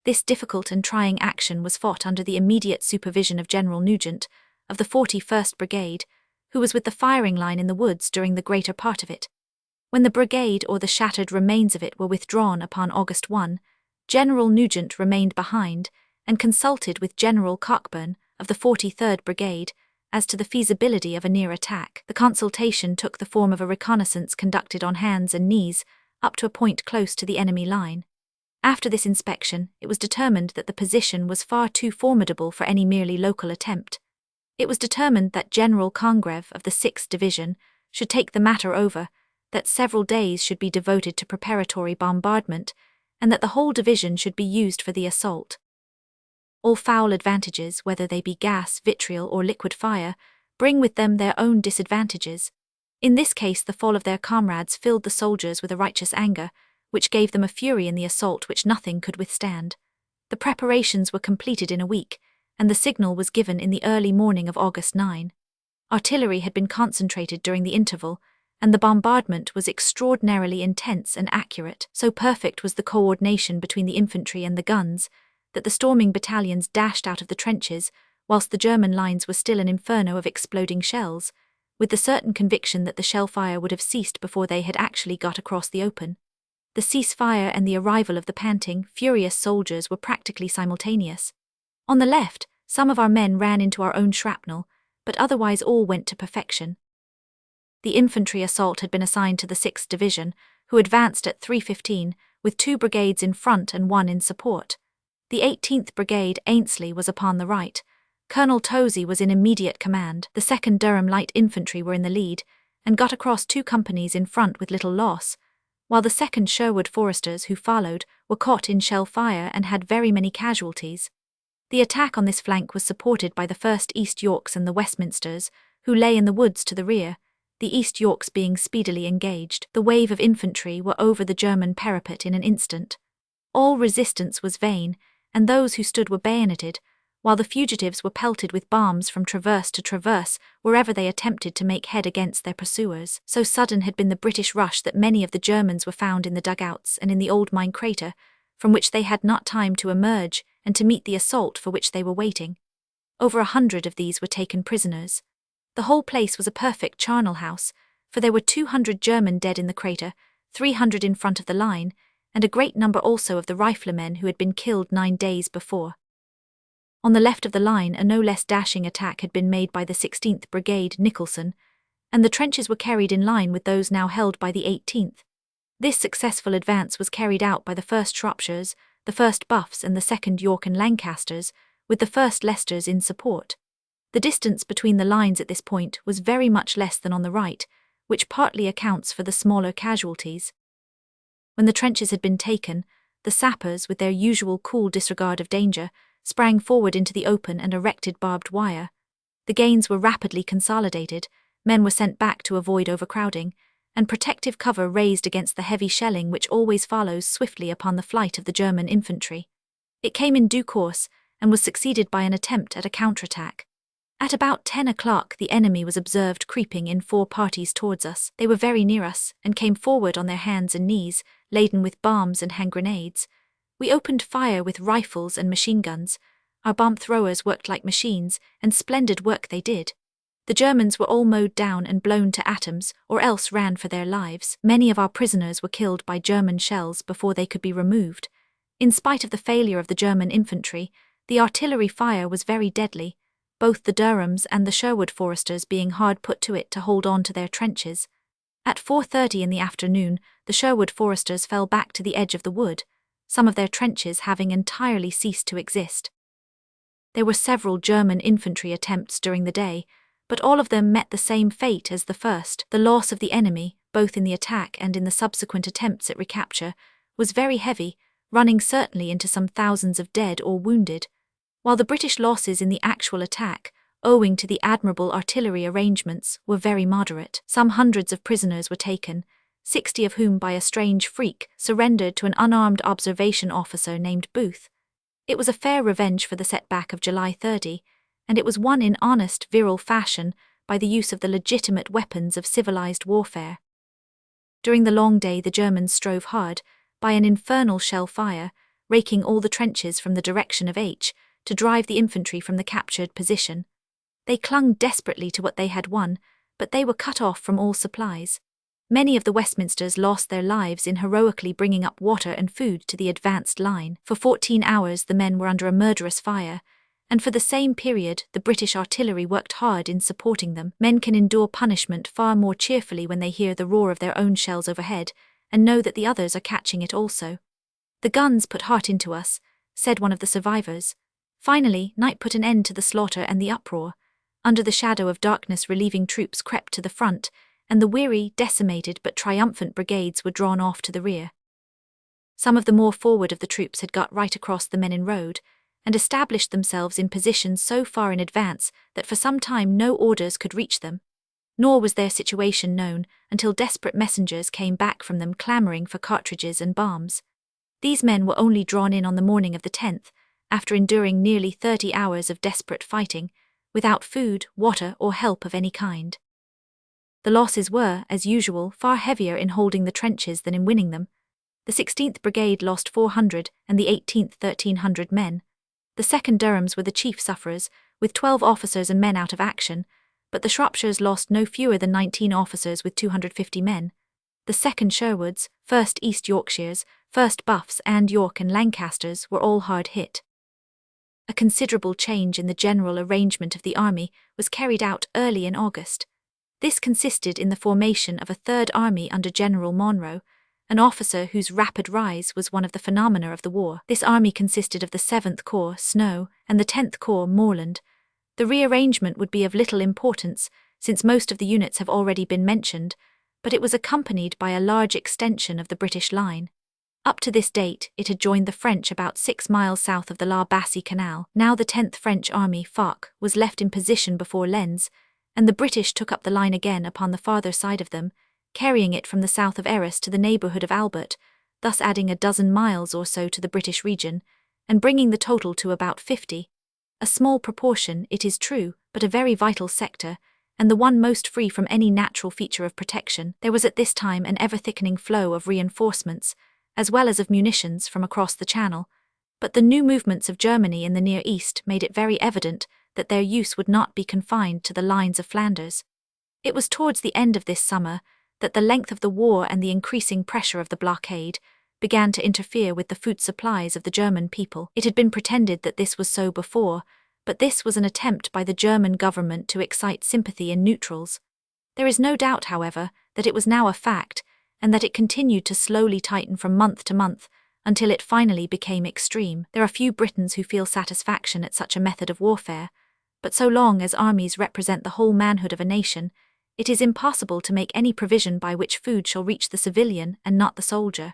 This difficult and trying action was fought under the immediate supervision of General Nugent, of the 41st Brigade, who was with the firing line in the woods during the greater part of it. When the brigade or the shattered remains of it were withdrawn upon August 1, General Nugent remained behind and consulted with General Cockburn of the 43rd Brigade as to the feasibility of a near attack. The consultation took the form of a reconnaissance conducted on hands and knees up to a point close to the enemy line. After this inspection, it was determined that the position was far too formidable for any merely local attempt. It was determined that General Congreve of the 6th Division should take the matter over, that several days should be devoted to preparatory bombardment, and that the whole division should be used for the assault. All foul advantages, whether they be gas, vitriol, or liquid fire, bring with them their own disadvantages. In this case the fall of their comrades filled the soldiers with a righteous anger, which gave them a fury in the assault which nothing could withstand. The preparations were completed in a week, and the signal was given in the early morning of August 9. Artillery had been concentrated during the interval, and the bombardment was extraordinarily intense and accurate. So perfect was the coordination between the infantry and the guns, that the storming battalions dashed out of the trenches, whilst the German lines were still an inferno of exploding shells, with the certain conviction that the shell fire would have ceased before they had actually got across the open. The ceasefire and the arrival of the panting, furious soldiers were practically simultaneous. On the left, some of our men ran into our own shrapnel, but otherwise all went to perfection. The infantry assault had been assigned to the 6th Division, who advanced at 3:15, with 2 brigades in front and 1 in support. The 18th Brigade, Ainslie, was upon the right. Colonel Tosey was in immediate command. The 2nd Durham Light Infantry were in the lead, and got across 2 companies in front with little loss, while the 2nd Sherwood Foresters, who followed, were caught in shell fire and had very many casualties. The attack on this flank was supported by the 1st East Yorks and the Westminsters, who lay in the woods to the rear, the East Yorks being speedily engaged. The wave of infantry were over the German parapet in an instant. All resistance was vain, and those who stood were bayoneted, while the fugitives were pelted with bombs from traverse to traverse wherever they attempted to make head against their pursuers. So sudden had been the British rush that many of the Germans were found in the dugouts and in the old mine crater, from which they had not time to emerge and to meet the assault for which they were waiting. Over 100 of these were taken prisoners. The whole place was a perfect charnel house, for there were 200 German dead in the crater, 300 in front of the line, and a great number also of the riflemen who had been killed 9 days before. On the left of the line, a no less dashing attack had been made by the 16th Brigade, Nicholson, and the trenches were carried in line with those now held by the 18th. This successful advance was carried out by the 1st Shropshires, the 1st Buffs and the 2nd York and Lancasters, with the 1st Leicesters in support. The distance between the lines at this point was very much less than on the right, which partly accounts for the smaller casualties. When the trenches had been taken, the sappers, with their usual cool disregard of danger, sprang forward into the open and erected barbed wire. The gains were rapidly consolidated, men were sent back to avoid overcrowding, and protective cover raised against the heavy shelling which always follows swiftly upon the flight of the German infantry. It came in due course, and was succeeded by an attempt at a counterattack. At about 10 o'clock the enemy was observed creeping in 4 parties towards us. They were very near us, and came forward on their hands and knees, laden with bombs and hand grenades. We opened fire with rifles and machine guns. Our bomb throwers worked like machines, and splendid work they did. The Germans were all mowed down and blown to atoms, or else ran for their lives. Many of our prisoners were killed by German shells before they could be removed. In spite of the failure of the German infantry, the artillery fire was very deadly, both the Durhams and the Sherwood Foresters being hard put to it to hold on to their trenches. At 4:30 in the afternoon, the Sherwood Foresters fell back to the edge of the wood, some of their trenches having entirely ceased to exist. There were several German infantry attempts during the day, but all of them met the same fate as the first. The loss of the enemy, both in the attack and in the subsequent attempts at recapture, was very heavy, running certainly into some thousands of dead or wounded, while the British losses in the actual attack, owing to the admirable artillery arrangements, were very moderate. Some hundreds of prisoners were taken, 60 of whom by a strange freak surrendered to an unarmed observation officer named Booth. It was a fair revenge for the setback of July 30, and it was won in honest, virile fashion by the use of the legitimate weapons of civilized warfare. During the long day the Germans strove hard, by an infernal shell fire, raking all the trenches from the direction of H, to drive the infantry from the captured position. They clung desperately to what they had won, but they were cut off from all supplies. Many of the Westminsters lost their lives in heroically bringing up water and food to the advanced line. For 14 hours the men were under a murderous fire, and for the same period the British artillery worked hard in supporting them. Men can endure punishment far more cheerfully when they hear the roar of their own shells overhead, and know that the others are catching it also. The guns put heart into us, said one of the survivors. Finally, night put an end to the slaughter and the uproar. Under the shadow of darkness relieving troops crept to the front, and the weary, decimated but triumphant brigades were drawn off to the rear. Some of the more forward of the troops had got right across the Menin road, and established themselves in positions so far in advance that for some time no orders could reach them. nor was their situation known until desperate messengers came back from them clamoring for cartridges and bombs. These men were only drawn in on the morning of the 10th, after enduring nearly 30 hours of desperate fighting, without food, water, or help of any kind. The losses were, as usual, far heavier in holding the trenches than in winning them. The 16th Brigade lost 400 and the 18th 1,300 men. The 2nd Durhams were the chief sufferers, with 12 officers and men out of action, but the Shropshires lost no fewer than 19 officers with 250 men. The 2nd Sherwoods, 1st East Yorkshires, 1st Buffs and York and Lancasters were all hard hit. A considerable change in the general arrangement of the army was carried out early in August. This consisted in the formation of a third army under General Monro, an officer whose rapid rise was one of the phenomena of the war. This army consisted of the 7th Corps, Snow, and the 10th Corps, Moreland. The rearrangement would be of little importance, since most of the units have already been mentioned, but it was accompanied by a large extension of the British line. Up to this date, it had joined the French about 6 miles south of the La Bassée Canal. Now the 10th French Army, FARC, was left in position before Lens, and the British took up the line again upon the farther side of them, carrying it from the south of Arras to the neighbourhood of Albert, thus adding a dozen miles or so to the British region, and bringing the total to about 50. A small proportion, it is true, but a very vital sector, and the one most free from any natural feature of protection. There was at this time an ever-thickening flow of reinforcements, as well as of munitions, from across the Channel, but the new movements of Germany in the Near East made it very evident that their use would not be confined to the lines of Flanders. It was towards the end of this summer that the length of the war and the increasing pressure of the blockade began to interfere with the food supplies of the German people. It had been pretended that this was so before, but this was an attempt by the German government to excite sympathy in neutrals. There is no doubt, however, that it was now a fact, and that it continued to slowly tighten from month to month, until it finally became extreme. There are few Britons who feel satisfaction at such a method of warfare, but so long as armies represent the whole manhood of a nation, it is impossible to make any provision by which food shall reach the civilian and not the soldier.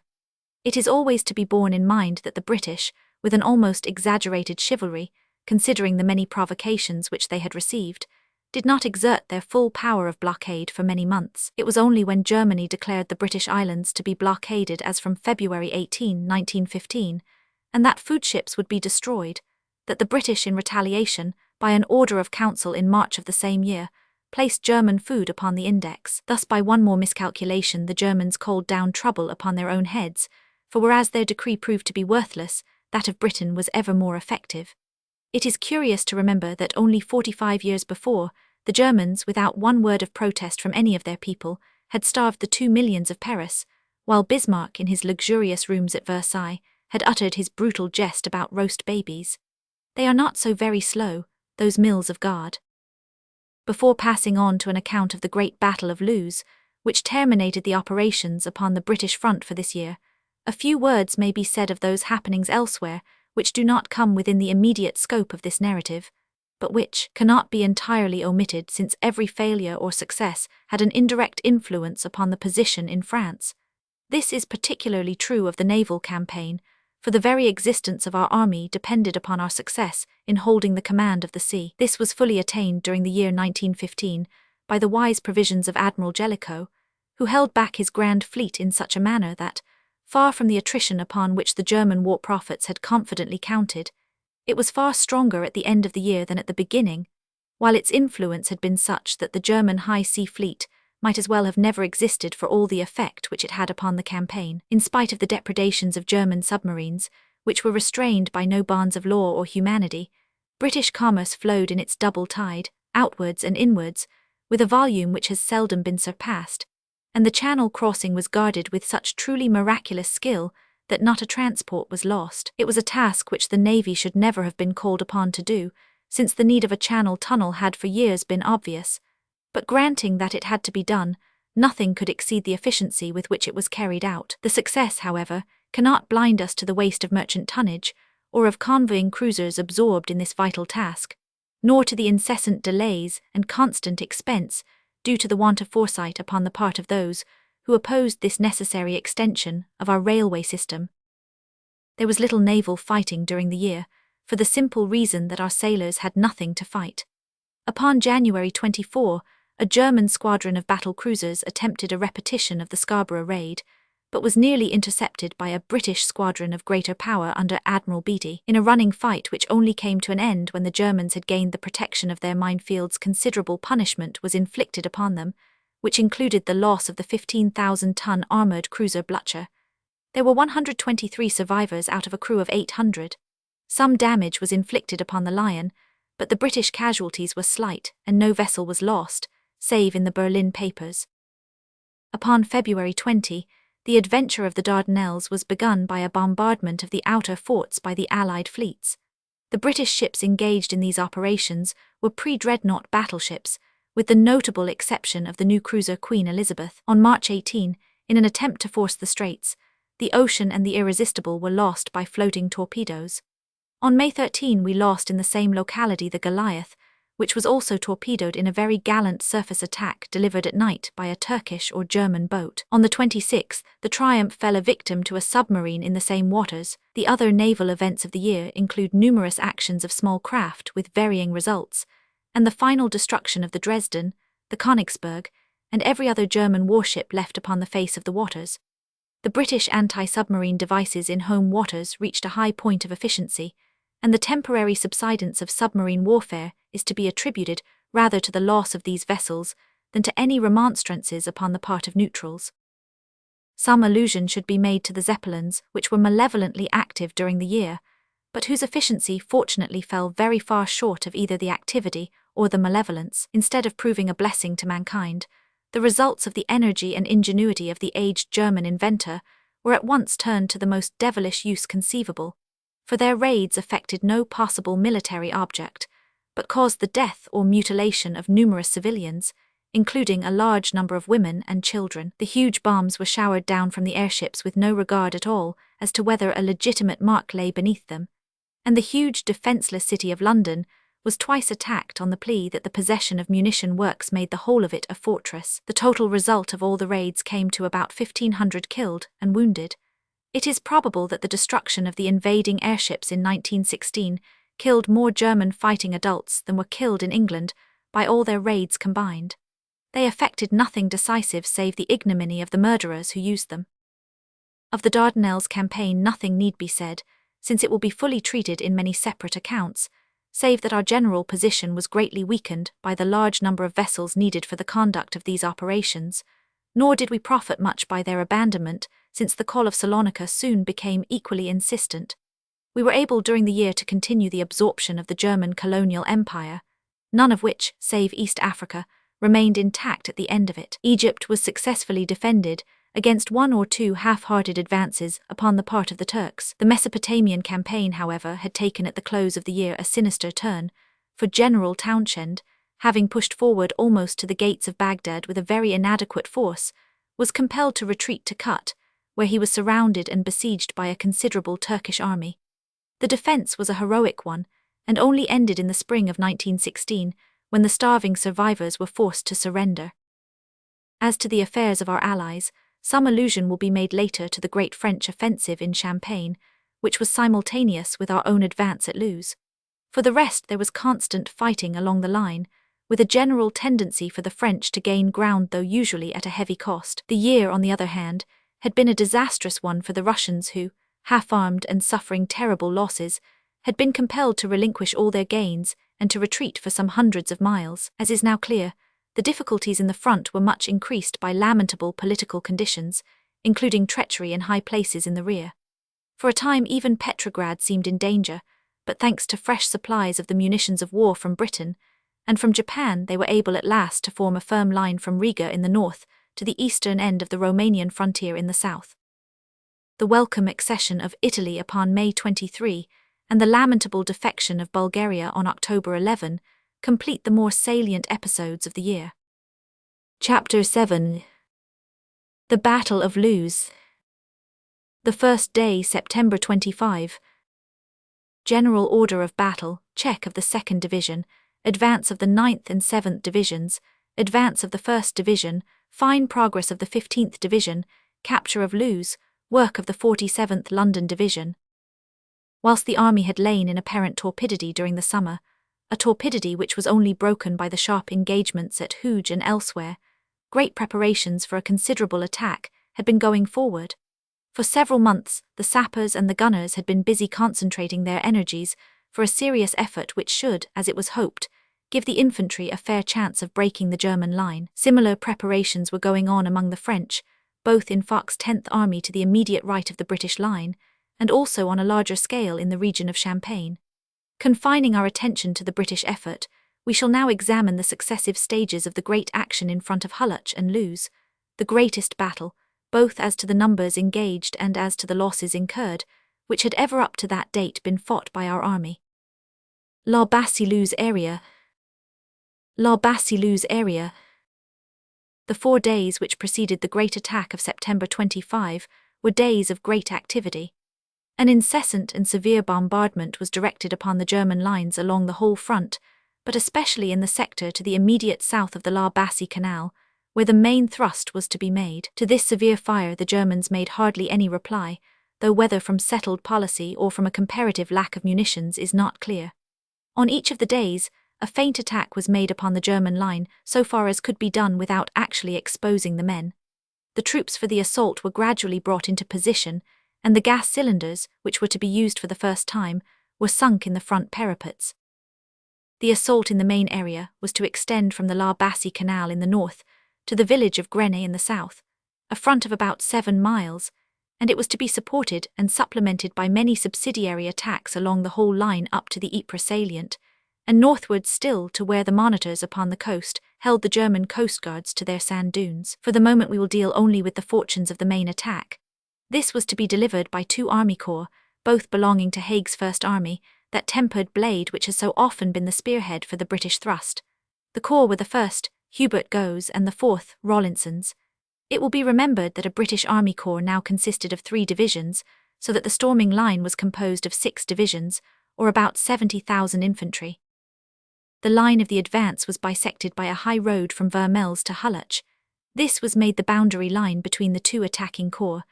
It is always to be borne in mind that the British, with an almost exaggerated chivalry, considering the many provocations which they had received, did not exert their full power of blockade for many months. It was only when Germany declared the British Islands to be blockaded as from February 18, 1915, and that food ships would be destroyed, that the British, in retaliation, by an order of council in March of the same year, placed German food upon the index. Thus by one more miscalculation the Germans called down trouble upon their own heads, for whereas their decree proved to be worthless, that of Britain was ever more effective. It is curious to remember that only 45 years before, the Germans, without one word of protest from any of their people, had starved the 2 millions of Paris, while Bismarck, in his luxurious rooms at Versailles, had uttered his brutal jest about roast babies. They are not so very slow, those mills of God. Before passing on to an account of the great Battle of Loos, which terminated the operations upon the British front for this year, a few words may be said of those happenings elsewhere which do not come within the immediate scope of this narrative, but which cannot be entirely omitted since every failure or success had an indirect influence upon the position in France. This is particularly true of the naval campaign, for the very existence of our army depended upon our success in holding the command of the sea. This was fully attained during the year 1915 by the wise provisions of Admiral Jellicoe, who held back his grand fleet in such a manner that, far from the attrition upon which the German war prophets had confidently counted, it was far stronger at the end of the year than at the beginning, while its influence had been such that the German high sea fleet might as well have never existed for all the effect which it had upon the campaign. In spite of the depredations of German submarines, which were restrained by no bonds of law or humanity, British commerce flowed in its double tide, outwards and inwards, with a volume which has seldom been surpassed, and the Channel crossing was guarded with such truly miraculous skill that not a transport was lost. It was a task which the Navy should never have been called upon to do, since the need of a Channel tunnel had for years been obvious. But granting that it had to be done, nothing could exceed the efficiency with which it was carried out. The success, however, cannot blind us to the waste of merchant tonnage, or of convoying cruisers absorbed in this vital task, nor to the incessant delays and constant expense due to the want of foresight upon the part of those who opposed this necessary extension of our railway system. There was little naval fighting during the year, for the simple reason that our sailors had nothing to fight. Upon January 24, a German squadron of battle cruisers attempted a repetition of the Scarborough raid, but was nearly intercepted by a British squadron of greater power under Admiral Beatty in a running fight which only came to an end when the Germans had gained the protection of their minefields. Considerable punishment was inflicted upon them, which included the loss of the 15,000-ton armoured cruiser Blucher. There were 123 survivors out of a crew of 800. Some damage was inflicted upon the Lion, but the British casualties were slight and no vessel was lost, save in the Berlin papers. Upon February 20, the adventure of the Dardanelles was begun by a bombardment of the outer forts by the Allied fleets. The British ships engaged in these operations were pre-dreadnought battleships, with the notable exception of the new cruiser Queen Elizabeth. On March 18, in an attempt to force the straits, the Ocean and the Irresistible were lost by floating torpedoes. On May 13 we lost in the same locality the Goliath, which was also torpedoed in a very gallant surface attack delivered at night by a Turkish or German boat. On the 26th, the Triumph fell a victim to a submarine in the same waters. The other naval events of the year include numerous actions of small craft with varying results, and the final destruction of the Dresden, the Königsberg, and every other German warship left upon the face of the waters. The British anti-submarine devices in home waters reached a high point of efficiency, and the temporary subsidence of submarine warfare is to be attributed rather to the loss of these vessels than to any remonstrances upon the part of neutrals. Some allusion should be made to the Zeppelins, which were malevolently active during the year, but whose efficiency fortunately fell very far short of either the activity or the malevolence. Instead of proving a blessing to mankind, the results of the energy and ingenuity of the aged German inventor were at once turned to the most devilish use conceivable, for their raids affected no possible military object, but caused the death or mutilation of numerous civilians, including a large number of women and children. The huge bombs were showered down from the airships with no regard at all as to whether a legitimate mark lay beneath them, and the huge defenceless city of London was twice attacked on the plea that the possession of munition works made the whole of it a fortress. The total result of all the raids came to about 1,500 killed and wounded. It is probable that the destruction of the invading airships in 1916 killed more German fighting adults than were killed in England by all their raids combined. They effected nothing decisive save the ignominy of the murderers who used them. Of the Dardanelles campaign nothing need be said, since it will be fully treated in many separate accounts, save that our general position was greatly weakened by the large number of vessels needed for the conduct of these operations, nor did we profit much by their abandonment, since the call of Salonika soon became equally insistent. We were able during the year to continue the absorption of the German colonial empire, none of which, save East Africa, remained intact at the end of it. Egypt was successfully defended against one or two half-hearted advances upon the part of the Turks. The Mesopotamian campaign, however, had taken at the close of the year a sinister turn, for General Townshend, having pushed forward almost to the gates of Baghdad with a very inadequate force, was compelled to retreat to Kut, where he was surrounded and besieged by a considerable Turkish army. The defense was a heroic one, and only ended in the spring of 1916, when the starving survivors were forced to surrender. As to the affairs of our allies, some allusion will be made later to the great French offensive in Champagne, which was simultaneous with our own advance at Loos. For the rest, there was constant fighting along the line, with a general tendency for the French to gain ground, though usually at a heavy cost. The year, on the other hand, had been a disastrous one for the Russians who, half-armed and suffering terrible losses, had been compelled to relinquish all their gains and to retreat for some hundreds of miles. As is now clear, the difficulties in the front were much increased by lamentable political conditions, including treachery in high places in the rear. For a time even Petrograd seemed in danger, but thanks to fresh supplies of the munitions of war from Britain, and from Japan they were able at last to form a firm line from Riga in the north to the eastern end of the Romanian frontier in the south. The welcome accession of Italy upon May 23, and the lamentable defection of Bulgaria on October 11, complete the more salient episodes of the year. Chapter 7. The Battle of Loos. The first day, September 25. General order of battle, check of the 2nd Division, advance of the 9th and 7th Divisions, advance of the 1st Division, fine progress of the 15th Division, capture of Loos, work of the 47th London Division. Whilst the army had lain in apparent torpidity during the summer, a torpidity which was only broken by the sharp engagements at Hooge and elsewhere. Great preparations for a considerable attack had been going forward. For several months, the sappers and the gunners had been busy concentrating their energies for a serious effort which should, as it was hoped, give the infantry a fair chance of breaking the German line. Similar preparations were going on among the French, both in Foch's 10th Army to the immediate right of the British line, and also on a larger scale in the region of Champagne. Confining our attention to the British effort, we shall now examine the successive stages of the great action in front of Hulluch and Loos, the greatest battle, both as to the numbers engaged and as to the losses incurred, which had ever up to that date been fought by our army. La Bassée-Loos area. La Bassée-Loos area. The 4 days which preceded the great attack of September 25 were days of great activity. An incessant and severe bombardment was directed upon the German lines along the whole front, but especially in the sector to the immediate south of the La Bassée Canal, where the main thrust was to be made. To this severe fire the Germans made hardly any reply, though whether from settled policy or from a comparative lack of munitions is not clear. On each of the days, a feint attack was made upon the German line so far as could be done without actually exposing the men. The troops for the assault were gradually brought into position, and the gas cylinders, which were to be used for the first time, were sunk in the front parapets. The assault in the main area was to extend from the La Bassée Canal in the north to the village of Grenay in the south, a front of about 7 miles, and it was to be supported and supplemented by many subsidiary attacks along the whole line up to the Ypres salient, and northward still to where the monitors upon the coast held the German coastguards to their sand dunes. For the moment we will deal only with the fortunes of the main attack. This was to be delivered by 2 army corps, both belonging to Haig's First Army, that tempered blade which has so often been the spearhead for the British thrust. The corps were the 1st, Hubert Gough's, and the 4th, Rawlinson's. It will be remembered that a British Army corps now consisted of 3 divisions, so that the storming line was composed of 6 divisions, or about 70,000 infantry. The line of the advance was bisected by a high road from Vermelles to Hulluch. This was made the boundary line between the 2 attacking corps.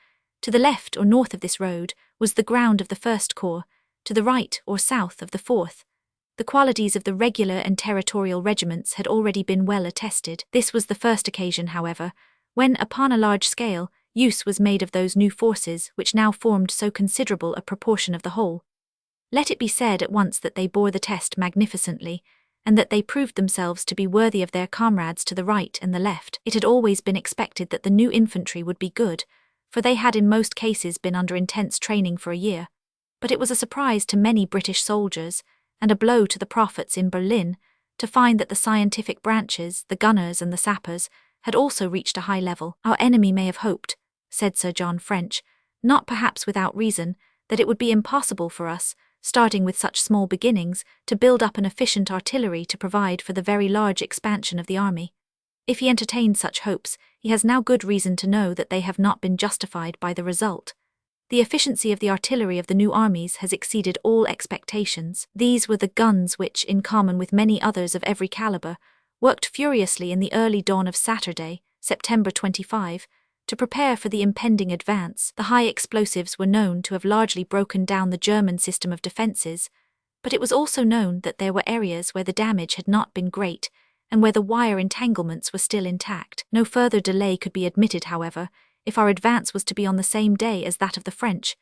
To the left or north of this road was the ground of the 1st Corps, to the right or south of the 4th. The qualities of the regular and territorial regiments had already been well attested. This was the first occasion, however, when, upon a large scale, use was made of those new forces which now formed so considerable a proportion of the whole. Let it be said at once that they bore the test magnificently, and that they proved themselves to be worthy of their comrades to the right and the left. It had always been expected that the new infantry would be good, for they had in most cases been under intense training for a year. But it was a surprise to many British soldiers, and a blow to the prophets in Berlin, to find that the scientific branches, the gunners and the sappers, had also reached a high level. Our enemy may have hoped, said Sir John French, not perhaps without reason, that it would be impossible for us, starting with such small beginnings, to build up an efficient artillery to provide for the very large expansion of the army. If he entertained such hopes, he has now good reason to know that they have not been justified by the result. The efficiency of the artillery of the new armies has exceeded all expectations. These were the guns which, in common with many others of every caliber, worked furiously in the early dawn of Saturday, September 25, to prepare for the impending advance. The high explosives were known to have largely broken down the German system of defences, but it was also known that there were areas where the damage had not been great, and where the wire entanglements were still intact. No further delay could be admitted, however, if our advance was to be on the same day as that of the French.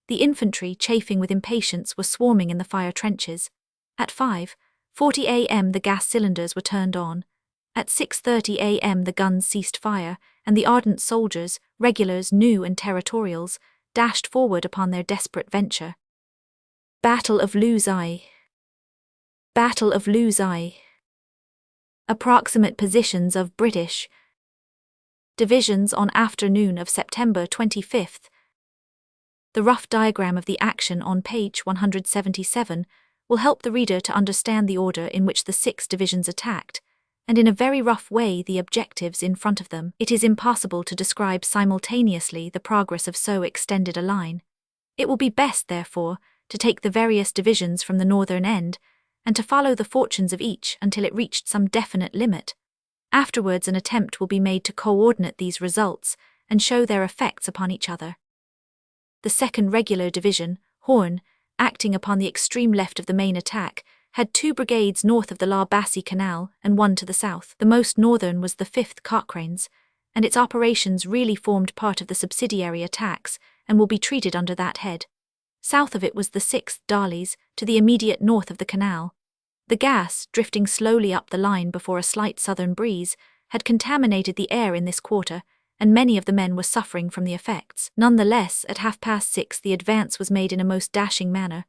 The infantry, chafing with impatience, were swarming in the fire trenches. At 5:40 a.m. the gas cylinders were turned on. At 6:30 a.m. the guns ceased fire, and the ardent soldiers, regulars, new and territorials, dashed forward upon their desperate venture. Battle of Loos. Battle of Loos. Approximate positions of British divisions on afternoon of September 25. The rough diagram of the action on page 177 will help the reader to understand the order in which the 6 divisions attacked, and in a very rough way the objectives in front of them. It is impossible to describe simultaneously the progress of so extended a line. It will be best, therefore, to take the various divisions from the northern end, and to follow the fortunes of each until it reached some definite limit. Afterwards an attempt will be made to coordinate these results and show their effects upon each other. The 2nd Regular Division, Horn, acting upon the extreme left of the main attack, had 2 brigades north of the La Bassée Canal and 1 to the south. The most northern was the 5th Cochranes, and its operations really formed part of the subsidiary attacks and will be treated under that head. South of it was the 6th Darleys, to the immediate north of the canal. The gas, drifting slowly up the line before a slight southern breeze, had contaminated the air in this quarter, and many of the men were suffering from the effects. Nonetheless, at 6:30 the advance was made in a most dashing manner,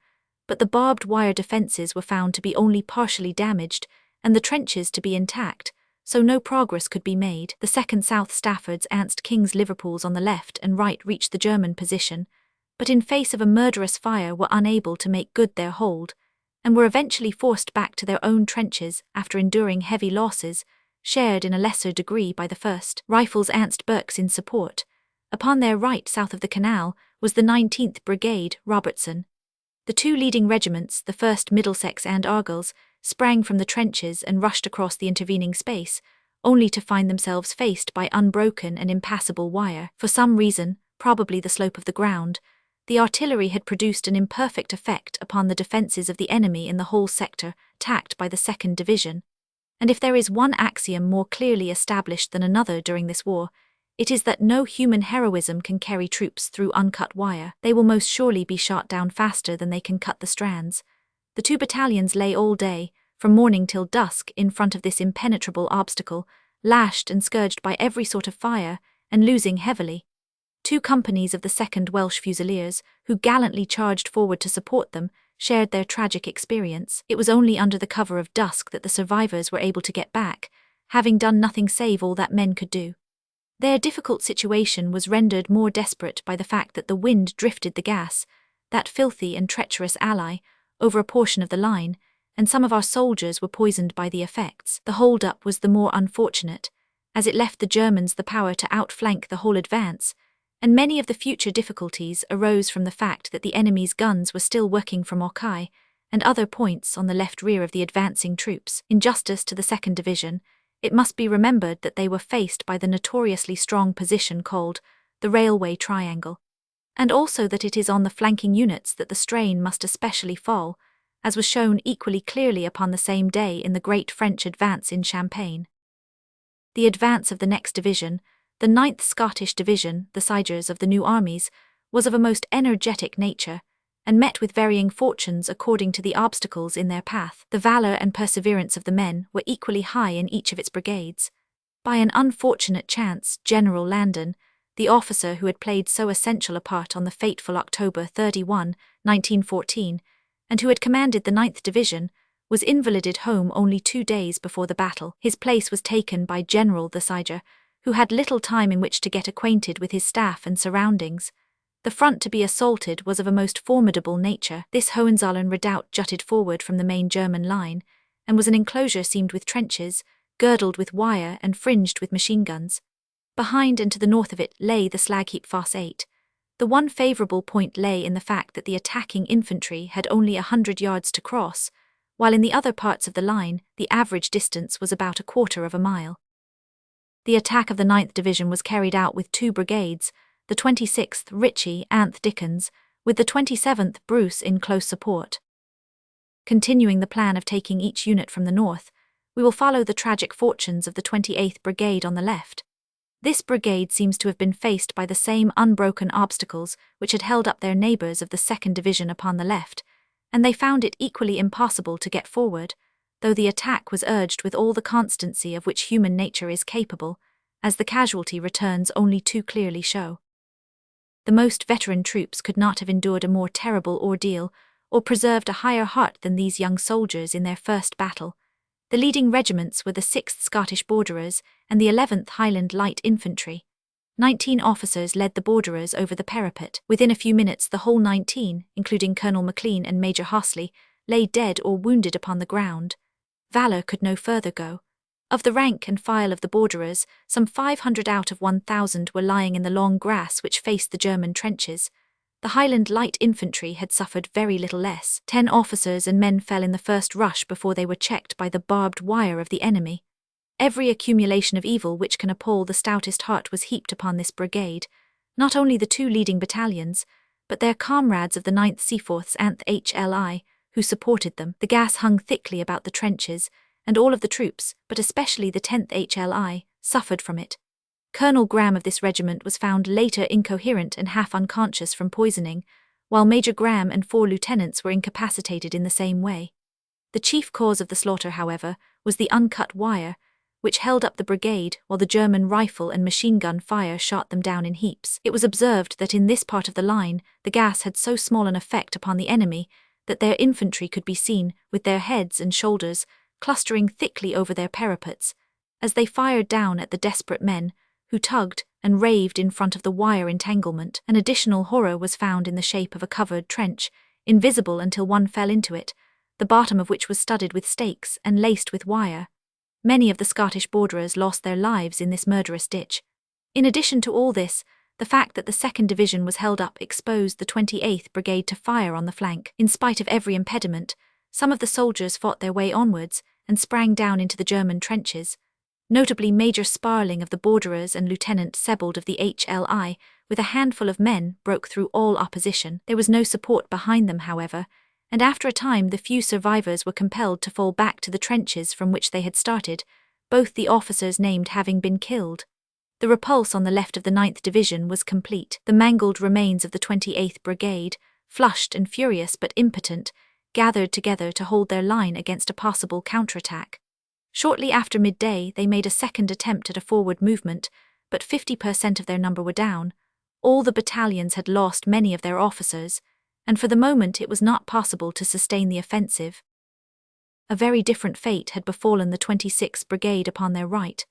but the barbed wire defences were found to be only partially damaged and the trenches to be intact, so no progress could be made. The 2nd South Staffords Ernst King's Liverpools on the left and right reached the German position, but in face of a murderous fire were unable to make good their hold, and were eventually forced back to their own trenches after enduring heavy losses, shared in a lesser degree by the 1st Rifles Ernst Berks in support. Upon their right south of the canal was the 19th Brigade, Robertson. The 2 leading regiments, the 1st Middlesex and Argylls, sprang from the trenches and rushed across the intervening space, only to find themselves faced by unbroken and impassable wire. For some reason, probably the slope of the ground, the artillery had produced an imperfect effect upon the defences of the enemy in the whole sector attacked by the 2nd Division, and if there is one axiom more clearly established than another during this war, it is that no human heroism can carry troops through uncut wire. They will most surely be shot down faster than they can cut the strands. The 2 battalions lay all day, from morning till dusk, in front of this impenetrable obstacle, lashed and scourged by every sort of fire, and losing heavily. 2 companies of the 2nd Welsh Fusiliers, who gallantly charged forward to support them, shared their tragic experience. It was only under the cover of dusk that the survivors were able to get back, having done nothing save all that men could do. Their difficult situation was rendered more desperate by the fact that the wind drifted the gas, that filthy and treacherous ally, over a portion of the line, and some of our soldiers were poisoned by the effects. The hold-up was the more unfortunate, as it left the Germans the power to outflank the whole advance, and many of the future difficulties arose from the fact that the enemy's guns were still working from Okai and other points on the left rear of the advancing troops. In justice to the 2nd Division, it must be remembered that they were faced by the notoriously strong position called the Railway Triangle, and also that it is on the flanking units that the strain must especially fall, as was shown equally clearly upon the same day in the great French advance in Champagne. The advance of the next division, the 9th Scottish Division, the Sigers of the new armies, was of a most energetic nature, and met with varying fortunes according to the obstacles in their path. The valour and perseverance of the men were equally high in each of its brigades. By an unfortunate chance, General Landon, the officer who had played so essential a part on the fateful October 31, 1914, and who had commanded the 9th Division, was invalided home only 2 days before the battle. His place was taken by General the Siger, who had little time in which to get acquainted with his staff and surroundings. The front to be assaulted was of a most formidable nature. This Hohenzollern redoubt jutted forward from the main German line, and was an enclosure seamed with trenches, girdled with wire and fringed with machine guns. Behind and to the north of it lay the Slagheap Fosse 8. The one favourable point lay in the fact that the attacking infantry had only 100 yards to cross, while in the other parts of the line the average distance was about a quarter of a mile. The attack of the 9th Division was carried out with 2 brigades, the 26th Ritchie Anth Dickens, with the 27th Bruce in close support. Continuing the plan of taking each unit from the north, we will follow the tragic fortunes of the 28th Brigade on the left. This brigade seems to have been faced by the same unbroken obstacles which had held up their neighbours of the 2nd Division upon the left, and they found it equally impossible to get forward, though the attack was urged with all the constancy of which human nature is capable, as the casualty returns only too clearly show. The most veteran troops could not have endured a more terrible ordeal, or preserved a higher heart than these young soldiers in their first battle. The leading regiments were the 6th Scottish Borderers and the 11th Highland Light Infantry. 19 officers led the Borderers over the parapet. Within a few minutes the whole 19, including Colonel Maclean and Major Hosley, lay dead or wounded upon the ground. Valour could no further go. Of the rank and file of the Borderers, some 500 out of 1,000 were lying in the long grass which faced the German trenches. The Highland Light Infantry had suffered very little less. 10 officers and men fell in the first rush before they were checked by the barbed wire of the enemy. Every accumulation of evil which can appall the stoutest heart was heaped upon this brigade, not only the 2 leading battalions, but their comrades of the 9th Seaforths Anth HLI, who supported them. The gas hung thickly about the trenches, and all of the troops, but especially the 10th HLI, suffered from it. Colonel Graham of this regiment was found later incoherent and half unconscious from poisoning, while Major Graham and 4 lieutenants were incapacitated in the same way. The chief cause of the slaughter, however, was the uncut wire, which held up the brigade while the German rifle and machine gun fire shot them down in heaps. It was observed that in this part of the line, the gas had so small an effect upon the enemy that their infantry could be seen, with their heads and shoulders clustering thickly over their parapets, as they fired down at the desperate men, who tugged and raved in front of the wire entanglement. An additional horror was found in the shape of a covered trench, invisible until one fell into it, the bottom of which was studded with stakes and laced with wire. Many of the Scottish borderers lost their lives in this murderous ditch. In addition to all this, the fact that the 2nd Division was held up exposed the 28th Brigade to fire on the flank. In spite of every impediment, some of the soldiers fought their way onwards and sprang down into the German trenches. Notably Major Sparling of the Borderers and Lieutenant Sebald of the HLI, with a handful of men, broke through all opposition. There was no support behind them, however, and after a time the few survivors were compelled to fall back to the trenches from which they had started, both the officers named having been killed. The repulse on the left of the 9th Division was complete. The mangled remains of the 28th Brigade, flushed and furious but impotent, gathered together to hold their line against a possible counterattack. Shortly after midday they made a second attempt at a forward movement, but 50% of their number were down. All the battalions had lost many of their officers, and for the moment it was not possible to sustain the offensive. A very different fate had befallen the 26th Brigade upon their right.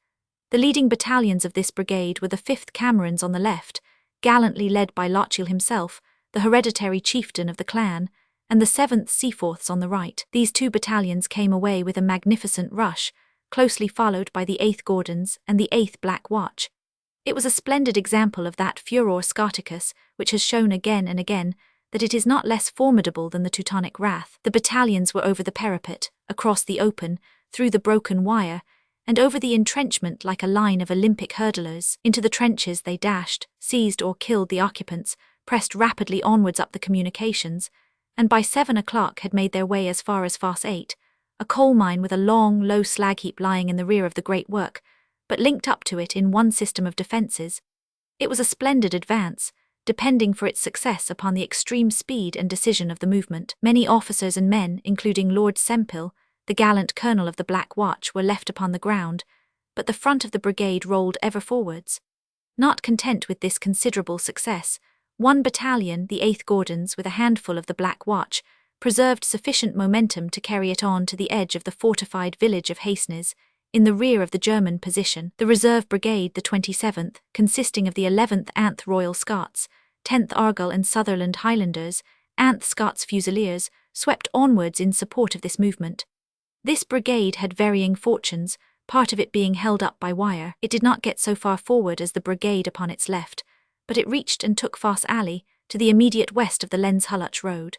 The leading battalions of this brigade were the 5th Camerons on the left, gallantly led by Lochiel himself, the hereditary chieftain of the clan, and the 7th Seaforths on the right. These 2 battalions came away with a magnificent rush, closely followed by the 8th Gordons and the 8th Black Watch. It was a splendid example of that furor Scoticus which has shown again and again that it is not less formidable than the Teutonic wrath. The battalions were over the parapet, across the open, through the broken wire, and over the entrenchment like a line of Olympic hurdlers. Into the trenches they dashed, seized or killed the occupants, pressed rapidly onwards up the communications, and by 7 o'clock had made their way as far as Fosse 8, a coal mine with a long, low slag heap lying in the rear of the great work, but linked up to it in one system of defences. It was a splendid advance, depending for its success upon the extreme speed and decision of the movement. Many officers and men, including Lord Sempill, the gallant colonel of the Black Watch, were left upon the ground, but the front of the brigade rolled ever forwards. Not content with this considerable success, one battalion, the 8th Gordons, with a handful of the Black Watch, preserved sufficient momentum to carry it on to the edge of the fortified village of Hastings, in the rear of the German position. The reserve brigade, the 27th, consisting of the 11th Anth Royal Scots, 10th Argyll and Sutherland Highlanders, Anth Scots Fusiliers, swept onwards in support of this movement. This brigade had varying fortunes, part of it being held up by wire. It did not get so far forward as the brigade upon its left, but it reached and took Fosse Alley, to the immediate west of the Lens-Hulluch road.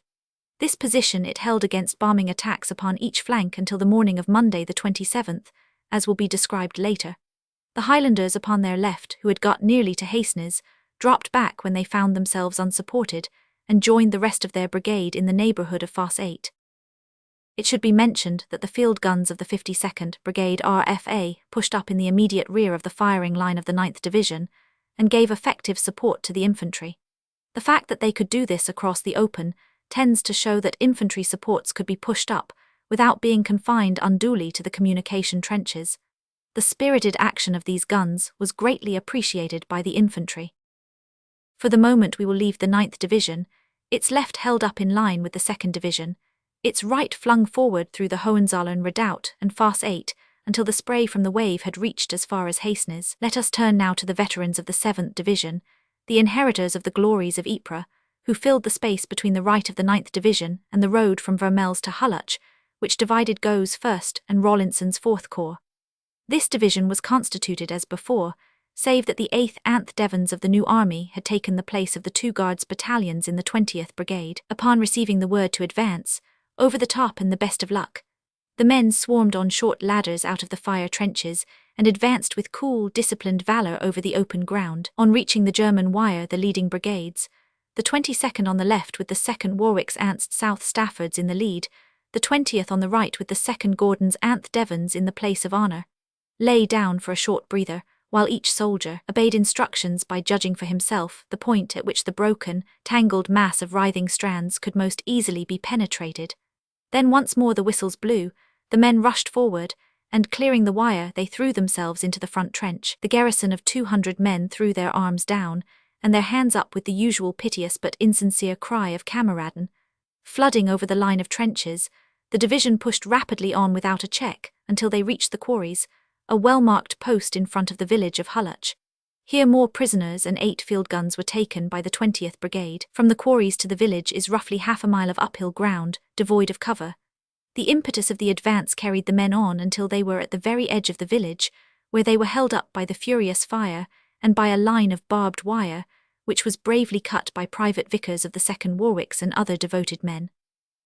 This position it held against bombing attacks upon each flank until the morning of Monday the 27th, as will be described later. The Highlanders upon their left, who had got nearly to Hastings, dropped back when they found themselves unsupported, and joined the rest of their brigade in the neighbourhood of Fosse 8. It should be mentioned that the field guns of the 52nd Brigade RFA pushed up in the immediate rear of the firing line of the 9th Division, and gave effective support to the infantry. The fact that they could do this across the open tends to show that infantry supports could be pushed up without being confined unduly to the communication trenches. The spirited action of these guns was greatly appreciated by the infantry. For the moment we will leave the 9th Division, its left held up in line with the 2nd Division, its right flung forward through the Hohenzollern redoubt and Fosse 8 until the spray from the wave had reached as far as Hastings. Let us turn now to the veterans of the 7th Division, the inheritors of the glories of Ypres, who filled the space between the right of the 9th Division and the road from Vermelles to Hulluch, which divided Gaux's 1st and Rawlinson's 4th Corps. This division was constituted as before, save that the 8th Anth Devons of the new army had taken the place of the 2 Guards battalions in the 20th Brigade. Upon receiving the word to advance, over the top and the best of luck, the men swarmed on short ladders out of the fire trenches and advanced with cool, disciplined valour over the open ground. On reaching the German wire, the leading brigades, the 22nd on the left with the 2nd Warwick's Ants South Staffords in the lead, the 20th on the right with the 2nd Gordon's Anth Devons in the place of honour, lay down for a short breather, while each soldier obeyed instructions by judging for himself the point at which the broken, tangled mass of writhing strands could most easily be penetrated. Then once more the whistles blew, the men rushed forward, and clearing the wire they threw themselves into the front trench. The garrison of 200 men threw their arms down, and their hands up with the usual piteous but insincere cry of Kameraden. Flooding over the line of trenches, the division pushed rapidly on without a check until they reached the quarries, a well-marked post in front of the village of Hulluch. Here more prisoners and 8 field guns were taken by the 20th Brigade. From the quarries to the village is roughly half a mile of uphill ground, devoid of cover. The impetus of the advance carried the men on until they were at the very edge of the village, where they were held up by the furious fire and by a line of barbed wire, which was bravely cut by private vicars of the 2nd Warwicks and other devoted men.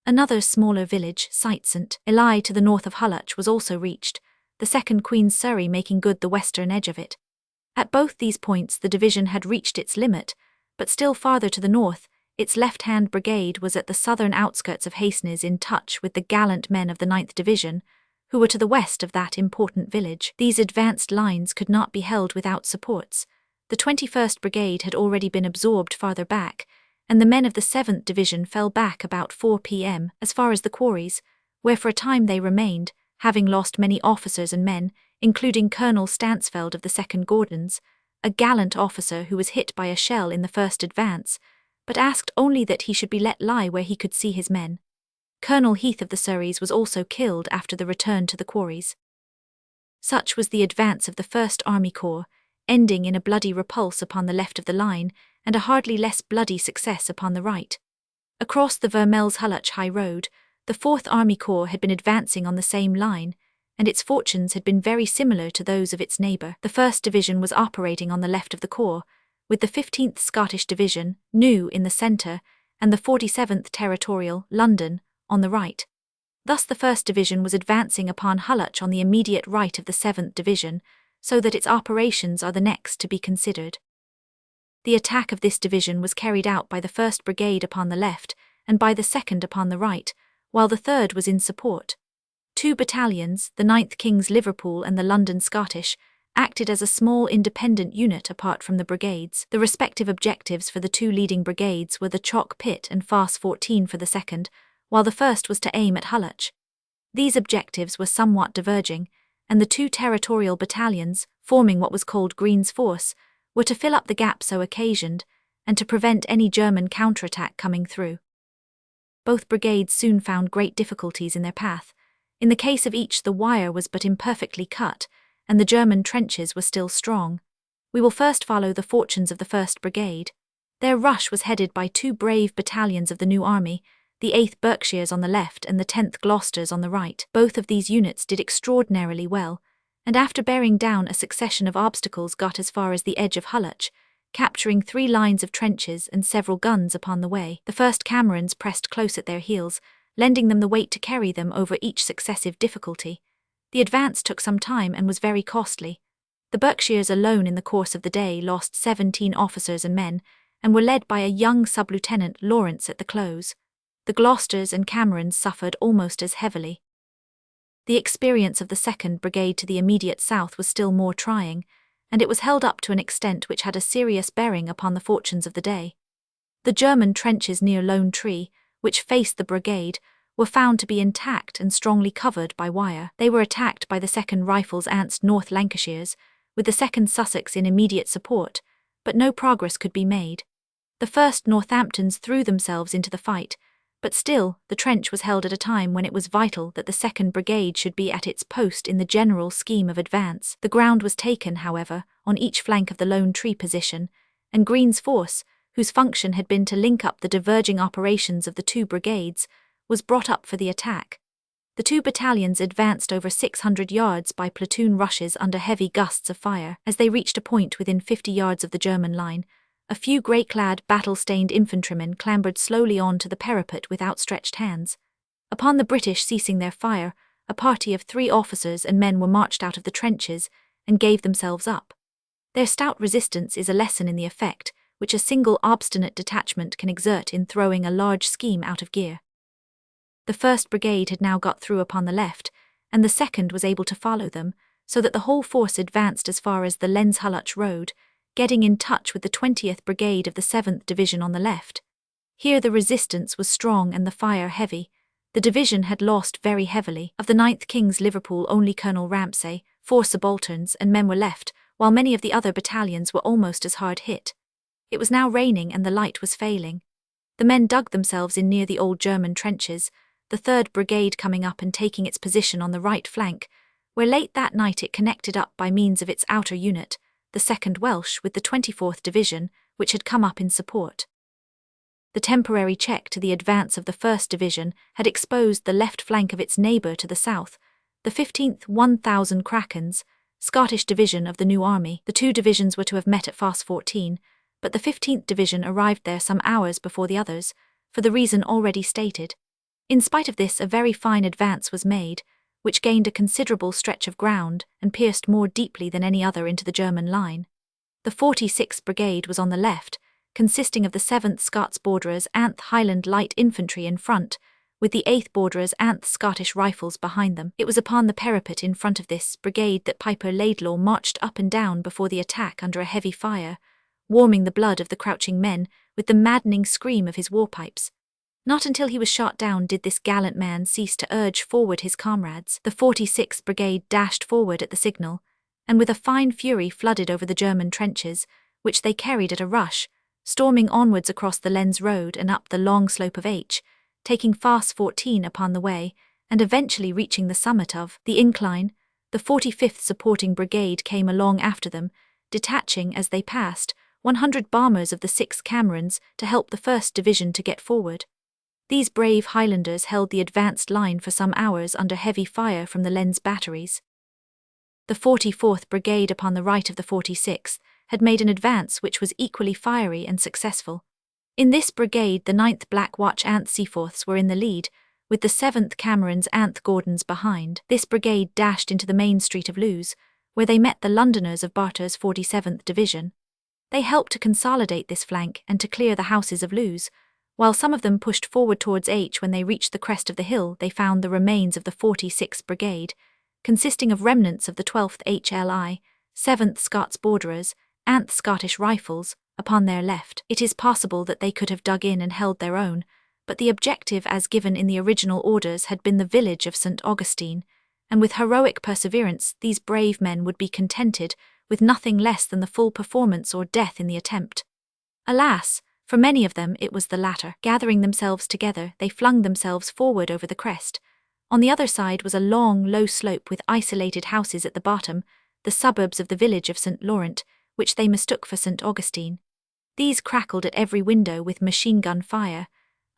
Another smaller village, St. Eli to the north of Hulluch, was also reached, the 2nd Queen's Surrey making good the western edge of it. At both these points the division had reached its limit, but still farther to the north, its left-hand brigade was at the southern outskirts of Hastings in touch with the gallant men of the 9th Division, who were to the west of that important village. These advanced lines could not be held without supports. The 21st Brigade had already been absorbed farther back, and the men of the 7th Division fell back about 4 p.m. as far as the quarries, where for a time they remained, having lost many officers and men, including Colonel Stansfeld of the 2nd Gordons, a gallant officer who was hit by a shell in the first advance, but asked only that he should be let lie where he could see his men. Colonel Heath of the Surreys was also killed after the return to the quarries. Such was the advance of the 1st Army Corps, ending in a bloody repulse upon the left of the line and a hardly less bloody success upon the right. Across the Vermelles-Hulluch High Road, the 4th Army Corps had been advancing on the same line, and its fortunes had been very similar to those of its neighbour. The 1st Division was operating on the left of the corps, with the 15th Scottish Division, New, in the centre, and the 47th Territorial, London, on the right. Thus the 1st Division was advancing upon Hulluch on the immediate right of the 7th Division, so that its operations are the next to be considered. The attack of this division was carried out by the 1st Brigade upon the left, and by the 2nd upon the right, while the 3rd was in support. 2 battalions, the 9th King's Liverpool and the London Scottish, acted as a small independent unit apart from the brigades. The respective objectives for the 2 leading brigades were the Chalk Pit and Fosse 14 for the 2nd, while the 1st was to aim at Hulluch. These objectives were somewhat diverging, and the 2 territorial battalions, forming what was called Green's Force, were to fill up the gap so occasioned, and to prevent any German counterattack coming through. Both brigades soon found great difficulties in their path. In the case of each the wire was but imperfectly cut, and the German trenches were still strong. We will first follow the fortunes of the 1st Brigade. Their rush was headed by 2 brave battalions of the new army, the 8th Berkshires on the left and the 10th Gloucesters on the right. Both of these units did extraordinarily well, and after bearing down a succession of obstacles got as far as the edge of Hulluch, capturing 3 lines of trenches and several guns upon the way. The 1st Camerons pressed close at their heels, lending them the weight to carry them over each successive difficulty. The advance took some time and was very costly. The Berkshires alone in the course of the day lost 17 officers and men, and were led by a young sub-lieutenant Lawrence at the close. The Gloucesters and Camerons suffered almost as heavily. The experience of the 2nd Brigade to the immediate south was still more trying, and it was held up to an extent which had a serious bearing upon the fortunes of the day. The German trenches near Lone Tree, which faced the brigade, were found to be intact and strongly covered by wire. They were attacked by the 2nd Rifles Ants North Lancashires, with the 2nd Sussex in immediate support, but no progress could be made. The 1st Northamptons threw themselves into the fight, but still the trench was held at a time when it was vital that the 2nd Brigade should be at its post in the general scheme of advance. The ground was taken, however, on each flank of the Lone Tree position, and Green's force, whose function had been to link up the diverging operations of the 2 brigades, was brought up for the attack. The 2 battalions advanced over 600 yards by platoon rushes under heavy gusts of fire. As they reached a point within 50 yards of the German line, a few grey-clad, battle-stained infantrymen clambered slowly on to the parapet with outstretched hands. Upon the British ceasing their fire, a party of 3 officers and men were marched out of the trenches and gave themselves up. Their stout resistance is a lesson in the effect which a single obstinate detachment can exert in throwing a large scheme out of gear. The 1st Brigade had now got through upon the left, and the 2nd was able to follow them, so that the whole force advanced as far as the Lens-Hulluch road, getting in touch with the 20th Brigade of the 7th Division on the left. Here the resistance was strong and the fire heavy. The division had lost very heavily. Of the 9th King's Liverpool, only Colonel Ramsay, 4 subalterns and men were left, while many of the other battalions were almost as hard hit. It was now raining and the light was failing. The men dug themselves in near the old German trenches, the 3rd Brigade coming up and taking its position on the right flank, where late that night it connected up by means of its outer unit, the 2nd Welsh, with the 24th Division, which had come up in support. The temporary check to the advance of the 1st Division had exposed the left flank of its neighbour to the south, the 15th 1000 Krakens, Scottish Division of the new army. The 2 divisions were to have met at Fosse 14, but the 15th Division arrived there some hours before the others, for the reason already stated. In spite of this, a very fine advance was made, which gained a considerable stretch of ground and pierced more deeply than any other into the German line. The 46th Brigade was on the left, consisting of the 7th Scots Borderers and Highland Light Infantry in front, with the 8th Borderers and Scottish Rifles behind them. It was upon the parapet in front of this brigade that Piper Laidlaw marched up and down before the attack under a heavy fire, warming the blood of the crouching men with the maddening scream of his war-pipes. Not until he was shot down did this gallant man cease to urge forward his comrades. The 46th Brigade dashed forward at the signal, and with a fine fury flooded over the German trenches, which they carried at a rush, storming onwards across the Lens Road and up the long slope of H, taking Fosse 14 upon the way, and eventually reaching the summit of the incline. The 45th Supporting Brigade came along after them, detaching, as they passed, 100 bombers of the 6th Camerons to help the 1st Division to get forward. These brave Highlanders held the advanced line for some hours under heavy fire from the Lens batteries. The 44th Brigade upon the right of the 46th had made an advance which was equally fiery and successful. In this brigade the 9th Black Watch and Seaforths were in the lead, with the 7th Camerons and Gordons behind. This brigade dashed into the main street of Loos, where they met the Londoners of Barter's 47th Division. They helped to consolidate this flank and to clear the houses of Loos. While some of them pushed forward towards H, when they reached the crest of the hill they found the remains of the 46th Brigade, consisting of remnants of the 12th HLI, 7th Scots Borderers, and Scottish Rifles, upon their left. It is possible that they could have dug in and held their own, but the objective as given in the original orders had been the village of St. Augustine, and with heroic perseverance these brave men would be contented with nothing less than the full performance or death in the attempt. Alas! For many of them it was the latter. Gathering themselves together, they flung themselves forward over the crest. On the other side was a long, low slope with isolated houses at the bottom, the suburbs of the village of St. Laurent, which they mistook for St. Augustine. These crackled at every window with machine-gun fire.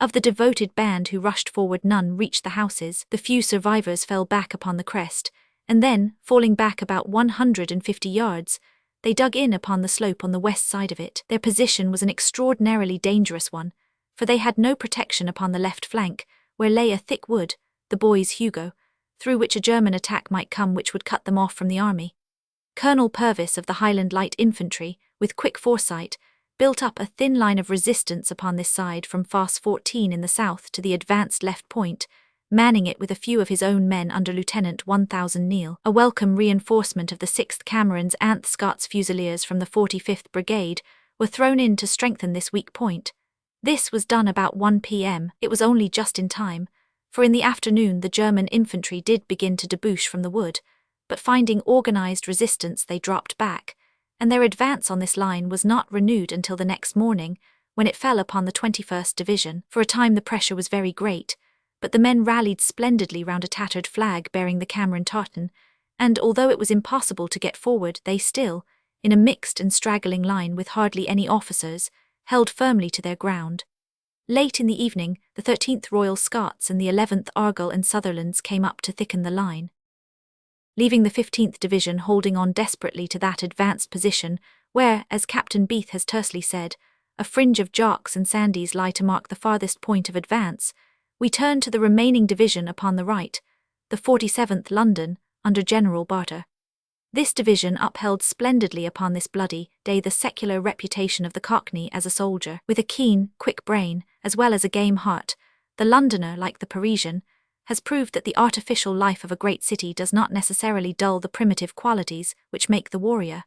Of the devoted band who rushed forward, none reached the houses. The few survivors fell back upon the crest, and then, falling back about 150 yards, they dug in upon the slope on the west side of it. Their position was an extraordinarily dangerous one, for they had no protection upon the left flank, where lay a thick wood, the Bois Hugo, through which a German attack might come which would cut them off from the army. Colonel Purvis of the Highland Light Infantry, with quick foresight, built up a thin line of resistance upon this side from Fosse 14 in the south to the advanced left point, manning it with a few of his own men under Lieutenant 1000 Neal. A welcome reinforcement of the 6th Camerons and Scots Fusiliers from the 45th Brigade were thrown in to strengthen this weak point. This was done about 1 p.m. It was only just in time, for in the afternoon the German infantry did begin to debouch from the wood, but finding organized resistance they dropped back, and their advance on this line was not renewed until the next morning, when it fell upon the 21st Division. For a time the pressure was very great, but the men rallied splendidly round a tattered flag bearing the Cameron tartan, and although it was impossible to get forward, they still, in a mixed and straggling line with hardly any officers, held firmly to their ground. Late in the evening, the 13th Royal Scots and the 11th Argyll and Sutherlands came up to thicken the line. Leaving the 15th Division holding on desperately to that advanced position where, as Captain Beath has tersely said, a fringe of jocks and sandys lie to mark the farthest point of advance, we turn to the remaining division upon the right, the 47th London, under General Barter. This division upheld splendidly upon this bloody day the secular reputation of the Cockney as a soldier. With a keen, quick brain, as well as a game heart, the Londoner, like the Parisian, has proved that the artificial life of a great city does not necessarily dull the primitive qualities which make the warrior.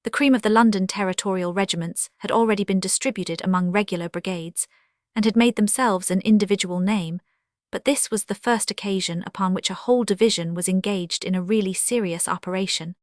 The cream of the London territorial regiments had already been distributed among regular brigades, and had made themselves an individual name, but this was the first occasion upon which a whole division was engaged in a really serious operation.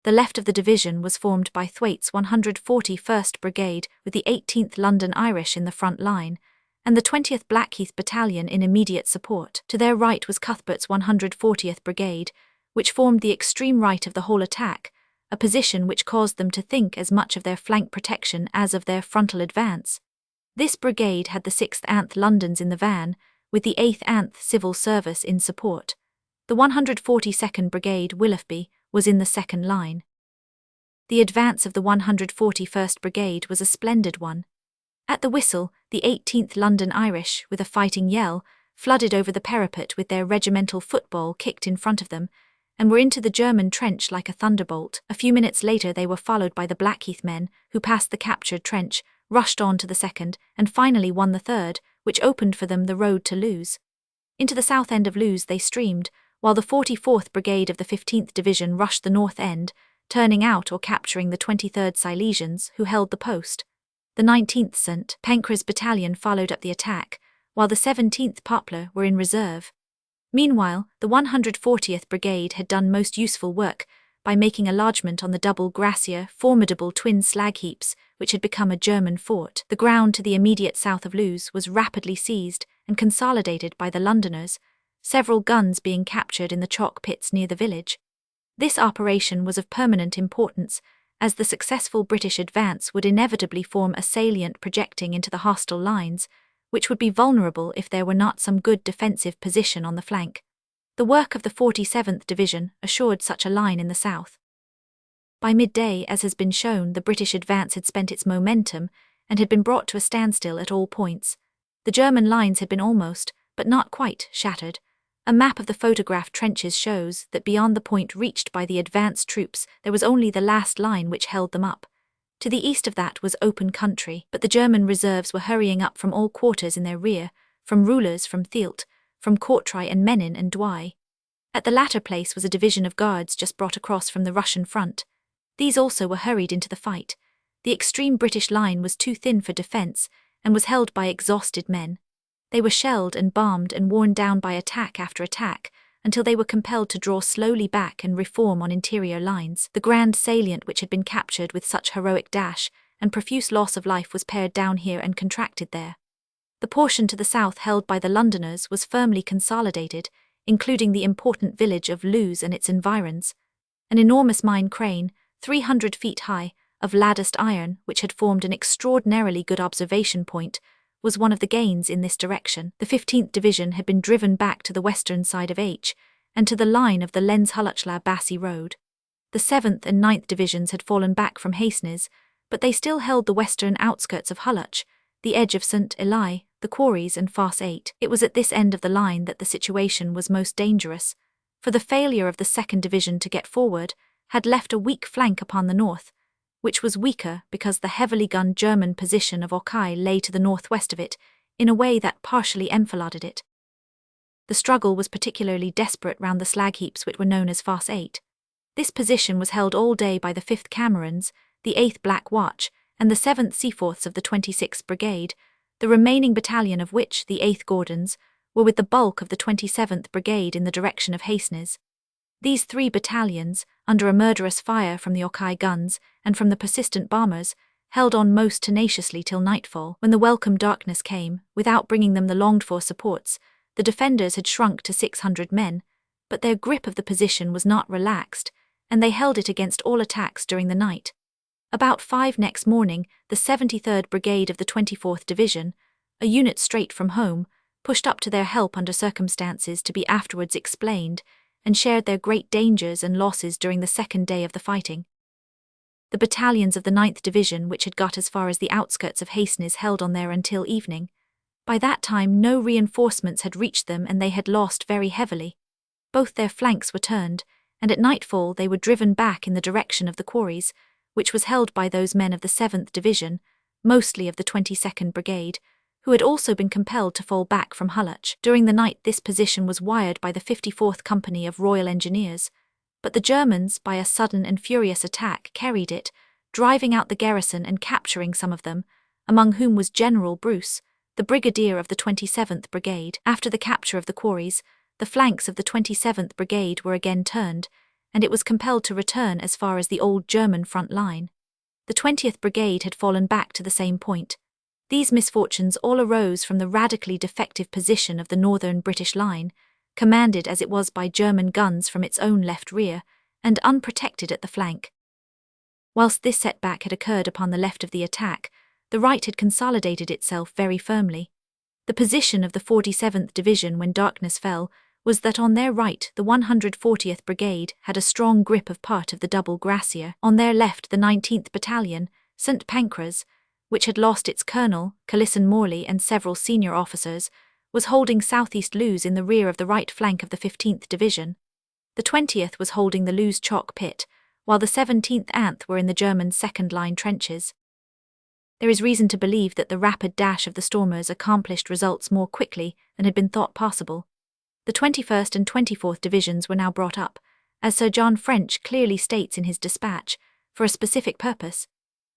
The left of the division was formed by Thwaites' 141st Brigade with the 18th London Irish in the front line, and the 20th Blackheath Battalion in immediate support. To their right was Cuthbert's 140th Brigade, which formed the extreme right of the whole attack, a position which caused them to think as much of their flank protection as of their frontal advance. This brigade had the 6th Anth Londons in the van, with the 8th Anth Civil Service in support. The 142nd Brigade Willoughby was in the second line. The advance of the 141st Brigade was a splendid one. At the whistle, the 18th London Irish, with a fighting yell, flooded over the parapet with their regimental football kicked in front of them, and were into the German trench like a thunderbolt. A few minutes later they were followed by the Blackheath men, who passed the captured trench, rushed on to the second, and finally won the third, which opened for them the road to Loos. Into the south end of Loos they streamed, while the 44th Brigade of the 15th Division rushed the north end, turning out or capturing the 23rd Silesians, who held the post. The 19th St. Pancras Battalion followed up the attack, while the 17th Poplar were in reserve. Meanwhile, the 140th Brigade had done most useful work by making a lodgment on the double Gracier, formidable twin slag heaps, which had become a German fort. The ground to the immediate south of Loos was rapidly seized and consolidated by the Londoners, several guns being captured in the chalk pits near the village. This operation was of permanent importance, as the successful British advance would inevitably form a salient projecting into the hostile lines, which would be vulnerable if there were not some good defensive position on the flank. The work of the 47th Division assured such a line in the south. By midday, as has been shown, the British advance had spent its momentum and had been brought to a standstill at all points. The German lines had been almost, but not quite, shattered. A map of the photographed trenches shows that beyond the point reached by the advanced troops there was only the last line which held them up. To the east of that was open country, but the German reserves were hurrying up from all quarters in their rear, from Roulers, from Thielt, from Courtrai and Menin and Douai. At the latter place was a division of guards just brought across from the Russian front. These also were hurried into the fight. The extreme British line was too thin for defence and was held by exhausted men. They were shelled and bombed and worn down by attack after attack, until they were compelled to draw slowly back and reform on interior lines. The grand salient which had been captured with such heroic dash and profuse loss of life was pared down here and contracted there. The portion to the south held by the Londoners was firmly consolidated, including the important village of Loos and its environs. An enormous mine crane, 300 feet high, of latticed iron, which had formed an extraordinarily good observation point, was one of the gains in this direction. The 15th Division had been driven back to the western side of H, and to the line of the Lens-Hulluchla-Bassey road. The 7th and 9th Divisions had fallen back from Hastings, but they still held the western outskirts of Hulluch, the edge of St. Eli, the quarries and Fosse 8. It was at this end of the line that the situation was most dangerous, for the failure of the 2nd Division to get forward had left a weak flank upon the north, which was weaker because the heavily gunned German position of Okai lay to the northwest of it, in a way that partially enfiladed it. The struggle was particularly desperate round the slag heaps which were known as Fosse 8. This position was held all day by the 5th Camerons, the 8th Black Watch, and the 7th Seaforths of the 26th Brigade, the remaining battalion of which, the 8th Gordons, were with the bulk of the 27th Brigade in the direction of Hastings. These three battalions, under a murderous fire from the Okai guns and from the persistent bombers, held on most tenaciously till nightfall. When the welcome darkness came, without bringing them the longed-for supports, the defenders had shrunk to 600 men, but their grip of the position was not relaxed, and they held it against all attacks during the night. About 5 next morning, the 73rd Brigade of the 24th Division, a unit straight from home, pushed up to their help under circumstances to be afterwards explained, and shared their great dangers and losses during the second day of the fighting. The battalions of the 9th Division, which had got as far as the outskirts of Hastings, held on there until evening. By that time no reinforcements had reached them and they had lost very heavily. Both their flanks were turned, and at nightfall they were driven back in the direction of the quarries, which was held by those men of the 7th Division, mostly of the 22nd Brigade, who had also been compelled to fall back from Hulluch. During the night this position was wired by the 54th Company of Royal Engineers, but the Germans, by a sudden and furious attack, carried it, driving out the garrison and capturing some of them, among whom was General Bruce, the brigadier of the 27th Brigade. After the capture of the quarries, the flanks of the 27th Brigade were again turned, and it was compelled to return as far as the old German front line. The 20th Brigade had fallen back to the same point. These misfortunes all arose from the radically defective position of the northern British line, commanded as it was by German guns from its own left rear, and unprotected at the flank. Whilst this setback had occurred upon the left of the attack, the right had consolidated itself very firmly. The position of the 47th Division when darkness fell was that on their right the 140th Brigade had a strong grip of part of the double glacier. On their left the 19th Battalion, St. Pancras, which had lost its colonel, Callison Morley, and several senior officers, was holding southeast Loos in the rear of the right flank of the 15th Division. The 20th was holding the Loos chalk pit, while the 17th Anth were in the German second-line trenches. There is reason to believe that the rapid dash of the stormers accomplished results more quickly than had been thought possible. The 21st and 24th Divisions were now brought up, as Sir John French clearly states in his dispatch, for a specific purpose: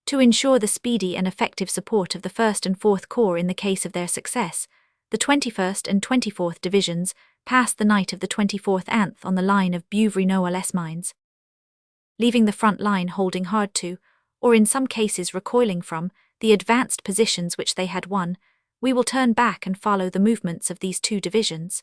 to ensure the speedy and effective support of the 1st and 4th Corps in the case of their success. The 21st and 24th Divisions passed the night of the 24th Anth on the line of Beuvry-Noailles mines. Leaving the front line holding hard to, or in some cases recoiling from, the advanced positions which they had won, we will turn back and follow the movements of these two divisions.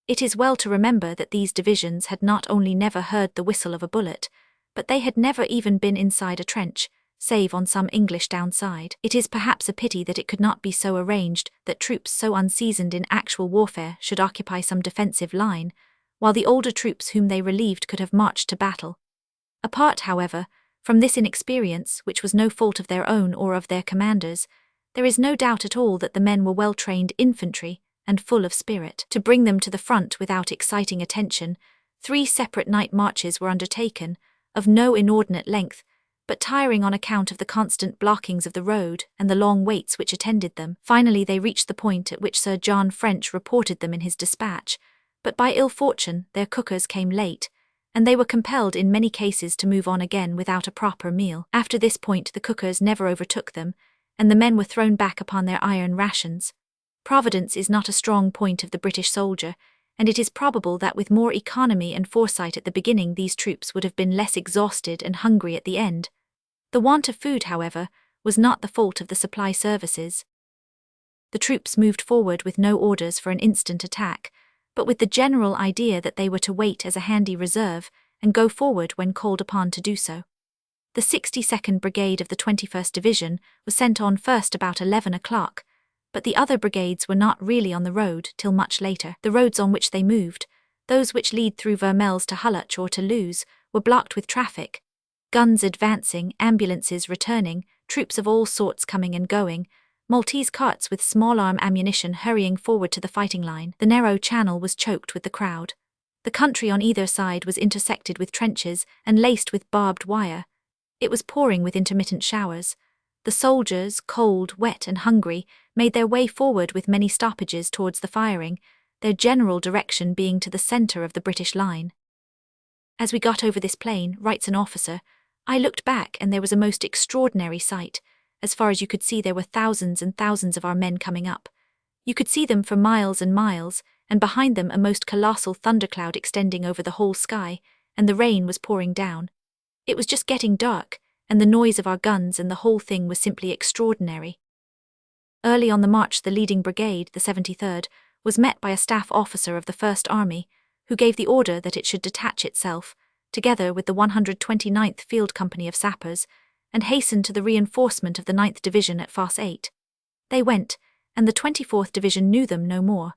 It is well to remember that these divisions had not only never heard the whistle of a bullet, but they had never even been inside a trench, save on some English downside. It is perhaps a pity that it could not be so arranged that troops so unseasoned in actual warfare should occupy some defensive line, while the older troops whom they relieved could have marched to battle. Apart, however, from this inexperience, which was no fault of their own or of their commanders, there is no doubt at all that the men were well-trained infantry and full of spirit. To bring them to the front without exciting attention, 3 separate night marches were undertaken, of no inordinate length, but tiring on account of the constant blockings of the road and the long waits which attended them. Finally they reached the point at which Sir John French reported them in his dispatch, but by ill fortune their cookers came late, and they were compelled in many cases to move on again without a proper meal. After this point the cookers never overtook them, and the men were thrown back upon their iron rations. Providence is not a strong point of the British soldier, and it is probable that with more economy and foresight at the beginning these troops would have been less exhausted and hungry at the end. The want of food, however, was not the fault of the supply services. The troops moved forward with no orders for an instant attack, but with the general idea that they were to wait as a handy reserve and go forward when called upon to do so. The 62nd Brigade of the 21st Division was sent on first about 11 o'clock, but the other brigades were not really on the road till much later. The roads on which they moved, those which lead through Vermelles to Hulluch or to Loos, were blocked with traffic. Guns advancing, ambulances returning, troops of all sorts coming and going, Maltese carts with small-arm ammunition hurrying forward to the fighting line. The narrow channel was choked with the crowd. The country on either side was intersected with trenches and laced with barbed wire. It was pouring with intermittent showers. The soldiers, cold, wet and hungry, made their way forward with many stoppages towards the firing, their general direction being to the centre of the British line. As we got over this plain, writes an officer, I looked back and there was a most extraordinary sight. As far as you could see there were thousands and thousands of our men coming up. You could see them for miles and miles, and behind them a most colossal thundercloud extending over the whole sky, and the rain was pouring down. It was just getting dark, and the noise of our guns and the whole thing was simply extraordinary. Early on the march the leading brigade, the 73rd, was met by a staff officer of the First Army, who gave the order that it should detach itself, together with the 129th Field Company of Sappers, and hasten to the reinforcement of the 9th Division at Fosse 8. They went, and the 24th Division knew them no more.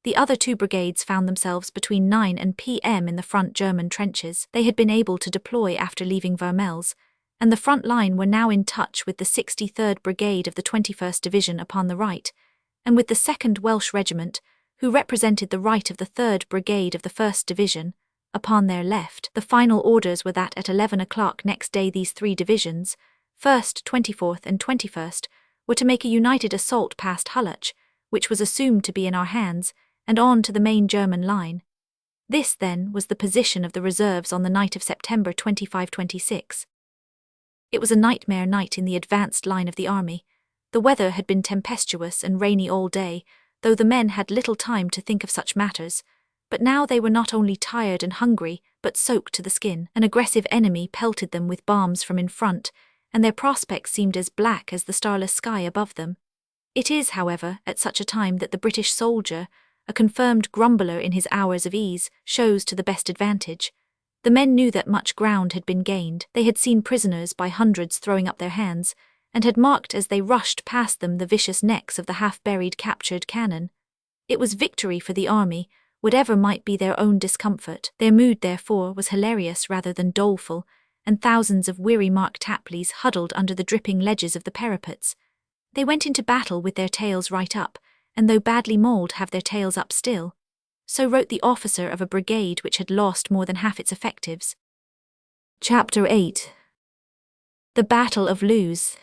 The other two brigades found themselves between 9 and p.m. in the front German trenches. They had been able to deploy after leaving Vermelles, and the front line were now in touch with the 63rd Brigade of the 21st Division upon the right, and with the 2nd Welsh Regiment, who represented the right of the 3rd Brigade of the 1st Division, upon their left. The final orders were that at 11 o'clock next day these three divisions, 1st, 24th and 21st, were to make a united assault past Hulluch, which was assumed to be in our hands, and on to the main German line. This, then, was the position of the reserves on the night of September 25-26. It was a nightmare night in the advanced line of the army. The weather had been tempestuous and rainy all day, though the men had little time to think of such matters. But now they were not only tired and hungry, but soaked to the skin. An aggressive enemy pelted them with bombs from in front, and their prospects seemed as black as the starless sky above them. It is, however, at such a time that the British soldier, a confirmed grumbler in his hours of ease, shows to the best advantage. The men knew that much ground had been gained. They had seen prisoners by hundreds throwing up their hands, and had marked as they rushed past them the vicious necks of the half-buried captured cannon. It was victory for the army, whatever might be their own discomfort. Their mood, therefore, was hilarious rather than doleful, and thousands of weary Mark Tapleys huddled under the dripping ledges of the parapets. They went into battle with their tails right up, and though badly mauled have their tails up still. So wrote the officer of a brigade which had lost more than half its effectives. Chapter 8. The Battle of Loos.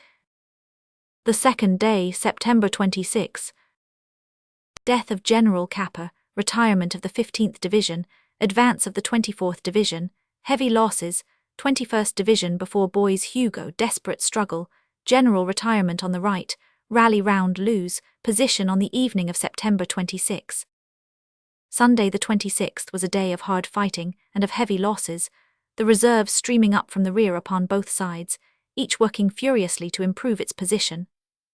The second day, September 26. Death of General Capper, retirement of the 15th Division, advance of the 24th Division, heavy losses, 21st Division before Bois Hugo, desperate struggle, general retirement on the right, rally round Loos, position on the evening of September 26. Sunday the 26th was a day of hard fighting and of heavy losses, the reserves streaming up from the rear upon both sides, each working furiously to improve its position.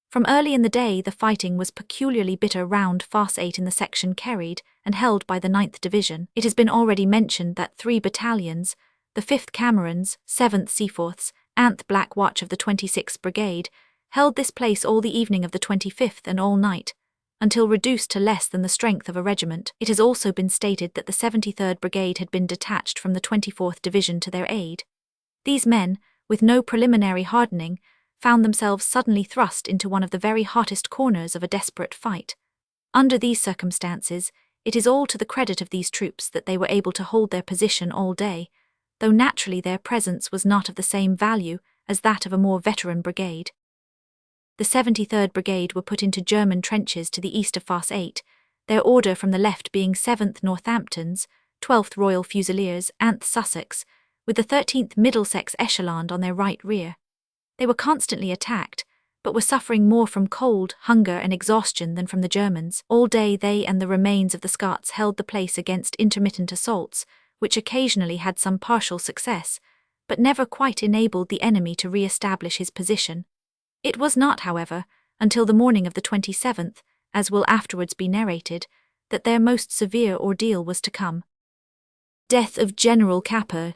From early in the day the fighting was peculiarly bitter round Fosse 8 in the section carried and held by the 9th Division. It has been already mentioned that 3 battalions, the 5th Camerons, 7th Seaforths, and Black Watch of the 26th Brigade, held this place all the evening of the 25th and all night, until reduced to less than the strength of a regiment. It has also been stated that the 73rd Brigade had been detached from the 24th Division to their aid. These men, with no preliminary hardening, found themselves suddenly thrust into one of the very hottest corners of a desperate fight. Under these circumstances, it is all to the credit of these troops that they were able to hold their position all day, though naturally their presence was not of the same value as that of a more veteran brigade. The 73rd Brigade were put into German trenches to the east of Fosse 8, their order from the left being 7th Northamptons, 12th Royal Fusiliers, and Sussex, with the 13th Middlesex echeloned on their right rear. They were constantly attacked, but were suffering more from cold, hunger and exhaustion than from the Germans. All day they and the remains of the Scots held the place against intermittent assaults, which occasionally had some partial success, but never quite enabled the enemy to re-establish his position. It was not, however, until the morning of the 27th, as will afterwards be narrated, that their most severe ordeal was to come. Death of General Capper.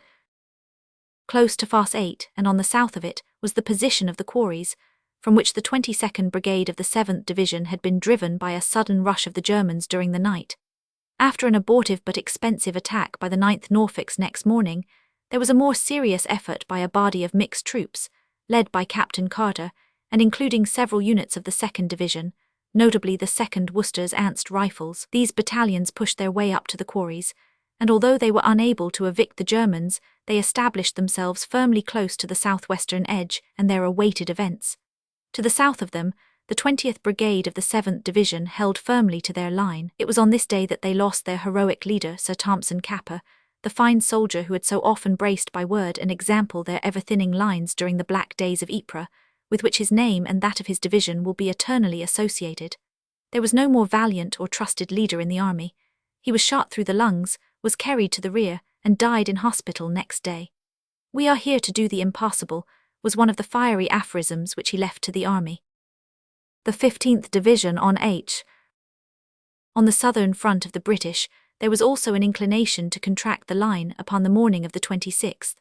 Close to Fosse 8, and on the south of it, was the position of the quarries, from which the 22nd Brigade of the 7th Division had been driven by a sudden rush of the Germans during the night. After an abortive but expensive attack by the 9th Norfolks next morning, there was a more serious effort by a body of mixed troops, led by Captain Carter, and including several units of the 2nd Division, notably the 2nd Worcester's Ernst Rifles. These battalions pushed their way up to the quarries, and although they were unable to evict the Germans, they established themselves firmly close to the southwestern edge and there awaited events. To the south of them, the 20th Brigade of the 7th Division held firmly to their line. It was on this day that they lost their heroic leader, Sir Thompson Capper, the fine soldier who had so often braced by word and example their ever-thinning lines during the black days of Ypres, with which his name and that of his division will be eternally associated. There was no more valiant or trusted leader in the army. He was shot through the lungs, was carried to the rear, and died in hospital next day. "We are here to do the impossible," was one of the fiery aphorisms which he left to the army. The 15th Division on H. On the southern front of the British, there was also an inclination to contract the line upon the morning of the 26th.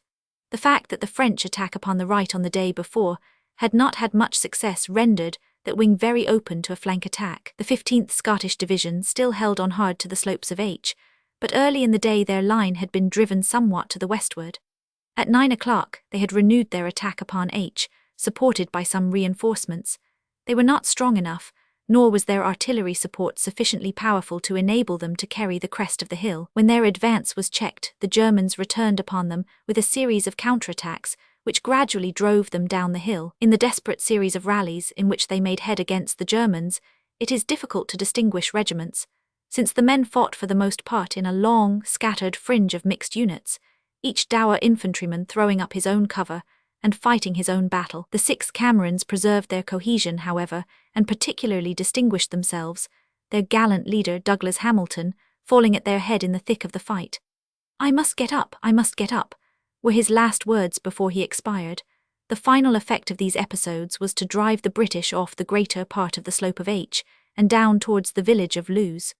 The fact that the French attack upon the right on the day before had not had much success rendered that wing very open to a flank attack. The 15th Scottish Division still held on hard to the slopes of H, but early in the day their line had been driven somewhat to the westward. At 9 o'clock they had renewed their attack upon H, supported by some reinforcements. They were not strong enough, nor was their artillery support sufficiently powerful to enable them to carry the crest of the hill. When their advance was checked, the Germans returned upon them with a series of counterattacks, which gradually drove them down the hill. In the desperate series of rallies in which they made head against the Germans, it is difficult to distinguish regiments, since the men fought for the most part in a long, scattered fringe of mixed units, each dour infantryman throwing up his own cover and fighting his own battle. The 6 Camerons preserved their cohesion, however, and particularly distinguished themselves, their gallant leader Douglas Hamilton falling at their head in the thick of the fight. I must get up, were his last words before he expired. The final effect of these episodes was to drive the British off the greater part of the slope of H and down towards the village of Loos.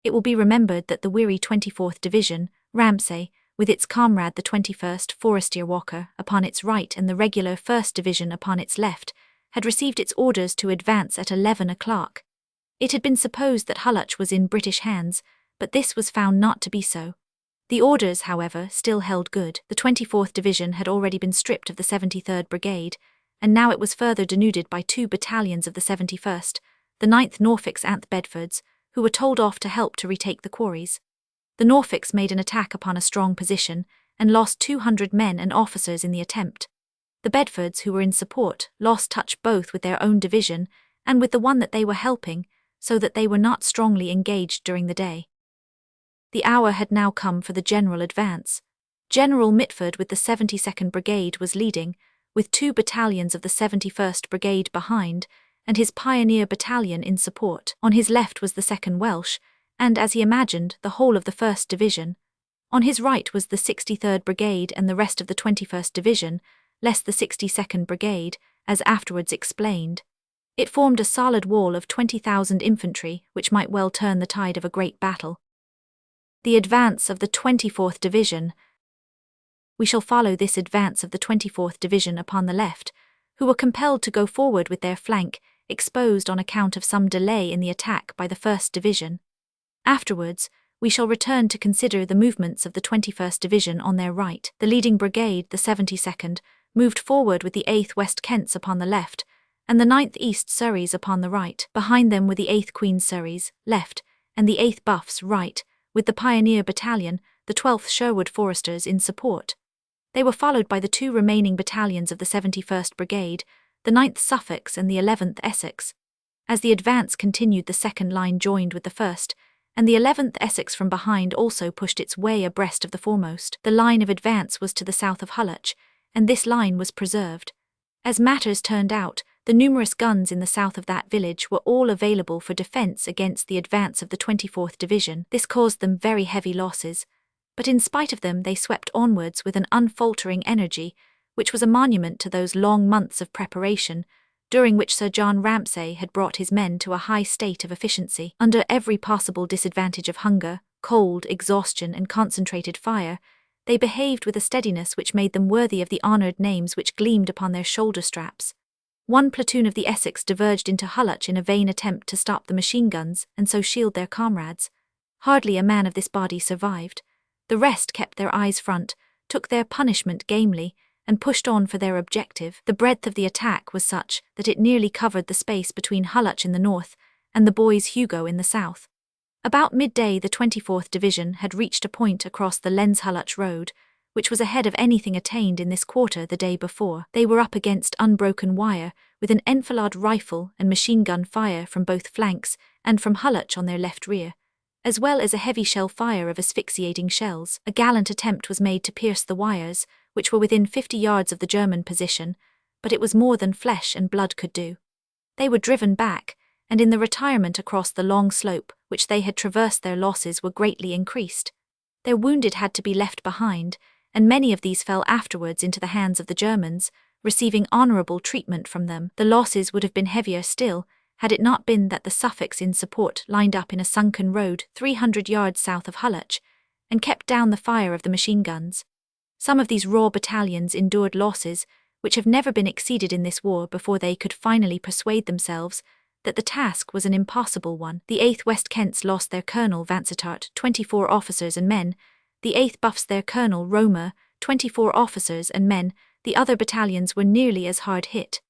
It will be remembered that the weary 24th Division, Ramsay, with its comrade the 21st Forestier Walker upon its right and the regular 1st Division upon its left, had received its orders to advance at 11 o'clock. It had been supposed that Hulluch was in British hands, but this was found not to be so. The orders, however, still held good. The 24th Division had already been stripped of the 73rd Brigade, and now it was further denuded by 2 battalions of the 71st, the 9th Norfolks and Bedfords, who were told off to help to retake the quarries. The Norfolks made an attack upon a strong position and lost 200 men and officers in the attempt. The Bedfords, who were in support, lost touch both with their own division and with the one that they were helping, so that they were not strongly engaged during the day. The hour had now come for the general advance. General Mitford with the 72nd Brigade was leading, with 2 battalions of the 71st Brigade behind, and his pioneer battalion in support. On his left was the 2nd Welsh, and, as he imagined, the whole of the 1st Division. On his right was the 63rd Brigade and the rest of the 21st Division, less the 62nd Brigade, as afterwards explained. It formed a solid wall of 20,000 infantry, which might well turn the tide of a great battle. The advance of the 24th Division. We shall follow this advance of the 24th Division upon the left, who were compelled to go forward with their flank, exposed on account of some delay in the attack by the 1st Division. Afterwards, we shall return to consider the movements of the 21st Division on their right. The leading brigade, the 72nd, moved forward with the 8th West Kents upon the left, and the 9th East Surreys upon the right. Behind them were the 8th Queen Surreys, left, and the 8th Buffs, right, with the Pioneer Battalion, the 12th Sherwood Foresters, in support. They were followed by the 2 remaining battalions of the 71st Brigade, the 9th Suffolks and the 11th Essex. As the advance continued, the second line joined with the 1st, and the 11th Essex from behind also pushed its way abreast of the foremost. The line of advance was to the south of Hulluch, and this line was preserved. As matters turned out, the numerous guns in the south of that village were all available for defence against the advance of the 24th Division. This caused them very heavy losses, but in spite of them they swept onwards with an unfaltering energy, which was a monument to those long months of preparation, during which Sir John Ramsay had brought his men to a high state of efficiency. Under every possible disadvantage of hunger, cold, exhaustion, and concentrated fire, they behaved with a steadiness which made them worthy of the honoured names which gleamed upon their shoulder straps. One platoon of the Essex diverged into Hulluch in a vain attempt to stop the machine guns and so shield their comrades. Hardly a man of this body survived. The rest kept their eyes front, took their punishment gamely, and pushed on for their objective. The breadth of the attack was such that it nearly covered the space between Hulluch in the north and the Bois Hugo in the south. About midday the 24th Division had reached a point across the Lens-Hulluch road, which was ahead of anything attained in this quarter the day before. They were up against unbroken wire, with an enfilade rifle and machine gun fire from both flanks and from Hulluch on their left rear, as well as a heavy shell fire of asphyxiating shells. A gallant attempt was made to pierce the wires, which were within 50 yards of the German position, but it was more than flesh and blood could do. They were driven back, and in the retirement across the long slope which they had traversed their losses were greatly increased. Their wounded had to be left behind, and many of these fell afterwards into the hands of the Germans, receiving honourable treatment from them. The losses would have been heavier still, had it not been that the Suffolks in support lined up in a sunken road 300 yards south of Hulluch, and kept down the fire of the machine guns. Some of these raw battalions endured losses which have never been exceeded in this war before they could finally persuade themselves that the task was an impossible one. The 8th West Kents lost their colonel Vansittart, 24 officers and men, the 8th Buffs their colonel Romer, 24 officers and men. The other battalions were nearly as hard hit.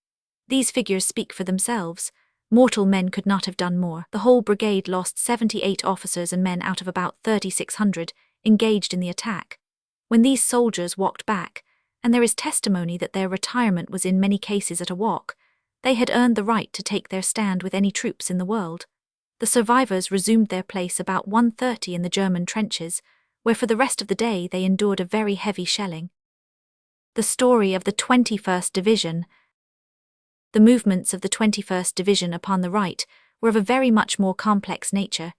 These figures speak for themselves. Mortal men could not have done more. The whole brigade lost 78 officers and men out of about 3,600 engaged in the attack. When these soldiers walked back, and there is testimony that their retirement was in many cases at a walk, they had earned the right to take their stand with any troops in the world. The survivors resumed their place about 1:30 in the German trenches, where for the rest of the day they endured a very heavy shelling. The story of the 21st Division. The movements of the 21st Division upon the right were of a very much more complex nature,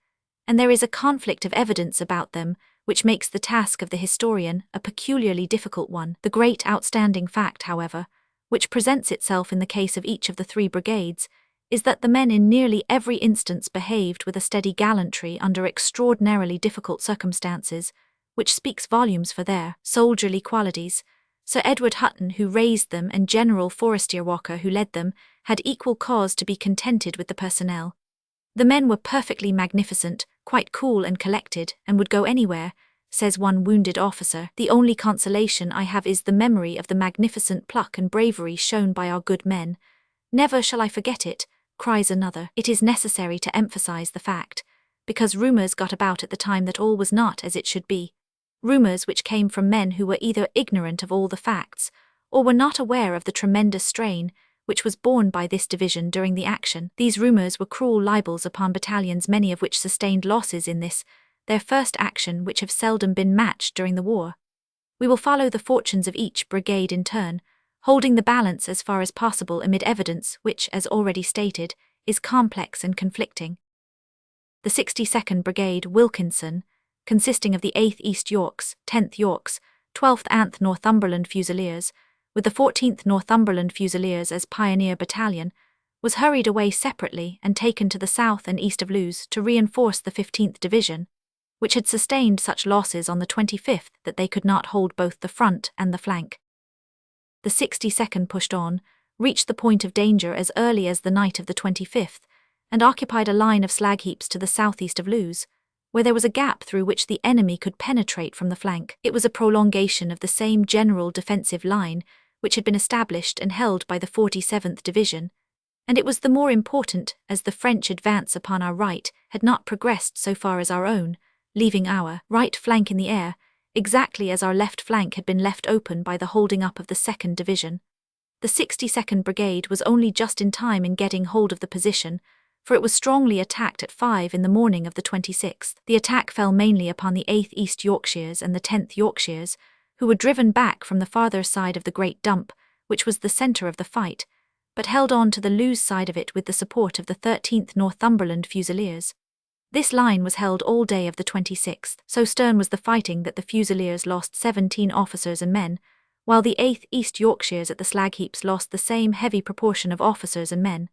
and there is a conflict of evidence about them which makes the task of the historian a peculiarly difficult one. The great outstanding fact, however, which presents itself in the case of each of the three brigades, is that the men in nearly every instance behaved with a steady gallantry under extraordinarily difficult circumstances, which speaks volumes for their soldierly qualities. Sir Edward Hutton, who raised them, and General Forestier Walker, who led them, had equal cause to be contented with the personnel. The men were perfectly magnificent, quite cool and collected, and would go anywhere, says one wounded officer. The only consolation I have is the memory of the magnificent pluck and bravery shown by our good men. Never shall I forget it, cries another. It is necessary to emphasize the fact, because rumours got about at the time that all was not as it should be. Rumours which came from men who were either ignorant of all the facts, or were not aware of the tremendous strain which was borne by this division during the action. These rumours were cruel libels upon battalions, many of which sustained losses in this, their first action, which have seldom been matched during the war. We will follow the fortunes of each brigade in turn, holding the balance as far as possible amid evidence which, as already stated, is complex and conflicting. The 62nd Brigade, Wilkinson, consisting of the 8th East Yorks, 10th Yorks, 12th Anth Northumberland Fusiliers, with the 14th Northumberland Fusiliers as pioneer battalion, was hurried away separately and taken to the south and east of Loos to reinforce the 15th Division, which had sustained such losses on the 25th that they could not hold both the front and the flank. The 62nd pushed on, reached the point of danger as early as the night of the 25th, and occupied a line of slag heaps to the southeast of Loos, where there was a gap through which the enemy could penetrate from the flank. It was a prolongation of the same general defensive line which had been established and held by the 47th Division, and it was the more important as the French advance upon our right had not progressed so far as our own, leaving our right flank in the air, exactly as our left flank had been left open by the holding up of the 2nd Division. The 62nd Brigade was only just in time in getting hold of the position, for it was strongly attacked at 5 in the morning of the 26th. The attack fell mainly upon the 8th East Yorkshires and the 10th Yorkshires, who were driven back from the farther side of the Great Dump, which was the centre of the fight, but held on to the Loos side of it with the support of the 13th Northumberland Fusiliers. This line was held all day of the 26th, so stern was the fighting that the Fusiliers lost 17 officers and men, while the 8th East Yorkshires at the slag heaps lost the same heavy proportion of officers and men.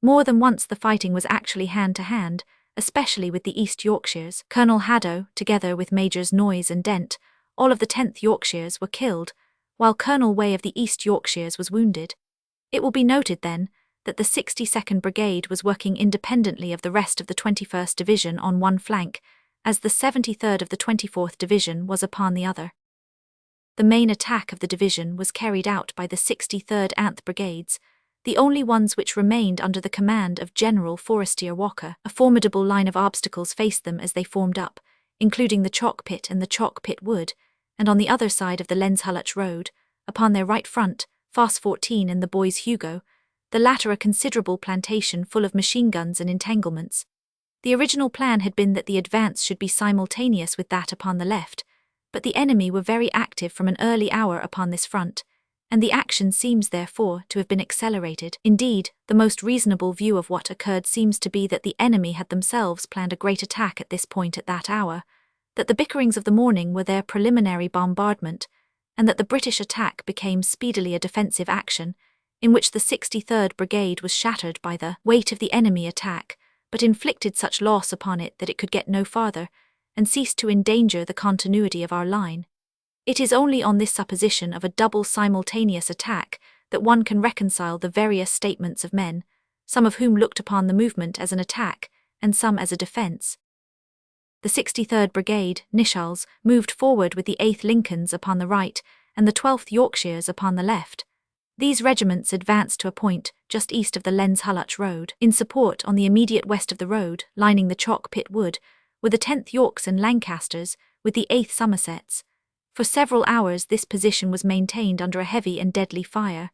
More than once the fighting was actually hand-to-hand, especially with the East Yorkshires. Colonel Haddo, together with Majors Noyes and Dent, all of the 10th Yorkshires, were killed, while Colonel Way of the East Yorkshires was wounded. It will be noted, then, that the 62nd Brigade was working independently of the rest of the 21st Division on one flank, as the 73rd of the 24th Division was upon the other. The main attack of the division was carried out by the 63rd Anth Brigades, the only ones which remained under the command of General Forestier Walker. A formidable line of obstacles faced them as they formed up, including the Chalk Pit and the Chalk Pit Wood, and on the other side of the Lenzhulach Road, upon their right front, Foss 14 and the Boys Hugo, the latter a considerable plantation full of machine guns and entanglements. The original plan had been that the advance should be simultaneous with that upon the left, but the enemy were very active from an early hour upon this front, and the action seems therefore to have been accelerated. Indeed, the most reasonable view of what occurred seems to be that the enemy had themselves planned a great attack at this point at that hour, that the bickerings of the morning were their preliminary bombardment, and that the British attack became speedily a defensive action, in which the 63rd Brigade was shattered by the weight of the enemy attack, but inflicted such loss upon it that it could get no farther, and ceased to endanger the continuity of our line. It is only on this supposition of a double simultaneous attack that one can reconcile the various statements of men, some of whom looked upon the movement as an attack, and some as a defence. The 63rd Brigade, Nichols, moved forward with the 8th Lincolns upon the right and the 12th Yorkshires upon the left, These regiments advanced to a point just east of the Lens-Hulluch road. In support on the immediate west of the road, lining the chalk pit wood, were the 10th Yorks and Lancasters with the 8th Somersets. For several hours this position was maintained under a heavy and deadly fire.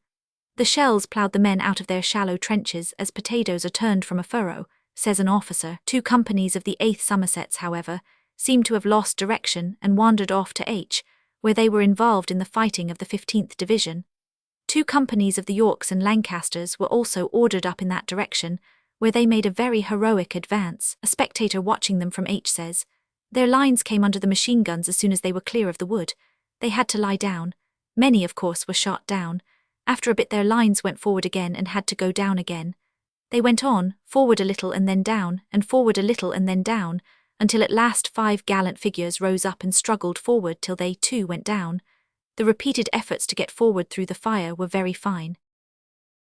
The shells ploughed the men out of their shallow trenches as potatoes are turned from a furrow, says an officer. 2 companies of the 8th Somersets, however, seemed to have lost direction and wandered off to H, where they were involved in the fighting of the 15th Division. 2 companies of the Yorks and Lancasters were also ordered up in that direction, where they made a very heroic advance. A spectator watching them from H says, "Their lines came under the machine guns as soon as they were clear of the wood. They had to lie down. Many, of course, were shot down. After a bit their lines went forward again and had to go down again. They went on, forward a little and then down, and forward a little and then down, until at last 5 gallant figures rose up and struggled forward till they too went down. The repeated efforts to get forward through the fire were very fine."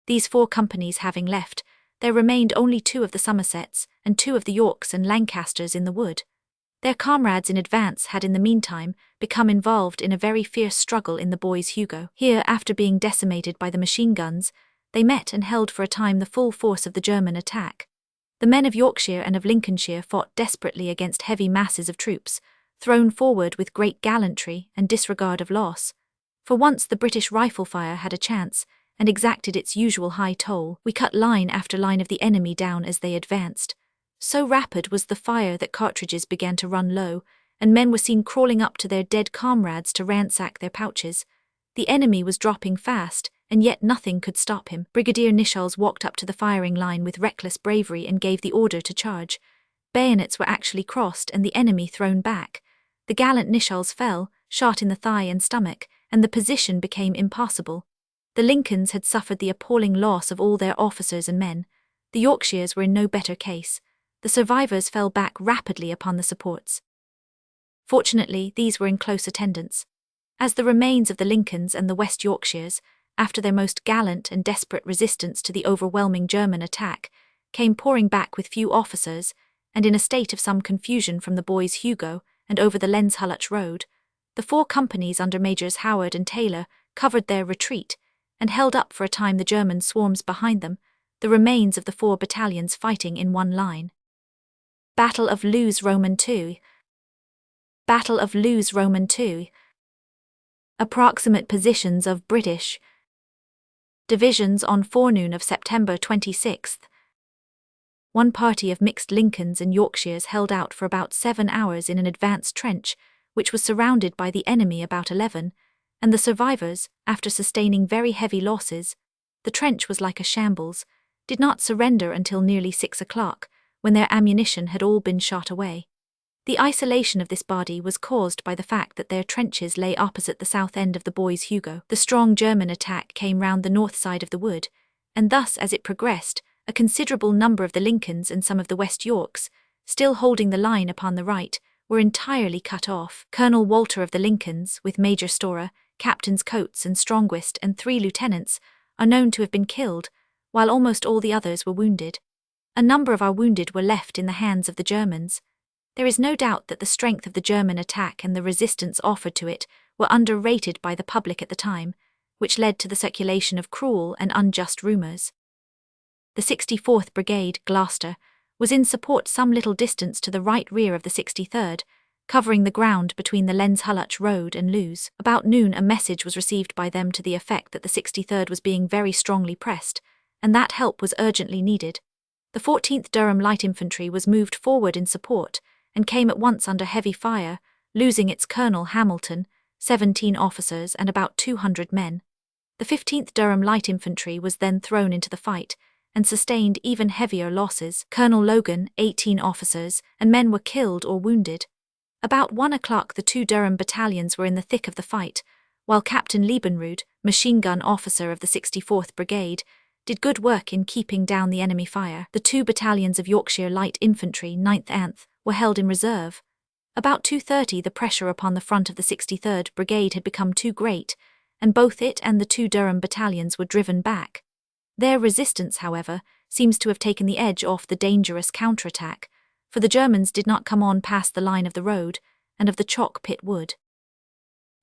These 4 companies having left, there remained only 2 of the Somersets and 2 of the Yorks and Lancasters in the wood. Their comrades in advance had in the meantime become involved in a very fierce struggle in the Bois Hugo. Here, after being decimated by the machine guns, they met and held for a time the full force of the German attack. The men of Yorkshire and of Lincolnshire fought desperately against heavy masses of troops, thrown forward with great gallantry and disregard of loss. For once the British rifle fire had a chance, and exacted its usual high toll. We cut line after line of the enemy down as they advanced. So rapid was the fire that cartridges began to run low, and men were seen crawling up to their dead comrades to ransack their pouches. The enemy was dropping fast, and yet nothing could stop him. Brigadier Nichols walked up to the firing line with reckless bravery and gave the order to charge. Bayonets were actually crossed and the enemy thrown back. The gallant Nichols fell, shot in the thigh and stomach, and the position became impossible. The Lincolns had suffered the appalling loss of all their officers and men. The Yorkshires were in no better case. The survivors fell back rapidly upon the supports. Fortunately, these were in close attendance. As the remains of the Lincolns and the West Yorkshires, after their most gallant and desperate resistance to the overwhelming German attack, came pouring back with few officers, and in a state of some confusion from the Bois Hugo and over the Lens-Hulluch road, the 4 companies under Majors Howard and Taylor covered their retreat, and held up for a time the German swarms behind them, the remains of the 4 battalions fighting in one line. Battle of Loos Roman II. Battle of Loos Roman II. Approximate positions of British divisions on forenoon of September 26th. One party of mixed Lincolns and Yorkshires held out for about 7 hours in an advanced trench, which was surrounded by the enemy about 11, and the survivors, after sustaining very heavy losses, the trench was like a shambles, did not surrender until nearly 6 o'clock, when their ammunition had all been shot away. The isolation of this body was caused by the fact that their trenches lay opposite the south end of the Bois Hugo. The strong German attack came round the north side of the wood, and thus as it progressed, a considerable number of the Lincolns and some of the West Yorks, still holding the line upon the right, were entirely cut off. Colonel Walter of the Lincolns, with Major Storer, Captains Coates and Strongwist and 3 lieutenants, are known to have been killed, while almost all the others were wounded. A number of our wounded were left in the hands of the Germans. There is no doubt that the strength of the German attack and the resistance offered to it were underrated by the public at the time, which led to the circulation of cruel and unjust rumours. The 64th Brigade, Gloucester, was in support some little distance to the right rear of the 63rd, covering the ground between the Lens-Hulluch road and Loos. About noon a message was received by them to the effect that the 63rd was being very strongly pressed, and that help was urgently needed. The 14th Durham Light Infantry was moved forward in support, and came at once under heavy fire, losing its Colonel Hamilton, 17 officers and about 200 men. The 15th Durham Light Infantry was then thrown into the fight, and sustained even heavier losses. Colonel Logan, 18 officers, and men were killed or wounded. About 1 o'clock the 2 Durham battalions were in the thick of the fight, while Captain Liebenrud, machine gun officer of the 64th Brigade, did good work in keeping down the enemy fire. The 2 battalions of Yorkshire Light Infantry, 9th Anth, were held in reserve. About 2:30 the pressure upon the front of the 63rd Brigade had become too great, and both it and the 2 Durham battalions were driven back. Their resistance, however, seems to have taken the edge off the dangerous counterattack, for the Germans did not come on past the line of the road and of the chalk pit wood.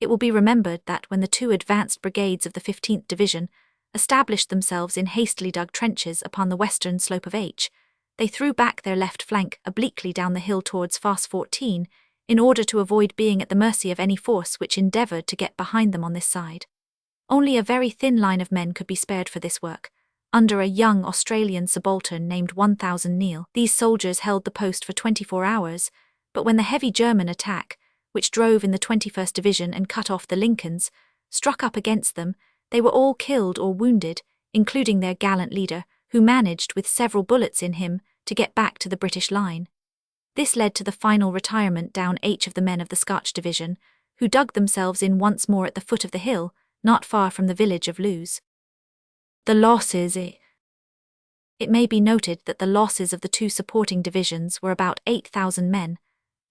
It will be remembered that when the 2 advanced brigades of the 15th Division, established themselves in hastily dug trenches upon the western slope of H. They threw back their left flank obliquely down the hill towards Fosse 14, in order to avoid being at the mercy of any force which endeavoured to get behind them on this side. Only a very thin line of men could be spared for this work. Under a young Australian subaltern named 1000 Neal, these soldiers held the post for 24 hours, but when the heavy German attack, which drove in the 21st Division and cut off the Lincolns, struck up against them, they were all killed or wounded, including their gallant leader, who managed, with several bullets in him, to get back to the British line. This led to the final retirement down H of the men of the Scotch Division, who dug themselves in once more at the foot of the hill, not far from the village of Loos. The losses. It may be noted that the losses of the two supporting divisions were about 8,000 men.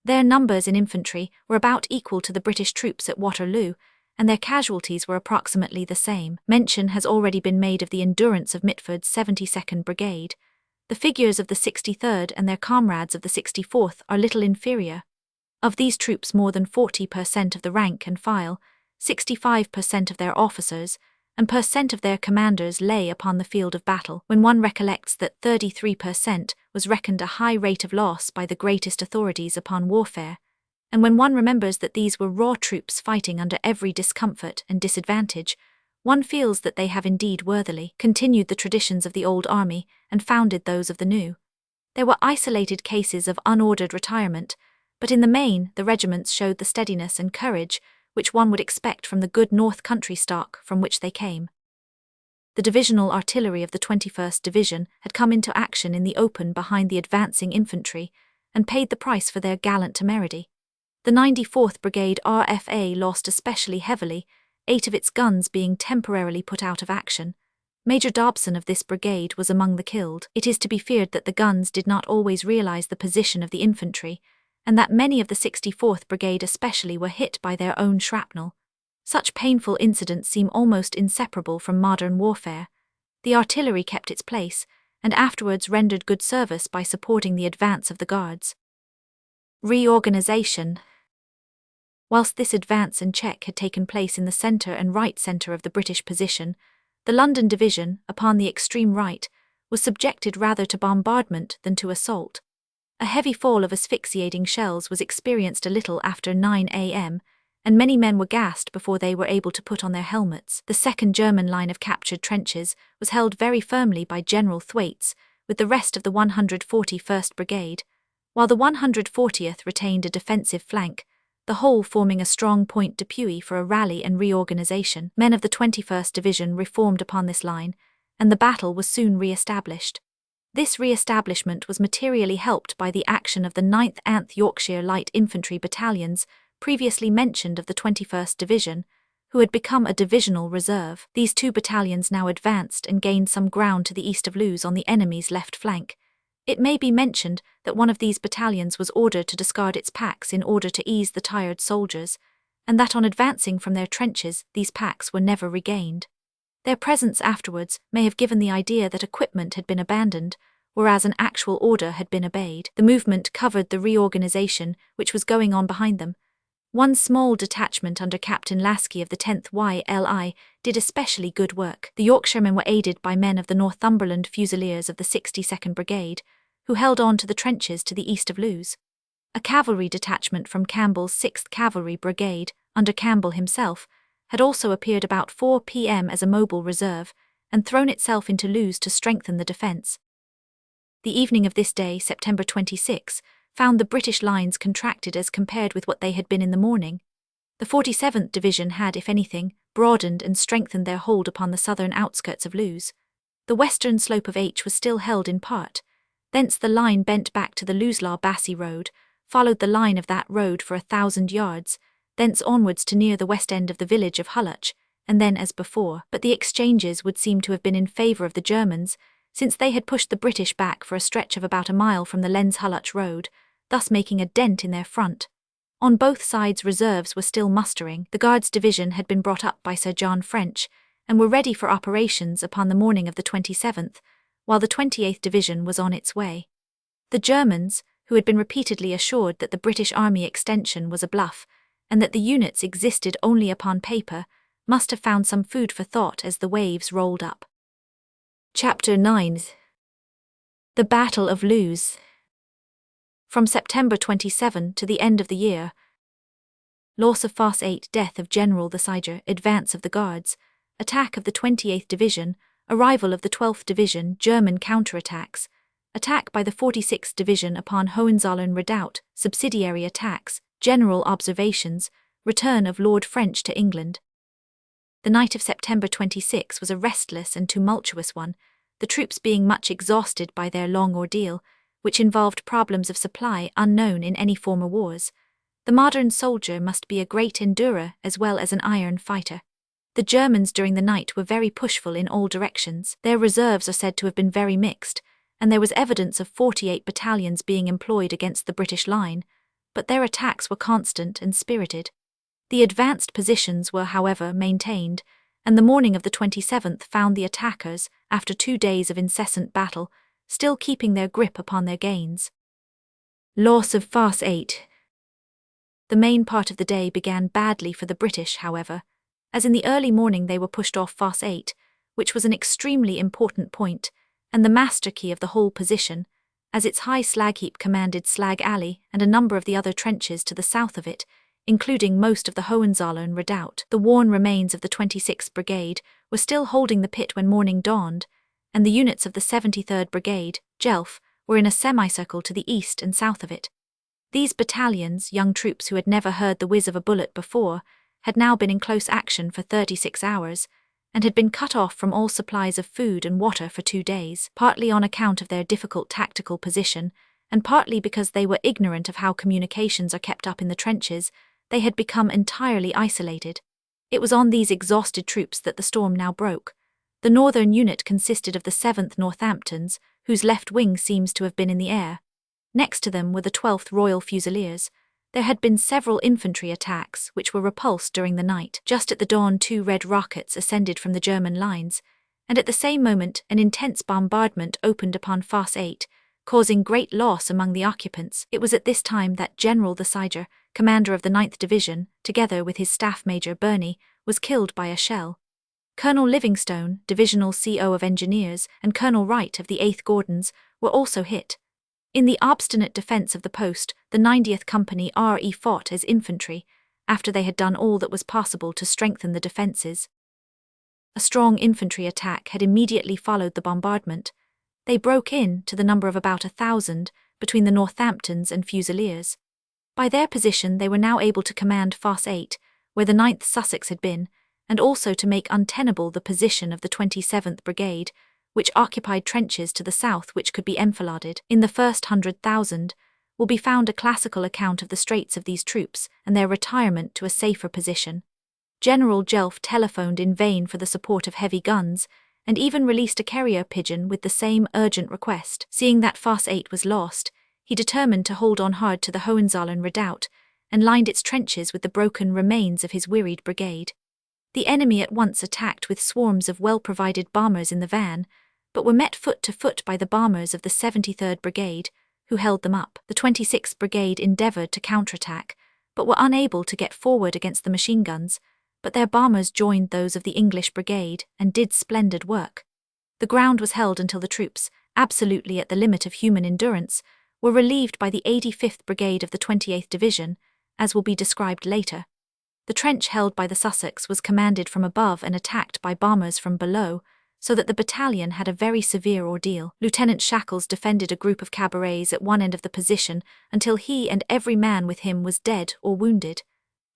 Their numbers in infantry were about equal to the British troops at Waterloo, and their casualties were approximately the same. Mention has already been made of the endurance of Mitford's 72nd Brigade. The figures of the 63rd and their comrades of the 64th are little inferior. Of these troops, more than 40% of the rank and file, 65% of their officers, and % of their commanders lay upon the field of battle, when one recollects that 33% was reckoned a high rate of loss by the greatest authorities upon warfare, and when one remembers that these were raw troops fighting under every discomfort and disadvantage, one feels that they have indeed worthily continued the traditions of the old army and founded those of the new. There were isolated cases of unordered retirement, but in the main the regiments showed the steadiness and courage which one would expect from the good North Country stock from which they came. The divisional artillery of the 21st Division had come into action in the open behind the advancing infantry and paid the price for their gallant temerity. The 94th Brigade RFA lost especially heavily, 8 of its guns being temporarily put out of action. Major Dobson of this brigade was among the killed. It is to be feared that the guns did not always realize the position of the infantry, and that many of the 64th Brigade especially were hit by their own shrapnel. Such painful incidents seem almost inseparable from modern warfare. The artillery kept its place, and afterwards rendered good service by supporting the advance of the Guards. Reorganization. Whilst this advance and check had taken place in the centre and right centre of the British position, the London Division, upon the extreme right, was subjected rather to bombardment than to assault. A heavy fall of asphyxiating shells was experienced a little after 9 a.m., and many men were gassed before they were able to put on their helmets. The second German line of captured trenches was held very firmly by General Thwaites, with the rest of the 141st Brigade, while the 140th retained a defensive flank, the whole forming a strong point d'appui for a rally and reorganization. Men of the 21st Division reformed upon this line, and the battle was soon re-established. This re-establishment was materially helped by the action of the 9th and Yorkshire Light Infantry Battalions, previously mentioned of the 21st Division, who had become a divisional reserve. These two battalions now advanced and gained some ground to the east of Loos on the enemy's left flank. It may be mentioned that one of these battalions was ordered to discard its packs in order to ease the tired soldiers, and that on advancing from their trenches these packs were never regained. Their presence afterwards may have given the idea that equipment had been abandoned, whereas an actual order had been obeyed. The movement covered the reorganization which was going on behind them. One small detachment under Captain Lasky of the 10th YLI did especially good work. The Yorkshiremen were aided by men of the Northumberland Fusiliers of the 62nd Brigade, who held on to the trenches to the east of Loos. A cavalry detachment from Campbell's 6th Cavalry Brigade, under Campbell himself, had also appeared about 4 p.m. as a mobile reserve, and thrown itself into Loos to strengthen the defence. The evening of this day, September 26, found the British lines contracted as compared with what they had been in the morning. The 47th Division had, if anything, broadened and strengthened their hold upon the southern outskirts of Loos. The western slope of H was still held in part. Thence the line bent back to the Looselaw-Bassey road, followed the line of that road for 1,000 yards, thence onwards to near the west end of the village of Hulluch, and then as before. But the exchanges would seem to have been in favour of the Germans, since they had pushed the British back for a stretch of about a mile from the Lens-Hulluch road, thus making a dent in their front. On both sides reserves were still mustering. The Guards Division had been brought up by Sir John French, and were ready for operations upon the morning of the 27th, while the 28th Division was on its way. The Germans, who had been repeatedly assured that the British Army extension was a bluff, and that the units existed only upon paper, must have found some food for thought as the waves rolled up. Chapter 9. The Battle of Loos. From September 27 to the end of the year. Loss of Farce 8, death of General the Siger, advance of the Guards, attack of the 28th Division, arrival of the 12th Division, German counterattacks, attack by the 46th Division upon Hohenzollern Redoubt, subsidiary attacks, general observations, return of Lord French to England. The night of September 26 was a restless and tumultuous one, the troops being much exhausted by their long ordeal, which involved problems of supply unknown in any former wars. The modern soldier must be a great endurer as well as an iron fighter. The Germans during the night were very pushful in all directions. Their reserves are said to have been very mixed, and there was evidence of 48 battalions being employed against the British line, but their attacks were constant and spirited. The advanced positions were, however, maintained, and the morning of the 27th found the attackers, after 2 days of incessant battle, still keeping their grip upon their gains. Loss of Farce 8. The main part of the day began badly for the British, however, as in the early morning they were pushed off Farce 8, which was an extremely important point, and the master key of the whole position, as its high slag heap commanded Slag Alley and a number of the other trenches to the south of it, including most of the Hohenzollern Redoubt. The worn remains of the 26th Brigade were still holding the pit when morning dawned, and the units of the 73rd Brigade, Jelf, were in a semicircle to the east and south of it. These battalions, young troops who had never heard the whiz of a bullet before, had now been in close action for 36 hours, and had been cut off from all supplies of food and water for 2 days, partly on account of their difficult tactical position, and partly because they were ignorant of how communications are kept up in the trenches. They had become entirely isolated. It was on these exhausted troops that the storm now broke. The northern unit consisted of the 7th Northamptons, whose left wing seems to have been in the air. Next to them were the 12th Royal Fusiliers. There had been several infantry attacks, which were repulsed during the night. Just at the dawn 2 red rockets ascended from the German lines, and at the same moment an intense bombardment opened upon Farce 8, causing great loss among the occupants. It was at this time that General the Siger, commander of the 9th Division, together with his staff major Burney, was killed by a shell. Colonel Livingstone, Divisional CO of Engineers, and Colonel Wright of the 8th Gordons were also hit. In the obstinate defence of the post, the 90th Company RE fought as infantry, after they had done all that was possible to strengthen the defences. A strong infantry attack had immediately followed the bombardment. They broke in, to the number of about 1,000, between the Northamptons and Fusiliers. By their position they were now able to command Farce 8, where the 9th Sussex had been, and also to make untenable the position of the 27th Brigade, which occupied trenches to the south which could be enfiladed. In the first 100,000 will be found a classical account of the straits of these troops and their retirement to a safer position. General Jelf telephoned in vain for the support of heavy guns, and even released a carrier pigeon with the same urgent request. Seeing that Farce 8 was lost, he determined to hold on hard to the Hohenzollern Redoubt, and lined its trenches with the broken remains of his wearied brigade. The enemy at once attacked with swarms of well-provided bombers in the van, but were met foot to foot by the bombers of the 73rd Brigade, who held them up. The 26th Brigade endeavoured to counterattack, but were unable to get forward against the machine guns, but their bombers joined those of the English Brigade and did splendid work. The ground was held until the troops, absolutely at the limit of human endurance, were relieved by the 85th Brigade of the 28th Division, as will be described later. The trench held by the Sussex was commanded from above and attacked by bombers from below, so that the battalion had a very severe ordeal. Lieutenant Shackles defended a group of cabarets at one end of the position until he and every man with him was dead or wounded.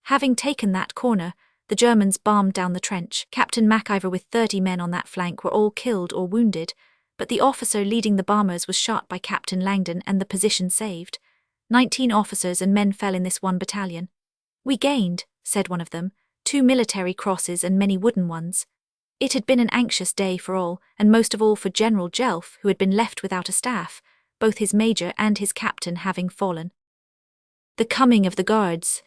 Having taken that corner, the Germans bombed down the trench. Captain MacIver with 30 men on that flank were all killed or wounded, but the officer leading the bombers was shot by Captain Langdon and the position saved. 19 officers and men fell in this one battalion. "We gained," said one of them, 2 military crosses and many wooden ones. It had been an anxious day for all, and most of all for General Jelf, who had been left without a staff, both his major and his captain having fallen. The coming of the Guards.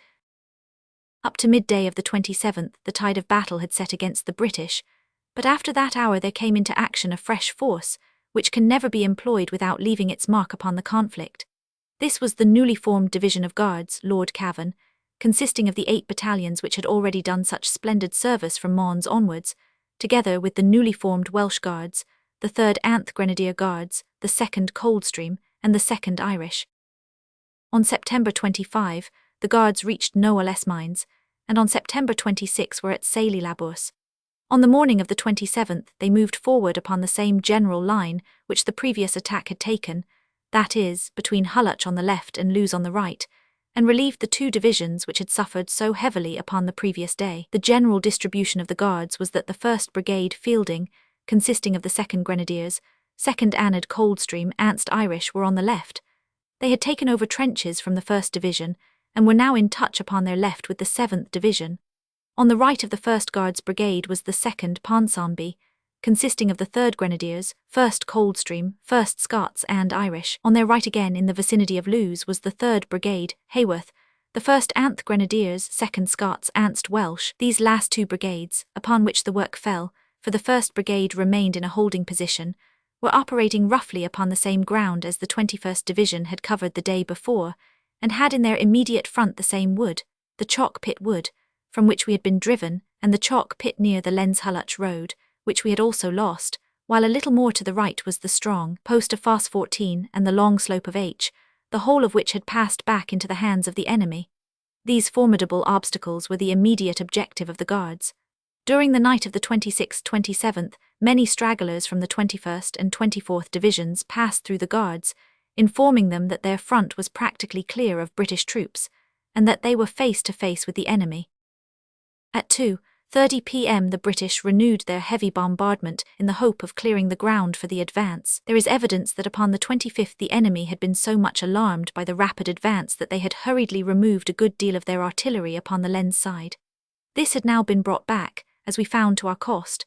Up to midday of the 27th, the tide of battle had set against the British, but after that hour there came into action a fresh force, which can never be employed without leaving its mark upon the conflict. This was the newly formed Division of Guards, Lord Cavan. consisting of the 8 battalions which had already done such splendid service from Mons onwards, together with the newly formed Welsh Guards, the 3rd Anth Grenadier Guards, the 2nd Coldstream, and the 2nd Irish. On September 25, the Guards reached Noailles Mines, and on September 26 were at Sailly-la-Bourse. On the morning of the 27th, they moved forward upon the same general line which the previous attack had taken, that is, between Hulluch on the left and Loos on the right, and relieved the 2 divisions which had suffered so heavily upon the previous day. The general distribution of the Guards was that the 1st Brigade Fielding, consisting of the 2nd Grenadiers, 2nd Anad Coldstream, Anst Irish, were on the left. They had taken over trenches from the 1st Division, and were now in touch upon their left with the 7th Division. On the right of the 1st Guards Brigade was the 2nd Ponsonby, consisting of the 3rd Grenadiers, 1st Coldstream, 1st Scots and Irish. On their right again in the vicinity of Loos was the 3rd Brigade, Haworth, the 1st Anth Grenadiers, 2nd Scots, Anst Welsh. These last 2 brigades, upon which the work fell, for the 1st Brigade remained in a holding position, were operating roughly upon the same ground as the 21st Division had covered the day before, and had in their immediate front the same wood, the Chalk Pit Wood, from which we had been driven, and the Chalk Pit near the Lens-Hulluch road, which we had also lost, while a little more to the right was the strong post of Fosse 14 and the long slope of H, the whole of which had passed back into the hands of the enemy. These formidable obstacles were the immediate objective of the Guards. During the night of the 26th-27th, many stragglers from the 21st and 24th Divisions passed through the Guards, informing them that their front was practically clear of British troops, and that they were face to face with the enemy. At 2:30 p.m. the British renewed their heavy bombardment in the hope of clearing the ground for the advance. There is evidence that upon the 25th the enemy had been so much alarmed by the rapid advance that they had hurriedly removed a good deal of their artillery upon the Lens side. This had now been brought back, as we found to our cost.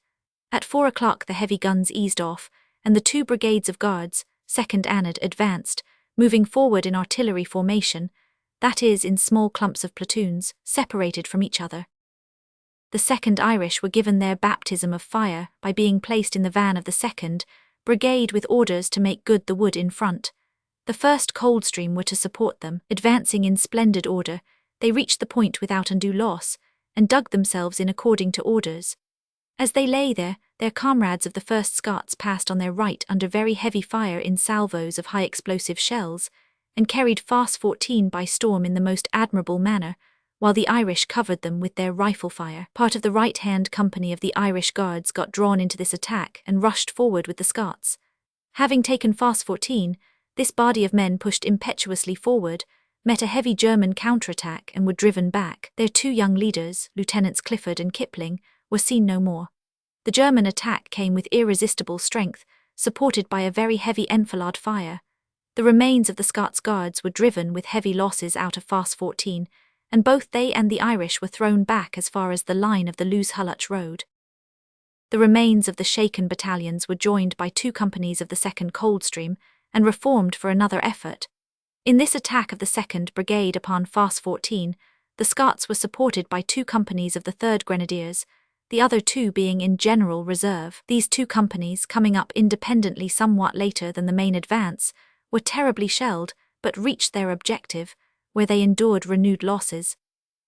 At 4 o'clock the heavy guns eased off, and the 2 brigades of Guards, 2nd Anad, advanced, moving forward in artillery formation, that is, in small clumps of platoons, separated from each other. The 2nd Irish were given their baptism of fire by being placed in the van of the 2nd Brigade with orders to make good the wood in front. The 1st Coldstream were to support them. Advancing in splendid order, they reached the point without undue loss, and dug themselves in according to orders. As they lay there, their comrades of the 1st Scots passed on their right under very heavy fire in salvos of high-explosive shells, and carried Fosse 14 by storm in the most admirable manner, while the Irish covered them with their rifle fire. Part of the right-hand company of the Irish Guards got drawn into this attack and rushed forward with the Scots. Having taken Fosse 14, this body of men pushed impetuously forward, met a heavy German counterattack and were driven back. Their 2 young leaders, Lieutenants Clifford and Kipling, were seen no more. The German attack came with irresistible strength, supported by a very heavy enfilade fire. The remains of the Scots Guards were driven with heavy losses out of Fosse 14, and both they and the Irish were thrown back as far as the line of the Loos-Hulluch road. The remains of the shaken battalions were joined by 2 companies of the 2nd Coldstream and reformed for another effort. In this attack of the 2nd Brigade upon Fosse 14, the Scots were supported by 2 companies of the 3rd Grenadiers, the other 2 being in general reserve. These 2 companies, coming up independently somewhat later than the main advance, were terribly shelled, but reached their objective, where they endured renewed losses.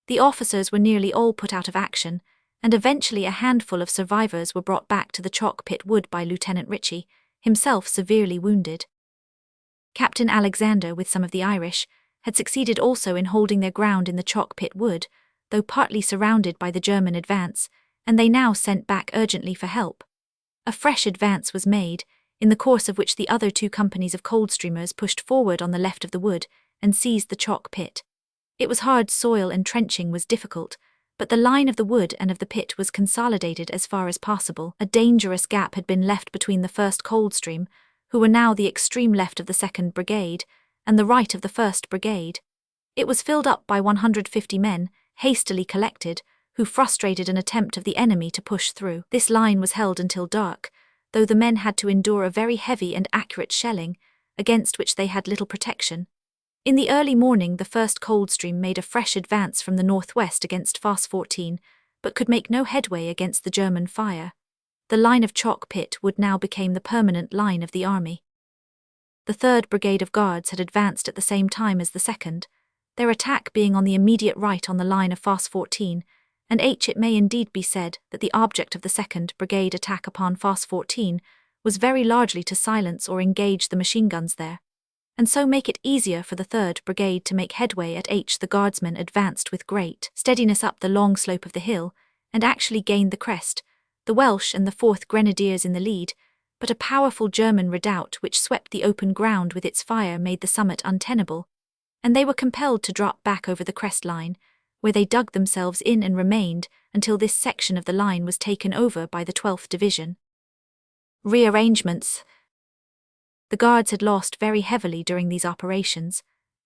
The officers were nearly all put out of action, and eventually a handful of survivors were brought back to the Chalk Pit Wood by Lieutenant Ritchie, himself severely wounded. Captain Alexander, with some of the Irish, had succeeded also in holding their ground in the Chalk Pit Wood, though partly surrounded by the German advance, and they now sent back urgently for help. A fresh advance was made, in the course of which the other 2 companies of Coldstreamers pushed forward on the left of the wood and seized the Chalk Pit. It was hard soil and trenching was difficult, but the line of the wood and of the pit was consolidated as far as possible. A dangerous gap had been left between the 1st Coldstream, who were now the extreme left of the 2nd Brigade, and the right of the 1st Brigade. It was filled up by 150 men, hastily collected, who frustrated an attempt of the enemy to push through. This line was held until dark, though the men had to endure a very heavy and accurate shelling, against which they had little protection. In the early morning the 1st Coldstream made a fresh advance from the northwest against Fosse 14, but could make no headway against the German fire. The line of Chalk Pit Wood now became the permanent line of the army. The 3rd Brigade of Guards had advanced at the same time as the 2nd. their attack being on the immediate right on the line of Fosse 14, and it may indeed be said that the object of the 2nd Brigade attack upon Fosse 14 was very largely to silence or engage the machine guns there, and so make it easier for the 3rd Brigade to make headway at H. The Guardsmen advanced with great steadiness up the long slope of the hill, and actually gained the crest, the Welsh and the 4th Grenadiers in the lead, but a powerful German redoubt which swept the open ground with its fire made the summit untenable, and they were compelled to drop back over the crest line, where they dug themselves in and remained until this section of the line was taken over by the 12th Division. Rearrangements. The Guards had lost very heavily during these operations.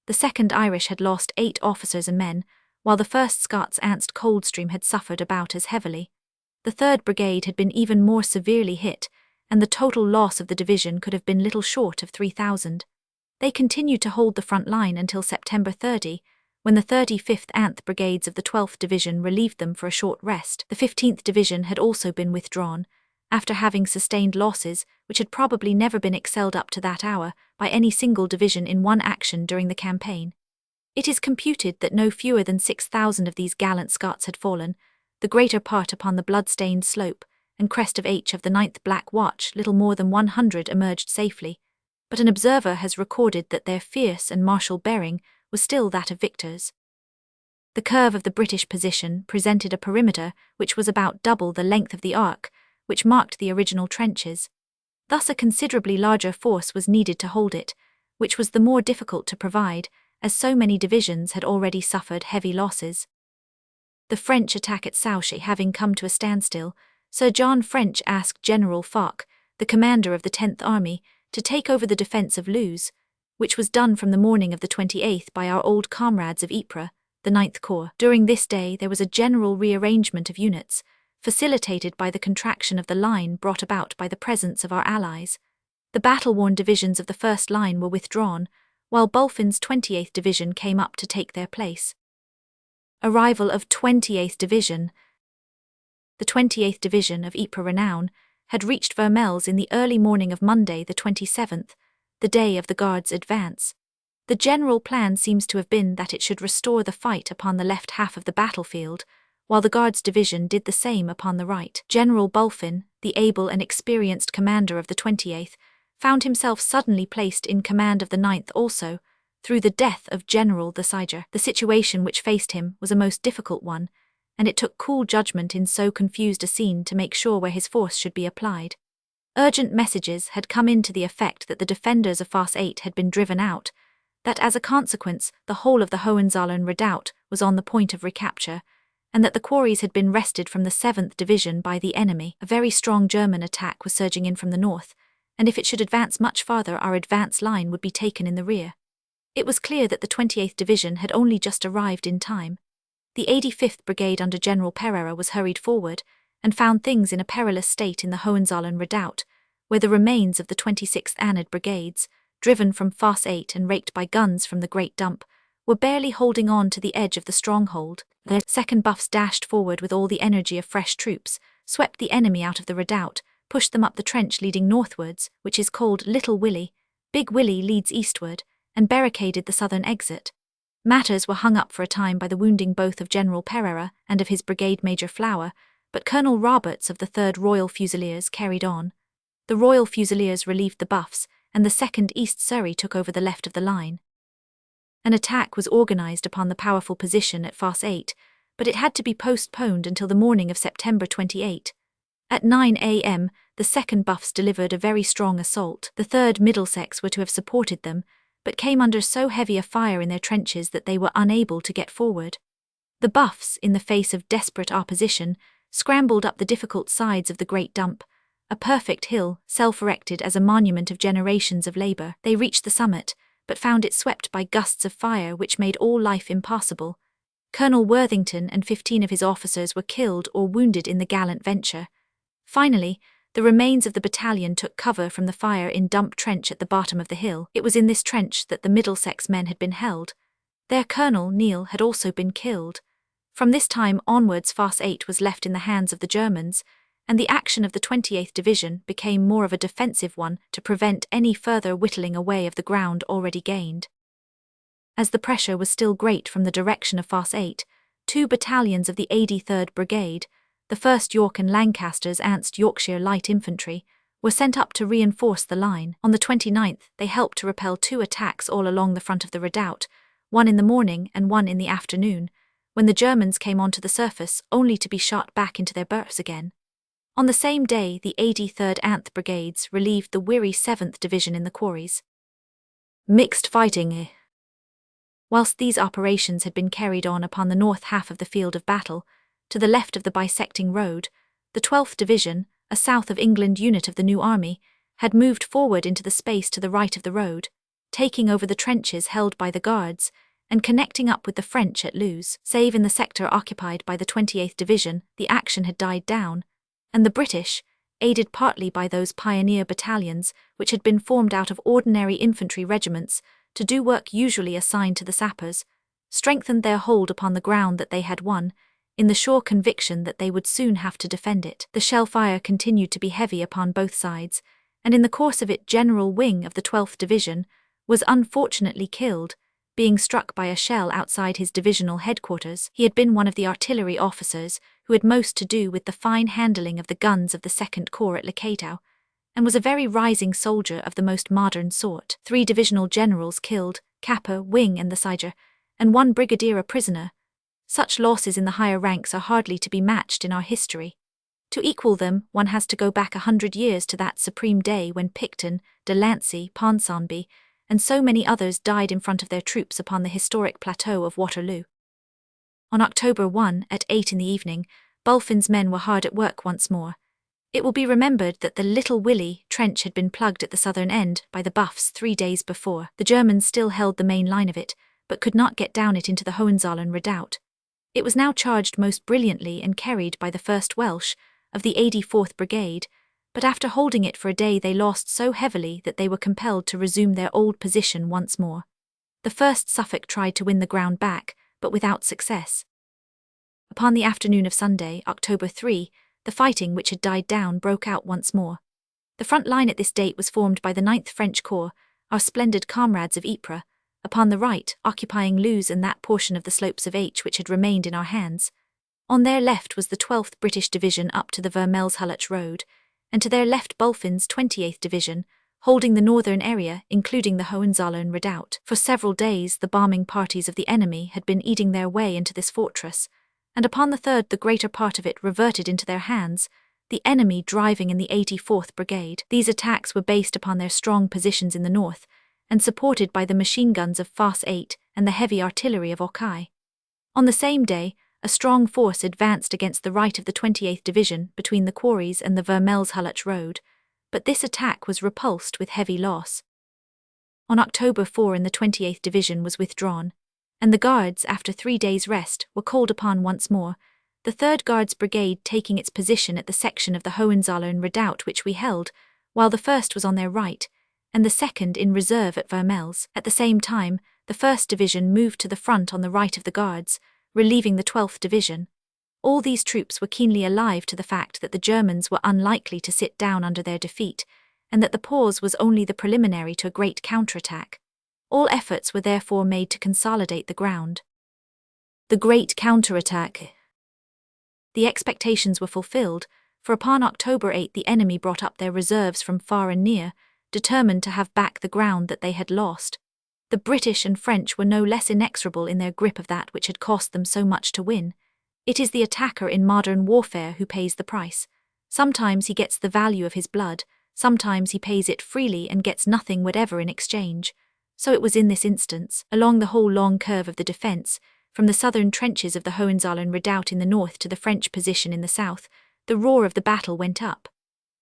The 2nd Irish had lost 8 officers and men, while the 1st Scots Ernst Coldstream had suffered about as heavily. The 3rd Brigade had been even more severely hit, and the total loss of the division could have been little short of 3,000. They continued to hold the front line until September 30, when the 35th Anth Brigades of the 12th Division relieved them for a short rest. The 15th Division had also been withdrawn, after having sustained losses which had probably never been excelled up to that hour by any single division in one action during the campaign. It is computed that no fewer than 6,000 of these gallant Scots had fallen, the greater part upon the blood-stained slope and crest of H of the 9th Black Watch. Little more than 100 emerged safely, but an observer has recorded that their fierce and martial bearing was still that of victors. The curve of the British position presented a perimeter which was about double the length of the arc, which marked the original trenches. Thus a considerably larger force was needed to hold it, which was the more difficult to provide, as so many divisions had already suffered heavy losses. The French attack at Souchy having come to a standstill, Sir John French asked General Foch, the commander of the 10th Army, to take over the defence of Loos, which was done from the morning of the 28th by our old comrades of Ypres, the 9th Corps. During this day there was a general rearrangement of units, facilitated by the contraction of the line brought about by the presence of our allies. The battle-worn divisions of the first line were withdrawn, while Bulfin's 28th Division came up to take their place. Arrival of 28th Division. The 28th Division of Ypres renown had reached Vermelles in the early morning of Monday the 27th, the day of the Guards' advance. The general plan seems to have been that it should restore the fight upon the left half of the battlefield, while the Guards' division did the same upon the right. General Bulfin, the able and experienced commander of the 28th, found himself suddenly placed in command of the 9th also, through the death of General the Siger. The situation which faced him was a most difficult one, and it took cool judgment in so confused a scene to make sure where his force should be applied. Urgent messages had come in to the effect that the defenders of Fosse 8 had been driven out, that as a consequence the whole of the Hohenzollern redoubt was on the point of recapture, and that the quarries had been wrested from the 7th Division by the enemy. A very strong German attack was surging in from the north, and if it should advance much farther our advance line would be taken in the rear. It was clear that the 28th Division had only just arrived in time. The 85th Brigade under General Pereira was hurried forward, and found things in a perilous state in the Hohenzollern redoubt, where the remains of the 26th Anid Brigades, driven from Fosse 8 and raked by guns from the Great Dump, were barely holding on to the edge of the stronghold. Their second buffs dashed forward with all the energy of fresh troops, swept the enemy out of the redoubt, pushed them up the trench leading northwards, which is called Little Willie, Big Willie leads eastward, and barricaded the southern exit. Matters were hung up for a time by the wounding both of General Pereira and of his brigade Major Flower, but Colonel Roberts of the 3rd Royal Fusiliers carried on. The Royal Fusiliers relieved the buffs, and the 2nd East Surrey took over the left of the line. An attack was organised upon the powerful position at Fosse 8, but it had to be postponed until the morning of September 28. At 9 a.m, the 2nd Buffs delivered a very strong assault. The 3rd Middlesex were to have supported them, but came under so heavy a fire in their trenches that they were unable to get forward. The Buffs, in the face of desperate opposition, scrambled up the difficult sides of the Great Dump, a perfect hill, self-erected as a monument of generations of labour. They reached the summit, but found it swept by gusts of fire which made all life impassable. Colonel Worthington and 15 of his officers were killed or wounded in the gallant venture. Finally, the remains of the battalion took cover from the fire in Dump Trench at the bottom of the hill. It was in this trench that the Middlesex men had been held. Their colonel, Neil, had also been killed. From this time onwards Fosse 8 was left in the hands of the Germans, and the action of the 28th Division became more of a defensive one to prevent any further whittling away of the ground already gained. As the pressure was still great from the direction of Fosse 8, 2 battalions of the 83rd Brigade, the 1st York and Lancaster's Ernst Yorkshire Light Infantry, were sent up to reinforce the line. On the 29th, they helped to repel 2 attacks all along the front of the redoubt, one in the morning and one in the afternoon, when the Germans came onto the surface only to be shot back into their berths again. On the same day, the 83rd Anth Brigades relieved the weary 7th Division in the quarries. Mixed fighting. Whilst these operations had been carried on upon the north half of the field of battle, to the left of the bisecting road, the 12th Division, a South of England unit of the new army, had moved forward into the space to the right of the road, taking over the trenches held by the Guards, and connecting up with the French at Loos. Save in the sector occupied by the 28th Division, the action had died down, and the British, aided partly by those pioneer battalions which had been formed out of ordinary infantry regiments to do work usually assigned to the sappers, strengthened their hold upon the ground that they had won, in the sure conviction that they would soon have to defend it. The shell fire continued to be heavy upon both sides, and in the course of it General Wing of the 12th Division was unfortunately killed, being struck by a shell outside his divisional headquarters. He had been one of the artillery officers who had most to do with the fine handling of the guns of the 2nd Corps at Lekatau, and was a very rising soldier of the most modern sort. 3 divisional generals killed, Kappa, Wing and the Siger, and 1 brigadier a prisoner. Such losses in the higher ranks are hardly to be matched in our history. To equal them, one has to go back 100 years to that supreme day when Picton, Delancey, Ponsonby, and so many others died in front of their troops upon the historic plateau of Waterloo. On October 1, at 8 in the evening, Bulfin's men were hard at work once more. It will be remembered that the Little Willie trench had been plugged at the southern end by the Buffs 3 days before. The Germans still held the main line of it, but could not get down it into the Hohenzollern redoubt. It was now charged most brilliantly and carried by the 1st Welsh, of the 84th Brigade, but after holding it for a day they lost so heavily that they were compelled to resume their old position once more. The 1st Suffolk tried to win the ground back, but without success. Upon the afternoon of Sunday, October 3, the fighting which had died down broke out once more. The front line at this date was formed by the 9th French Corps, our splendid comrades of Ypres, upon the right, occupying Loos and that portion of the slopes of H which had remained in our hands. On their left was the 12th British Division up to the Vermelles-Hulluch road, and to their left Bulfin's 28th Division, holding the northern area, including the Hohenzollern redoubt. For several days the bombing parties of the enemy had been eating their way into this fortress, and upon the 3rd the greater part of it reverted into their hands, the enemy driving in the 84th Brigade. These attacks were based upon their strong positions in the north, and supported by the machine guns of Fosse 8 and the heavy artillery of Okai. On the same day, a strong force advanced against the right of the 28th Division between the quarries and the Vermelles-Hulluch road, but this attack was repulsed with heavy loss. On October 4 the 28th Division was withdrawn, and the Guards, after 3 days' rest, were called upon once more, the 3rd Guards Brigade taking its position at the section of the Hohenzollern redoubt which we held, while the 1st was on their right, and the 2nd in reserve at Vermelles. At the same time, the 1st Division moved to the front on the right of the Guards, relieving the 12th Division. All these troops were keenly alive to the fact that the Germans were unlikely to sit down under their defeat, and that the pause was only the preliminary to a great counterattack. All efforts were therefore made to consolidate the ground. The great counterattack. The expectations were fulfilled, for upon October 8 the enemy brought up their reserves from far and near, determined to have back the ground that they had lost. The British and French were no less inexorable in their grip of that which had cost them so much to win. It is the attacker in modern warfare who pays the price. Sometimes he gets the value of his blood, sometimes he pays it freely and gets nothing whatever in exchange. So it was in this instance. Along the whole long curve of the defence, from the southern trenches of the Hohenzollern redoubt in the north to the French position in the south, the roar of the battle went up.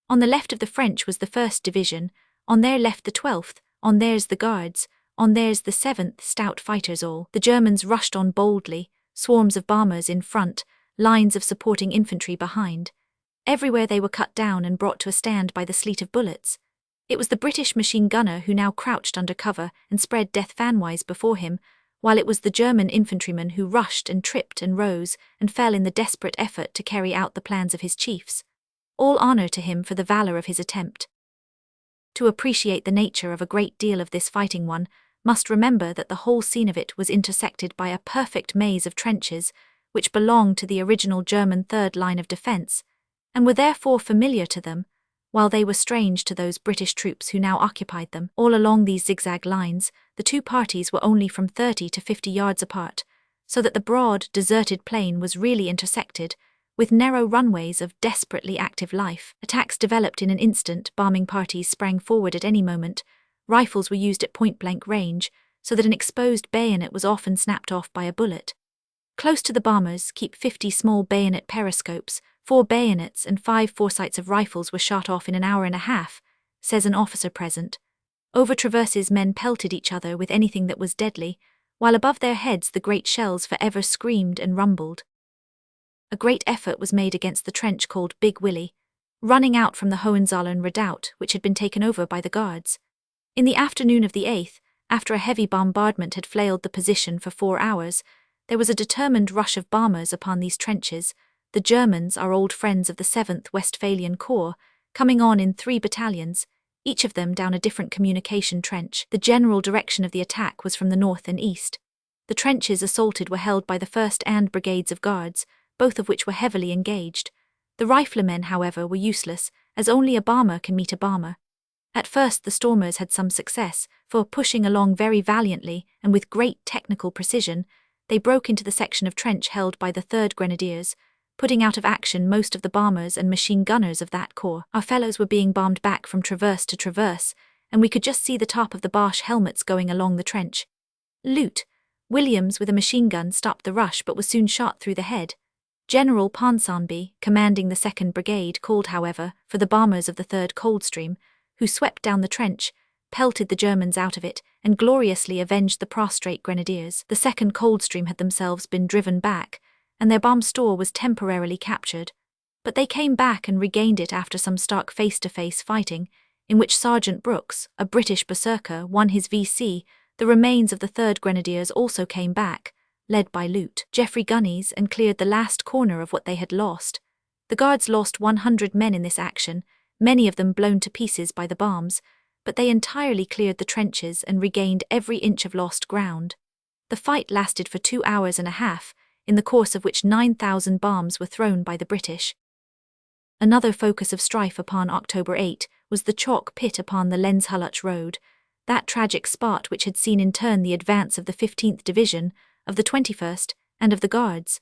On the left of the French was the 1st Division, on their left the 12th, on theirs the Guards, on theirs the 7th, stout fighters all. The Germans rushed on boldly, swarms of bombers in front, lines of supporting infantry behind. Everywhere they were cut down and brought to a stand by the sleet of bullets. It was the British machine gunner who now crouched under cover and spread death fanwise before him, while it was the German infantryman who rushed and tripped and rose and fell in the desperate effort to carry out the plans of his chiefs. All honour to him for the valour of his attempt. To appreciate the nature of a great deal of this fighting one must remember that the whole scene of it was intersected by a perfect maze of trenches, which belonged to the original German third line of defense, and were therefore familiar to them, while they were strange to those British troops who now occupied them. All along these zigzag lines, the two parties were only from 30 to 50 yards apart, so that the broad, deserted plain was really intersected with narrow runways of desperately active life. Attacks developed in an instant, bombing parties sprang forward at any moment, rifles were used at point-blank range, so that an exposed bayonet was often snapped off by a bullet. Close to the bombers, keep 50 small bayonet periscopes, 4 bayonets and 5 foresights of rifles were shot off in an hour and a half, says an officer present. Over traverses men pelted each other with anything that was deadly, while above their heads the great shells forever screamed and rumbled. A great effort was made against the trench called Big Willie, running out from the Hohenzollern redoubt, which had been taken over by the Guards. In the afternoon of the 8th, after a heavy bombardment had flailed the position for 4 hours, there was a determined rush of bombers upon these trenches, the Germans, our old friends of the 7th Westphalian Corps, coming on in 3 battalions, each of them down a different communication trench. The general direction of the attack was from the north and east. The trenches assaulted were held by the 1st and brigades of Guards, both of which were heavily engaged. The riflemen, however, were useless, as only a bomber can meet a bomber. At first the stormers had some success, for pushing along very valiantly and with great technical precision, they broke into the section of trench held by the 3rd Grenadiers, putting out of action most of the bombers and machine gunners of that corps. Our fellows were being bombed back from traverse to traverse, and we could just see the top of the Boche helmets going along the trench. Loot. Williams with a machine gun stopped the rush but was soon shot through the head. General Ponsonby, commanding the 2nd Brigade, called, however, for the bombers of the 3rd Coldstream, who swept down the trench, pelted the Germans out of it, and gloriously avenged the prostrate Grenadiers. The 2nd Coldstream had themselves been driven back, and their bomb store was temporarily captured, but they came back and regained it after some stark face-to-face fighting, in which Sergeant Brooks, a British berserker, won his VC. The remains of the 3rd Grenadiers also came back, led by Loot, Geoffrey Gunnies, and cleared the last corner of what they had lost. The Guards lost 100 men in this action, many of them blown to pieces by the bombs, but they entirely cleared the trenches and regained every inch of lost ground. The fight lasted for 2 hours and a half, in the course of which 9,000 bombs were thrown by the British. Another focus of strife upon October 8 was the chalk pit upon the Lenzhulach road, that tragic spot which had seen in turn the advance of the 15th Division, of the 21st, and of the Guards.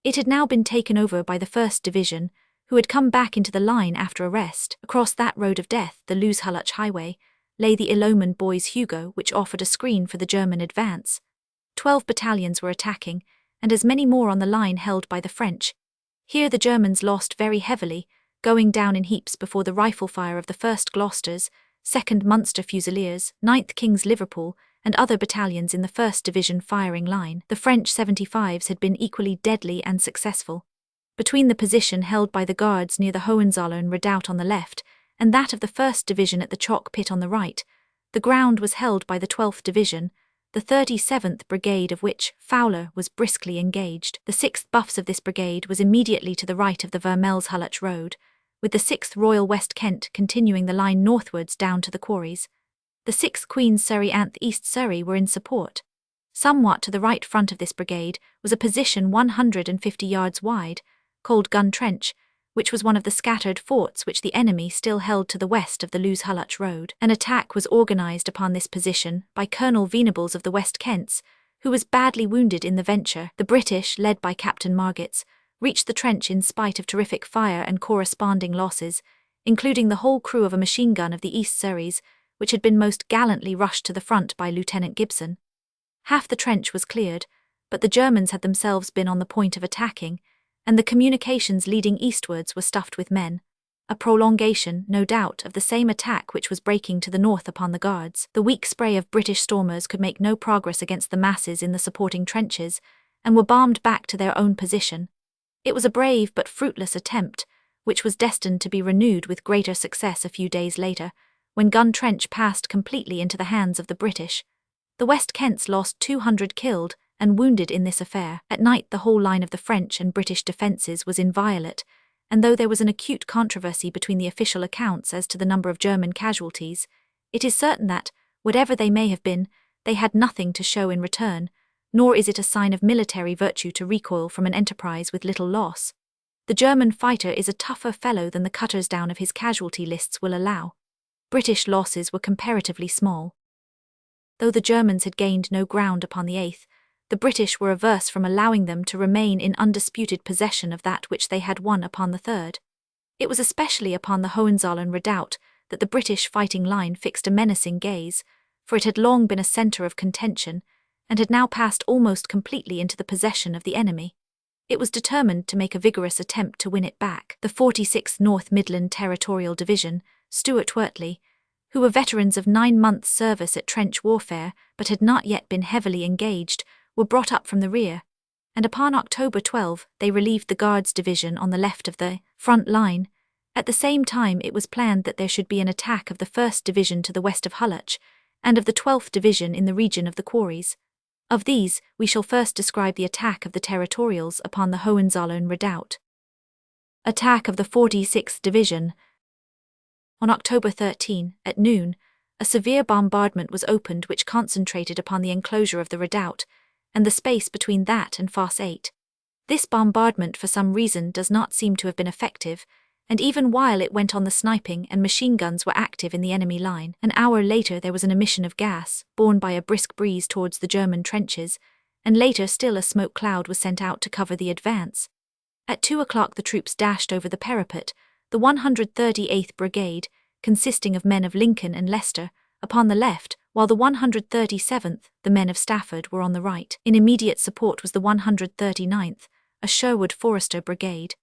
It had now been taken over by the 1st Division, who had come back into the line after a rest. Across that road of death, the Luzhulach highway, lay the Iloman Boys Hugo, which offered a screen for the German advance. 12 battalions were attacking, and as many more on the line held by the French. Here the Germans lost very heavily, going down in heaps before the rifle fire of the 1st Gloucesters, 2nd Munster Fusiliers, 9th King's Liverpool, and other battalions in the 1st Division firing line. The French 75s had been equally deadly and successful. Between the position held by the Guards near the Hohenzollern redoubt on the left, and that of the 1st Division at the chalk pit on the right, the ground was held by the 12th Division, the 37th Brigade of which Fowler was briskly engaged. The 6th Buffs of this brigade was immediately to the right of the Vermelshulach road, with the 6th Royal West Kent continuing the line northwards down to the quarries. The 6th Queen's Surrey and East Surrey were in support. Somewhat to the right front of this brigade was a position 150 yards wide, called Gun Trench, which was one of the scattered forts which the enemy still held to the west of the Luzhulach road. An attack was organised upon this position by Colonel Venables of the West Kents, who was badly wounded in the venture. The British, led by Captain Margetts, reached the trench in spite of terrific fire and corresponding losses, including the whole crew of a machine gun of the East Surreys, which had been most gallantly rushed to the front by Lieutenant Gibson. Half the trench was cleared, but the Germans had themselves been on the point of attacking, and the communications leading eastwards were stuffed with men, a prolongation, no doubt, of the same attack which was breaking to the north upon the Guards. The weak spray of British stormers could make no progress against the masses in the supporting trenches, and were bombed back to their own position. It was a brave but fruitless attempt, which was destined to be renewed with greater success a few days later, when Gun Trench passed completely into the hands of the British. The West Kents lost 200 killed and wounded in this affair. At night the whole line of the French and British defences was inviolate, and though there was an acute controversy between the official accounts as to the number of German casualties, it is certain that, whatever they may have been, they had nothing to show in return, nor is it a sign of military virtue to recoil from an enterprise with little loss. The German fighter is a tougher fellow than the cutters down of his casualty lists will allow. British losses were comparatively small. Though the Germans had gained no ground upon the 8th, the British were averse from allowing them to remain in undisputed possession of that which they had won upon the 3rd. It was especially upon the Hohenzollern redoubt that the British fighting line fixed a menacing gaze, for it had long been a centre of contention, and had now passed almost completely into the possession of the enemy. It was determined to make a vigorous attempt to win it back. The 46th North Midland Territorial Division, Stuart Wortley, who were veterans of 9 months' service at trench warfare but had not yet been heavily engaged, were brought up from the rear, and upon October 12 they relieved the Guards Division on the left of the front line. At the same time it was planned that there should be an attack of the 1st Division to the west of Hulluch, and of the 12th Division in the region of the quarries. Of these, we shall first describe the attack of the Territorials upon the Hohenzollern redoubt. Attack of the 46th Division. On October 13, at noon, a severe bombardment was opened which concentrated upon the enclosure of the redoubt, and the space between that and Fosse 8. This bombardment for some reason does not seem to have been effective, and even while it went on the sniping and machine guns were active in the enemy line. An hour later there was an emission of gas, borne by a brisk breeze towards the German trenches, and later still a smoke cloud was sent out to cover the advance. At 2 o'clock the troops dashed over the parapet, the 138th Brigade, consisting of men of Lincoln and Leicester, upon the left, while the 137th, the men of Stafford, were on the right. In immediate support was the 139th, a Sherwood Forester Brigade.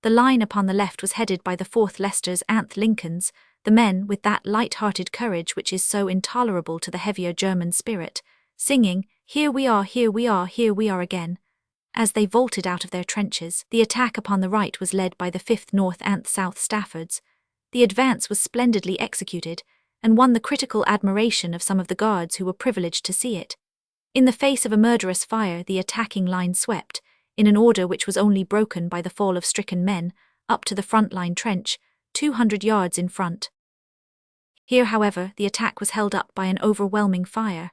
The line upon the left was headed by the 4th Leicester's Lincolns, the men with that light-hearted courage which is so intolerable to the heavier German spirit, singing, "Here we are, here we are, here we are again," as they vaulted out of their trenches. The attack upon the right was led by the 5th North and South Staffords. The advance was splendidly executed, and won the critical admiration of some of the guards who were privileged to see it. In the face of a murderous fire the attacking line swept, in an order which was only broken by the fall of stricken men, up to the front-line trench, 200 yards in front. Here, however, the attack was held up by an overwhelming fire.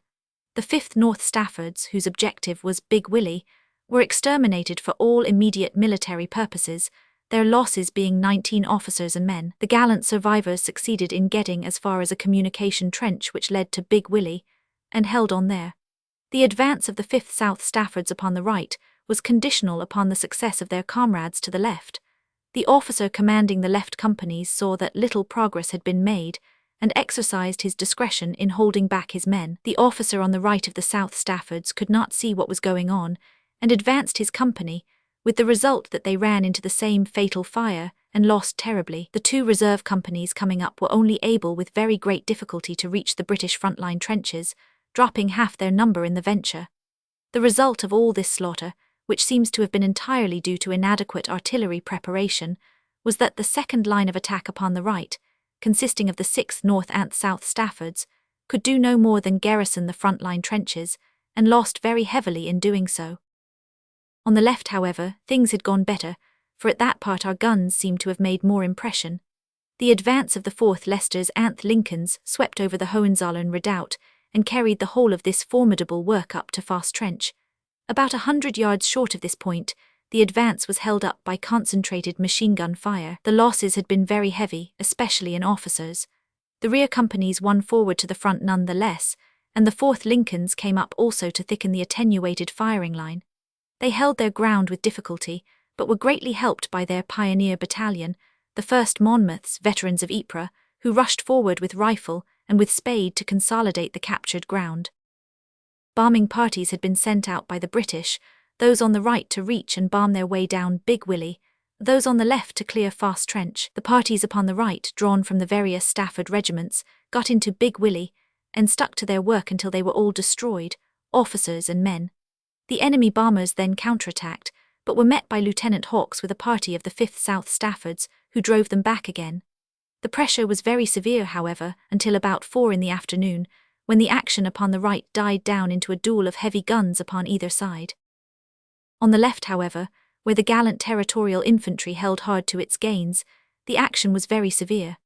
The 5th North Staffords, whose objective was Big Willie, were exterminated for all immediate military purposes, their losses being 19 officers and men. The gallant survivors succeeded in getting as far as a communication trench which led to Big Willie, and held on there. The advance of the 5th South Staffords upon the right was conditional upon the success of their comrades to the left. The officer commanding the left companies saw that little progress had been made, and exercised his discretion in holding back his men. The officer on the right of the South Staffords could not see what was going on, and advanced his company, with the result that they ran into the same fatal fire, and lost terribly. The 2 reserve companies coming up were only able with very great difficulty to reach the British front-line trenches, dropping half their number in the venture. The result of all this slaughter, which seems to have been entirely due to inadequate artillery preparation, was that the second line of attack upon the right, consisting of the 6th North and South Staffords, could do no more than garrison the front-line trenches, and lost very heavily in doing so. On the left, however, things had gone better, for at that part our guns seemed to have made more impression. The advance of the 4th Leicester's Lincolns swept over the Hohenzollern redoubt, and carried the whole of this formidable work up to Fosse Trench. About 100 yards short of this point, the advance was held up by concentrated machine gun fire. The losses had been very heavy, especially in officers. The rear companies won forward to the front none the less, and the 4th Lincolns came up also to thicken the attenuated firing line. They held their ground with difficulty, but were greatly helped by their pioneer battalion, the 1st Monmouths, veterans of Ypres, who rushed forward with rifle and with spade to consolidate the captured ground. Bombing parties had been sent out by the British, those on the right to reach and bomb their way down Big Willie, those on the left to clear Fosse Trench. The parties upon the right, drawn from the various Stafford regiments, got into Big Willie, and stuck to their work until they were all destroyed, officers and men. The enemy bombers then counterattacked, but were met by Lieutenant Hawks with a party of the 5th South Staffords, who drove them back again. The pressure was very severe, however, until about 4 in the afternoon, when the action upon the right died down into a duel of heavy guns upon either side. On the left, however, where the gallant territorial infantry held hard to its gains, the action was very severe.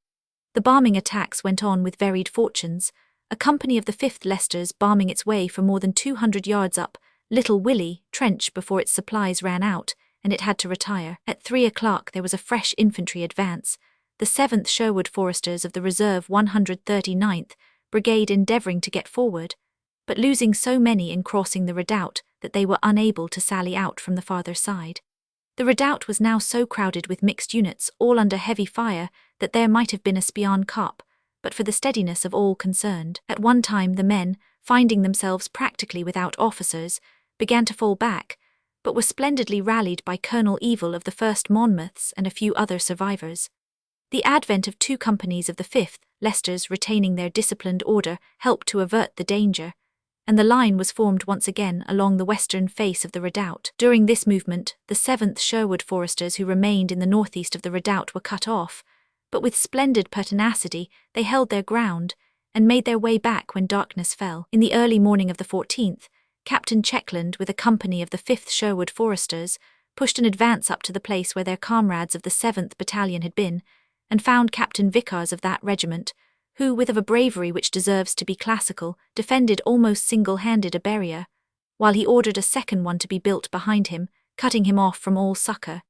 The bombing attacks went on with varied fortunes. a company of the 5th Leicesters bombing its way for more than 200 yards up Little Willie trench before its supplies ran out, and it had to retire. At 3 o'clock there was a fresh infantry advance, the 7th Sherwood Foresters of the reserve 139th Brigade endeavouring to get forward, but losing so many in crossing the redoubt that they were unable to sally out from the farther side. The redoubt was now so crowded with mixed units, all under heavy fire, that there might have been a spion cop, but for the steadiness of all concerned. At one time the men, finding themselves practically without officers, began to fall back, but were splendidly rallied by Colonel Evil of the 1st Monmouths and a few other survivors. The advent of 2 companies of the 5th Leicesters retaining their disciplined order helped to avert the danger, and the line was formed once again along the western face of the redoubt. During this movement, the 7th Sherwood Foresters who remained in the northeast of the redoubt were cut off, but with splendid pertinacity they held their ground and made their way back when darkness fell. In the early morning of the 14th, Captain Checkland with a company of the 5th Sherwood Foresters pushed an advance up to the place where their comrades of the 7th Battalion had been, and found Captain Vickers of that regiment, who, with of a bravery which deserves to be classical, defended almost single-handed a barrier, while he ordered a second one to be built behind him, cutting him off from all succour.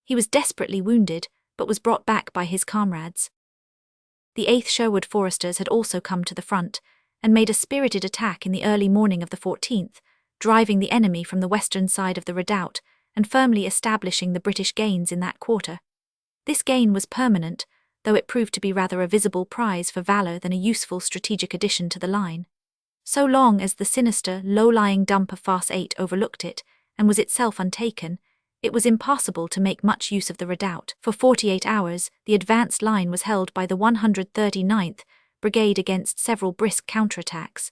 He was desperately wounded, but was brought back by his comrades. The 8th Sherwood Foresters had also come to the front, and made a spirited attack in the early morning of the 14th, driving the enemy from the western side of the redoubt, and firmly establishing the British gains in that quarter. This gain was permanent, though it proved to be rather a visible prize for valour than a useful strategic addition to the line. So long as the sinister, low-lying dump of Fosse 8 overlooked it, and was itself untaken, it was impossible to make much use of the redoubt. For 48 hours, the advanced line was held by the 139th Brigade against several brisk counterattacks.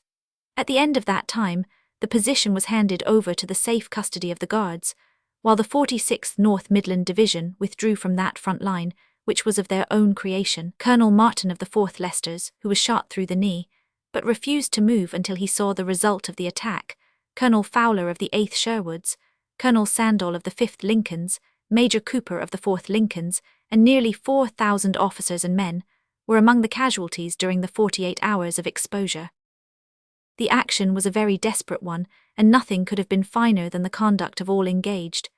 At the end of that time, the position was handed over to the safe custody of the Guards, while the 46th North Midland Division withdrew from that front line, which was of their own creation. Colonel Martin of the 4th Leicesters, who was shot through the knee, but refused to move until he saw the result of the attack, Colonel Fowler of the 8th Sherwoods, Colonel Sandal of the 5th Lincolns, Major Cooper of the 4th Lincolns, and nearly 4,000 officers and men, were among the casualties during the 48 hours of exposure. The action was a very desperate one, and nothing could have been finer than the conduct of all engaged.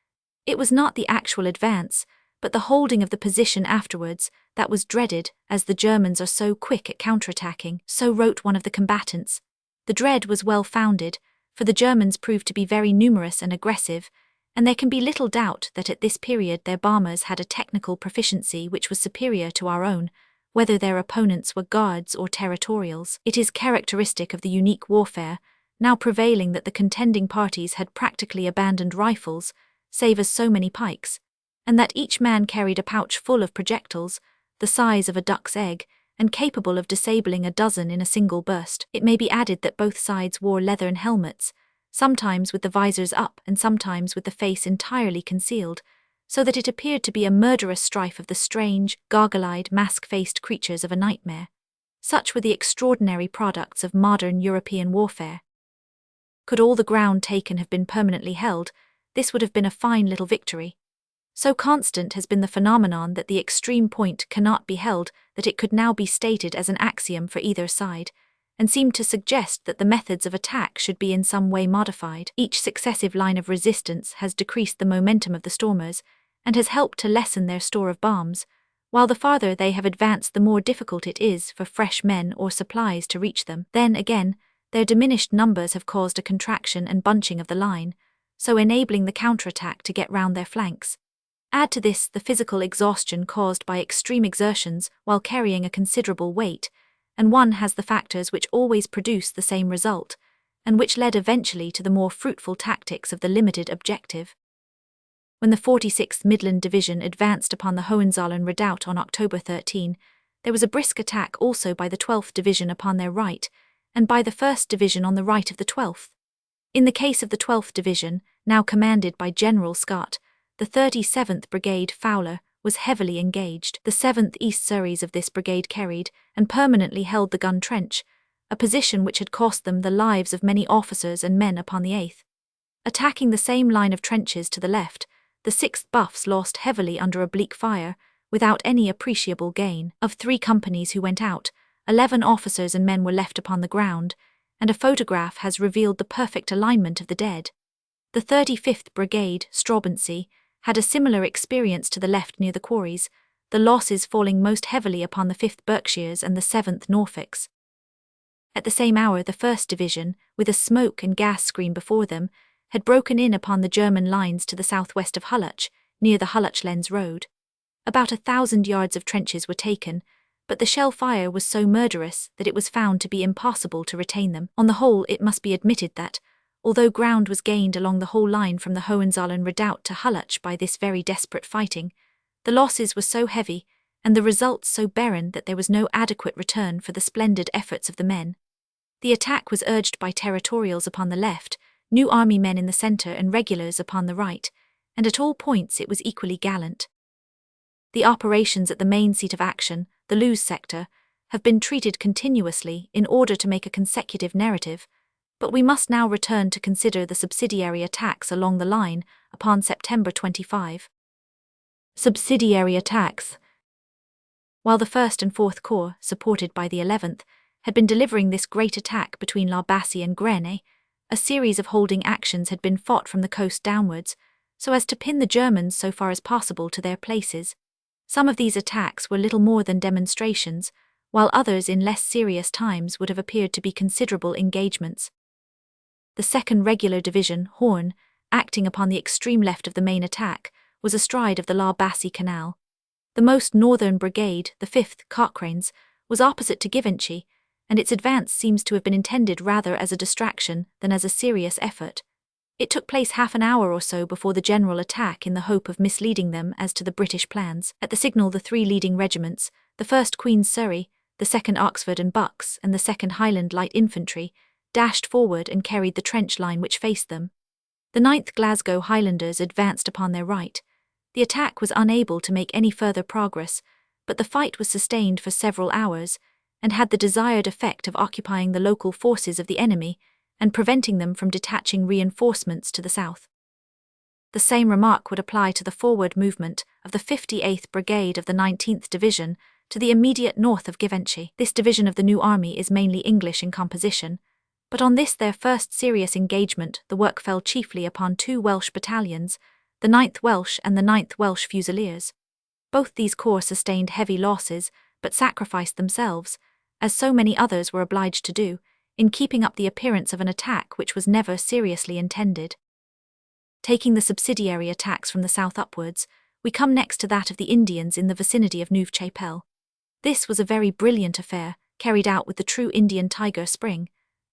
It was not the actual advance, but the holding of the position afterwards, that was dreaded, as the Germans are so quick at counterattacking. So wrote one of the combatants. The dread was well founded, for the Germans proved to be very numerous and aggressive, and there can be little doubt that at this period their bombers had a technical proficiency which was superior to our own, whether their opponents were Guards or Territorials. It is characteristic of the unique warfare, now prevailing, that the contending parties had practically abandoned rifles, save as so many pikes, and that each man carried a pouch full of projectiles, the size of a duck's egg, and capable of disabling a dozen in a single burst. It may be added that both sides wore leathern helmets, sometimes with the visors up and sometimes with the face entirely concealed, so that it appeared to be a murderous strife of the strange, gargle-eyed, mask-faced creatures of a nightmare. Such were the extraordinary products of modern European warfare. Could all the ground taken have been permanently held, this would have been a fine little victory. So constant has been the phenomenon that the extreme point cannot be held that it could now be stated as an axiom for either side, and seemed to suggest that the methods of attack should be in some way modified. Each successive line of resistance has decreased the momentum of the stormers, and has helped to lessen their store of bombs, while the farther they have advanced the more difficult it is for fresh men or supplies to reach them. Then again, their diminished numbers have caused a contraction and bunching of the line, so enabling the counterattack to get round their flanks. Add to this the physical exhaustion caused by extreme exertions while carrying a considerable weight, and one has the factors which always produce the same result, and which led eventually to the more fruitful tactics of the limited objective. When the 46th Midland Division advanced upon the Hohenzollern redoubt on October 13, there was a brisk attack also by the 12th Division upon their right, and by the 1st Division on the right of the 12th. In the case of the 12th Division, now commanded by General Scott, the 37th Brigade Fowler was heavily engaged. The 7th East Surreys of this brigade carried and permanently held the gun trench, a position which had cost them the lives of many officers and men upon the 8th. Attacking the same line of trenches to the left, the 6th Buffs lost heavily under oblique fire, without any appreciable gain. Of 3 companies who went out, 11 officers and men were left upon the ground, and a photograph has revealed the perfect alignment of the dead. The 35th Brigade, Straubensee, had a similar experience to the left near the quarries, the losses falling most heavily upon the 5th Berkshires and the 7th Norfolks. At the same hour, the 1st Division, with a smoke and gas screen before them, had broken in upon the German lines to the southwest of Hulluch, near the Hulluch-Lens Road. About 1,000 yards of trenches were taken, but the shell fire was so murderous that it was found to be impossible to retain them. On the whole, it must be admitted that, although ground was gained along the whole line from the Hohenzollern redoubt to Hulluch by this very desperate fighting, the losses were so heavy and the results so barren that there was no adequate return for the splendid efforts of the men. The attack was urged by territorials upon the left, New Army men in the centre and regulars upon the right, and at all points it was equally gallant. The operations at the main seat of action, the Loos sector, have been treated continuously in order to make a consecutive narrative, but we must now return to consider the subsidiary attacks along the line upon September 25. Subsidiary attacks. While the 1st and 4th Corps, supported by the 11th, had been delivering this great attack between La Bassée and Grenay, a series of holding actions had been fought from the coast downwards, so as to pin the Germans so far as possible to their places. Some of these attacks were little more than demonstrations, while others in less serious times would have appeared to be considerable engagements. The 2nd Regular Division, Horn, acting upon the extreme left of the main attack, was astride of the La Bassée Canal. The most northern brigade, the 5th Cochrane's, was opposite to Givenchy, and its advance seems to have been intended rather as a distraction than as a serious effort. It took place half an hour or so before the general attack in the hope of misleading them as to the British plans. At the signal, the 3 leading regiments, the 1st Queen's Surrey, the 2nd Oxford and Bucks, and the 2nd Highland Light Infantry, dashed forward and carried the trench line which faced them. The 9th Glasgow Highlanders advanced upon their right. The attack was unable to make any further progress, but the fight was sustained for several hours, and had the desired effect of occupying the local forces of the enemy and preventing them from detaching reinforcements to the south. The same remark would apply to the forward movement of the 58th Brigade of the 19th Division to the immediate north of Givenchy. This division of the new army is mainly English in composition, but on this their first serious engagement the work fell chiefly upon 2 Welsh battalions, the 9th Welsh and the 9th Welsh Fusiliers. Both these corps sustained heavy losses, but sacrificed themselves, as so many others were obliged to do, in keeping up the appearance of an attack which was never seriously intended. Taking the subsidiary attacks from the south upwards, we come next to that of the Indians in the vicinity of Neuve-Chapelle. This was a very brilliant affair, carried out with the true Indian tiger spring.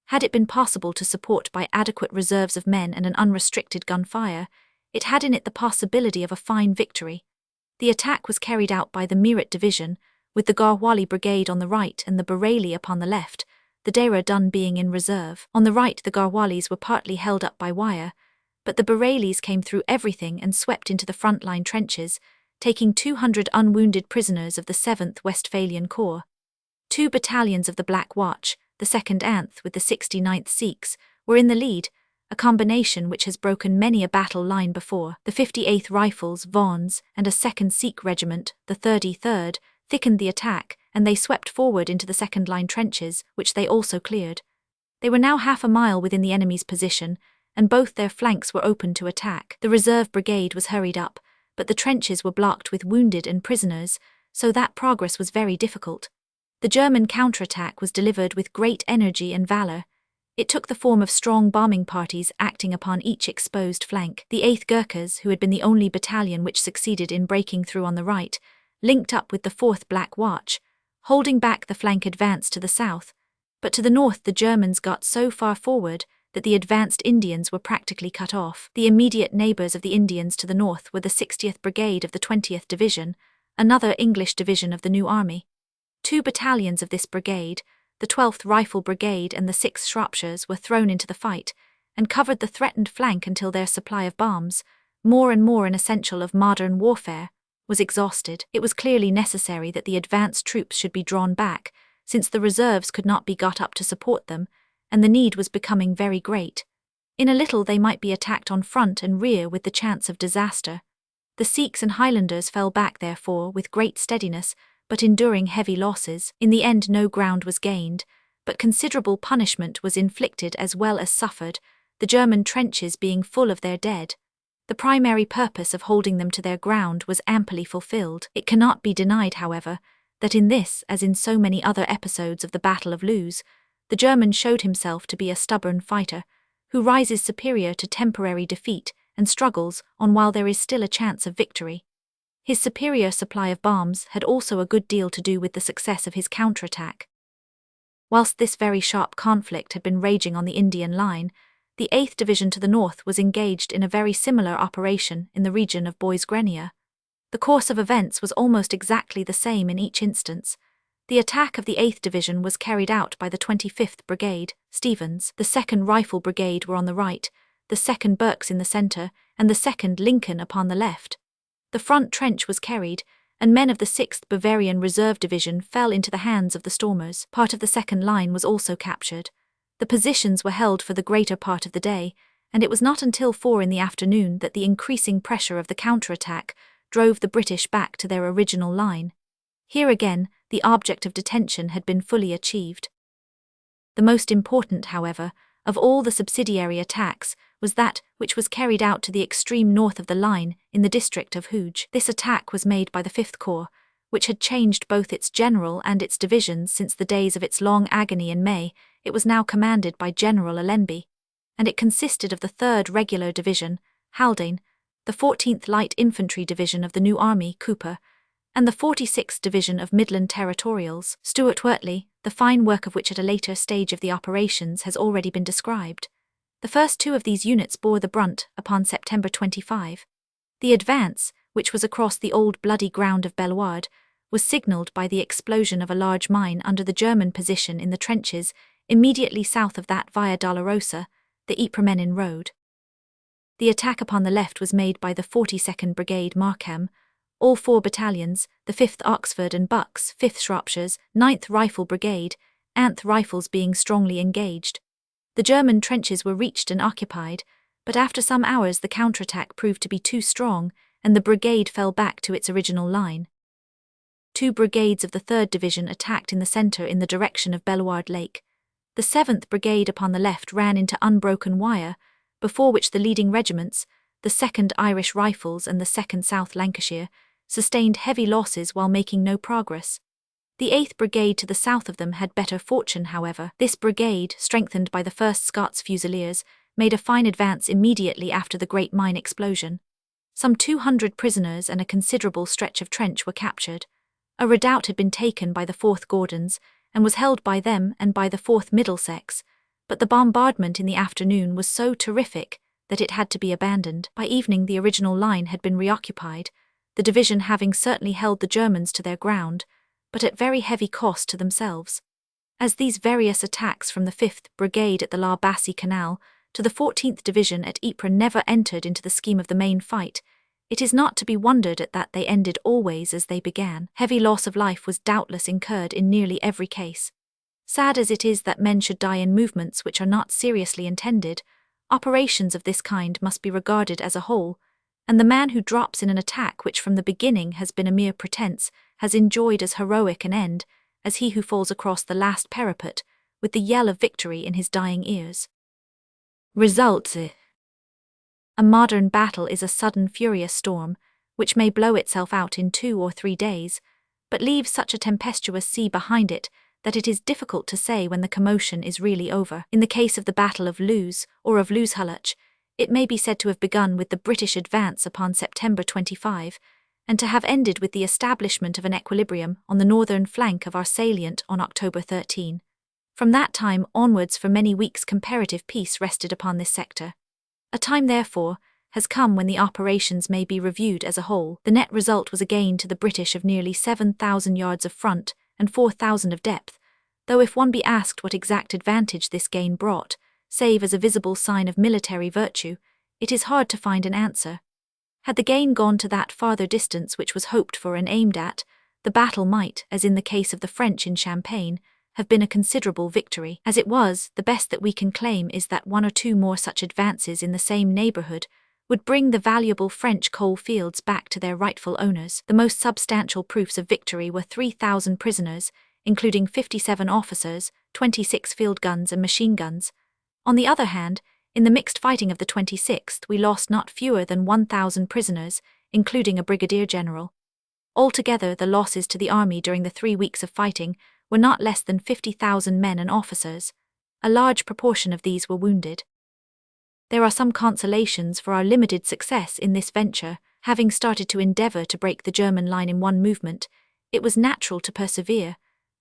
Had it been possible to support by adequate reserves of men and an unrestricted gunfire, it had in it the possibility of a fine victory. The attack was carried out by the Meerut Division, with the Garhwali Brigade on the right and the Bareilly upon the left, the Dehra Dun being in reserve. On the right the Garhwalis were partly held up by wire, but the Bareillis came through everything and swept into the front-line trenches, taking 200 unwounded prisoners of the 7th Westphalian Corps. 2 battalions of the Black Watch, the 2nd Anth with the 69th Sikhs, were in the lead, a combination which has broken many a battle line before. The 58th Rifles, Vaughan's, and a 2nd Sikh regiment, the 33rd, thickened the attack, and they swept forward into the second-line trenches, which they also cleared. They were now half a mile within the enemy's position, and both their flanks were open to attack. The reserve brigade was hurried up, but the trenches were blocked with wounded and prisoners, so that progress was very difficult. The German counterattack was delivered with great energy and valour. It took the form of strong bombing parties acting upon each exposed flank. The 8th Gurkhas, who had been the only battalion which succeeded in breaking through on the right, linked up with the 4th Black Watch, holding back the flank advance to the south, but to the north the Germans got so far forward that the advanced Indians were practically cut off. The immediate neighbours of the Indians to the north were the 60th Brigade of the 20th Division, another English division of the new army. 2 battalions of this brigade, the 12th Rifle Brigade and the 6th Shropshires, were thrown into the fight, and covered the threatened flank until their supply of bombs, more and more an essential of modern warfare, was exhausted. It was clearly necessary that the advanced troops should be drawn back, since the reserves could not be got up to support them, and the need was becoming very great. In a little they might be attacked on front and rear with the chance of disaster. The Sikhs and Highlanders fell back therefore with great steadiness, but enduring heavy losses. In the end, no ground was gained, but considerable punishment was inflicted as well as suffered, the German trenches being full of their dead. The primary purpose of holding them to their ground was amply fulfilled. It cannot be denied, however, that in this, as in so many other episodes of the Battle of Loos, the German showed himself to be a stubborn fighter, who rises superior to temporary defeat and struggles on while there is still a chance of victory. His superior supply of bombs had also a good deal to do with the success of his counterattack. Whilst this very sharp conflict had been raging on the Indian line, the 8th Division to the north was engaged in a very similar operation in the region of Bois-Grenier. The course of events was almost exactly the same in each instance. The attack of the 8th Division was carried out by the 25th Brigade, Stevens, the 2nd Rifle Brigade were on the right, the 2nd Berks in the centre, and the 2nd Lincoln upon the left. The front trench was carried, and men of the 6th Bavarian Reserve Division fell into the hands of the stormers. Part of the second line was also captured. The positions were held for the greater part of the day, and it was not until 4 in the afternoon that the increasing pressure of the counterattack drove the British back to their original line. Here again, the object of detention had been fully achieved. The most important, however, of all the subsidiary attacks was that which was carried out to the extreme north of the line in the district of Hooge. This attack was made by the 5th Corps, which had changed both its general and its divisions since the days of its long agony in May. It was now commanded by General Allenby, and it consisted of the 3rd Regular Division, Haldane, the 14th Light Infantry Division of the New Army, Cooper, and the 46th Division of Midland Territorials, Stuart-Wortley, the fine work of which at a later stage of the operations has already been described. The first 2 of these units bore the brunt upon September 25. The advance, which was across the old bloody ground of Bellewaerde, was signalled by the explosion of a large mine under the German position in the trenches immediately south of that Via Dolorosa, the Ypres-Menin road. The attack upon the left was made by the 42nd Brigade Markham, all 4 battalions, the 5th Oxford and Bucks, 5th Shropshires, 9th Rifle Brigade, 8th Rifles being strongly engaged. The German trenches were reached and occupied, but after some hours the counterattack proved to be too strong, and the brigade fell back to its original line. 2 brigades of the 3rd Division attacked in the centre in the direction of Bellewaerde Lake. The 7th Brigade upon the left ran into unbroken wire, before which the leading regiments, the 2nd Irish Rifles and the 2nd South Lancashire, sustained heavy losses while making no progress. The 8th Brigade to the south of them had better fortune, however. This brigade, strengthened by the 1st Scots Fusiliers, made a fine advance immediately after the great mine explosion. Some 200 prisoners and a considerable stretch of trench were captured. A redoubt had been taken by the 4th Gordons, and was held by them and by the 4th Middlesex, but the bombardment in the afternoon was so terrific that it had to be abandoned. By evening the original line had been reoccupied, the division having certainly held the Germans to their ground, but at very heavy cost to themselves. As these various attacks from the 5th Brigade at the La Bassée Canal to the 14th Division at Ypres never entered into the scheme of the main fight, it is not to be wondered at that they ended always as they began. Heavy loss of life was doubtless incurred in nearly every case. Sad as it is that men should die in movements which are not seriously intended, operations of this kind must be regarded as a whole, and the man who drops in an attack which from the beginning has been a mere pretense has enjoyed as heroic an end as he who falls across the last parapet with the yell of victory in his dying ears. Results. A modern battle is a sudden furious storm, which may blow itself out in 2 or 3 days, but leaves such a tempestuous sea behind it that it is difficult to say when the commotion is really over. In the case of the Battle of Loos, or of Loos-Hulluch, it may be said to have begun with the British advance upon September 25, and to have ended with the establishment of an equilibrium on the northern flank of our salient on October 13. From that time onwards for many weeks comparative peace rested upon this sector. A time, therefore, has come when the operations may be reviewed as a whole. The net result was a gain to the British of nearly 7,000 yards of front and 4,000 of depth, though if one be asked what exact advantage this gain brought, save as a visible sign of military virtue, it is hard to find an answer. Had the gain gone to that farther distance which was hoped for and aimed at, the battle might, as in the case of the French in Champagne, have been a considerable victory. As it was, the best that we can claim is that 1 or 2 more such advances in the same neighbourhood would bring the valuable French coal fields back to their rightful owners. The most substantial proofs of victory were 3,000 prisoners, including 57 officers, 26 field guns and machine guns. On the other hand, in the mixed fighting of the 26th, we lost not fewer than 1,000 prisoners, including a brigadier general. Altogether, the losses to the army during the 3 weeks of fighting were not less than 50,000 men and officers. A large proportion of these were wounded. There are some consolations for our limited success in this venture. Having started to endeavour to break the German line in one movement, it was natural to persevere,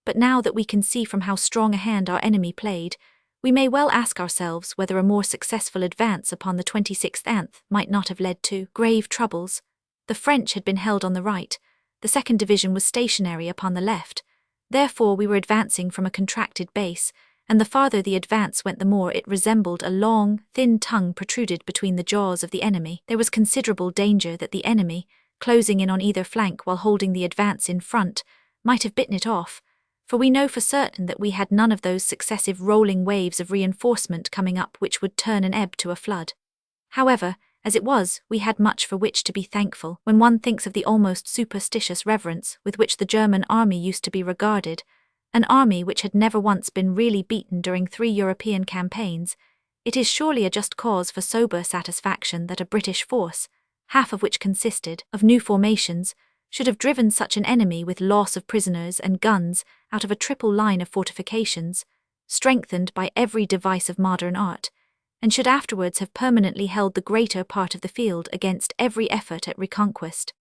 but now that we can see from how strong a hand our enemy played, we may well ask ourselves whether a more successful advance upon the 26th might not have led to grave troubles. The French had been held on the right, the 2nd Division was stationary upon the left, therefore we were advancing from a contracted base, and the farther the advance went the more it resembled a long, thin tongue protruded between the jaws of the enemy. There was considerable danger that the enemy, closing in on either flank while holding the advance in front, might have bitten it off, for we know for certain that we had none of those successive rolling waves of reinforcement coming up which would turn an ebb to a flood. However, as it was, we had much for which to be thankful. When one thinks of the almost superstitious reverence with which the German army used to be regarded, an army which had never once been really beaten during 3 European campaigns, it is surely a just cause for sober satisfaction that a British force, half of which consisted of new formations, should have driven such an enemy with loss of prisoners and guns out of a triple line of fortifications, strengthened by every device of modern art, and should afterwards have permanently held the greater part of the field against every effort at reconquest.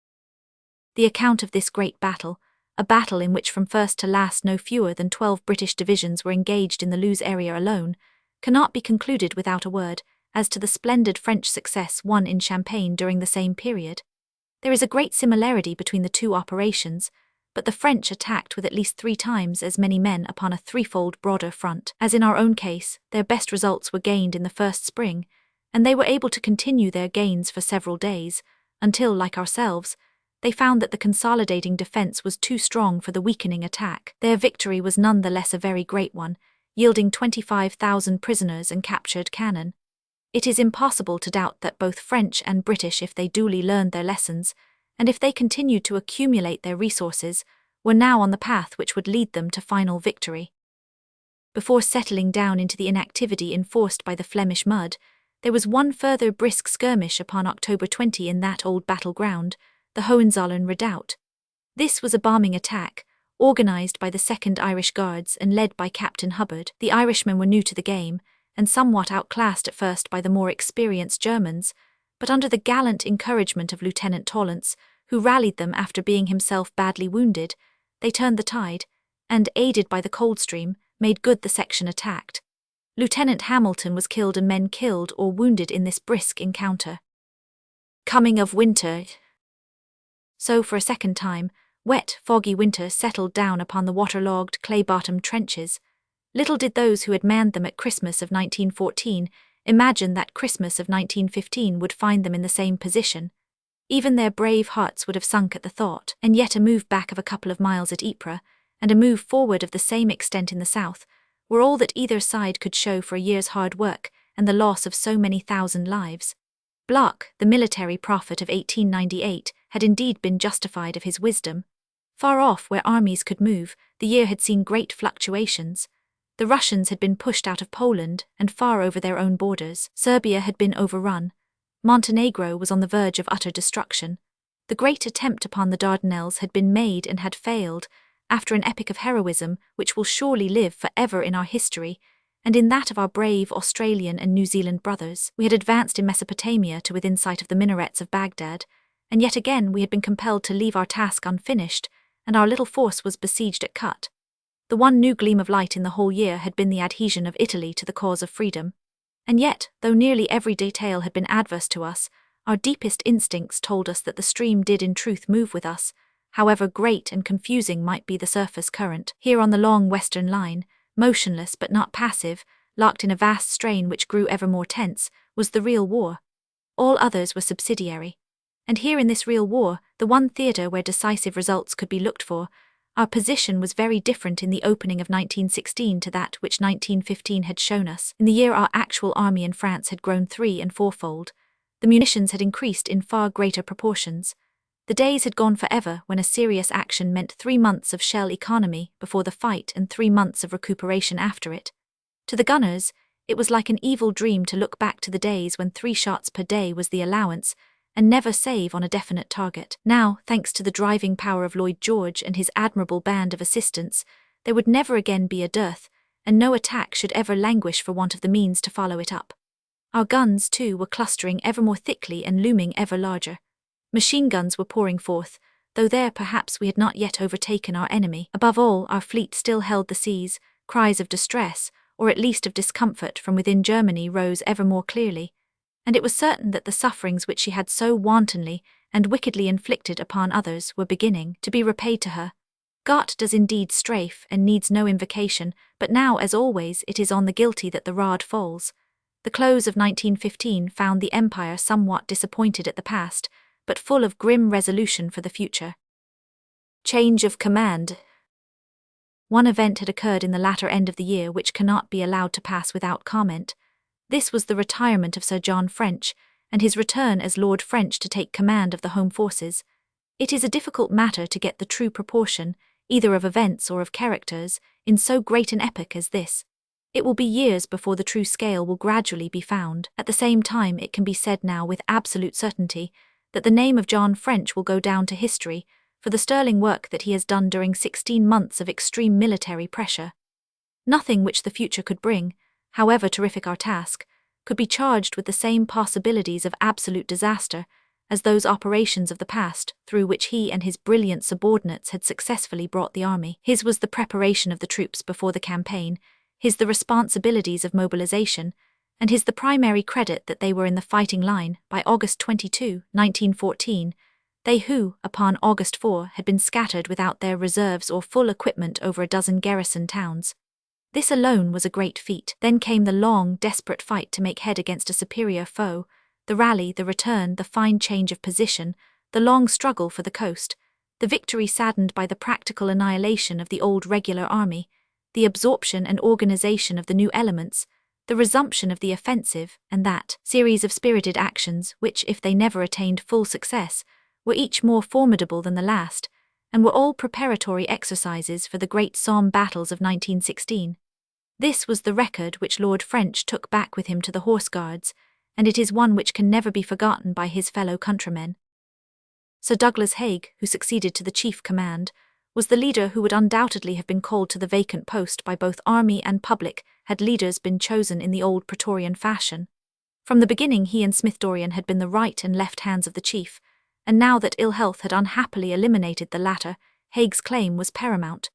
The account of this great battle, a battle in which from first to last no fewer than 12 British divisions were engaged in the Loos area alone, cannot be concluded without a word as to the splendid French success won in Champagne during the same period. There is a great similarity between the two operations, but the French attacked with at least 3 times as many men upon a threefold broader front. As in our own case, their best results were gained in the first spring, and they were able to continue their gains for several days, until, like ourselves, they found that the consolidating defence was too strong for the weakening attack. Their victory was none the less a very great one, yielding 25,000 prisoners and captured cannon. It is impossible to doubt that both French and British, if they duly learned their lessons, and if they continued to accumulate their resources, were now on the path which would lead them to final victory. Before settling down into the inactivity enforced by the Flemish mud, there was one further brisk skirmish upon October 20 in that old battleground, the Hohenzollern redoubt. This was a bombing attack, organised by the 2nd Irish Guards and led by Captain Hubbard. The Irishmen were new to the game, and somewhat outclassed at first by the more experienced Germans, but under the gallant encouragement of Lieutenant Tollance, who rallied them after being himself badly wounded, they turned the tide, and, aided by the Coldstream, made good the section attacked. Lieutenant Hamilton was killed and men killed or wounded in this brisk encounter. Coming of winter. So for a second time, wet, foggy winter settled down upon the waterlogged, clay-bottomed trenches. Little did those who had manned them at Christmas of 1914 imagine that Christmas of 1915 would find them in the same position. Even their brave hearts would have sunk at the thought, and yet a move back of a couple of miles at Ypres, and a move forward of the same extent in the south, were all that either side could show for a year's hard work and the loss of so many thousand lives. Bloch, the military prophet of 1898, had indeed been justified of his wisdom. Far off where armies could move, the year had seen great fluctuations. The Russians had been pushed out of Poland and far over their own borders. Serbia had been overrun. Montenegro was on the verge of utter destruction. The great attempt upon the Dardanelles had been made and had failed, after an epic of heroism which will surely live forever in our history, and in that of our brave Australian and New Zealand brothers. We had advanced in Mesopotamia to within sight of the minarets of Baghdad, and yet again we had been compelled to leave our task unfinished, and our little force was besieged at Kut. The one new gleam of light in the whole year had been the adhesion of Italy to the cause of freedom. And yet, though nearly every detail had been adverse to us, our deepest instincts told us that the stream did in truth move with us, however great and confusing might be the surface current. Here on the long western line, motionless but not passive, locked in a vast strain which grew ever more tense, was the real war. All others were subsidiary. And here in this real war, the one theatre where decisive results could be looked for, our position was very different in the opening of 1916 to that which 1915 had shown us. In the year our actual army in France had grown 3- and 4-fold. The munitions had increased in far greater proportions. The days had gone forever when a serious action meant 3 months of shell economy before the fight and 3 months of recuperation after it. To the gunners, it was like an evil dream to look back to the days when 3 shots per day was the allowance, and never save on a definite target. Now, thanks to the driving power of Lloyd George and his admirable band of assistants, there would never again be a dearth, and no attack should ever languish for want of the means to follow it up. Our guns, too, were clustering ever more thickly and looming ever larger. Machine guns were pouring forth, though there perhaps we had not yet overtaken our enemy. Above all, our fleet still held the seas. Cries of distress, or at least of discomfort from within Germany, rose ever more clearly, and it was certain that the sufferings which she had so wantonly and wickedly inflicted upon others were beginning to be repaid to her. God does indeed strafe and needs no invocation, but now, as always, it is on the guilty that the rod falls. The close of 1915 found the Empire somewhat disappointed at the past, but full of grim resolution for the future. Change of command. One event had occurred in the latter end of the year which cannot be allowed to pass without comment. This was the retirement of Sir John French, and his return as Lord French to take command of the home forces. It is a difficult matter to get the true proportion, either of events or of characters, in so great an epoch as this. It will be years before the true scale will gradually be found. At the same time, it can be said now with absolute certainty that the name of John French will go down to history for the sterling work that he has done during 16 months of extreme military pressure. Nothing which the future could bring, however terrific our task, could be charged with the same possibilities of absolute disaster as those operations of the past through which he and his brilliant subordinates had successfully brought the army. His was the preparation of the troops before the campaign, his the responsibilities of mobilization, and his the primary credit that they were in the fighting line by August 22, 1914, they who, upon August 4, had been scattered without their reserves or full equipment over a dozen garrison towns. This alone was a great feat. Then came the long, desperate fight to make head against a superior foe, the rally, the return, the fine change of position, the long struggle for the coast, the victory saddened by the practical annihilation of the old regular army, the absorption and organization of the new elements, the resumption of the offensive, and that series of spirited actions which, if they never attained full success, were each more formidable than the last, and were all preparatory exercises for the great Somme battles of 1916. This was the record which Lord French took back with him to the Horse Guards, and it is one which can never be forgotten by his fellow countrymen. Sir Douglas Haig, who succeeded to the chief command, was the leader who would undoubtedly have been called to the vacant post by both army and public had leaders been chosen in the old Praetorian fashion. From the beginning he and Smith-Dorrien had been the right and left hands of the chief, and now that ill health had unhappily eliminated the latter, Haig's claim was paramount.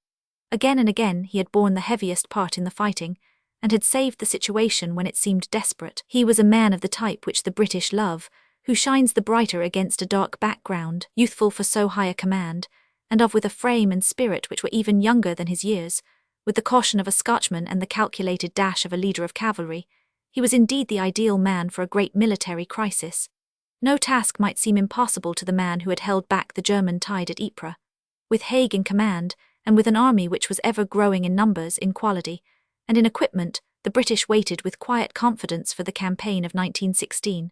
Again and again he had borne the heaviest part in the fighting, and had saved the situation when it seemed desperate. He was a man of the type which the British love, who shines the brighter against a dark background, youthful for so high a command, and with a frame and spirit which were even younger than his years, with the caution of a Scotchman and the calculated dash of a leader of cavalry. He was indeed the ideal man for a great military crisis. No task might seem impossible to the man who had held back the German tide at Ypres. With Haig in command, and with an army which was ever growing in numbers, in quality, and in equipment, the British waited with quiet confidence for the campaign of 1916.